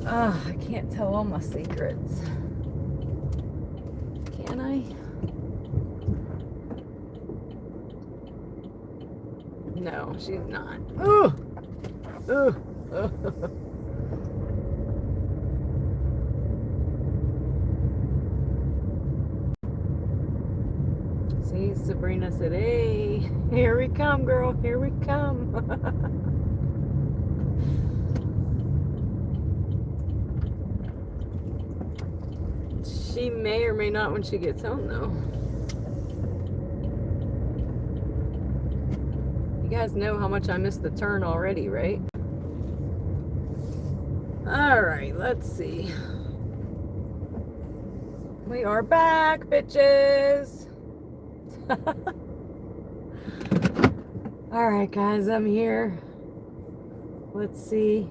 I can't tell all my secrets. Can I? No, she's not. Ugh! Ugh! See, Sabrina said, hey, here we come, girl, here we come. She may or may not when she gets home, though. You guys know how much I missed the turn already, right? Alright, let's see. We are back, bitches! Alright, guys, I'm here. Let's see.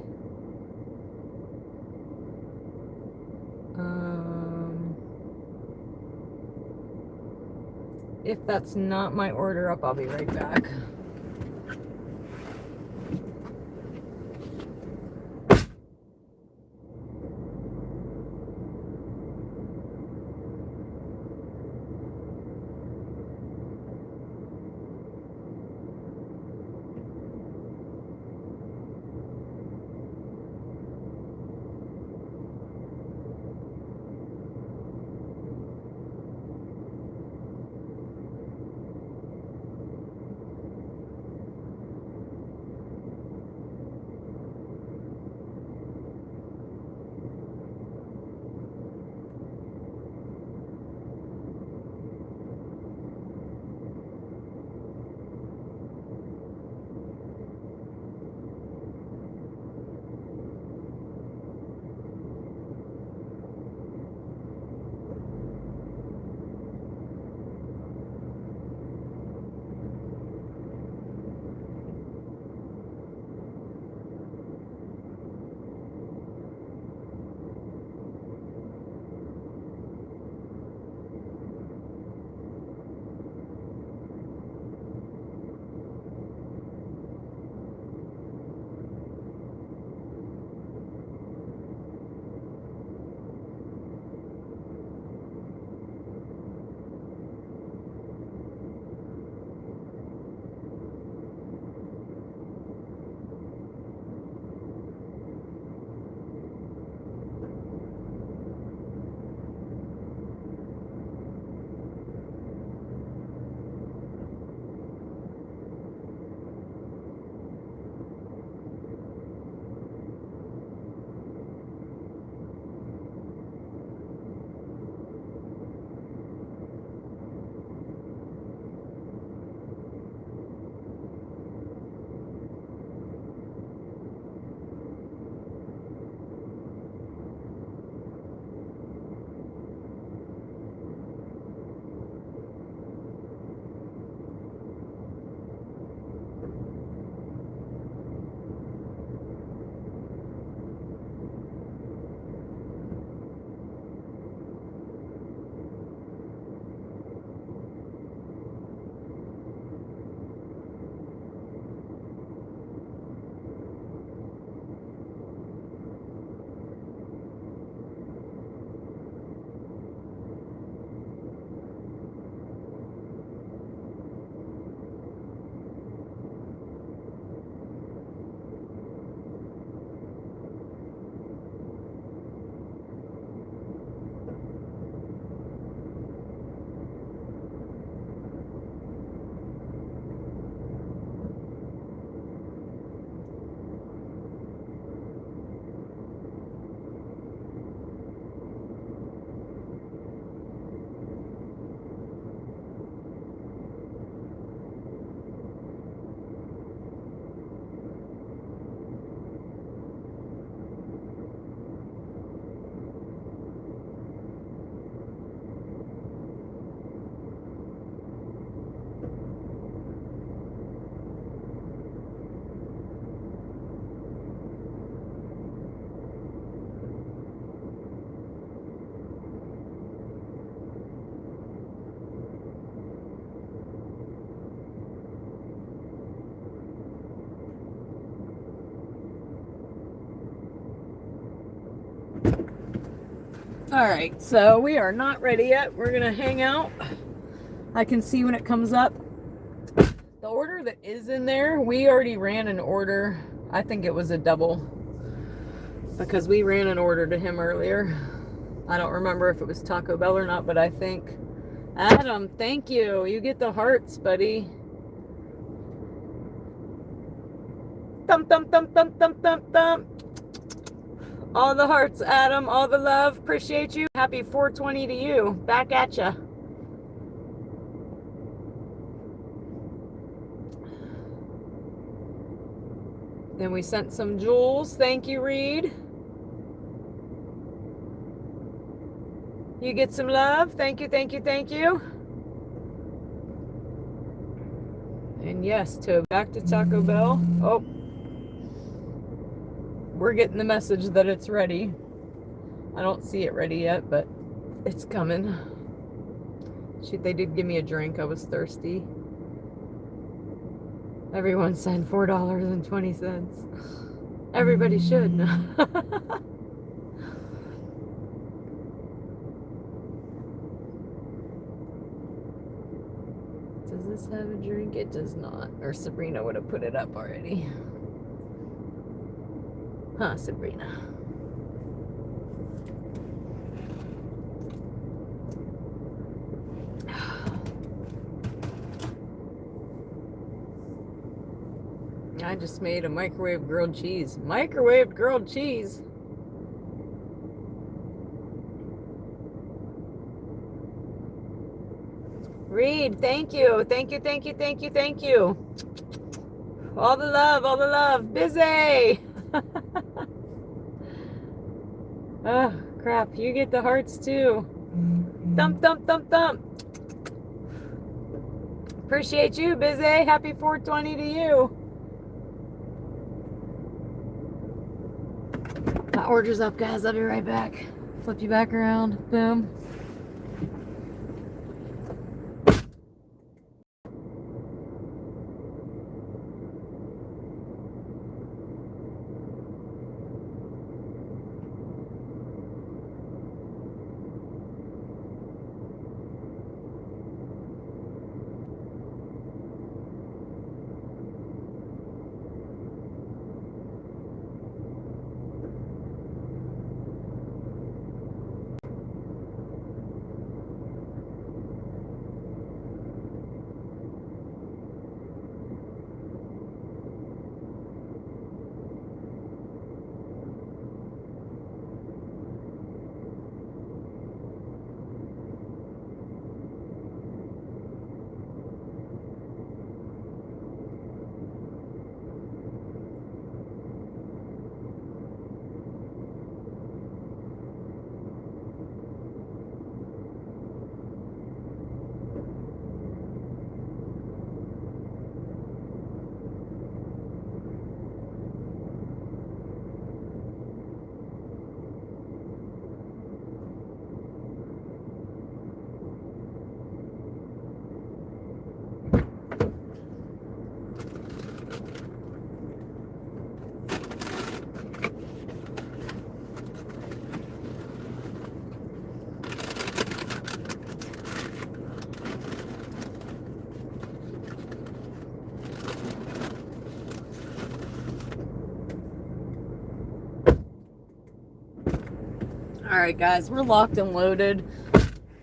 If that's not my order up, I'll be right back. All right, so we are not ready yet. We're gonna hang out. I can see when it comes up. The order that is in there, we already ran an order. I think it was a double because we ran an order to him earlier. I don't remember if it was Taco Bell or not, but I think. Adam, thank you. You get the hearts, buddy. Thump, thump, thump, thump, thump, thump, thump. All the hearts, Adam. All the love. Appreciate you. Happy 420 to you. Back at ya. Then we sent some jewels. Thank you, Reed. You get some love. Thank you, thank you, thank you. And yes, back to Taco Bell. Oh. We're getting the message that it's ready. I don't see it ready yet, but it's coming. Shoot, they did give me a drink. I was thirsty. Everyone signed $4.20. Everybody should. Does this have a drink? It does not. Or Sabrina would have put it up already. Huh, Sabrina. I just made a microwave grilled cheese. Microwave grilled cheese. Reed, thank you. Thank you, thank you, thank you, thank you. All the love, all the love. Busy. Oh, crap. You get the hearts too. Thump, thump, thump, thump. Appreciate you, Busy. Happy 420 to you. My order's up, guys. I'll be right back. Flip you back around. Boom. Alright guys, we're locked and loaded.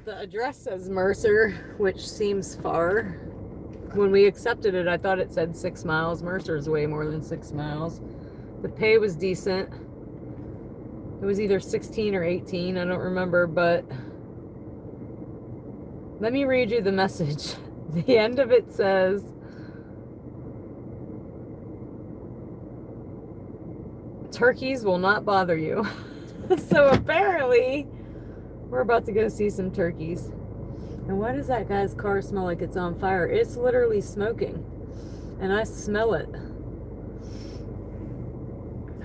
The address says Mercer, which seems far. When we accepted it, I thought it said 6 miles. Mercer is way more than 6 miles. The pay was decent. It was either 16 or 18, I don't remember, but let me read you the message. The end of it says, turkeys will not bother you. So apparently, we're about to go see some turkeys. And why does that guy's car smell like it's on fire? It's literally smoking. And I smell it.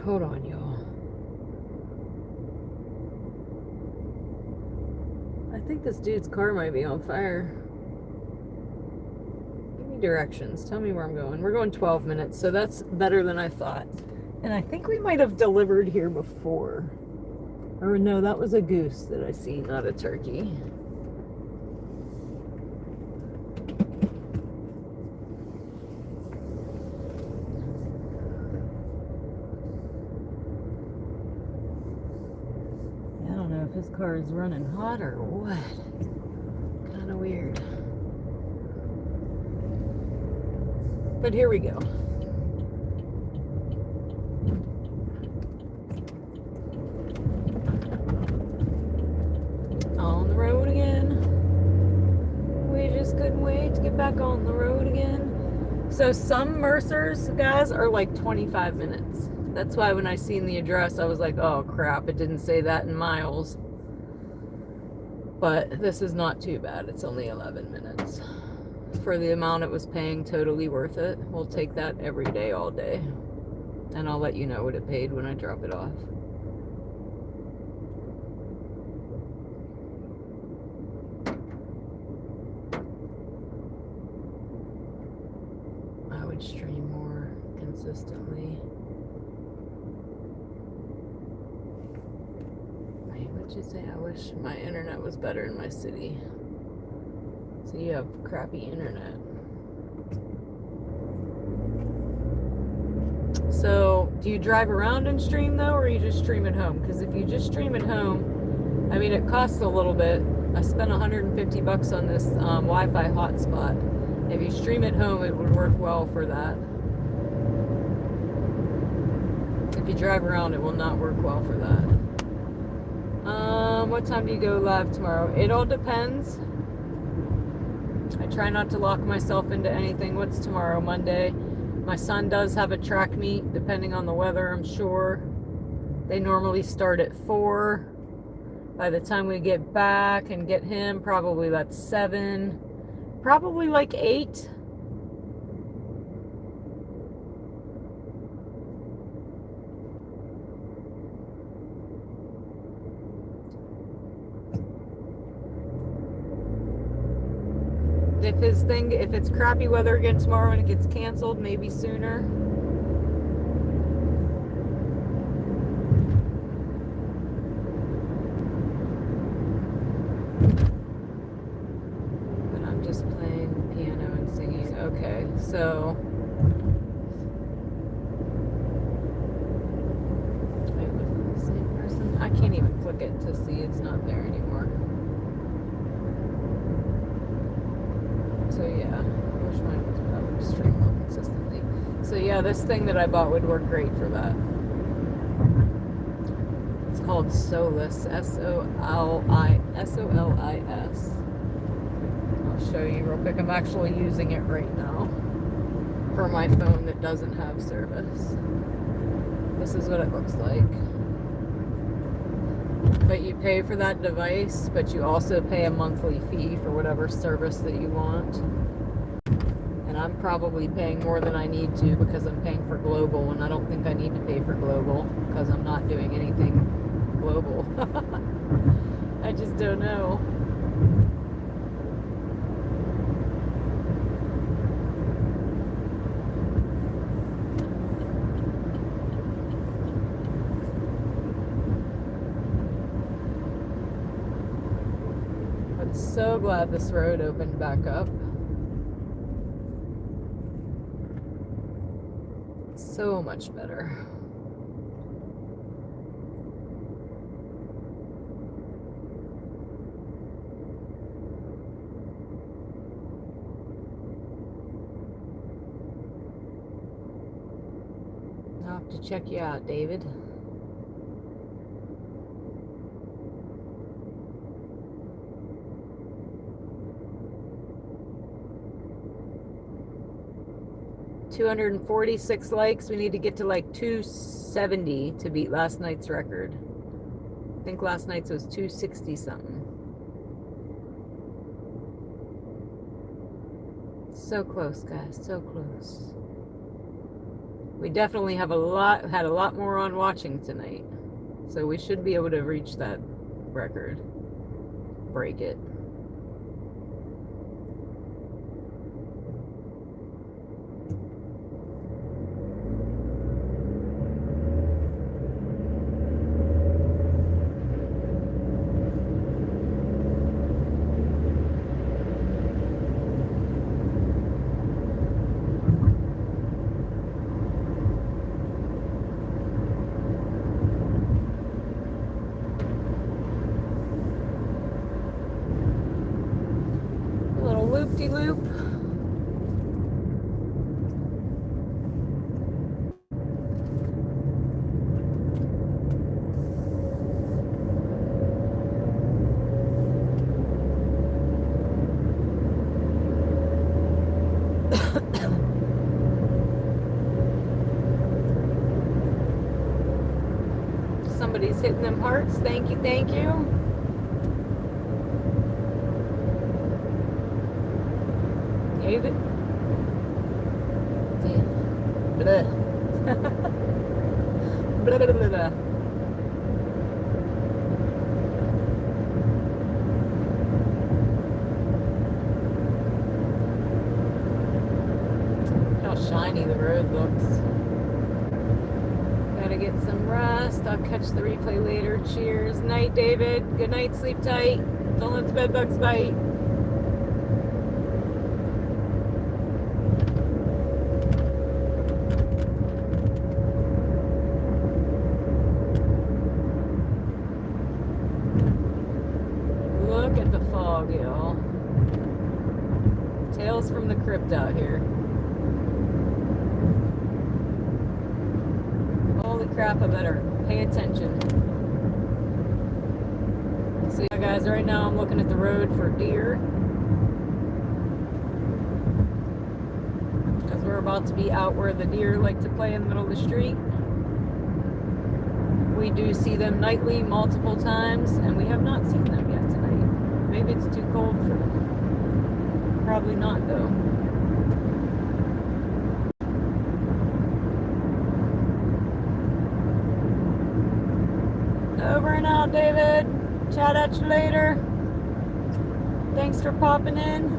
Hold on, y'all. I think this dude's car might be on fire. Give me directions. Tell me where I'm going. We're going 12 minutes, so that's better than I thought. And I think we might have delivered here before. Or no, that was a goose that I see, not a turkey. I don't know if his car is running hot or what. Kind of weird. But here we go. On the road again. We just couldn't wait to get back on the road again. So some Mercers, guys, are like 25 minutes. That's why when I seen the address, I was like, oh crap, it didn't say that in miles. But this is not too bad. It's only 11 minutes. For the amount it was paying, totally worth it. We'll take that every day, all day. And I'll let you know what it paid when I drop it off. I would stream more consistently. Wait, what'd you say? I wish my internet was better in my city. So you have crappy internet. So do you drive around and stream though, or you just stream at home? Because if you just stream at home, I mean, it costs a little bit. I spent 150 bucks on this Wi-Fi hotspot. If you stream at home, it would work well for that. If you drive around, it will not work well for that. What time do you go live tomorrow? It all depends. I try not to lock myself into anything. What's tomorrow? Monday. My son does have a track meet, depending on the weather, I'm sure. They normally start at 4. By the time we get back and get him, probably that's 7. Probably like 8. If it's crappy weather again tomorrow and it gets canceled, maybe sooner. But I'm just playing piano and singing. Okay, so wait, was it the same person? I can't even click it to see it's not there anymore. So yeah, I wish mine was probably stream more consistently. So yeah, this thing that I bought would work great for that. It's called Solis, S-O-L-I-S. I'll show you real quick. I'm actually using it right now for my phone that doesn't have service. This is what it looks like. But you pay for that device, but you also pay a monthly fee for whatever service that you want. And I'm probably paying more than I need to because I'm paying for global, and I don't think I need to pay for global because I'm not doing anything global. I just don't know. So glad this road opened back up. So much better. I'll have to check you out, David. $246 likes. We need to get to like 270 to beat last night's record. I think last night's was 260 something. So close, guys, so close. We definitely had a lot more on watching tonight. So we should be able to reach that record. Break it. loop-de-loop. Somebody's hitting them hearts. Thank you, thank you. David. Damn. Blah. Blah, blah, blah, blah. How shiny the road looks. Gotta get some rest. I'll catch the replay later. Cheers. Night, David. Good night. Sleep tight. Don't let the bed bugs bite. Look at the fog, y'all. Tales from the crypt out here. Holy crap, I better pay attention. So yeah, guys, right now I'm looking at the road for deer. Because we're about to be out where the deer like to play in the middle of the street. We do see them nightly multiple times, and we have not seen them yet tonight. Maybe it's too cold for them. Probably not, though. Over and out, David. Chat at you later. Thanks for popping in.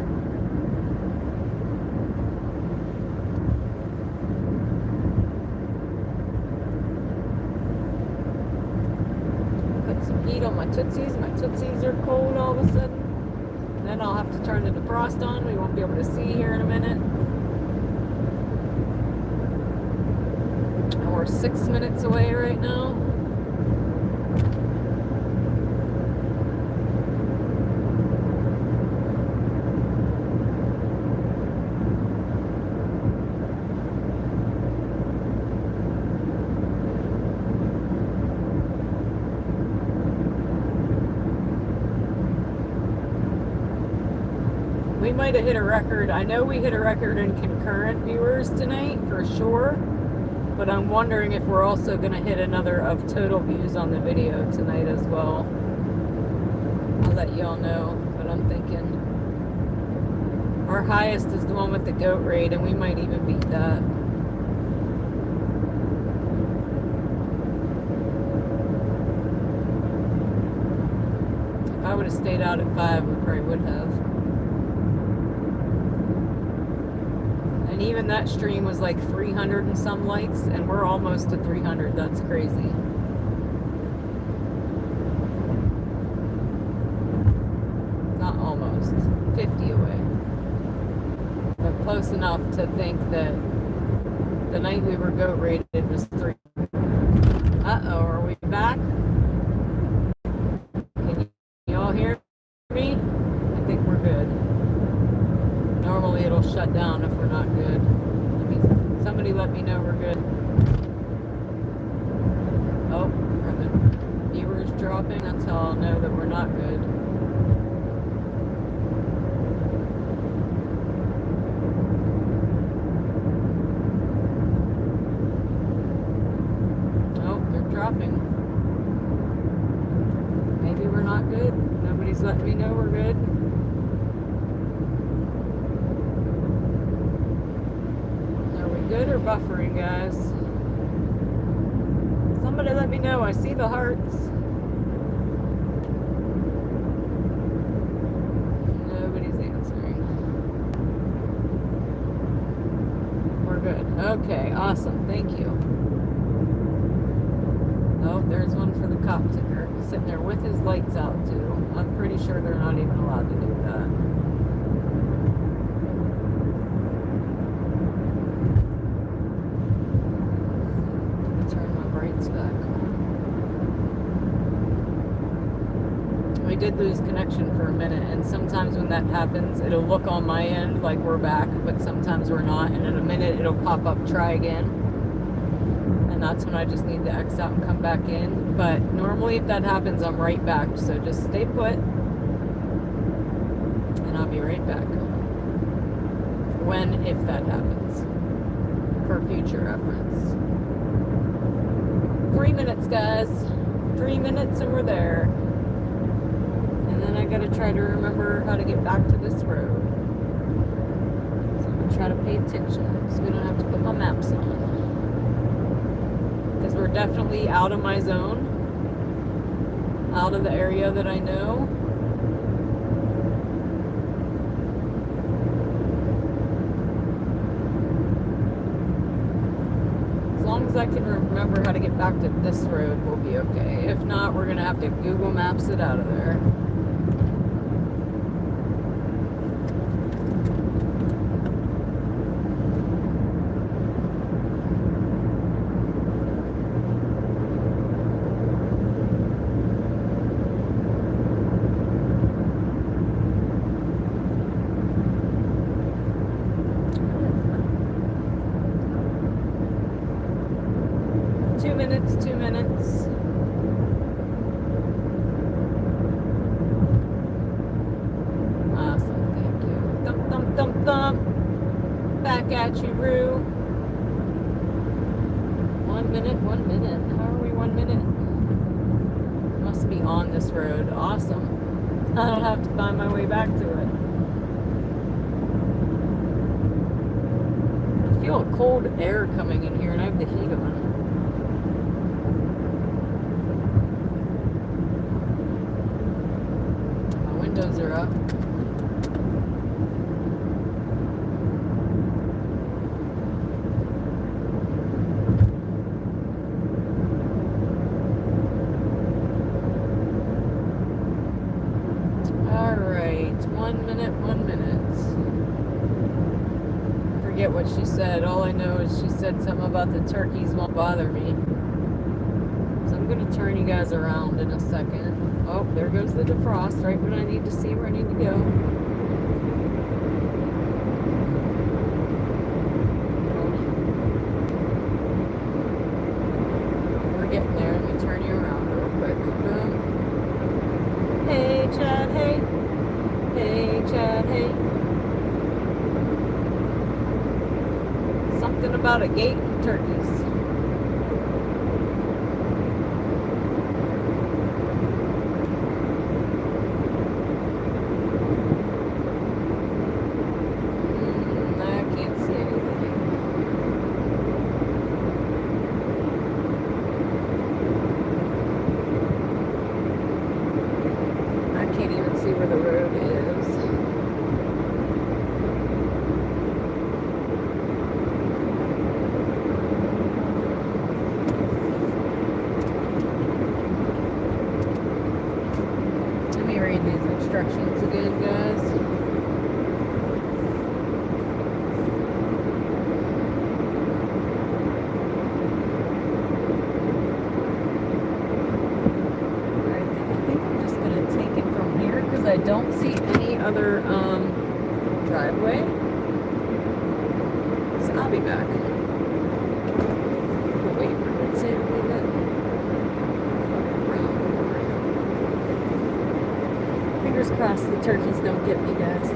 Put some heat on my tootsies. My tootsies are cold all of a sudden. Then I'll have to turn the defrost on. We won't be able to see here in a minute. And we're 6 minutes away right now. We might have hit a record. I know we hit a record in concurrent viewers tonight for sure, but I'm wondering if we're also going to hit another of total views on the video tonight as well. I'll let y'all know, but I'm thinking our highest is the one with the goat raid, and we might even beat that. If I would have stayed out at 5, we probably would have. And even that stream was like 300 and some likes, and we're almost to 300. That's crazy. Not almost. 50 away. But close enough to think that the night we were goat rated was 3. Uh-oh, are we back? Can y'all hear me? I think we're good. Normally it'll shut down if we're not good. Somebody let me know we're good. Oh, are the viewers dropping? That's how I'll know that we're not good. Oh, they're dropping. Maybe we're not good. Nobody's letting me know we're good. Good or buffering, guys? Somebody let me know. I see the hearts. Nobody's answering. We're good. Okay, awesome. Thank you. Oh, there's one for the cop ticker. Sitting there with his lights out, too. I'm pretty sure they're not even allowed to do that. did lose connection for a minute, and sometimes when that happens, it'll look on my end like we're back, but sometimes we're not, and in a minute it'll pop up, try again. And that's when I just need to X out and come back in. But normally if that happens, I'm right back, so just stay put, and I'll be right back. When, if that happens, for future reference. 3 minutes, guys. 3 minutes and we're there. And then I gotta try to remember how to get back to this road. So I'm gonna try to pay attention so we don't have to put my maps on. Because we're definitely out of my zone. Out of the area that I know. As long as I can remember how to get back to this road, we'll be okay. If not, we're gonna have to Google Maps it out of there. Two minutes. Awesome, thank you. Thump, thump, thump, thump. Back at you, Roo. 1 minute, 1 minute. How are we 1 minute? Must be on this road. Awesome. I don't have to find my way back to it. I feel a cold air coming in here and I have the heat on. Windows are up. All right, 1 minute, 1 minute. I forget what she said. All I know is she said something about the turkeys won't bother me. So I'm going to turn you guys around in a second. Oh, there goes the defrost, right when I need to see where I need to go. We're getting there. Let me turn you around real quick. Boom. Hey, Chad, hey. Hey, Chad, hey. Something about a gate and turkeys. Where the road is. Let me read these instructions again, guys. I don't see any other driveway, so I'll be back. Wait, let's say fingers crossed the turkeys don't get me, guys.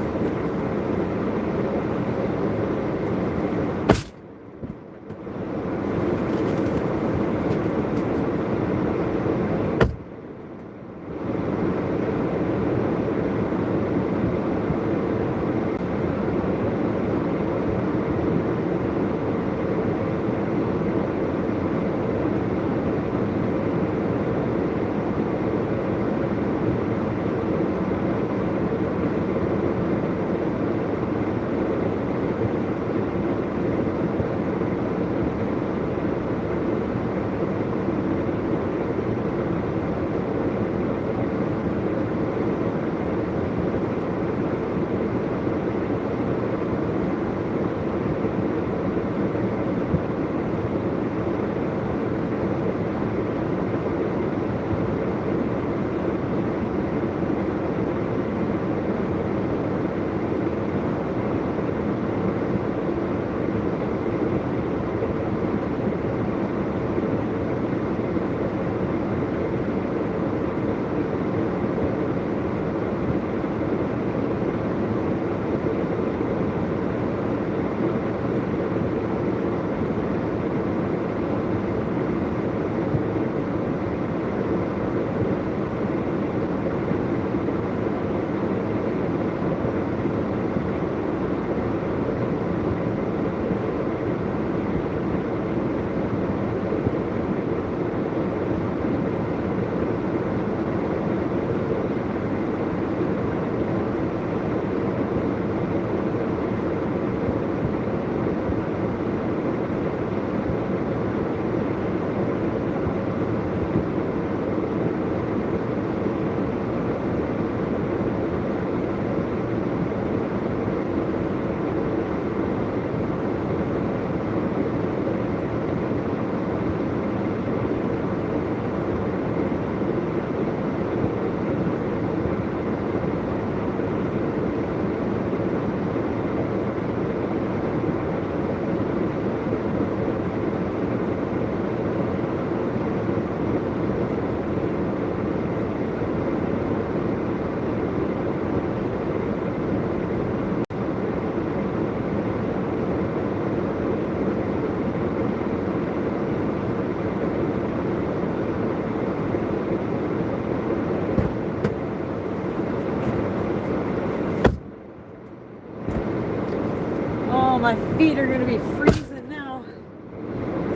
my feet are gonna be freezing now.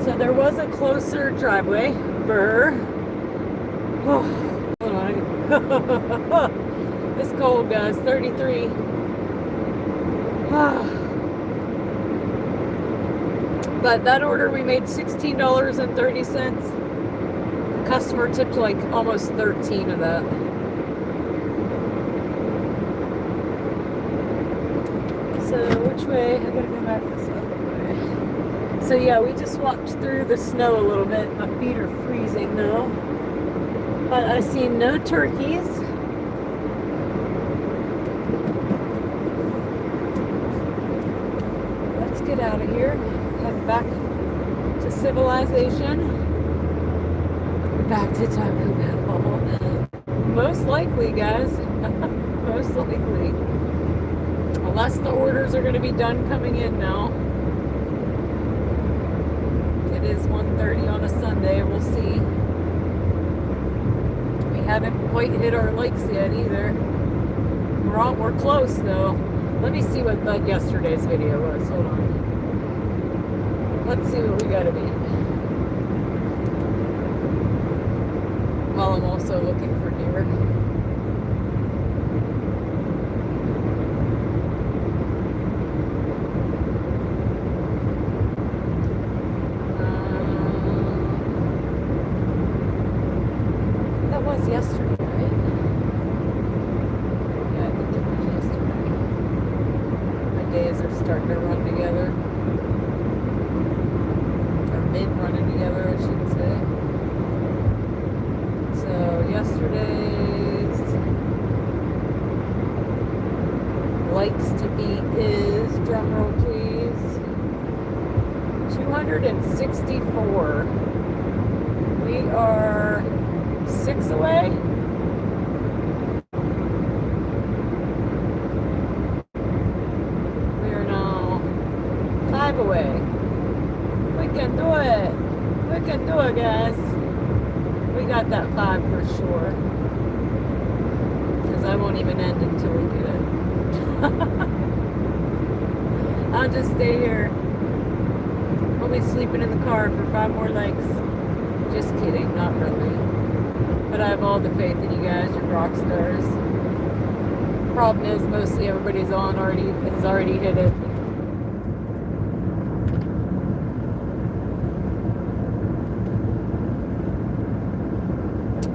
So there was a closer driveway. Brr. Oh, hold on. It's cold, guys. 33. But that order we made $16.30. The customer tipped like almost 13 of that. So which way? I gotta go back this other way. So yeah, we just walked through the snow a little bit. My feet are freezing now. But I see no turkeys. Let's get out of here. Head back to civilization. Back to Taco Bell. Most likely, guys. Most likely. Unless the orders are going to be done coming in now. It is 1:30 on a Sunday. We'll see. We haven't quite hit our likes yet either. We're close though. Let me see what like yesterday's video was. Hold on. Let's see what we gotta beat. While I'm also looking for deer. That was yesterday, right? Yeah, I think it was yesterday. My days are starting to run together. Been running together, I should say. So yesterday's likes to beat is, drum roll please, 264. We are 6 away. We are now 5 away. We can do it. We can do it, guys. We got that 5 for sure. Because I won't even end until we get it. I'll just stay here. I'll be sleeping in the car for 5 more legs. Just kidding, not really. But I have all the faith in you guys. You're rock stars. Problem is, mostly everybody's has already hit it.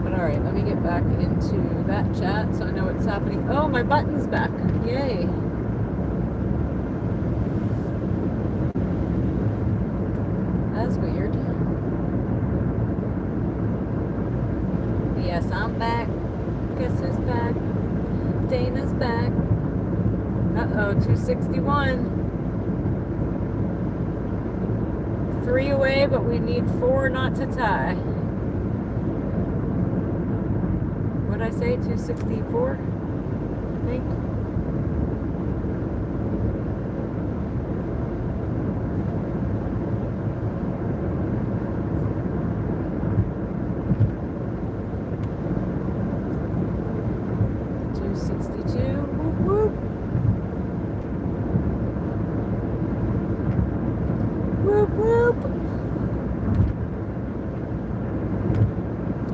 Alright, let me get back into that chat so I know what's happening. Oh, my button's back. Yay. That's weird. Yes, I'm back. Guess who's back? Dana's back. Uh-oh, 261. 3 away, but we need 4 not to tie. What did I say? 264? I think.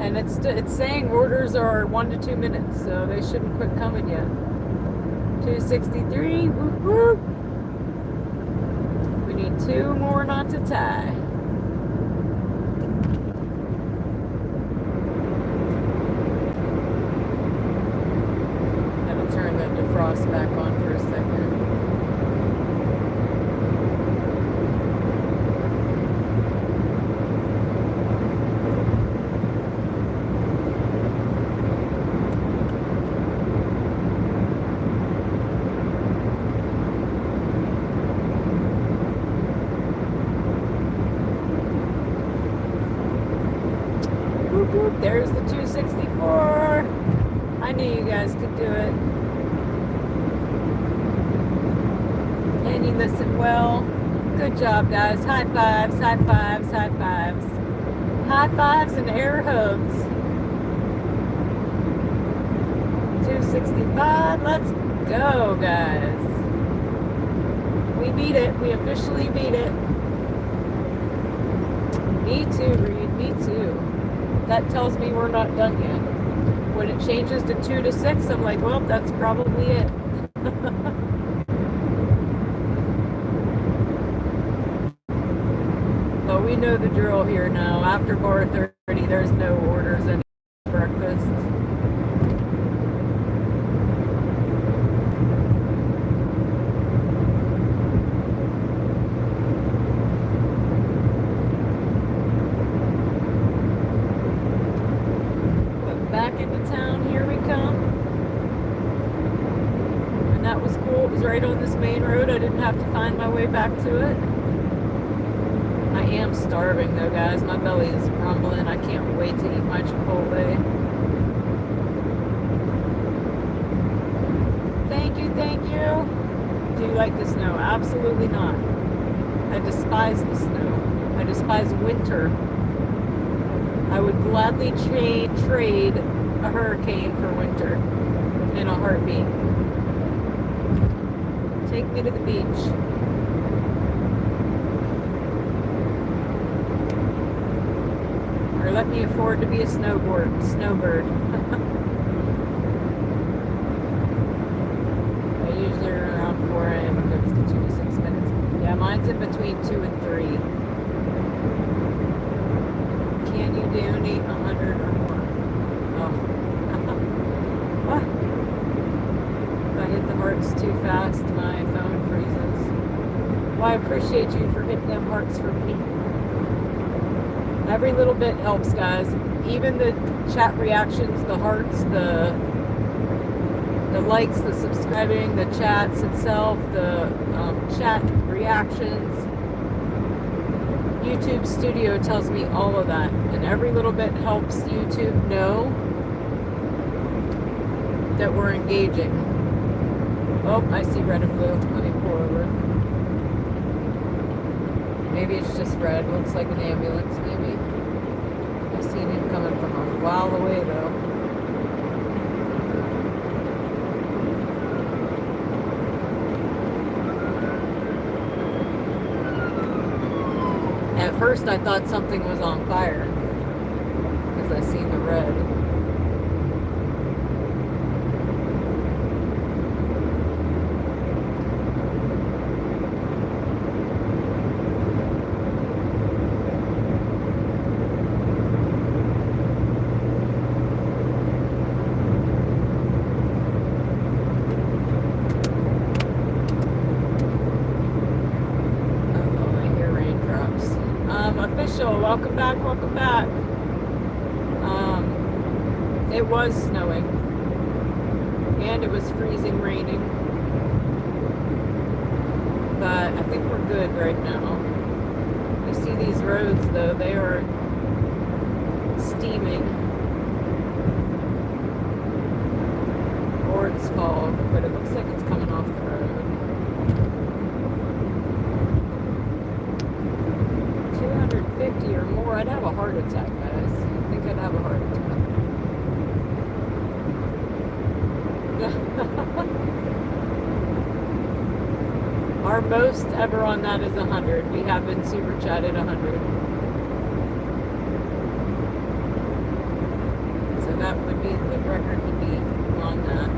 And it's saying orders are 1 to 2 minutes, so they shouldn't quit coming yet. 263, whoop whoop. We need 2 more not to tie. Gotta turn the defrost back on for a second. There's the 264. I knew you guys could do it. And you listen well. Good job, guys. High fives, high fives, high fives. High fives and air hugs. 265. Let's go, guys. We beat it. We officially beat it. Me too, Reed. Me too. That tells me we're not done yet. When it changes to 2 to 6, I'm like, well, that's probably it. But we know the drill here now. After bar 30, there's no orders any breakfast. But back into town, here we come. And that was cool. It was right on this main road. I didn't have to find my way back to it. I am starving though, guys. My belly is rumbling. I can't wait to eat my Chipotle. Thank you, thank you. Do you like the snow? Absolutely not. I despise the snow. I despise winter. I would gladly trade a hurricane for winter in a heartbeat. Take me to the beach. Or let me afford to be a snowbird. I usually around 4 a.m. It goes to 2 to 6 minutes. Yeah, mine's in between 2 and 3. Can you donate 100 or more? Oh. What? If I hit the hearts too fast, my phone freezes. Well, I appreciate you for hitting them hearts for me. Every little bit helps, guys. Even the chat reactions, the hearts, the likes, the subscribing, the chats itself, the chat reactions. YouTube Studio tells me all of that. And every little bit helps YouTube know that we're engaging. Oh, I see red and blue. Let me pull over. Maybe it's just red. Looks like an ambulance, maybe. I've seen him coming from a while away, though. At first, I thought something was on fire because I seen the red. Welcome back, welcome back. It was snowing and it was freezing raining, but I think we're good right now. You see these roads though, they are steaming, or it's fog, but it looks like it's coming off the road. 250 or more, I'd have a heart attack, guys. I think I'd have a heart attack. Our most ever on that is 100. We have been super chatted 100. So that would be the record to beat on that.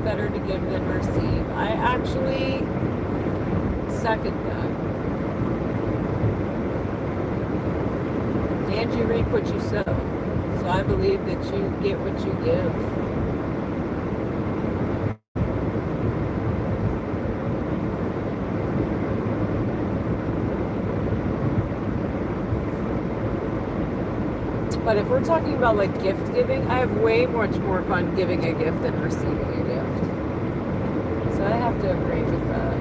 Better to give than receive. I actually second that. And you reap what you sow. So I believe that you get what you give. But if we're talking about like gift giving, I have way much more fun giving a gift than receiving a gift. So I have to agree with that.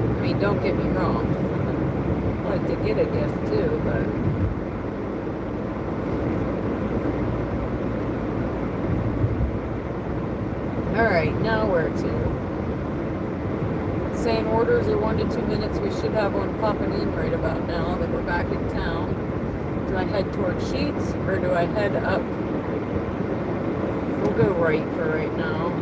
I mean, don't get me wrong. I like to get a gift too, but alright, now where to? saying orders are 1 to 2 minutes. We should have one popping in right about now that we're back in town. Do I head toward Sheets or do I head up? We'll go right for right now.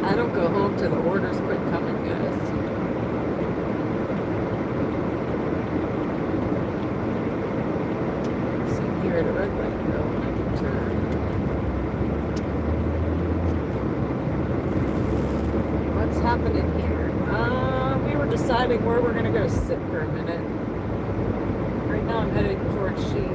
I don't go home till the orders quit coming, guys. See here at a red light though, and I can turn. What's happening here? We were deciding where we're gonna go sit for a minute. Right now I'm headed towards Sheets.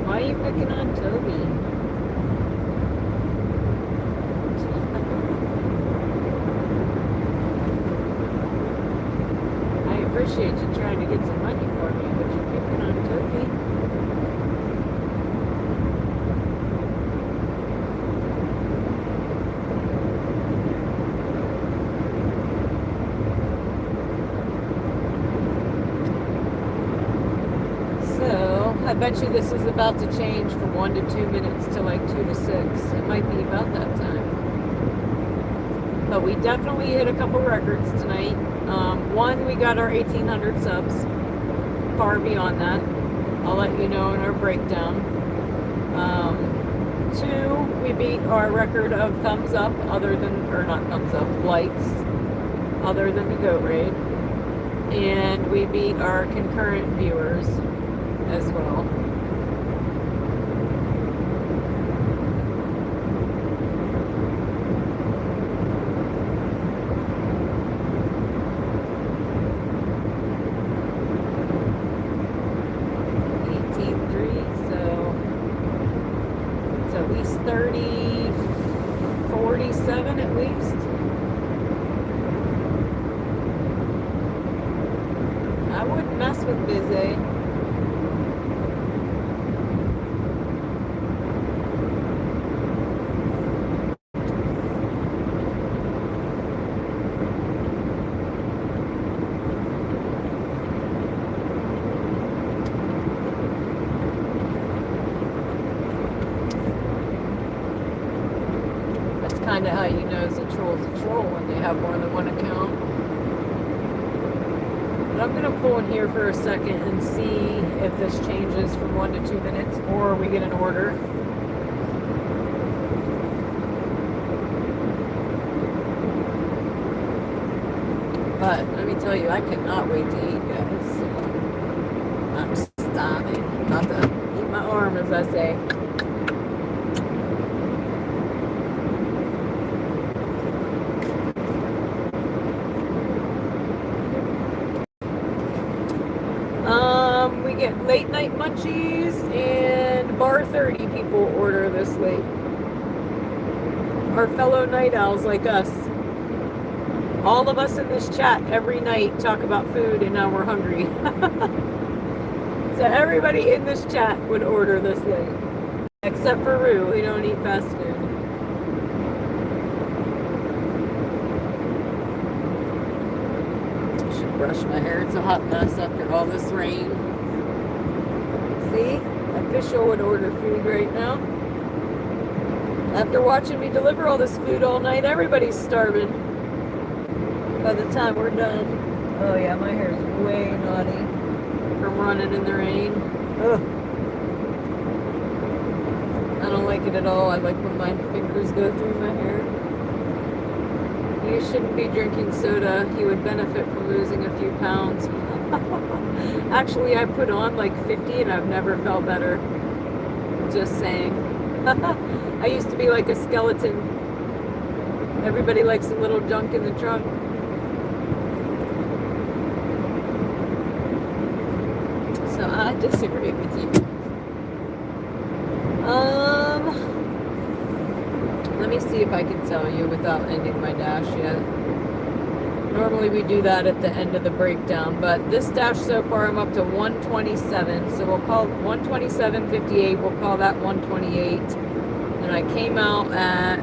Why are you picking on Toby? I appreciate you trying to get some money for me, but you're picking on Toby. I bet you this is about to change from 1 to 2 minutes to like 2 to 6. It might be about that time. But we definitely hit a couple records tonight. One, we got our 1,800 subs. Far beyond that. I'll let you know in our breakdown. Two, we beat our record of thumbs up, likes, other than the Goat Raid. And we beat our concurrent viewers as well. So at least 30, 47 at least. I wouldn't mess with Bizzy. Kind of how you know it's a troll's a troll when they have more than one account. But I'm going to pull in here for a second and see if this changes from 1 to 2 minutes or we get an order. But let me tell you, I cannot wait to eat, guys. I'm starving. About to eat my arm, as I say. We get late night munchies and bar 30 people order this late. Our fellow night owls like us. All of us in this chat every night talk about food and now we're hungry. So everybody in this chat would order this late. Except for Rue, we don't eat fast food. I should brush my hair, it's a hot mess after all this rain. See, official would order food right now. After watching me deliver all this food all night, everybody's starving. By the time we're done. Oh yeah, my hair is way naughty from running in the rain. Ugh. I don't like it at all. I like when my fingers go through my hair. You shouldn't be drinking soda. You would benefit from losing a few pounds. Actually, I put on like 50 and I've never felt better. Just saying. I used to be like a skeleton. Everybody likes a little junk in the trunk. So I disagree with you. Let me see if I can tell you without ending my dash yet. Normally we do that at the end of the breakdown, but this dash so far I'm up to 127, so we'll call 127.58, we'll call that 128. And I came out at,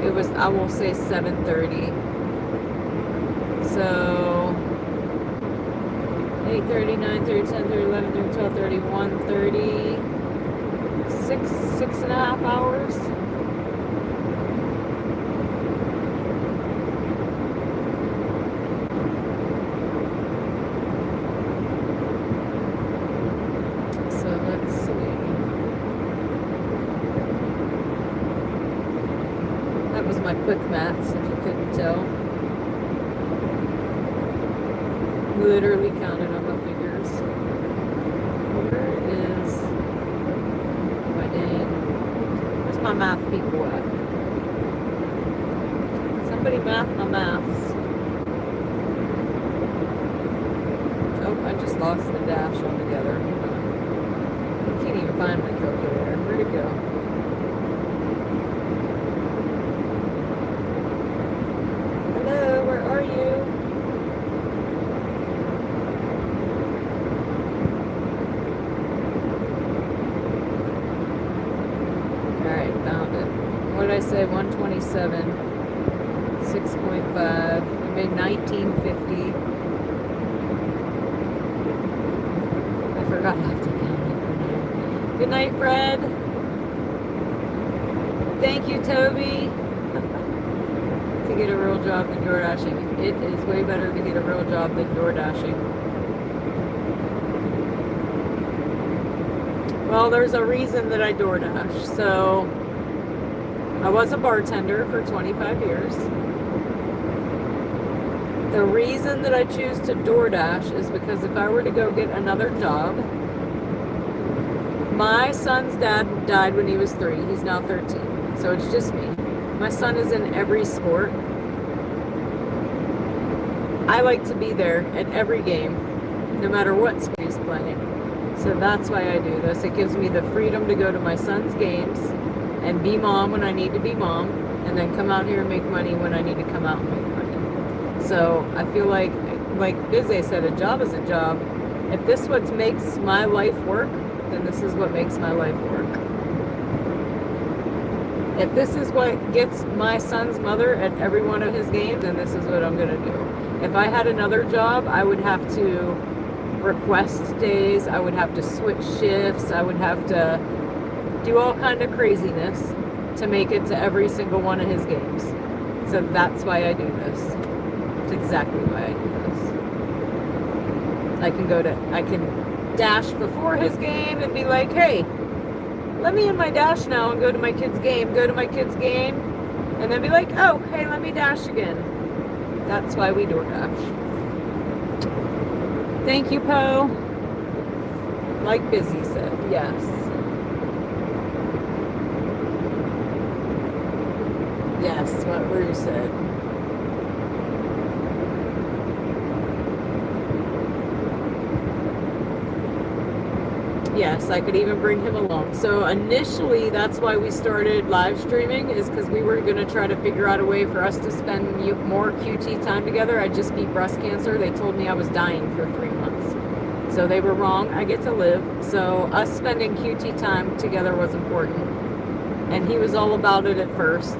it was, I will say 7:30. So 8:30, 9:30, 10:30, 11:30, 12:30, 1:30, 6.5 hours. So let's see. That was my quick maths, if you couldn't tell. Literally counted on my fingers. Where is my dang? Where's my math people at? Somebody math my maths. Oh, I just lost the dash altogether. Hold on. I can't even find my calculator. Where'd it go? Hello, where are you? Alright, found it. What did I say? 127. 6.5. We made 1950. I forgot how to count it. Good night, Fred. Thank you, Toby. To get a real job than DoorDashing. It is way better to get a real job than DoorDashing. Well, there's a reason that I DoorDash. So, I was a bartender for 25 years. The reason that I choose to DoorDash is because if I were to go get another job, my son's dad died when he was 3. He's now 13. So it's just me. My son is in every sport. I like to be there at every game, no matter what sport he's playing. So that's why I do this. It gives me the freedom to go to my son's games and be mom when I need to be mom, and then come out here and make money when I need to come out and make money. So I feel like Bizay said, a job is a job. If this what makes my life work, then this is what makes my life work. If this is what gets my son's mother at every one of his games, then this is what I'm going to do. If I had another job, I would have to request days, I would have to switch shifts, I would have to do all kind of craziness to make it to every single one of his games. So that's why I do this. It's exactly why I do this. I can dash before his game and be like, hey, let me in my dash now and go to my kid's game, and then be like, oh, hey, let me dash again. That's why we DoorDash. Thank you, Poe. Like Busy said, yes. Yes, what Rue said. Yes, I could even bring him along. So initially, that's why we started live streaming, is because we were going to try to figure out a way for us to spend more QT time together. I just beat breast cancer. They told me I was dying for 3 months. So they were wrong. I get to live. So us spending QT time together was important. And he was all about it at first.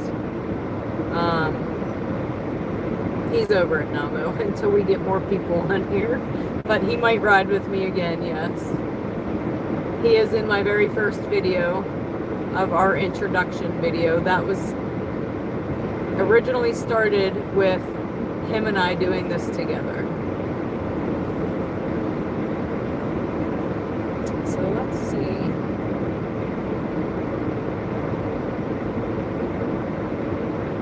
He's over it now, though, until we get more people on here. But he might ride with me again, yes. He is in my very first video of our introduction video. That was originally started with him and I doing this together. So let's see.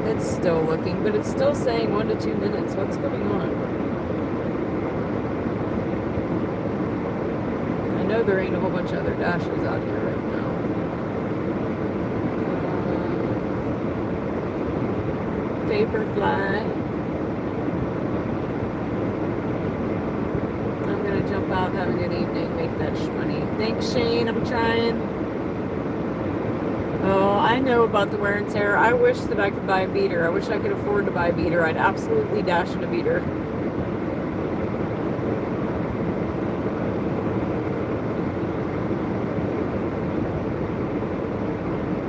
It's still looking, but it's still saying 1 to 2 minutes. What's going on? I know there ain't a whole bunch of other dashers out here right now. Paperfly. I'm gonna jump out, have a good evening, make that money. Thanks, Shane. I'm trying. Oh, I know about the wear and tear. I wish that I could buy a beater. I wish I could afford to buy a beater. I'd absolutely dash in a beater.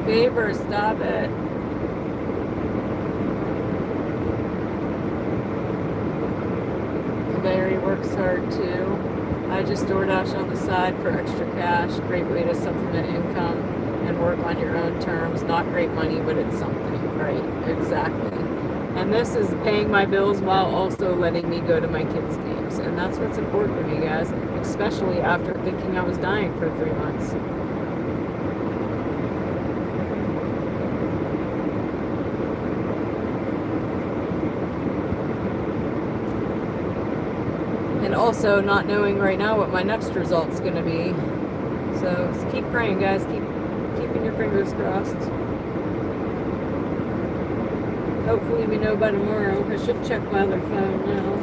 Faber, stop it. Larry works hard too. I just DoorDash on the side for extra cash. Great way to supplement income and work on your own terms. Not great money, but it's something, right? Exactly. And this is paying my bills while also letting me go to my kids' games. And that's what's important to me, guys, especially after thinking I was dying for 3 months. And also not knowing right now what my next result's going to be. So just keep praying, guys. Keeping your fingers crossed. Hopefully we know by tomorrow. I should check my other phone now.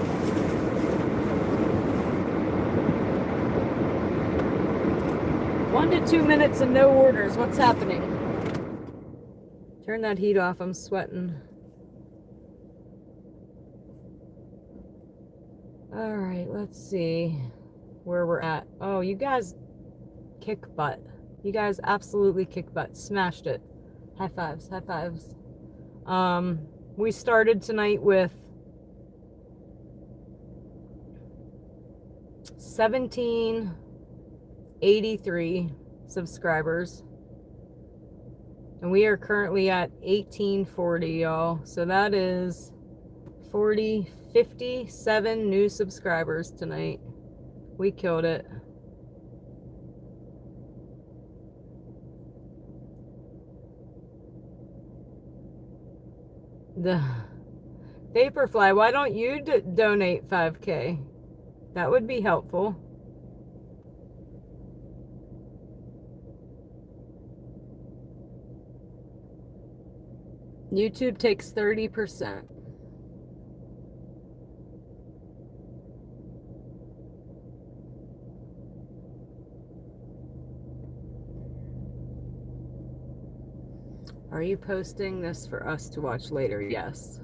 One to 2 minutes and no orders. What's happening? Turn that heat off. I'm sweating. All right, let's see where we're at. Oh, you guys kick butt. You guys absolutely kick butt. Smashed it. High fives, high fives. We started tonight with 1,783 subscribers. And we are currently at 1,840, y'all. So that is 57 new subscribers tonight. We killed it. The Vaporfly, why don't you donate 5K? That would be helpful. YouTube takes 30%. Are you posting this for us to watch later? Yes.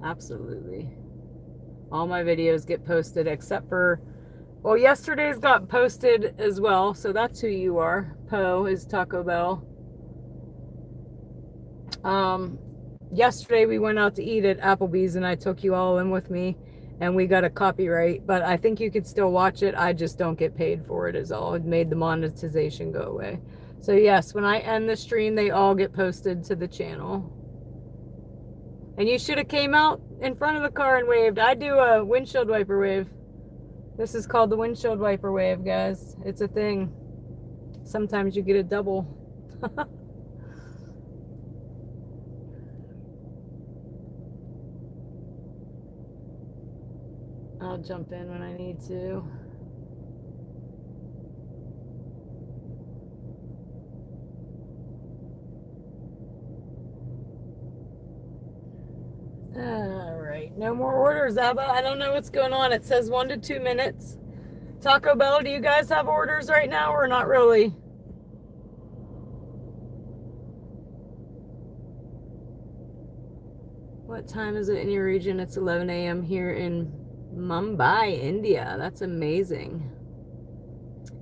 Absolutely. All my videos get posted except for, well, yesterday's got posted as well, so that's who you are. Poe is Taco Bell. Yesterday we went out to eat at Applebee's and I took you all in with me and we got a copyright, but I think you could still watch it. I just don't get paid for it is all. It made the monetization go away. So yes, when I end the stream, they all get posted to the channel. And you should have came out in front of the car and waved. I do a windshield wiper wave. This is called the windshield wiper wave, guys. It's a thing. Sometimes you get a double. I'll jump in when I need to. All right, no more orders, Abba. I don't know what's going on. It says 1 to 2 minutes. Taco Bell, do you guys have orders right now or not really? What time is it in your region? It's 11 a.m. here in Mumbai, India. That's amazing.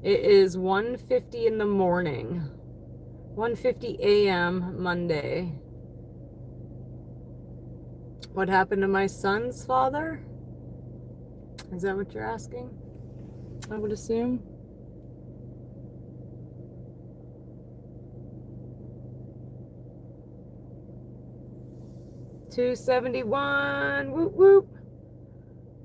It is 1:50 in the morning. 1:50 a.m. Monday. What happened to my son's father? Is that what you're asking? I would assume. $2.71. Whoop whoop.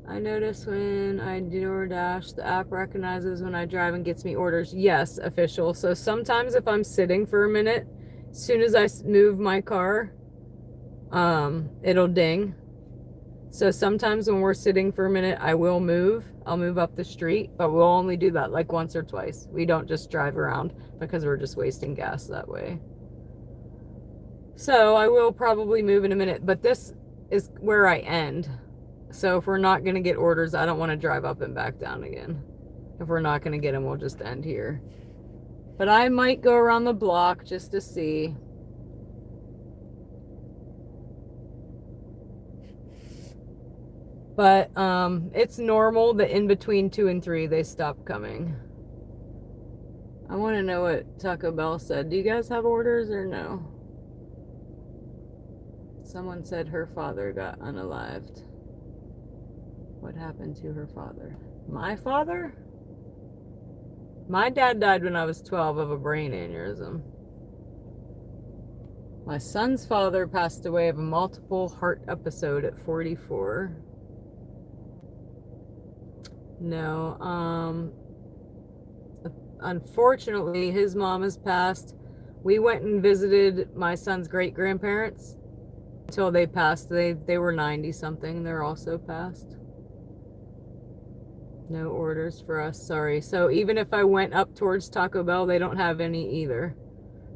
I notice when I DoorDash, the app recognizes when I drive and gets me orders. Yes, official. So sometimes if I'm sitting for a minute, as soon as I move my car, it'll ding. So sometimes when we're sitting for a minute, I'll move up the street, but we'll only do that like once or twice. We don't just drive around because we're just wasting gas that way. So I will probably move in a minute, but this is where I end. So if we're not going to get orders, I don't want to drive up and back down again. If we're not going to get them, we'll just end here. But I might go around the block just to see. But it's normal that in between 2 and 3 they stop coming. I want to know what Taco Bell said. Do you guys have orders or no? Someone said her father got unalived. What happened to her father? My father? My dad died when I was 12 of a brain aneurysm. My son's father passed away of a multiple heart episode at 44. No, unfortunately, his mom has passed. We went and visited my son's great-grandparents until they passed. They were 90-something. They're also passed. No orders for us, sorry. So even if I went up towards Taco Bell, they don't have any either.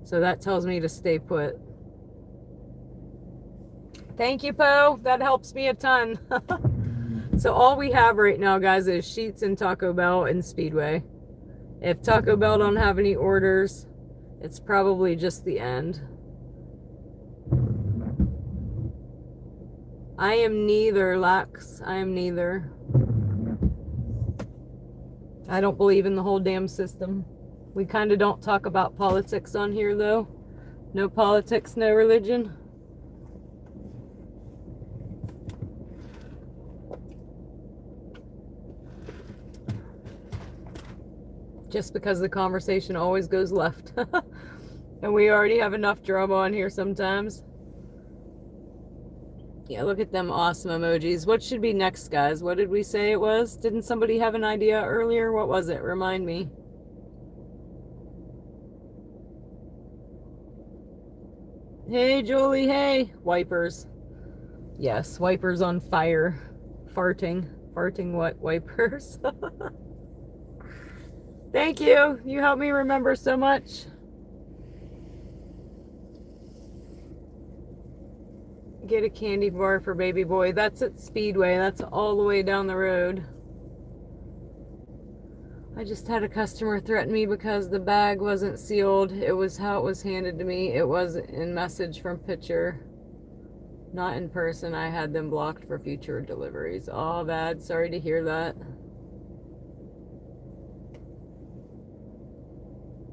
So that tells me to stay put. Thank you, Poe. That helps me a ton. So all we have right now, guys, is Sheetz and Taco Bell and Speedway. If Taco Bell don't have any orders, it's probably just the end. I am neither, Lax. I am neither. I don't believe in the whole damn system. We kind of don't talk about politics on here, though. No politics, no religion. Just because the conversation always goes left. And we already have enough drama on here sometimes. Yeah, look at them awesome emojis. What should be next, guys? What did we say it was? Didn't somebody have an idea earlier? What was it? Remind me. Hey, Julie. Hey. Wipers. Yes, wipers on fire. Farting. Farting what? Wipers. Thank you. You helped me remember so much. Get a candy bar for baby boy. That's at Speedway. That's all the way down the road. I just had a customer threaten me because the bag wasn't sealed. It was how it was handed to me. It was in message from picture, not in person. I had them blocked for future deliveries. Oh, bad. Sorry to hear that.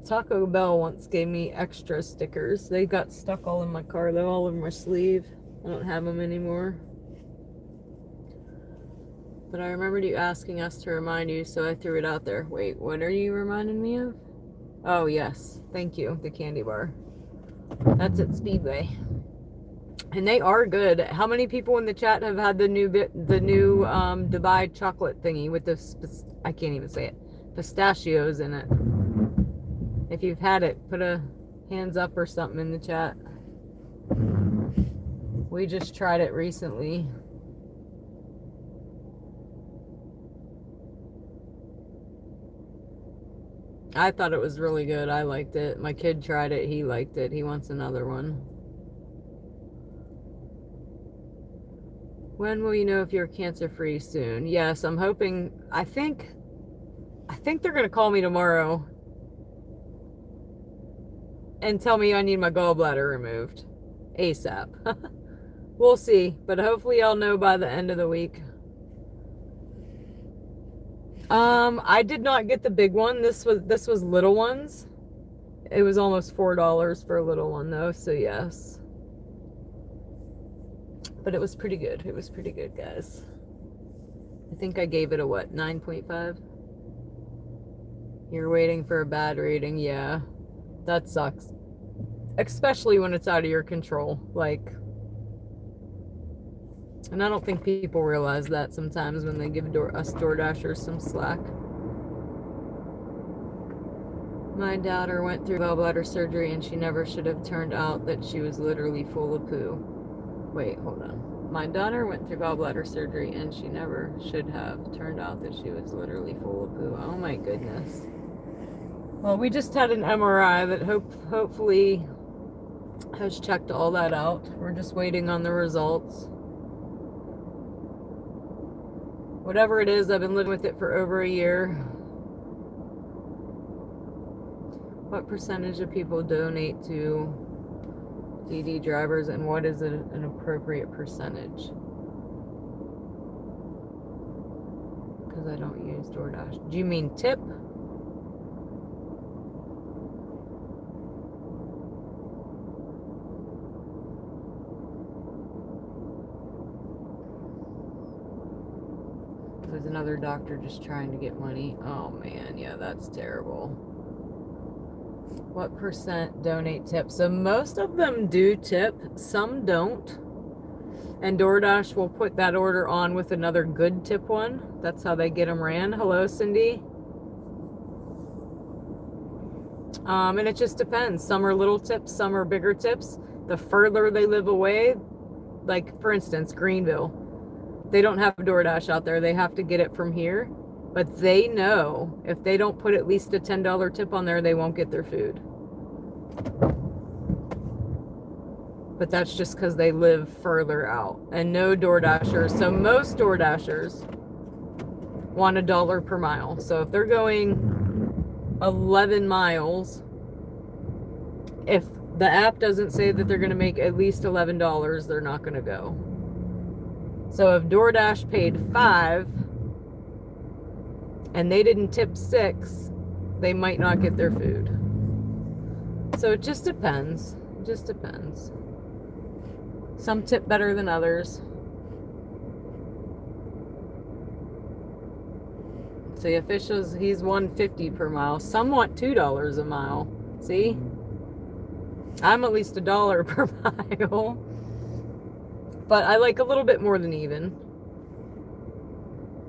Taco Bell once gave me extra stickers. They got stuck all in my car, though, all over my sleeve. I don't have them anymore. But I remembered you asking us to remind you, so I threw it out there. Wait, what are you reminding me of? Oh, yes. Thank you. The candy bar. That's at Speedway. And they are good. How many people in the chat have had the new Dubai chocolate thingy with the, I can't even say it, pistachios in it? If you've had it, put a hands up or something in the chat. We just tried it recently. I thought it was really good. I liked it. My kid tried it. He liked it. He wants another one. When will you know if you're cancer-free? Soon? Yes, I'm hoping. I think they're going to call me tomorrow and tell me I need my gallbladder removed ASAP. We'll see, but hopefully I'll know by the end of the week. I did not get the big one. This was little ones. It was almost $4 for a little one though, so yes. But it was pretty good. It was pretty good, guys. I think I gave it a what, 9.5? You're waiting for a bad rating, yeah. That sucks. Especially when it's out of your control. Like, and I don't think people realize that sometimes when they give us DoorDashers some slack. My daughter went through gallbladder surgery and she never should have turned out that she was literally full of poo. Wait, hold on. My daughter went through gallbladder surgery and she never should have turned out that she was literally full of poo. Oh my goodness. Well, we just had an MRI that hopefully has checked all that out. We're just waiting on the results. Whatever it is, I've been living with it for over a year. What percentage of people donate to DD drivers, and what is an appropriate percentage? Because I don't use DoorDash. Do you mean tip? There's another doctor just trying to get money. Oh man, yeah, that's terrible. What percent donate tip? So most of them do tip, some don't. And DoorDash will put that order on with another good tip one. That's how they get them ran. Hello, Cindy. And it just depends. Some are little tips, some are bigger tips. The further they live away, like for instance, Greenville, they don't have DoorDash out there. They have to get it from here. But they know if they don't put at least a $10 tip on there, they won't get their food. But that's just because they live further out. And no DoorDashers. So most DoorDashers want $1 per mile. So if they're going 11 miles, if the app doesn't say that they're going to make at least $11, they're not going to go. So if DoorDash paid $5 and they didn't tip $6, they might not get their food. So it just depends. It just depends. Some tip better than others. See, officials, he's $1.50 per mile. Some want $2 a mile. See? I'm at least $1 per mile. But I like a little bit more than even.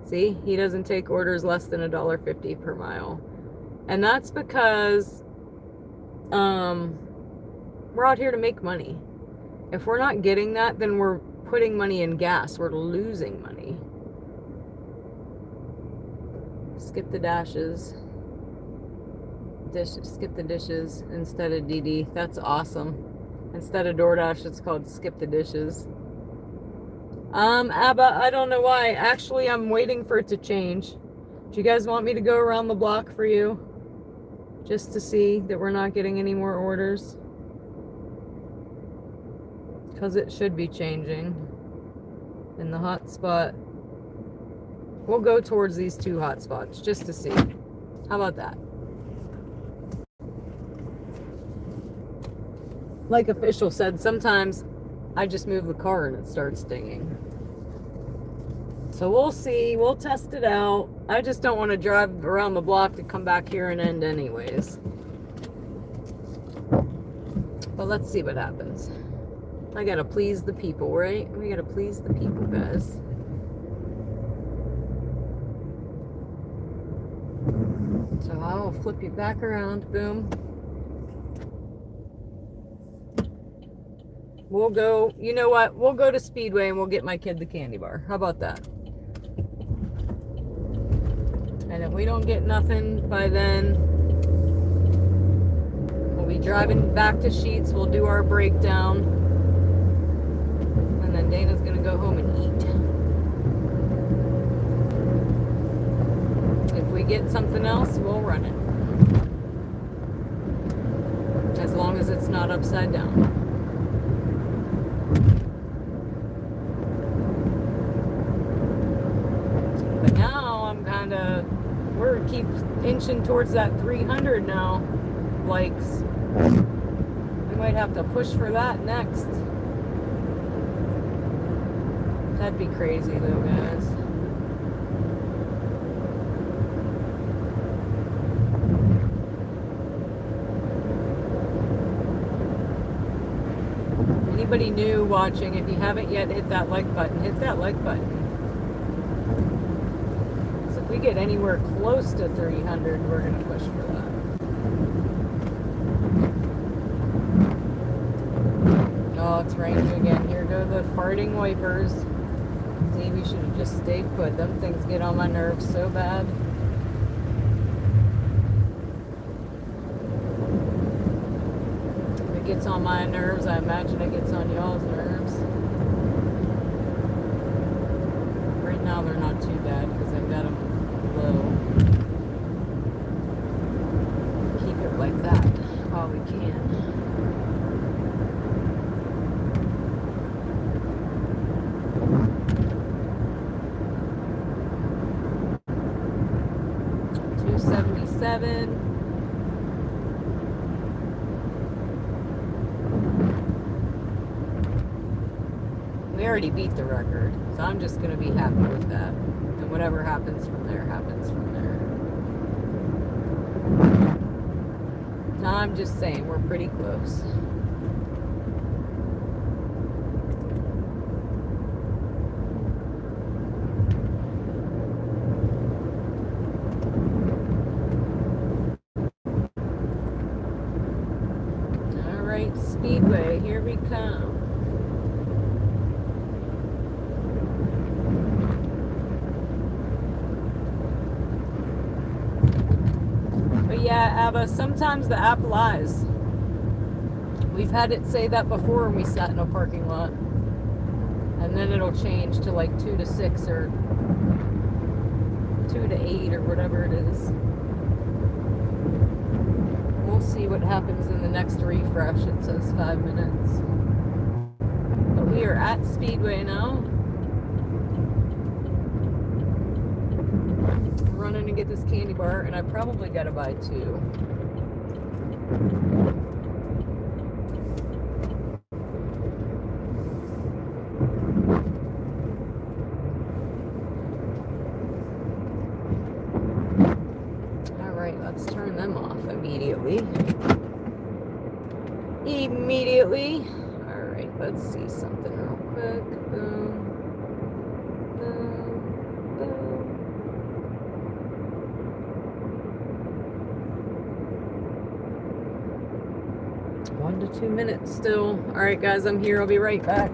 See, he doesn't take orders less than $1.50 per mile. And that's because we're out here to make money. If we're not getting that, then we're putting money in gas. We're losing money. Skip the dashes. Skip the dishes instead of DD. That's awesome. Instead of DoorDash, it's called skip the dishes. Abba, I don't know why. Actually, I'm waiting for it to change. Do you guys want me to go around the block for you? Just to see that we're not getting any more orders? Because it should be changing. In the hotspot. We'll go towards these two hotspots just to see. How about that? Like official said, sometimes I just move the car and it starts stinging. So we'll see. We'll test it out. I just don't want to drive around the block to come back here and end anyways. But let's see what happens. I gotta please the people, right? We gotta please the people, guys. So I'll flip you back around. Boom. We'll go, you know what? We'll go to Speedway and we'll get my kid the candy bar. How about that? And if we don't get nothing by then, we'll be driving back to Sheetz. We'll do our breakdown. And then Dana's going to go home and eat. If we get something else, we'll run it. As long as it's not upside down. But now I'm kind of, we're keep inching towards that 300 now likes. We might have to push for that next. That'd be crazy though, guys. Anybody new watching, if you haven't yet hit that like button, hit that like button. So if we get anywhere close to 300, we're going to push for that. Oh, it's raining again. Here go the farting wipers. See, we should have just stayed put. Them things get on my nerves so bad. If it gets on my nerves, I imagine it gets on y'all's nerves. Right now they're not too bad because I've got them low. Keep it like that. while we can. $277. We already beat the record, so I'm just going to be happy with that. And whatever happens from there, happens from there. I'm just saying, we're pretty close. All right, Speedway, here we come. But yeah, Abba, sometimes the app lies. We've had it say that before when we sat in a parking lot. And then it'll change to like 2 to 6 or 2 to 8 or whatever it is. We'll see what happens in the next refresh. It says 5 minutes. But we are at Speedway now. Running to get this candy bar, and I probably gotta buy 2. Alright, let's turn them off immediately. Alright, let's see something real quick. Boom. Boom. Boom. 1 to 2 minutes still. Alright guys, I'm here. I'll be right back.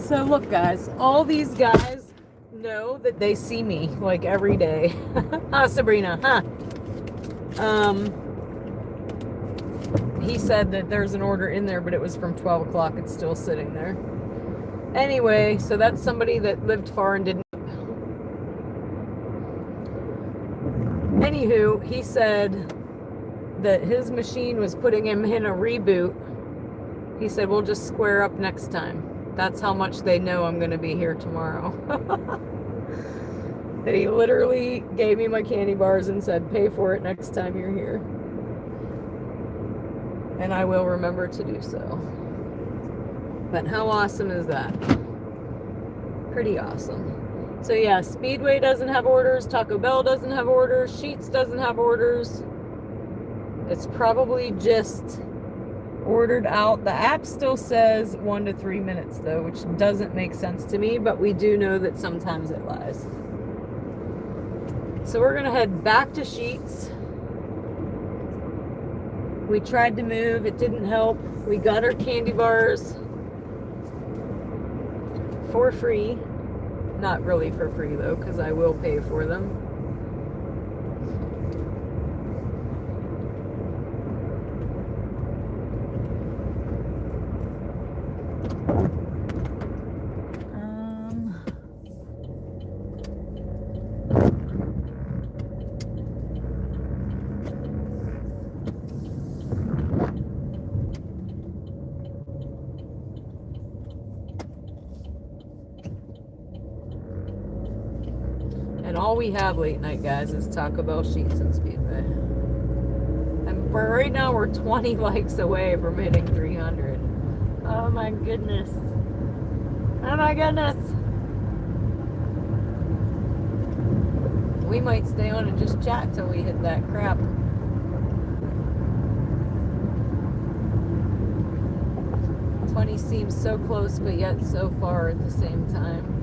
So look guys, all these guys know that they see me like every day. Huh, Sabrina? Huh? He said that there's an order in there, but it was from 12 o'clock. It's still sitting there. Anyway, so that's somebody that lived far and didn't. Anywho, he said that his machine was putting him in a reboot. He said, we'll just square up next time. That's how much they know I'm going to be here tomorrow. That he literally gave me my candy bars and said, pay for it next time you're here. And I will remember to do so. But how awesome is that? Pretty awesome. So yeah, Speedway doesn't have orders, Taco Bell doesn't have orders, Sheetz doesn't have orders. It's probably just ordered out. The app still says 1 to 3 minutes though, which doesn't make sense to me, but we do know that sometimes it lies. So we're gonna head back to Sheetz. We tried to move, it didn't help. We got our candy bars for free. Not really for free though, because I will pay for them. And all we have late night, guys, is Taco Bell, Sheetz, and Speedway. And right now we're 20 likes away from hitting 300. Oh my goodness. Oh my goodness. We might stay on and just chat till we hit that crap. Twenty seems so close, but yet so far at the same time.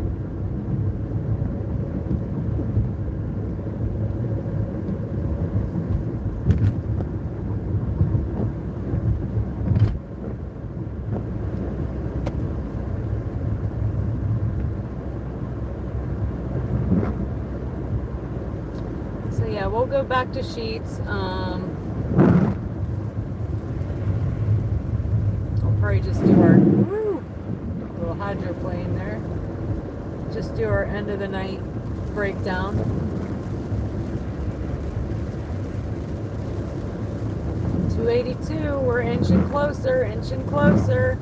Yeah, we'll go back to Sheetz. I'll probably just do our little hydroplane there. Just do our end of the night breakdown. $282. We're inching closer, inching closer.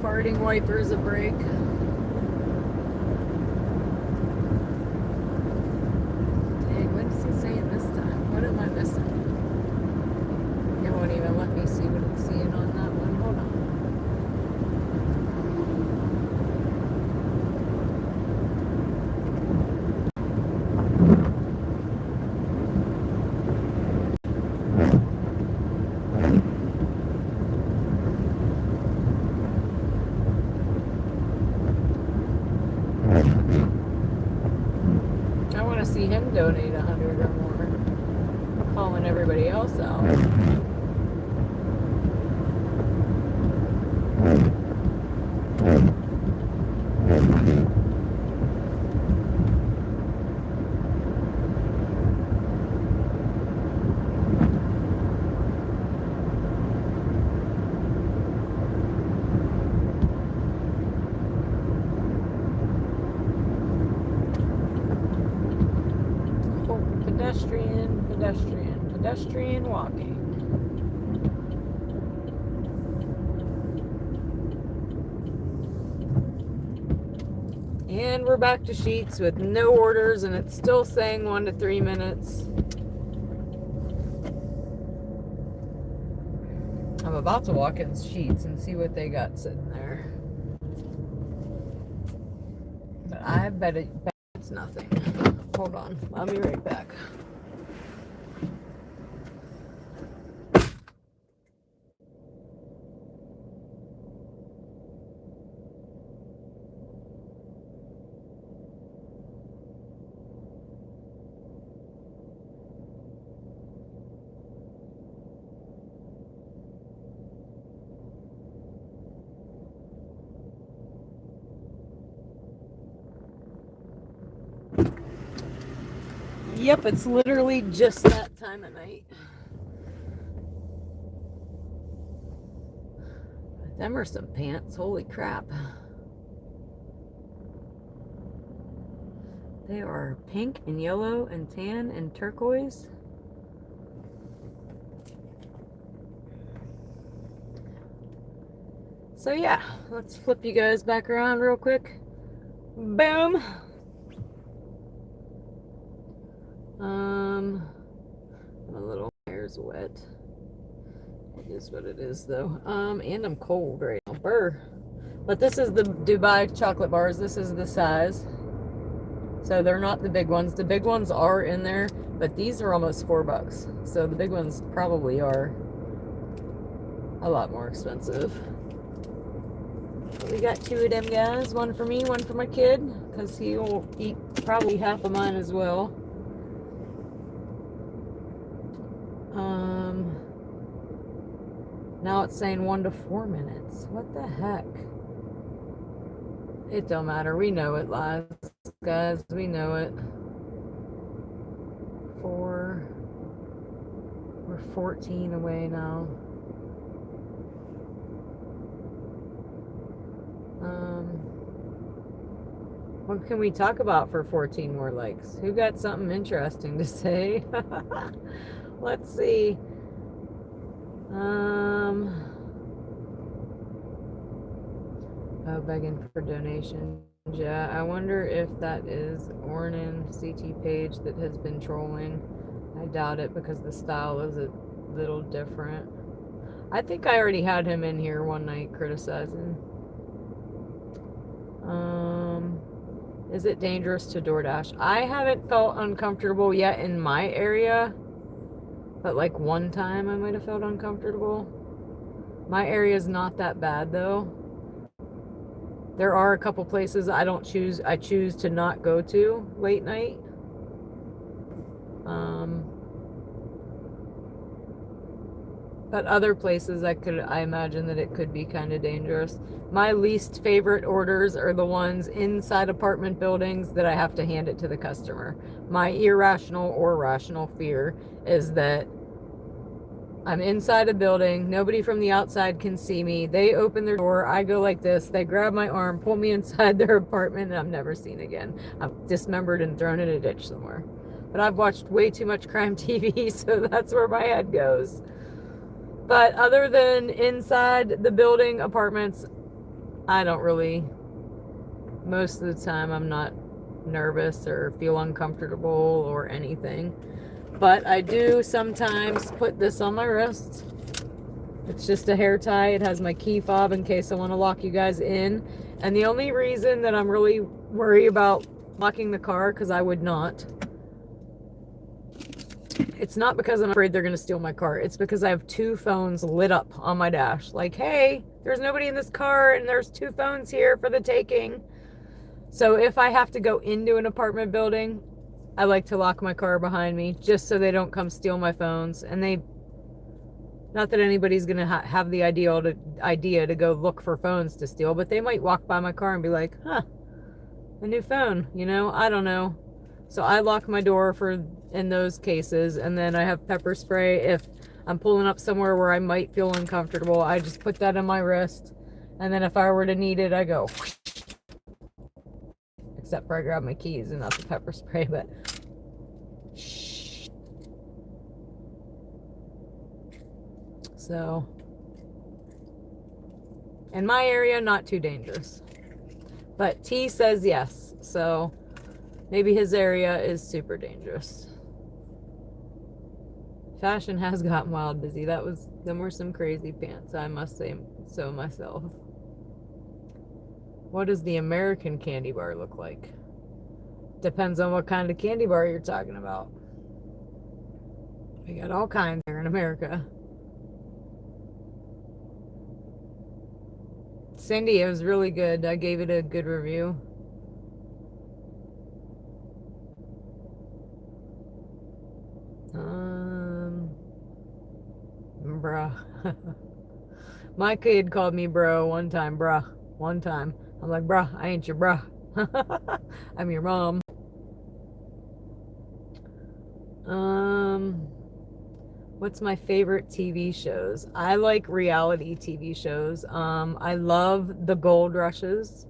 Farting wipers a break. Dang, what is he saying this time? What am I missing? It won't even let me see what it's seeing on that one. Hold on. I want to see him donate 100 or more. Calling everybody else out. Pedestrian walking. And we're back to Sheetz with no orders, and it's still saying 1 to 3 minutes. about to walk in Sheets and see what they got sitting there. But I bet it's nothing. Hold on. I'll be right back. Yep, it's literally just that time of night. Them are some pants. Holy crap. They are pink and yellow and tan and turquoise. So yeah, let's flip you guys back around real quick. Boom. My little hair's wet. It is what it is though. And I'm cold right now. Brr. But this is the Dubai chocolate bars. This is the size. So they're not the big ones. The big ones are in there, but these are almost $4. So the big ones probably are a lot more expensive. But we got 2 of them guys. One for me, one for my kid, because he will eat probably half of mine as well. Now it's saying 1 to 4 minutes. What the heck? It don't matter. We know it, lies, guys. We know it. We're 14 away now. What can we talk about for 14 more likes? Who got something interesting to say? Let's see. Oh, begging for donations. Yeah, I wonder if that is Ornan CT page that has been trolling. I doubt it because the style is a little different. I think I already had him in here one night criticizing. Is it dangerous to DoorDash? I haven't felt uncomfortable yet in my area, but like one time I might have felt uncomfortable. My area is not that bad though. There are a couple places I choose to not go to late night. But other places I imagine that it could be kind of dangerous. My least favorite orders are the ones inside apartment buildings that I have to hand it to the customer. My irrational or rational fear is that I'm inside a building, nobody from the outside can see me. They open their door, I go like this, they grab my arm, pull me inside their apartment, and I'm never seen again. I'm dismembered and thrown in a ditch somewhere. But I've watched way too much crime TV, so that's where my head goes. But other than inside the building apartments, I don't really, most of the time I'm not nervous or feel uncomfortable or anything. But I do sometimes put this on my wrist. It's just a hair tie. It has my key fob in case I want to lock you guys in. And the only reason that I'm really worried about locking the car, because I would not, it's not because I'm afraid they're going to steal my car. It's because I have 2 phones lit up on my dash. Like, hey, there's nobody in this car and there's 2 phones here for the taking. So if I have to go into an apartment building, I like to lock my car behind me just so they don't come steal my phones. And not that anybody's going to have the idea to go look for phones to steal, but they might walk by my car and be like, huh, a new phone, I don't know. So I lock my door in those cases, and then I have pepper spray. If I'm pulling up somewhere where I might feel uncomfortable, I just put that on my wrist, and then if I were to need it, I go whoosh. Except for I grab my keys and not the pepper spray, but shh. So in my area, not too dangerous, but T says yes, so maybe his area is super dangerous. Fashion has gotten wild busy. Them were some crazy pants, I must say so myself. What does the American candy bar look like? Depends on what kind of candy bar you're talking about. We got all kinds here in America. Cindy, it was really good. I gave it a good review. Bruh. My kid called me bro one time, bruh. One time. I'm like, bruh, I ain't your bruh. I'm your mom. What's my favorite TV shows? I like reality TV shows. I love the gold rushes,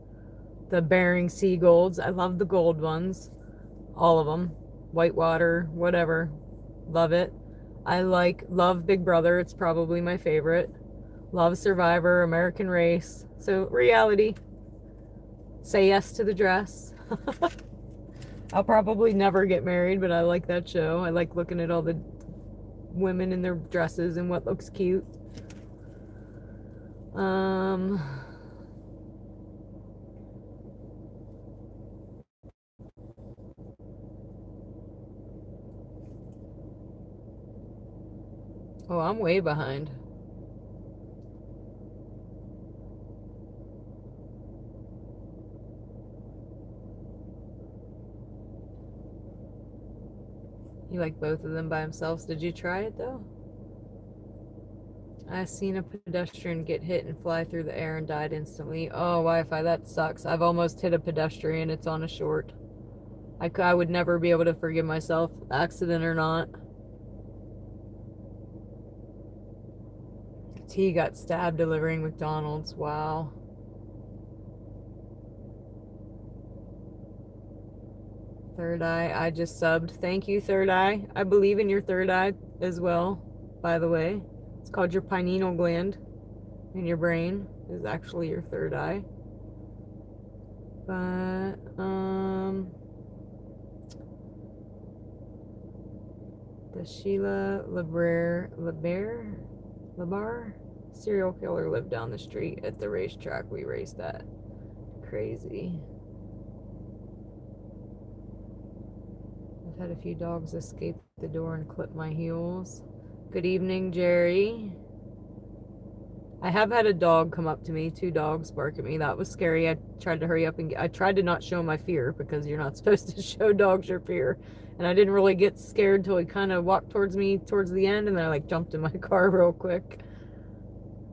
the Bering Sea golds. I love the gold ones. All of them. Whitewater, whatever. Love it. Love Big Brother. It's probably my favorite. Love Survivor, American Race. So reality. Say Yes to the Dress. I'll probably never get married, but I like that show. I like looking at all the women in their dresses and what looks cute. Oh, I'm way behind. You like both of them by themselves? Did you try it though? I've seen a pedestrian get hit and fly through the air and died instantly. Oh, Wi-Fi, that sucks. I've almost hit a pedestrian. It's on a short. I would never be able to forgive myself, accident or not. T got stabbed delivering McDonald's. Wow. Third Eye, I just subbed. Thank you, Third Eye. I believe in your third eye as well, by the way. It's called your pineal gland in your brain is actually your third eye. But, the Sheila LeBar serial killer lived down the street at the racetrack we raced at. Crazy. I've had a few dogs escape the door and clip my heels. Good evening, Jerry. I have had a dog come up to me, 2 dogs bark at me. That was scary. I tried to hurry up and I tried to not show my fear because you're not supposed to show dogs your fear. And I didn't really get scared till he kind of walked towards me towards the end, and then I like jumped in my car real quick.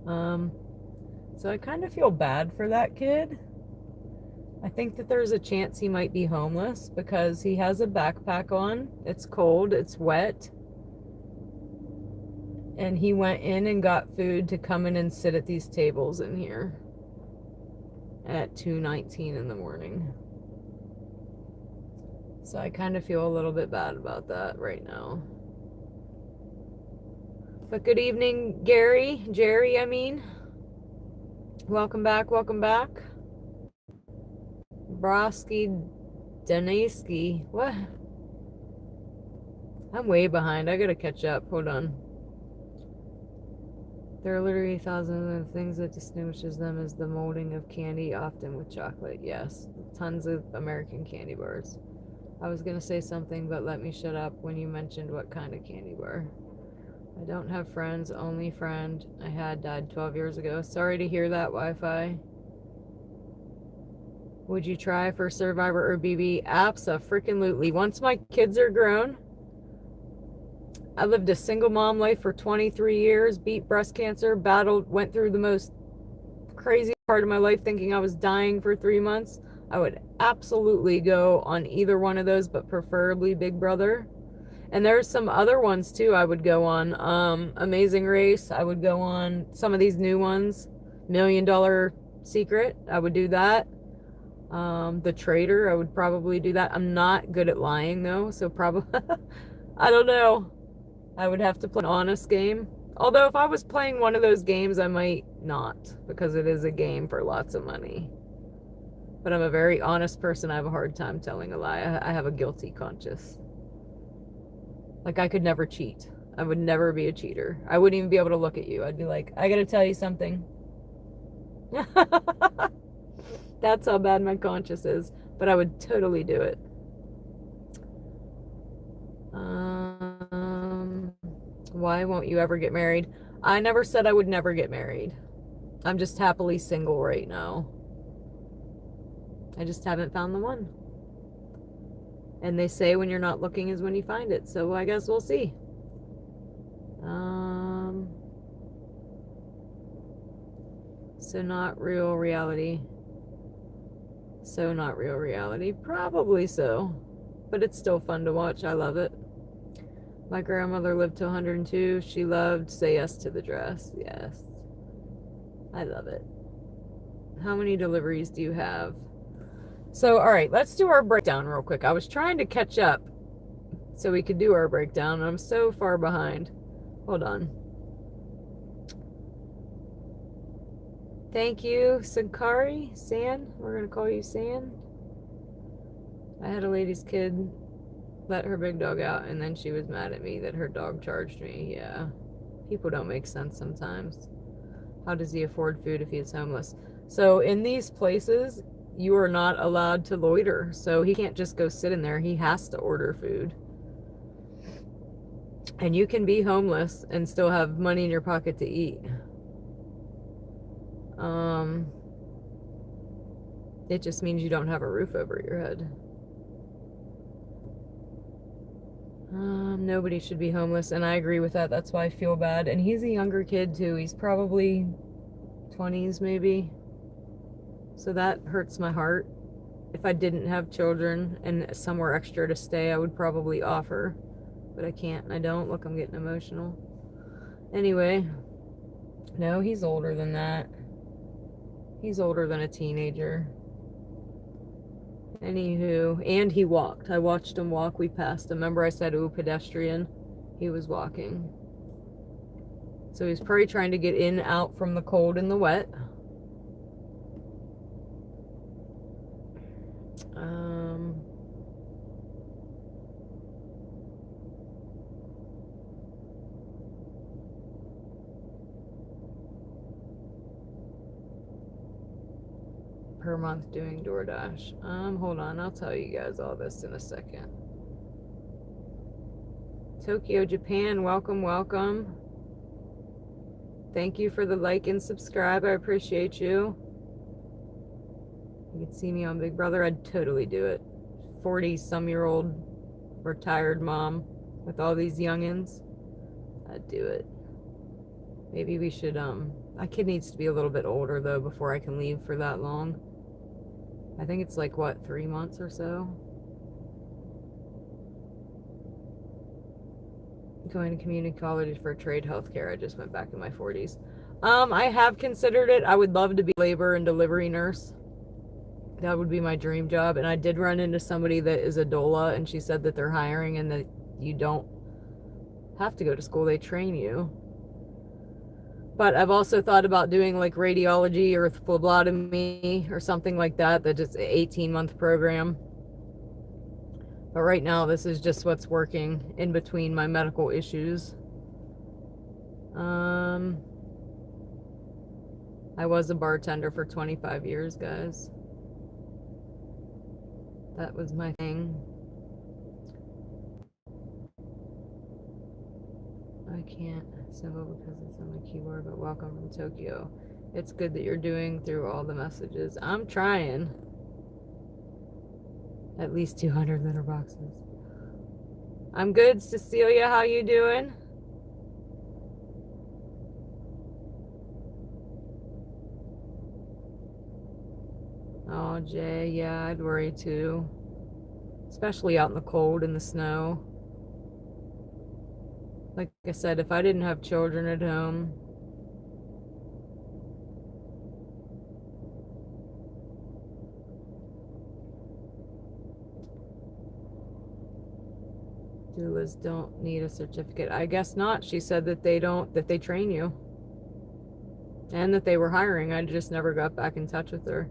So I kind of feel bad for that kid. I think that there's a chance he might be homeless because he has a backpack on. It's cold, it's wet. And he went in and got food to come in and sit at these tables in here at 2:19 in the morning. So I kind of feel a little bit bad about that right now. But good evening, Jerry, I mean. Welcome back, welcome back. Broski Daneski. What? I'm way behind. I gotta catch up. Hold on. There are literally thousands of things that distinguishes them as the molding of candy, often with chocolate. Yes, tons of American candy bars. I was gonna say something, but let me shut up when you mentioned what kind of candy bar. I don't have friends. Only friend I had died 12 years ago. Sorry to hear that, Wi-Fi. Would you try for Survivor or BB? Abso-freaking-lutely. Once my kids are grown. I lived a single mom life for 23 years, beat breast cancer, went through the most crazy part of my life thinking I was dying for 3 months. I would absolutely go on either one of those, but preferably Big Brother. And there's some other ones too I would go on. Amazing Race, I would go on some of these new ones. $1 Million Secret, I would do that. The Trader, I would probably do that. I'm not good at lying though, so probably, I don't know. I would have to play an honest game. Although if I was playing one of those games, I might not, because it is a game for lots of money. But I'm a very honest person. I have a hard time telling a lie. I have a guilty conscience. Like, I could never cheat. I would never be a cheater. I wouldn't even be able to look at you. I'd be like, I gotta tell you something. That's how bad my conscience is. But I would totally do it. Why won't you ever get married? I never said I would never get married. I'm just happily single right now. I just haven't found the one. And they say when you're not looking is when you find it. So I guess we'll see. So not real reality. So not real reality. Probably so. But it's still fun to watch. I love it. My grandmother lived to 102. She loved Say Yes to the Dress. Yes. I love it. How many deliveries do you have? So, all right, let's do our breakdown real quick. I was trying to catch up so we could do our breakdown. I'm so far behind. Hold on. Thank you, Sankari. San. We're going to call you San. I had a lady's kid let her big dog out, and then she was mad at me that her dog charged me. Yeah. People don't make sense sometimes. How does he afford food if he is homeless? So in these places, you are not allowed to loiter. So he can't just go sit in there. He has to order food. And you can be homeless and still have money in your pocket to eat. It just means you don't have a roof over your head. Nobody should be homeless, and I agree with that. That's why I feel bad. And he's a younger kid too. He's probably 20s maybe. So that hurts my heart. If I didn't have children and somewhere extra to stay, I would probably offer. But I can't and I don't. Look, I'm getting emotional. Anyway. No, he's older than that. He's older than a teenager. Anywho, and he walked. I watched him walk. We passed him. Remember I said, ooh, pedestrian? He was walking. So he's probably trying to get in, out from the cold and the wet. Per month doing DoorDash. Hold on, I'll tell you guys all this in a second. Tokyo, Japan, welcome, welcome. Thank you for the like and subscribe. I appreciate you. You can see me on Big Brother. I'd totally do it. 40-some-year-old retired mom with all these youngins. I'd do it. Maybe we should, my kid needs to be a little bit older, though, before I can leave for that long. I think it's like, what, 3 months or so? Going to community college for trade healthcare. I just went back in my 40s. I have considered it. I would love to be a labor and delivery nurse. That would be my dream job. And I did run into somebody that is a doula, and she said that they're hiring and that you don't have to go to school. They train you. But I've also thought about doing like radiology or phlebotomy or something like that. That's just an 18-month program. But right now, this is just what's working in between my medical issues. I was a bartender for 25 years, guys. That was my thing. I can't symbol because it's on my keyboard, but welcome from Tokyo. It's good that you're doing through all the messages. I'm trying. At least 200 litter boxes. I'm good, Cecilia. How you doing? Oh, Jay, yeah, I'd worry too. Especially out in the cold and the snow. Like I said, if I didn't have children at home, doulas don't need a certificate. I guess not. She said that they don't, that they train you. And that they were hiring. I just never got back in touch with her.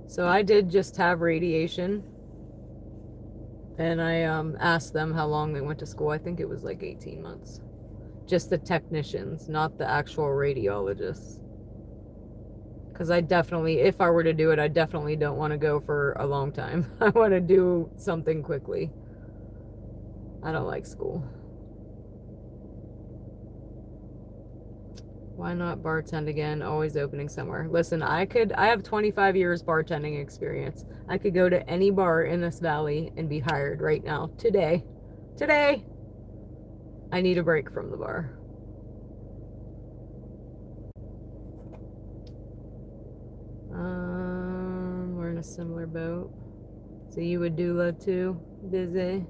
So I did just have radiation. And I asked them how long they went to school. I think it was like 18 months. Just the technicians, not the actual radiologists. Because I definitely, if I were to do it, I definitely don't want to go for a long time. I want to do something quickly. I don't like school. Why not bartend again? Always opening somewhere. Listen, I have 25 years bartending experience. I could go to any bar in this valley and be hired right now. Today. I need a break from the bar. We're in a similar boat. So you would doula too? Busy?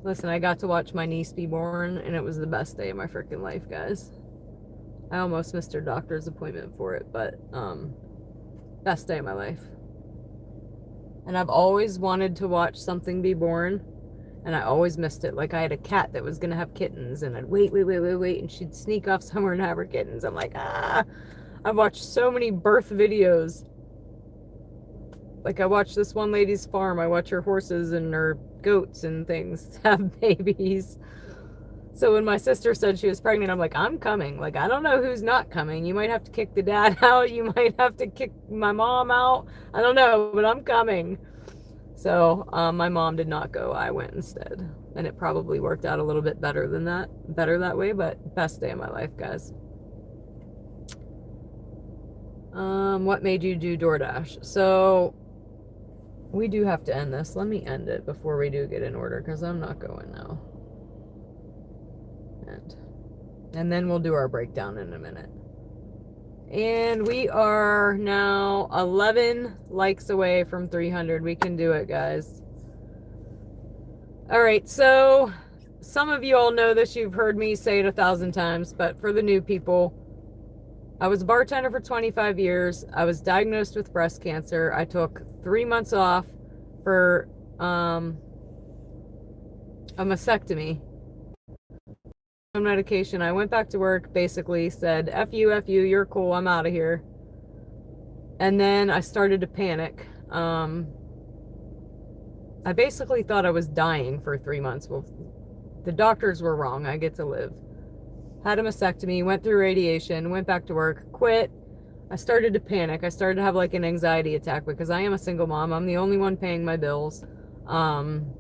Listen, I got to watch my niece be born, and it was the best day of my freaking life, guys. I almost missed her doctor's appointment for it, but best day of my life. And I've always wanted to watch something be born, and I always missed it. Like, I had a cat that was gonna have kittens, and I'd wait, and she'd sneak off somewhere and have her kittens. I'm like, ah. I've watched so many birth videos. Like, I watched this one lady's farm. I watch her horses and her goats and things have babies. So when my sister said she was pregnant, I'm like, I'm coming. Like, I don't know who's not coming. You might have to kick the dad out. You might have to kick my mom out. I don't know, but I'm coming. So my mom did not go. I went instead. And it probably worked out a little bit better that way, but best day of my life, guys. What made you do DoorDash? So we do have to end this. Let me end it before we do get in order, because I'm not going now. And then we'll do our breakdown in a minute. And we are now 11 likes away from 300. We can do it, guys. All right, so some of you all know this. You've heard me say it 1,000 times, but for the new people, I was a bartender for 25 years. I was diagnosed with breast cancer. I took 3 months off for a mastectomy. Medication. I went back to work, basically said, F you, you're cool, I'm out of here. And then I started to panic. I basically thought I was dying for 3 months. Well, the doctors were wrong. I get to live. Had a mastectomy, went through radiation, went back to work, quit. I started to panic. I started to have like an anxiety attack because I am a single mom. I'm the only one paying my bills. And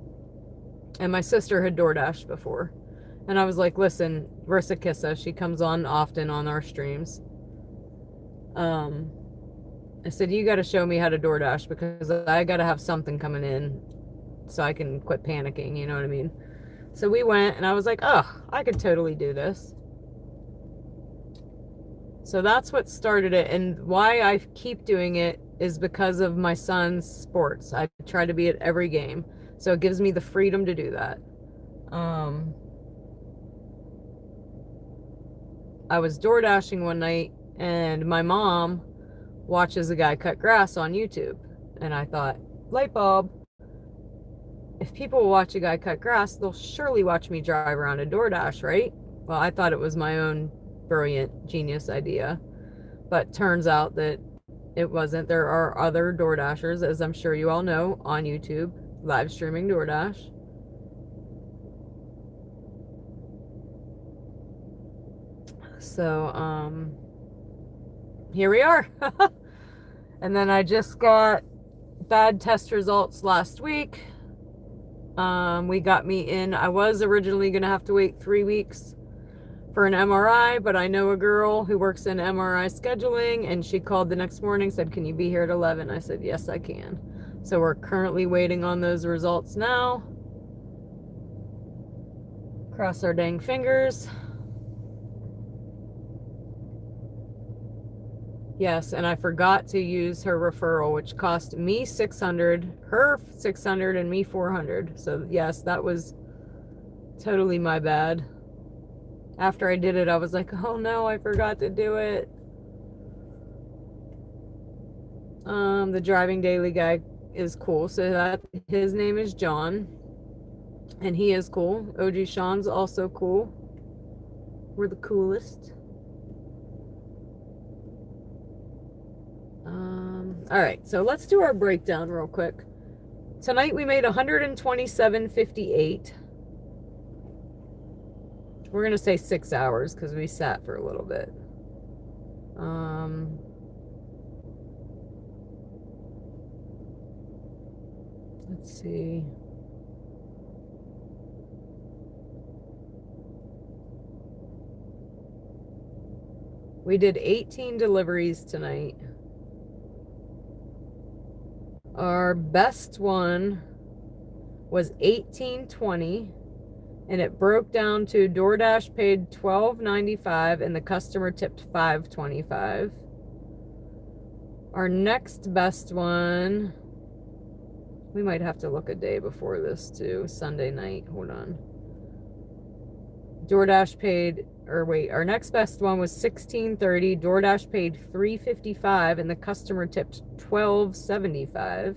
my sister had DoorDashed before. And I was like, listen, Versa Kissa, she comes on often on our streams. I said, you got to show me how to DoorDash because I got to have something coming in so I can quit panicking, you know what I mean? So we went and I was like, oh, I could totally do this. So that's what started it. And why I keep doing it is because of my son's sports. I try to be at every game. So it gives me the freedom to do that. I was door dashing one night and my mom watches a guy cut grass on YouTube. And I thought, light bulb. If people watch a guy cut grass, they'll surely watch me drive around a DoorDash, right? Well, I thought it was my own brilliant genius idea, but turns out that it wasn't. There are other DoorDashers, as I'm sure you all know, on YouTube, live streaming DoorDash. So, here we are. And then I just got bad test results last week. We got me in. I was originally going to have to wait 3 weeks for an MRI, but I know a girl who works in MRI scheduling, and she called the next morning, said, can you be here at 11? I said, yes, I can. So we're currently waiting on those results now. Cross our dang fingers. Yes, and I forgot to use her referral, which cost me $600, her $600, and me $400. So yes, that was totally my bad. After I did it, I was like, oh no, I forgot to do it. The driving daily guy is cool. So that his name is John, and he is cool. OG Sean's also cool. We're the coolest. All right, so let's do our breakdown real quick. Tonight we made 127.58. We're gonna say 6 hours because we sat for a little bit. Let's see. We did 18 deliveries tonight. Our best one was 18.20, and it broke down to DoorDash paid $12.95 and the customer tipped $5.25. Our next best one, we might have to look a day before this too. Sunday night. Hold on. DoorDash paid, or wait, our next best one was $16.30. DoorDash paid $3.55 and the customer tipped $12.75.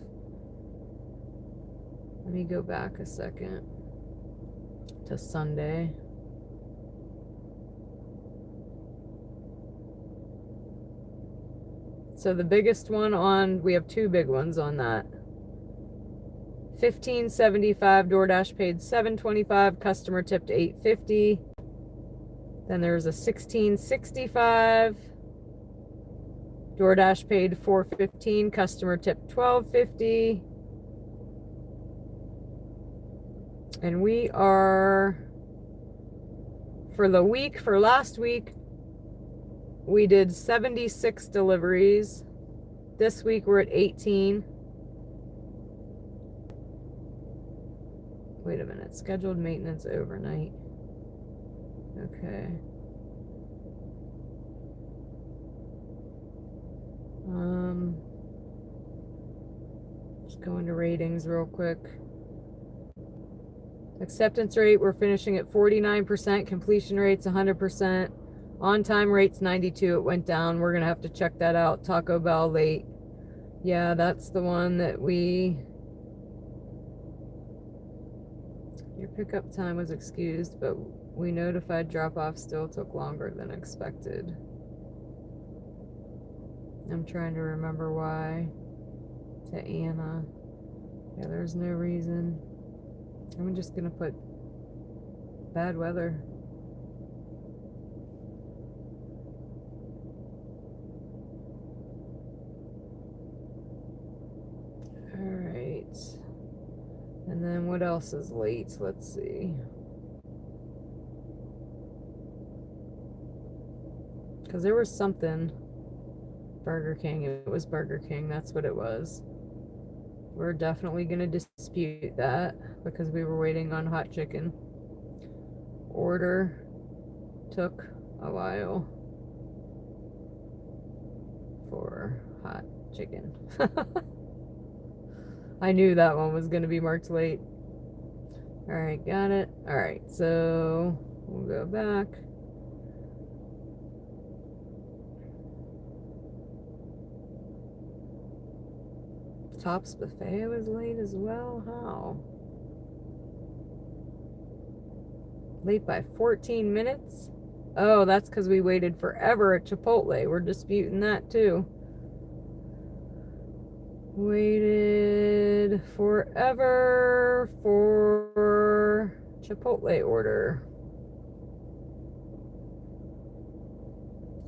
Let me go back a second to Sunday. So the biggest one on, we have two big ones on that. $15.75, DoorDash paid $7.25, customer tipped $8.50. Then there's a $16.65. DoorDash paid $4.15, customer tipped $12.50. And we are, for the week, for last week, we did 76 deliveries. This week we're at 18. Wait a minute, scheduled maintenance overnight. Okay. Just go into ratings real quick. Acceptance rate, we're finishing at 49%. Completion rate's 100%. On-time rate's 92. It went down. We're going to have to check that out. Taco Bell late. Yeah, that's the one that your pickup time was excused, but we notified drop-off still took longer than expected. I'm trying to remember why. To Anna. Yeah, there's no reason. I'm just gonna put bad weather. Alright. And then what else is late? Let's see. Because there was something. Burger King. It was Burger King. That's what it was. We're definitely going to dispute that because we were waiting on hot chicken. Order took a while for hot chicken. I knew that one was going to be marked late. Alright, got it. Alright, so we'll go back. Tops Buffet was late as well? How? Late by 14 minutes? Oh, that's because we waited forever at Chipotle. We're disputing that too. Waited forever for Chipotle order.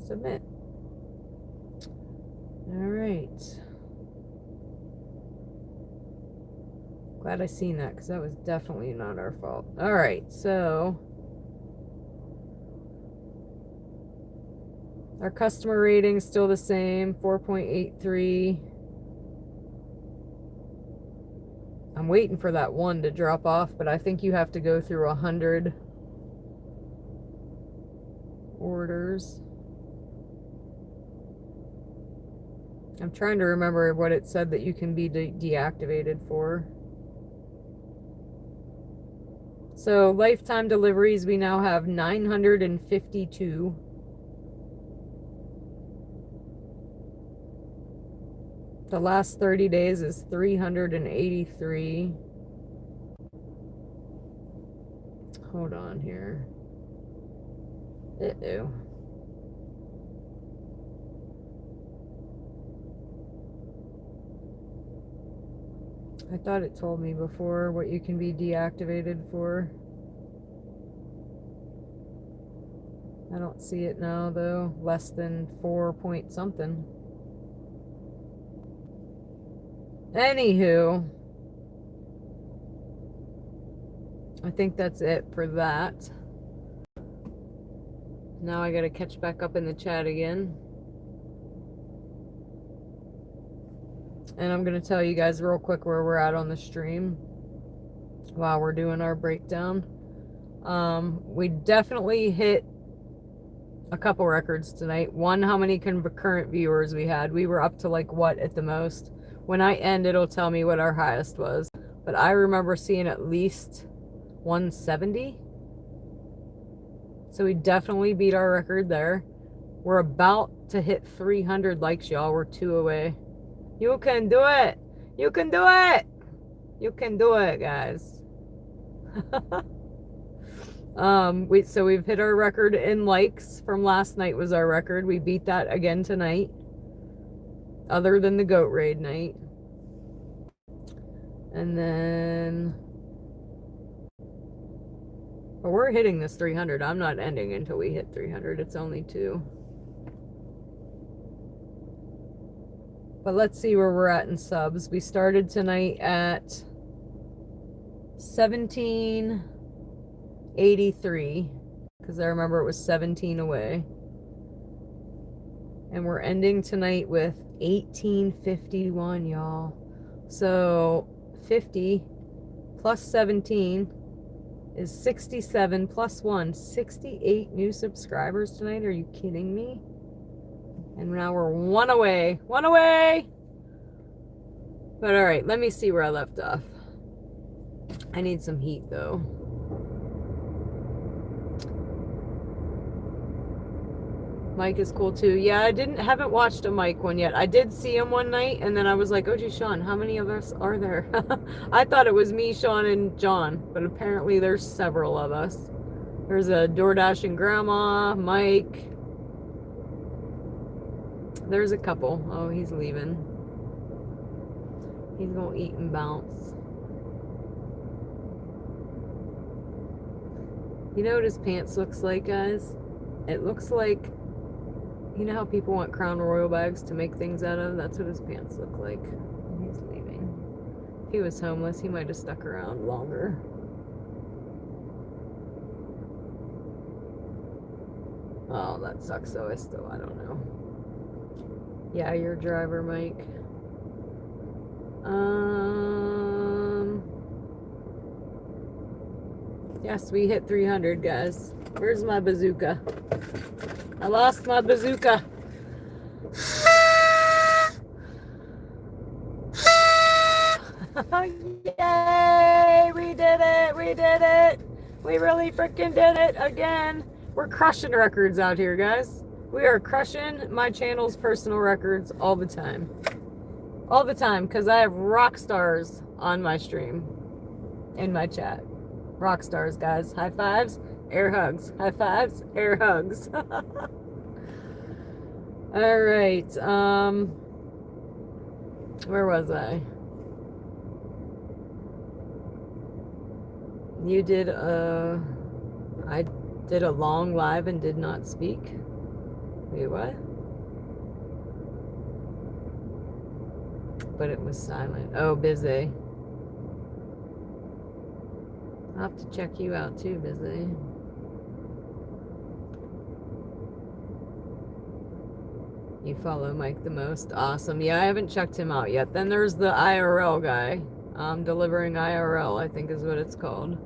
Submit. All right. Glad I seen that because that was definitely not our fault. All right, so our customer rating is still the same, 4.83. I'm waiting for that one to drop off, but I think you have to go through 100 orders. I'm trying to remember what it said that you can be deactivated for. So lifetime deliveries, we now have 952. The last 30 days is 383. Hold on here. Uh-oh. I thought it told me before what you can be deactivated for. I don't see it now though. Less than 4 point something. Anywho, I think that's it for that. Now I gotta catch back up in the chat again. And I'm gonna tell you guys real quick where we're at on the stream while we're doing our breakdown. We definitely hit a couple records tonight. One, how many concurrent viewers we had. We were up to like what at the most. When I end, it'll tell me what our highest was. But I remember seeing at least 170. So we definitely beat our record there. We're about to hit 300 likes, y'all. We're 2 away. You can do it. You can do it. You can do it, guys. So we've hit our record in likes from last night was our record. We beat that again tonight. Other than the goat raid night. And then but we're hitting this 300. I'm not ending until we hit 300. It's only 2. But let's see where we're at in subs. We started tonight at 1783 because I remember it was 17 away. And we're ending tonight with 1851, y'all. So 50 plus 17 is 67 plus 1. 68 new subscribers tonight. Are you kidding me? And now we're 1 away. 1 away! But alright, let me see where I left off. I need some heat though. Mike is cool too. Yeah, I haven't watched a Mike one yet. I did see him one night and then I was like, oh gee, Sean, how many of us are there? I thought it was me, Sean, and John, but apparently there's several of us. There's a DoorDash and Grandma, Mike. There's a couple. Oh, he's leaving. He's gonna eat and bounce. You know what his pants looks like, guys? It looks like, you know how people want Crown Royal bags to make things out of? That's what his pants look like. He's leaving. If he was homeless, he might have stuck around longer. Oh, that sucks though. I don't know. Yeah, your driver, Mike. Yes, we hit 300, guys. Where's my bazooka? I lost my bazooka. Yay! We did it! We did it! We really freaking did it again. We're crushing records out here, guys. We are crushing my channel's personal records all the time. All the time, because I have rock stars on my stream. In my chat. Rock stars, guys. High fives, air hugs. High fives, air hugs. Alright, where was I? You did I did a long live and did not speak. Wait, what? But it was silent. Oh, busy. I'll have to check you out too, busy. You follow Mike the most. Awesome. Yeah, I haven't checked him out yet. Then there's the IRL guy. Delivering IRL, I think is what it's called.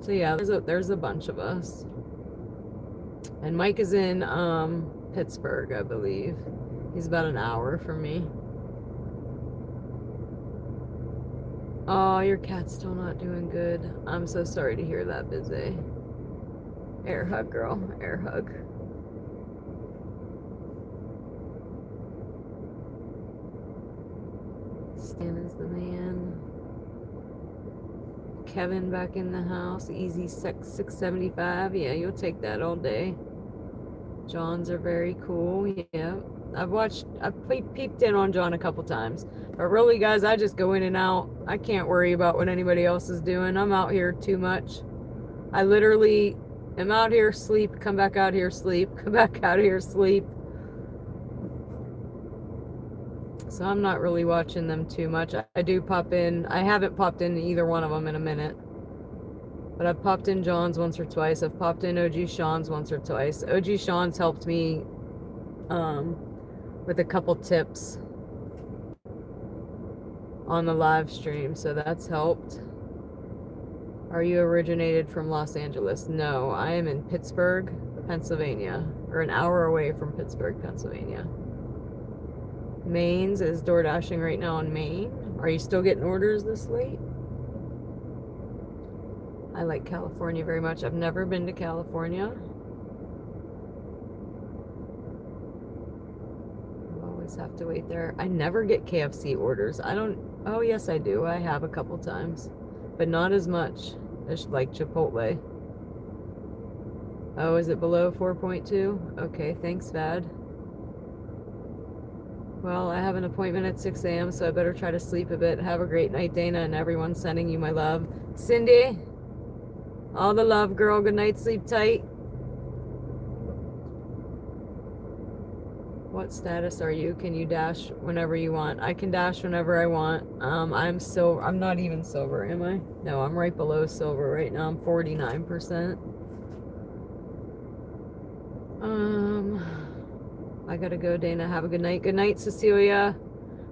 So yeah, there's a bunch of us. And Mike is in Pittsburgh, I believe. He's about an hour from me. Oh, your cat's still not doing good. I'm so sorry to hear that, busy. Air hug, girl. Air hug. Stan is the man. Kevin back in the house. Easy 675. Yeah, you'll take that all day. Johns are very cool. Yeah. I've peeped in on John a couple times. But really, guys, I just go in and out. I can't worry about what anybody else is doing. I'm out here too much. I literally am out here, sleep, come back out here, sleep, come back out here, sleep. So I'm not really watching them too much. I do pop in. I haven't popped in either one of them in a minute. But I've popped in John's once or twice. I've popped in OG Sean's once or twice. OG Sean's helped me with a couple tips on the live stream, so that's helped. Are you originated from Los Angeles? No, I am in Pittsburgh, Pennsylvania, or an hour away from Pittsburgh, Pennsylvania. Maine's is door dashing right now in Maine. Are you still getting orders this late? I like California very much. I've never been to California. I always have to wait there. I never get KFC orders. I don't. Oh, yes, I do. I have a couple times, but not as much as like Chipotle. Oh, is it below 4.2? Okay, thanks, Vad. Well, I have an appointment at 6 a.m., so I better try to sleep a bit. Have a great night, Dana, and everyone sending you my love. Cindy, all the love, girl. Good night, sleep tight. What status are you? Can you dash whenever you want? I can dash whenever I want. I'm not even silver, am I? No, I'm right below silver right now. I'm 49%. I gotta go, Dana. Have a good night. Good night, Cecilia.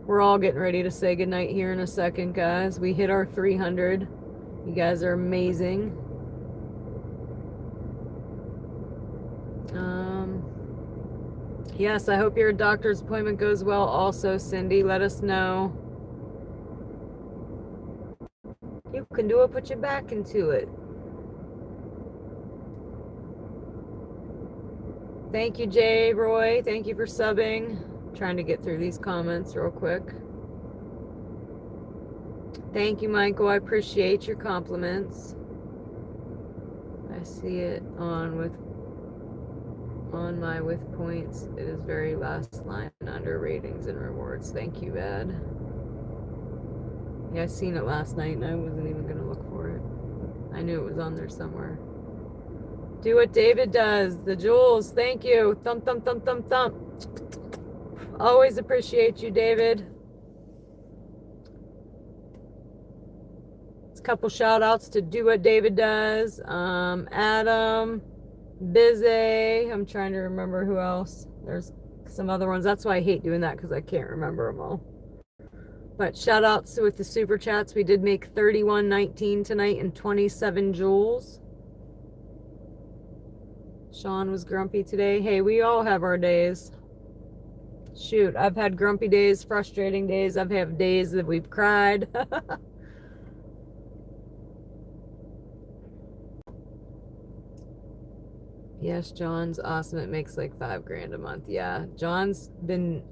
We're all getting ready to say good night here in a second, guys. We hit our 300. You guys are amazing. Yes, I hope your doctor's appointment goes well also, Cindy. Let us know. You can do it. Put your back into it. Thank you, Jay, Roy. Thank you for subbing. Trying to get through these comments real quick. Thank you, Michael. I appreciate your compliments. I see it on my with points. It is very last line under ratings and rewards. Thank you, Ed. Yeah, I seen it last night and I wasn't even gonna look for it. I knew it was on there somewhere. Do what David does. The jewels. Thank you. Thump, thump, thump, thump, thump. Always appreciate you, David. It's a couple shout outs to Do What David Does. Adam, Busy. I'm trying to remember who else. There's some other ones. That's why I hate doing that, because I can't remember them all. But shout outs with the super chats. We did make 31.19 tonight and 27 jewels. Sean was grumpy today. Hey, we all have our days. Shoot, I've had grumpy days, frustrating days. I've had days that we've cried. Yes, John's awesome. It makes like $5,000 a month. Yeah, John's been,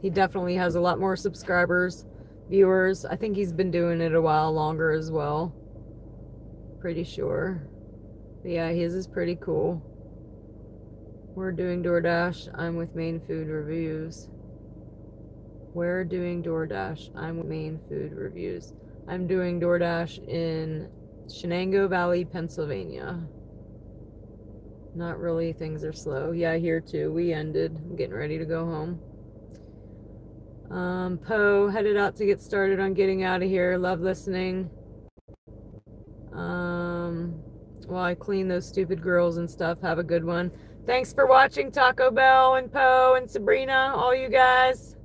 he definitely has a lot more subscribers, viewers. I think he's been doing it a while longer as well. Pretty sure. But yeah, his is pretty cool. We're doing DoorDash. I'm with Main Food Reviews. We're doing DoorDash. I'm with Main Food Reviews. I'm doing DoorDash in Shenango Valley, Pennsylvania. Not really. Things are slow. Yeah, here too. We ended. I'm getting ready to go home. Poe headed out to get started on getting out of here. Love listening. While I clean those stupid girls and stuff. Have a good one. Thanks for watching, Taco Bell and Poe and Sabrina, all you guys.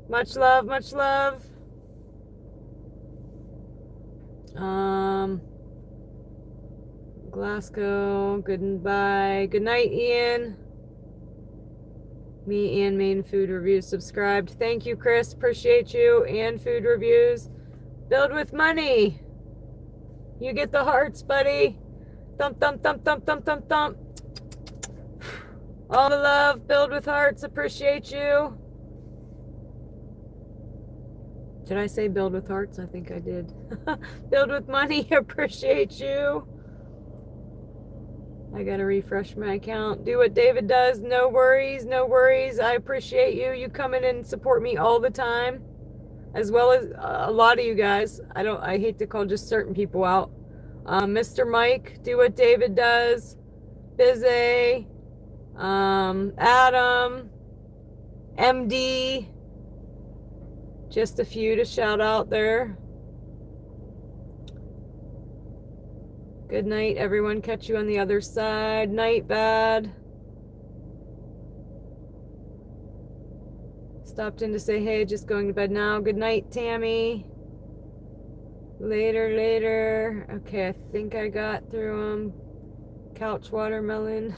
Much love, much love. Glasgow, goodbye. Good night, Ian. Me and Main Food Reviews subscribed. Thank you, Chris. Appreciate you. And Food Reviews. Build with money. You get the hearts, buddy. Thump, thump, thump, thump, thump, thump, thump. All the love. Build with hearts. Appreciate you. Did I say build with hearts? I think I did. Build with money. Appreciate you. I gotta refresh my account. Do what David does. No worries, no worries. I appreciate you. You come in and support me all the time, as well as a lot of you guys. I hate to call just certain people out. Mr. Mike, do what David does. Busy, Adam, MD. Just a few to shout out there. Good night, everyone. Catch you on the other side. Night, bad. Stopped in to say hey, just going to bed now. Good night, Tammy. Later, later. Okay, I think I got through them. Couch watermelon.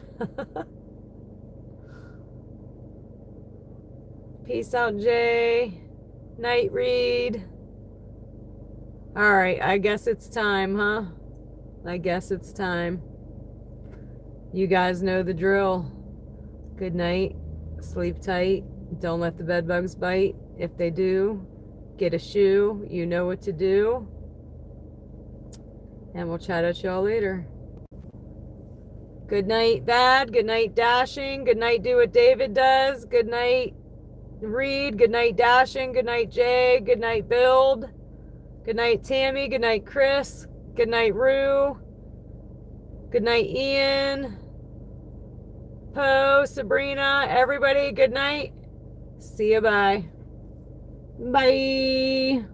Peace out, Jay. Night, Reed. All right, I guess it's time, huh? I guess it's time. You guys know the drill. Good night. Sleep tight. Don't let the bed bugs bite. If they do, get a shoe. You know what to do. And we'll chat at y'all later. Good night, Bad. Good night, Dashing. Good night, Do What David Does. Good night, Reed. Good night, Dashing. Good night, Jay. Good night, Build. Good night, Tammy. Good night, Chris. Good night, Rue. Good night, Ian. Poe, Sabrina, everybody, good night. See you, bye. Bye.